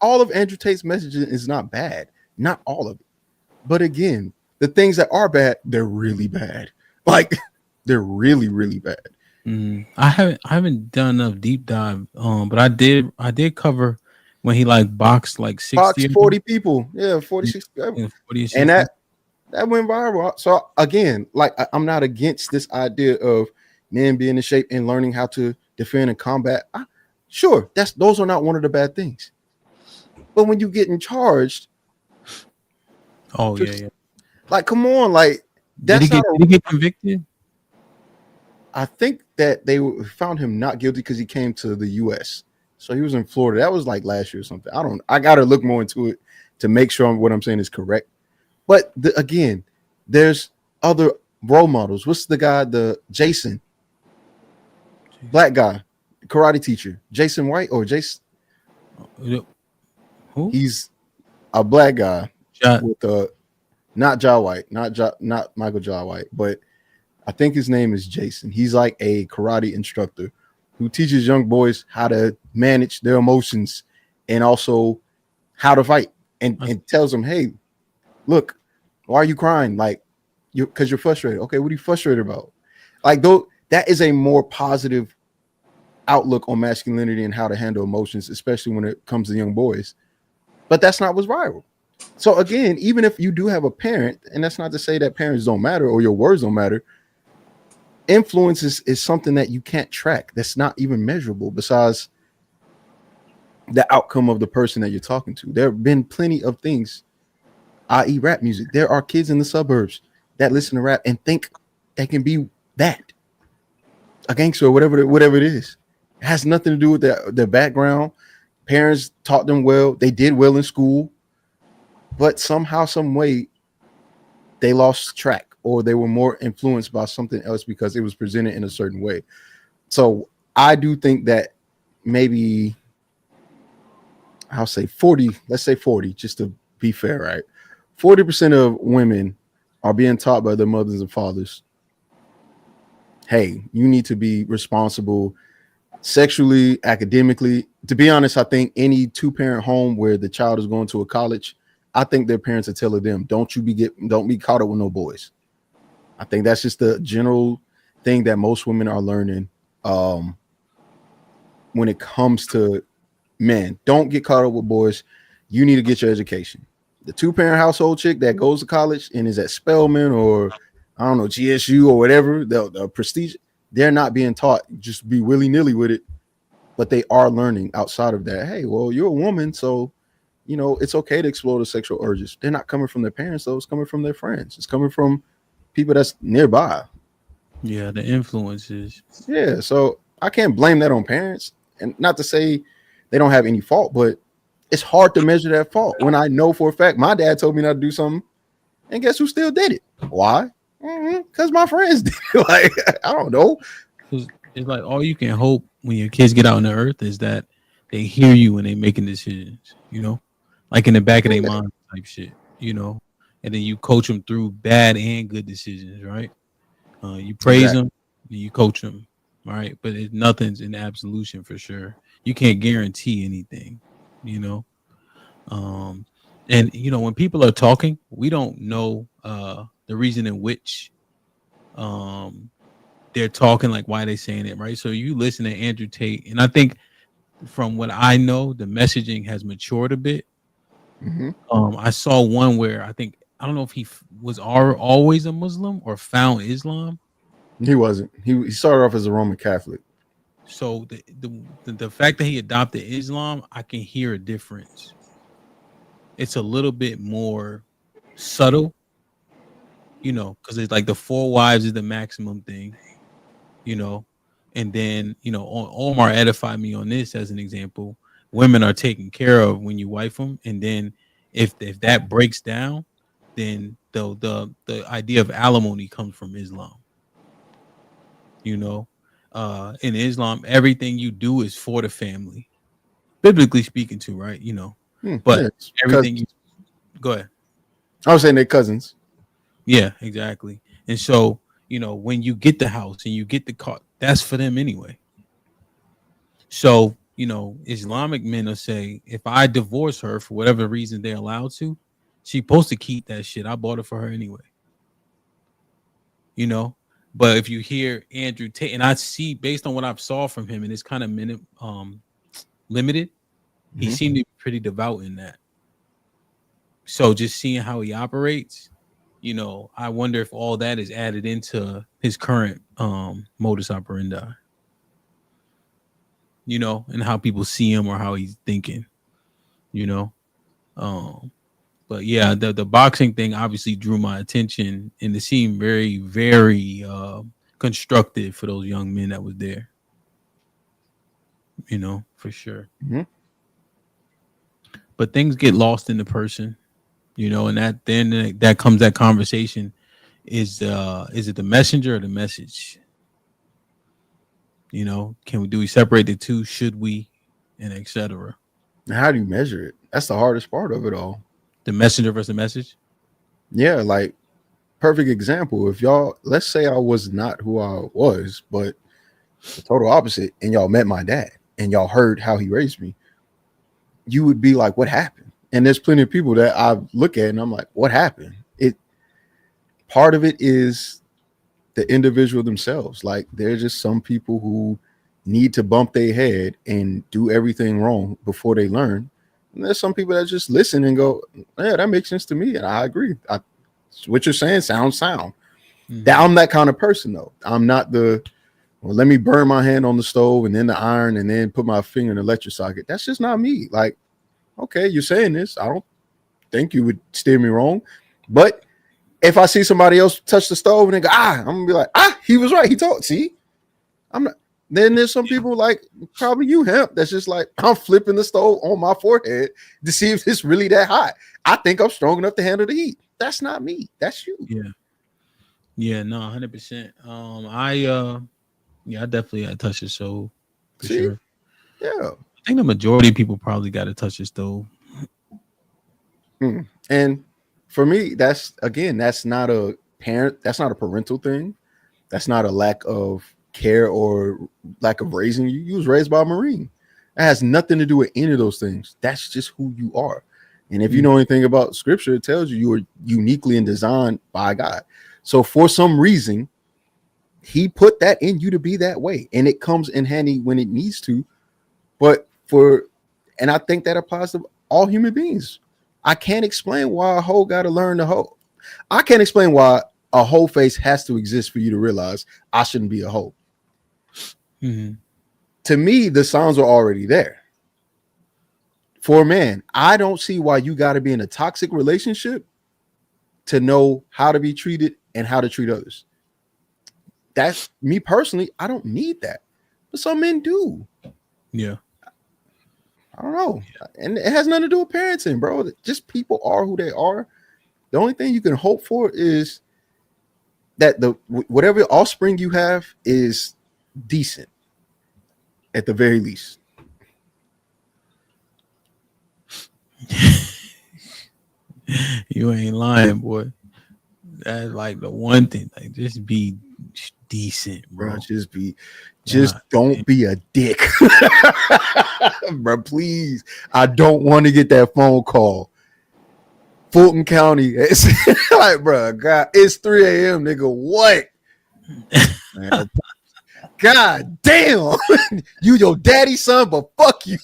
All of Andrew Tate's messaging is not bad. Not all of it. But again, the things that are bad, they're really bad. Like, they're really, really bad. I haven't done enough deep dive. But I did cover when he like boxed like 60 Box of 40 people. Yeah, 46. them. Yeah, 40 or 60. And that went viral. So again, like I'm not against this idea of men being in shape and learning how to defend and combat. Sure, those are not one of the bad things. But when you get charged, yeah. Like, come on, like did he get convicted? I think that they found him not guilty because he came to the U.S. So he was in Florida. That was like last year or something. I got to look more into it to make sure what I'm saying is correct. But again, there's other role models. What's the guy? The Jason, black guy, karate teacher, Jason White or Jason? Who? He's a black guy with not Jaw White, not Michael Jaw White, but I think his name is Jason. He's like a karate instructor who teaches young boys how to manage their emotions and also how to fight, and tells them, hey, look, why are you crying? Like, because you're frustrated. Okay, what are you frustrated about? Like, that is a more positive outlook on masculinity and how to handle emotions, especially when it comes to young boys. But that's not what's viral. So again, even if you do have a parent, and that's not to say that parents don't matter or your words don't matter, influence is something that you can't track. That's not even measurable besides the outcome of the person that you're talking to. There have been plenty of things, i.e. rap music. There are kids in the suburbs that listen to rap and think they can be that, a gangster or whatever it is. It has nothing to do with their background. Parents taught them well. They did well in school. But somehow, some way, they lost track or they were more influenced by something else because it was presented in a certain way. So I do think that maybe I'll say 40, let's say 40, just to be fair, right? 40% of women are being taught by their mothers and fathers, hey, you need to be responsible sexually, academically. To be honest, I think any two-parent home where the child is going to a college, I think their parents are telling them, don't be caught up with no boys. I think that's just the general thing that most women are learning when it comes to men. Don't get caught up with boys. You need to get your education. The two-parent household chick that goes to college and is at Spelman or I don't know, GSU or whatever, the prestige, they're not being taught just be willy-nilly with it, but they are learning outside of that. Hey, well, you're a woman, so you know it's okay to explore the sexual urges. They're not coming from their parents, though. It's coming from their friends. It's coming from people that's nearby. Yeah, the influences. Yeah, so I can't blame that on parents, and not to say they don't have any fault, but it's hard to measure that fault when I know for a fact my dad told me not to do something, and guess who still did it? Why? Because my friends did. Like, I don't know. It's like all you can hope when your kids get out in the earth is that they hear you when they're making decisions, you know, like in the back of their mind type shit, you know, and then you coach them through bad and good decisions, right? You praise them, and you coach them, right? But nothing's in absolution for sure. You can't guarantee anything, you know. And you know, when people are talking, we don't know the reason in which they're talking, like why they're saying it, right? So you listen to Andrew Tate, and I think from what I know, the messaging has matured a bit. I saw one where I don't know if he was always a Muslim or found Islam. He wasn't. He started off as a Roman Catholic. So the fact that he adopted Islam, I can hear a difference. It's a little bit more subtle, you know, because it's like the 4 wives is the maximum thing, you know. And then, you know, Omar edified me on this as an example. Women are taken care of when you wife them, and then if that breaks down, then the idea of alimony comes from Islam. You know, in Islam, everything you do is for the family, biblically speaking, too, right? You know, but everything you go ahead. I was saying they're cousins. Yeah, exactly. And so, you know, when you get the house and you get the car, that's for them anyway. So, you know, Islamic men will say, if I divorce her for whatever reason they're allowed to, she's supposed to keep that shit. I bought it for her anyway. You know, But if you hear Andrew Tate, and I see based on what I've saw from him, and it's kind of limited, he seemed to be pretty devout in that. So just seeing how he operates, you know, I wonder if all that is added into his current modus operandi. You know, and how people see him or how he's thinking. You know, but yeah, the boxing thing obviously drew my attention, and it seemed very, very constructive for those young men that was there. You know, for sure. But things get lost in the person, you know, and that comes that conversation is it the messenger or the message? You know, do we separate the two? Should we, and etc. How do you measure it? That's the hardest part of it all. The messenger versus the message. Yeah, like perfect example. If y'all, let's say I was not who I was, but the total opposite, and y'all met my dad and y'all heard how he raised me, you would be like, what happened? And there's plenty of people that I look at and I'm like, what happened? Part of it is the individual themselves. Like, there's just some people who need to bump their head and do everything wrong before they learn. And there's some people that just listen and go, yeah, that makes sense to me. And I agree. What you're saying sounds sound. I'm that kind of person, though. I'm not let me burn my hand on the stove and then the iron and then put my finger in the electric socket. That's just not me. Like, okay, you're saying this. I don't think you would steer me wrong. But if I see somebody else touch the stove and they go, I'm going to be like, he was right. He told, see, I'm not. Then there's some people like probably you, Hemp, that's just like, I'm flipping the stove on my forehead to see if it's really that hot. I think I'm strong enough to handle the heat. That's not me. That's you. Yeah, no, 100%. I definitely touch the stove for sure. Yeah. I think the majority of people probably got to touch the stove. And for me, that's not a parental thing. That's not a lack of care or lack of raising you. You was raised by a Marine. It has nothing to do with any of those things. That's just who you are. And if you know anything about scripture, it tells you are uniquely and designed by God. So for some reason, he put that in you to be that way. And it comes in handy when it needs to. And I think that applies to all human beings. I can't explain why a hoe got to learn the hoe. I can't explain why a hoe face has to exist for you to realize I shouldn't be a hoe. To me, the signs are already there. For a man, I don't see why you got to be in a toxic relationship to know how to be treated and how to treat others. That's me personally. I don't need that, but some men do. Yeah. I don't know. And it has nothing to do with parenting, bro. Just people are who they are. The only thing you can hope for is that whatever offspring you have is decent at the very least. You ain't lying, boy. That's like the one thing. Like, just be decent, bro. Don't be a dick. Bro, please. I don't want to get that phone call. Fulton County. It's like, bro, God, it's 3 a.m. nigga. What? Man, God damn. You your daddy's son, but fuck you.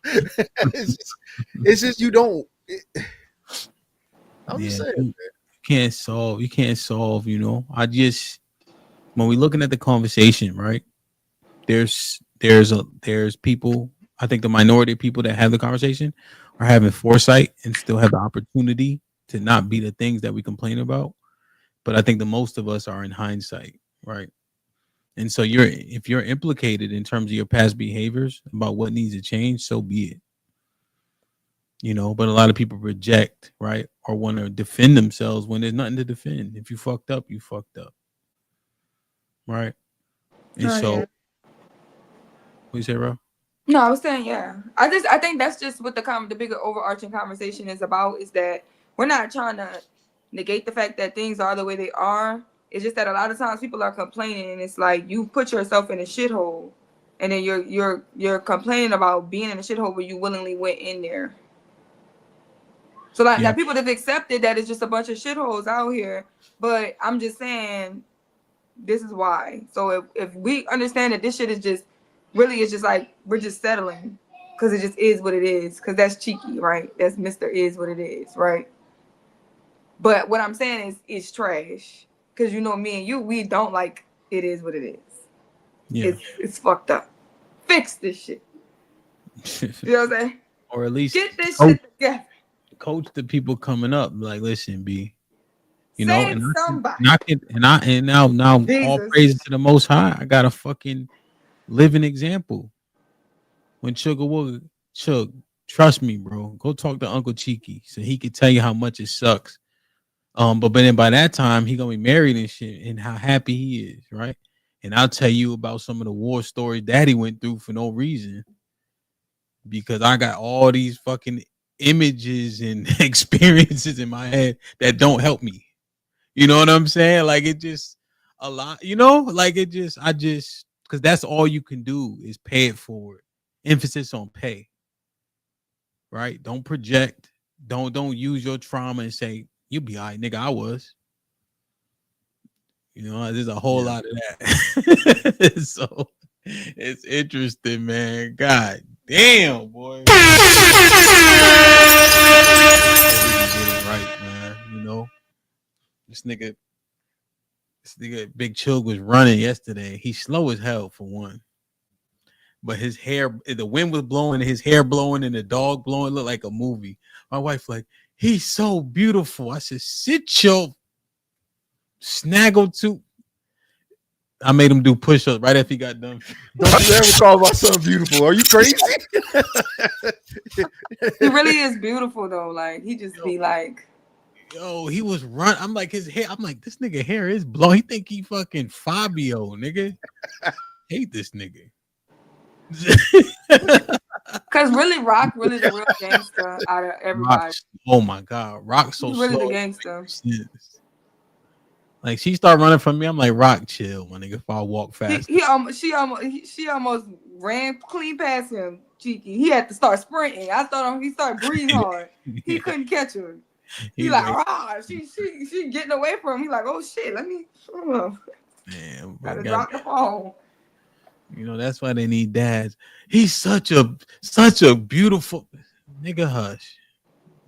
It's just you don't. I'm just saying. You can't solve, you know. When we're looking at the conversation, right? There's people, I think the minority of people that have the conversation are having foresight and still have the opportunity to not be the things that we complain about. But I think the most of us are in hindsight, right? And so if you're implicated in terms of your past behaviors about what needs to change, so be it. You know, but a lot of people reject, right? Or want to defend themselves when there's nothing to defend. If you fucked up, you fucked up. Right? And what you say, Ro? No, I was saying, yeah. I think that's just what the bigger overarching conversation is about, is that we're not trying to negate the fact that things are the way they are. It's just that a lot of times people are complaining, and it's like you put yourself in a shithole, and then you're complaining about being in a shithole where you willingly went in there. So now people have accepted that it's just a bunch of shitholes out here. But I'm just saying, This is why. So if we understand that this shit is just really, it's just like we're just settling because it just is what it is. Because that's cheeky, right? That's Mr. Is what it is, right? But what I'm saying is it's trash. Because you know me and you, we don't like it is what it is. Yeah. It's fucked up. Fix this shit. You know what I'm saying? Or at least get this shit together. Coach the people coming up. Like, listen, B. You know, Save somebody. And now all Jesus. praises to the Most High. I got a fucking living example. When Chug, trust me, bro. Go talk to Uncle Cheeky so he could tell you how much it sucks. But then by that time he gonna be married and shit, and how happy he is, right? And I'll tell you about some of the war stories Daddy went through for no reason, because I got all these fucking images and experiences in my head that don't help me. You know what I'm saying? Like, it just a lot, you know, like because that's all you can do is pay it forward. Emphasis on pay, right? Don't project. Don't use your trauma and say, you'll be all right, nigga, I was. You know, there's a whole lot of that. So it's interesting, man. God damn, boy. Right, man. You know, this nigga Big Chug was running yesterday. He's slow as hell for one. But his hair, the wind was blowing, his hair blowing, and the dog blowing. Looked like a movie. My wife like, he's so beautiful. I said, sit your snaggle to. I made him do push-ups right after he got done. Don't you ever call my son beautiful? Are you crazy? He really is beautiful though. Like, he just be like, yo, he was run. I'm like, his hair. I'm like, this nigga hair is blowing. He think he fucking Fabio, nigga. Hate this nigga. Cause really, Rock really the real gangster out of everybody. Rock, oh my god, Rock so He's really slow. the gangster. Like, she started running from me. I'm like, Rock, chill, my nigga. If I walk fast, She almost ran clean past him. Cheeky. He had to start sprinting. I thought he started breathing hard. He couldn't catch her. He like, ah, she getting away from him. He like, oh shit, let me. Man, gotta drop the phone. You know, that's why they need dads. He's such a beautiful nigga. Hush.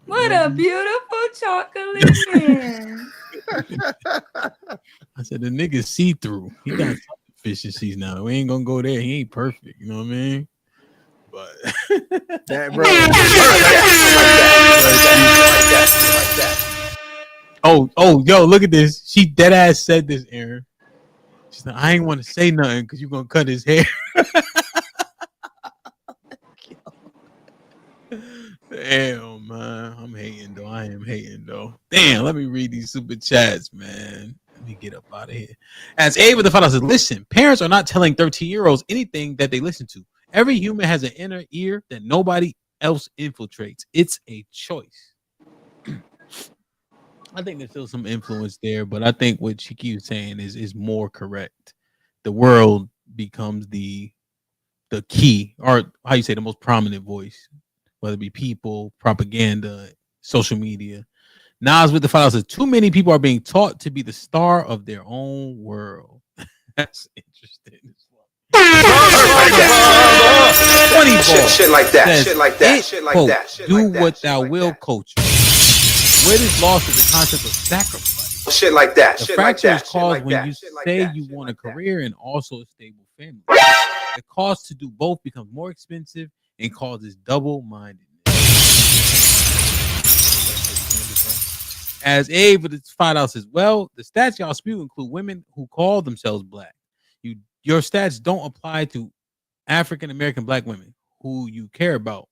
What a beautiful chocolate man. I said the nigga see through. He got some deficiencies now. We ain't gonna go there. He ain't perfect. You know what I mean? But that, bro. Oh, yo, look at this. She dead ass said this, Aaron. She said, I ain't want to say nothing because you're gonna cut his hair. Damn, man. I'm hating though. I am hating though. Damn, let me read these super chats, man. Let me get up out of here. As Ava the father says, listen, parents are not telling 13-year-olds anything that they listen to. Every human has an inner ear that nobody else infiltrates. It's a choice. I think there's still some influence there, but I think what she keeps saying is more correct. The world becomes the key, or how you say, the most prominent voice, whether it be people, propaganda, social media. Nas with the file says, too many people are being taught to be the star of their own world. That's interesting. Shit like that. Says, Shit like that. it, Shit like quote, that. Shit do like that. what thou will, culture. Where is lost is the concept of sacrifice. Shit like that. The Shit like fracture that. is Shit caused like when that. you Shit like say that. you Shit want like a career and also a stable family. The cost to do both becomes more expensive and causes double-mindedness. As Abe with its $5 says, well, the stats y'all spew include women who call themselves black. Your stats don't apply to African American black women who you care about.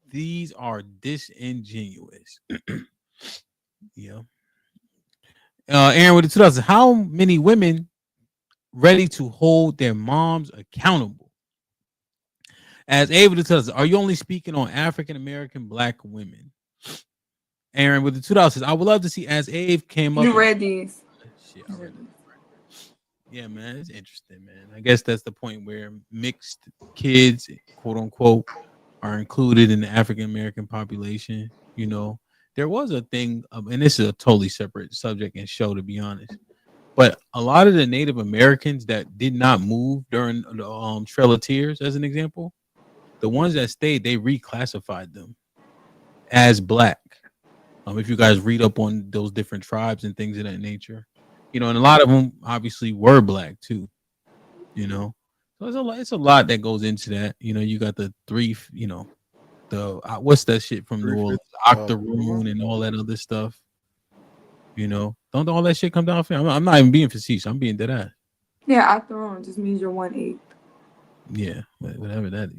These are disingenuous. Yeah. Aaron with the 2000. How many women ready to hold their moms accountable? As Ava with the 2000, are you only speaking on African American black women? Aaron with the $2 says, I would love to see as Ave came up. You read these. Shit, I read them. Yeah, man, it's interesting, man. I guess that's the point where mixed kids, quote unquote, are included in the African American population. You know, there was a thing, and this is a totally separate subject and show, to be honest. But a lot of the Native Americans that did not move during the Trail of Tears, as an example, the ones that stayed, they reclassified them as black. If you guys read up on those different tribes and things of that nature, and a lot of them obviously were black too, so it's a lot that goes into that. You got the three, the what's that shit from New Orleans, octoroon and all that other stuff. Don't all that shit come down for? I'm not even being facetious. I'm being dead ass. Yeah, octoroon just means you're 1/8. Yeah, whatever that,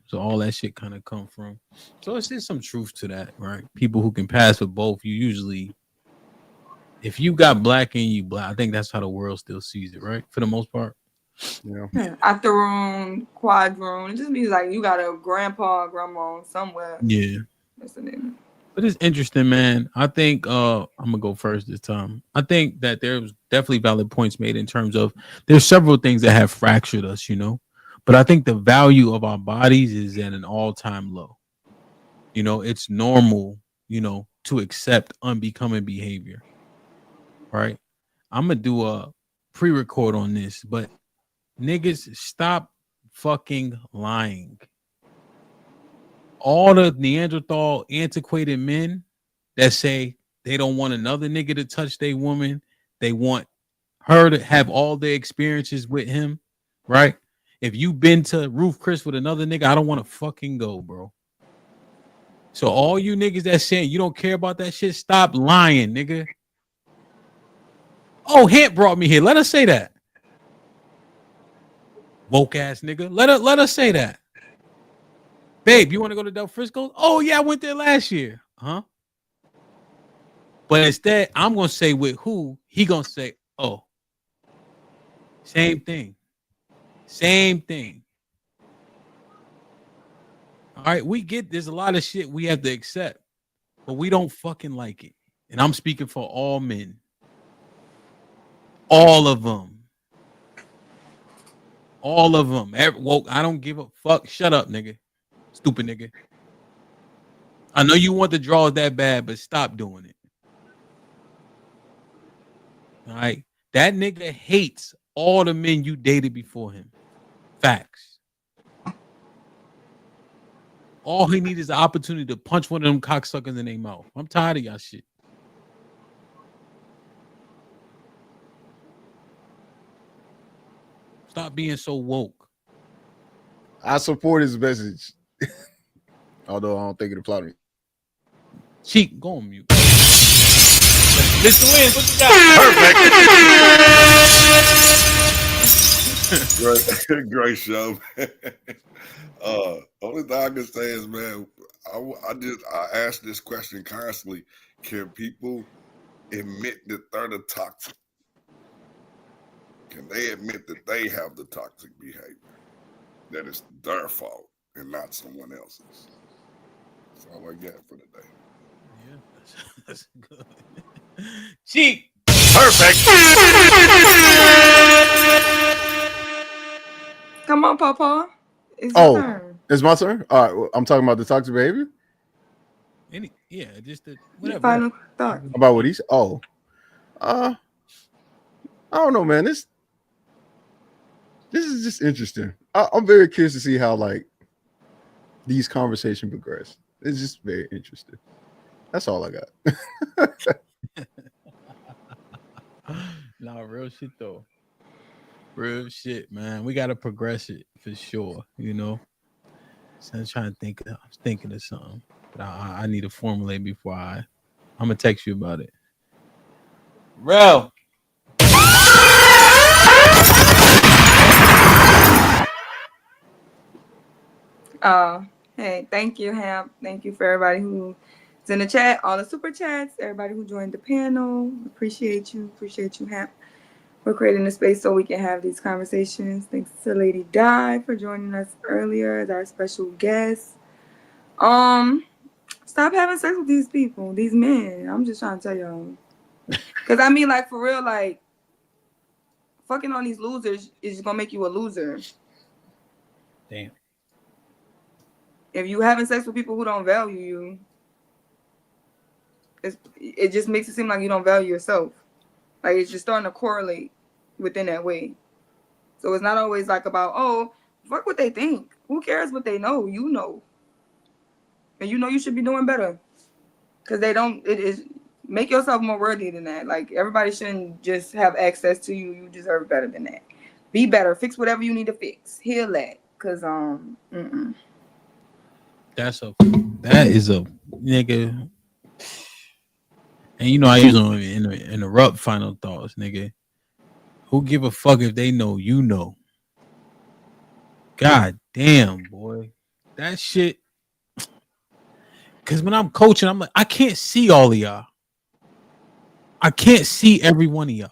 so all that shit kind of come from. So it's just some truth to that, right? People who can pass with both, you usually, if you got black and you black, I think that's how the world still sees it, right? For the most part. Yeah. Octoroon, quadroon. It just means like you got a grandpa, grandma somewhere. Yeah. That's the name. But it's interesting, man. I think I'm gonna go first this time. I think that there's definitely valid points made in terms of there's several things that have fractured us, but I think the value of our bodies is at an all-time low. It's normal, to accept unbecoming behavior. Right? I'm gonna do a pre-record on this, but niggas, stop fucking lying. All the Neanderthal antiquated men that say they don't want another nigga to touch their woman, they want her to have all their experiences with him, right? If you been to Roof Chris with another nigga, I don't want to fucking go, bro. So all you niggas that saying you don't care about that shit, stop lying, nigga. Oh, HAMP brought me here. Let us say that. Woke ass nigga. Let us say that. Babe, you want to go to Del Frisco's? Oh, yeah, I went there last year. Huh? But instead, I'm going to say with who, he going to say, oh, same thing. Same thing. All right, we get there's a lot of shit we have to accept, but we don't fucking like it. And I'm speaking for all men. All of them. All of them. Woke, I don't give a fuck. Shut up, nigga. Stupid nigga. I know you want the draws that bad, but stop doing it. All right. That nigga hates all the men you dated before him. Facts. All he needs is the opportunity to punch one of them cocksuckers in their mouth. I'm tired of y'all shit. Stop being so woke. I support his message. Although I don't think it applies to me. Cheek, go on mute. Mr. Williams, what you got? Perfect. Great show. Only thing I can say is, man, I ask this question constantly. Can people admit that they're the toxic? Can they admit that they have the toxic behavior? That it's their fault and not someone else's? That's all I got for today. Yeah, that's good. Cheek. Perfect. Come on, Papa. It's your turn. It's my turn. All right, well, I'm talking about the toxic behavior. Just the whatever. Final thought about what he's. I don't know, man. This is just interesting. I'm very curious to see how like these conversations progress. It's just very interesting. That's all I got. Nah, real shit though. Real shit, man. We gotta progress it for sure. So I'm trying to think. I was thinking of something, but I need to formulate before I'm gonna text you about it. Real. Hey, thank you, HAMP. Thank you for everybody who's in the chat, all the super chats, everybody who joined the panel. Appreciate you, HAMP. We're creating a space so we can have these conversations. Thanks to Lady Di for joining us earlier as our special guest. Stop having sex with these people, these men. I'm just trying to tell y'all. Because I mean, like, for real, like, fucking on these losers is gonna make you a loser. Damn. If you having sex with people who don't value you, it just makes it seem like you don't value yourself. Like it's just starting to correlate within that way. So it's not always like about, oh, fuck what they think. Who cares what they know? You know. And you know you should be doing better. Because they don't, it is, make yourself more worthy than that. Like everybody shouldn't just have access to you. You deserve better than that. Be better. Fix whatever you need to fix. Heal that. Because, that is a nigga. And you know I use them in interrupt final thoughts, nigga. Who give a fuck if they know you know? God damn, boy. That shit. Because when I'm coaching, I'm like, I can't see all of y'all. I can't see every one of y'all.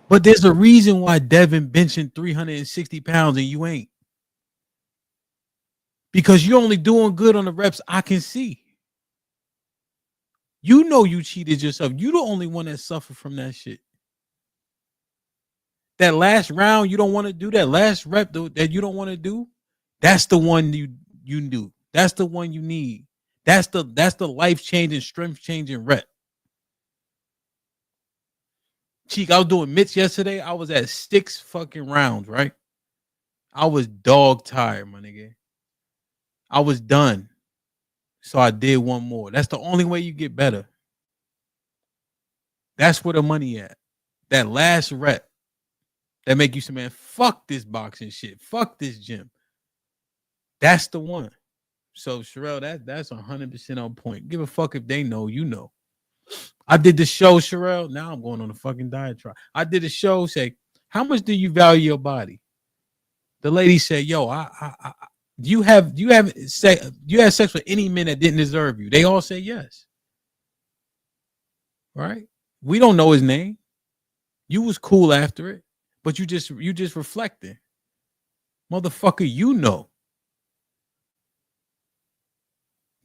But there's a reason why Devin benching 360 pounds and you ain't. Because you're only doing good on the reps I can see. You know you cheated yourself. You the only one that suffered from that shit. That last round you don't want to do, that last rep that you don't want to do, that's the one you do. That's the one you need. That's the life-changing, strength-changing rep. Cheek, I was doing mitts yesterday. I was at 6 fucking rounds, right? I was dog tired, my nigga. I was done. So I did one more. That's the only way you get better. That's where the money at. That last rep that make you say, man, fuck this boxing shit. Fuck this gym. That's the one. So Sherelle, that's 100% on point. Give a fuck if they know you know. I did the show, Sherelle. Now I'm going on a fucking diatribe. I did a show, say, how much do you value your body? The lady said, yo, you have sex with any men that didn't deserve you? They all say yes. Right? We don't know his name. You was cool after it, but you just reflecting. Motherfucker, you know.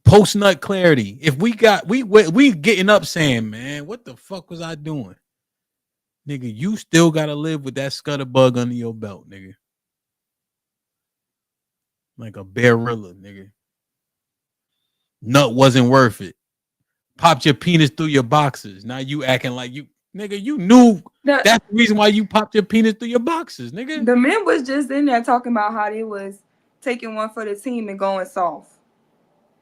Post nut clarity. If we getting up saying, man, what the fuck was I doing? Nigga, you still gotta live with that scutterbug under your belt, nigga. Like a barilla, nigga. Nut wasn't worth it. Popped your penis through your boxers. Now you acting like you, nigga, you knew that's the reason why you popped your penis through your boxers, nigga. the men was just in there talking about how they was taking one for the team and going soft.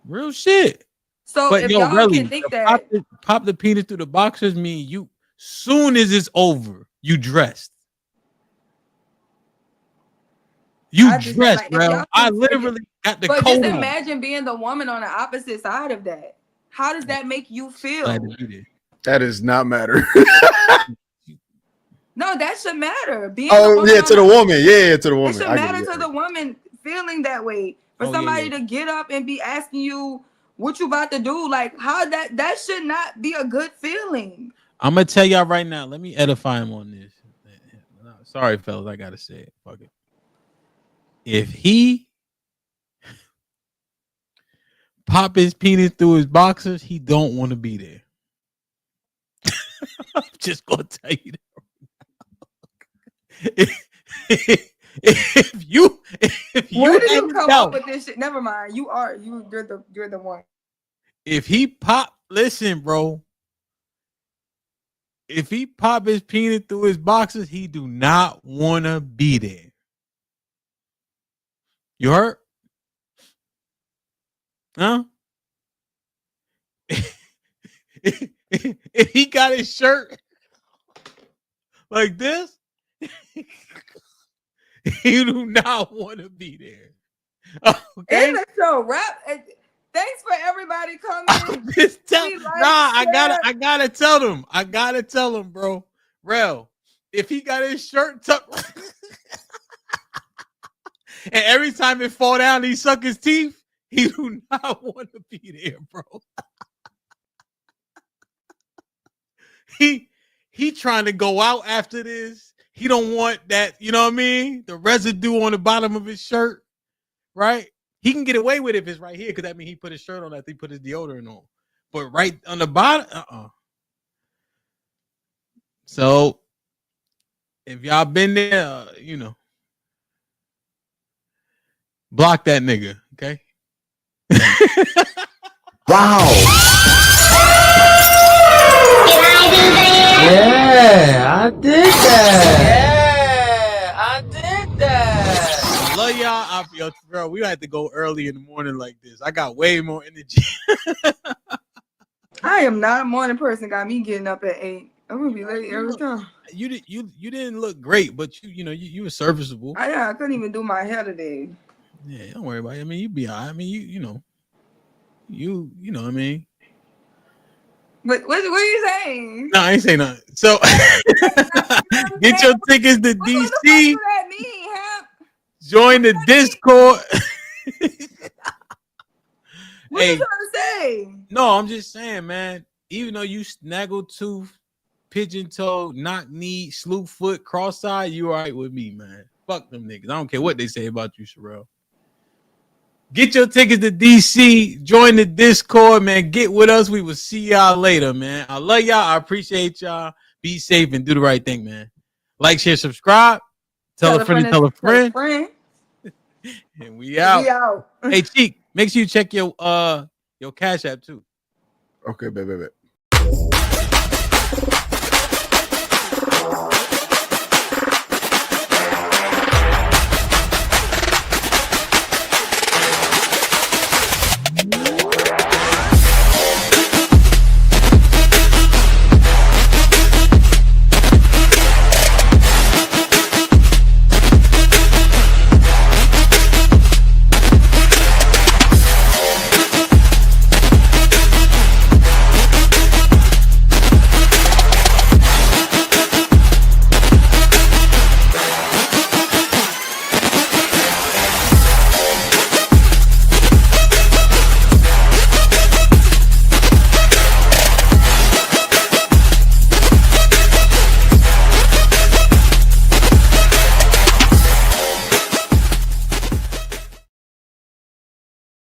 Real shit. So but if yo, y'all really, can think that pop the penis through the boxers mean you soon as it's over, you dressed. You dressed, bro. I literally got the but coat just on. imagine being the woman on the opposite side of that. How does that make you feel? Glad to be there. That does not matter. No, that should matter. Being Oh yeah, to the woman. Yeah, to the it woman. should I get matter it, to the woman feeling that way. For Oh, somebody yeah. to get up and be asking you what you about to do, like how that should not be a good feeling. I'm gonna tell y'all right now. Let me edify him on this. Sorry, fellas, I gotta say it. Fuck it. If he pop his penis through his boxers, he don't want to be there. I'm just gonna tell you that. If you Where did you come up with this shit? Never mind. You're the one. If he pop, listen, bro. If he pop his penis through his boxers, he do not want to be there. You heard? Huh? If he got his shirt like this, he do not want to be there. Okay. And the show rap. Thanks for everybody coming. I gotta tell them. I gotta tell them, bro. Rel, if he got his shirt tucked, and every time it fall down, he suck his teeth, he do not want to be there, bro. He trying to go out after this. He don't want that, you know what I mean? The residue on the bottom of his shirt, right? He can get away with it if it's right here, because that means he put his shirt on after he put his deodorant on. But right on the bottom, So if y'all been there, block that nigga, okay? Wow. Can I do that? Yeah, I did that. Yeah, I did that. I love y'all. Yo, bro, we had to go early in the morning like this. I got way more energy. I am not a morning person. Got me getting up at 8. I'm gonna be late every time. You didn't look great, but you were serviceable. I couldn't even do my hair today. Yeah, don't worry about it. I mean, you be all right. I mean, you know what I mean. What are you saying? No, I ain't saying nothing. So get your tickets to DC. Join the Discord. What you trying to say? No, I'm just saying, man. Even though you snaggle tooth, pigeon toe, knock knee, slew foot, cross eye, you all right with me, man. Fuck them niggas. I don't care what they say about you, Sherelle. Get your tickets to DC. Join the Discord, man. Get with us. We will see y'all later, man. I love y'all. I appreciate y'all. Be safe and do the right thing, man. Like, share, subscribe. Tell a friend to tell a friend. And we out. Hey, Cheek, make sure you check your Cash App too. Okay, baby.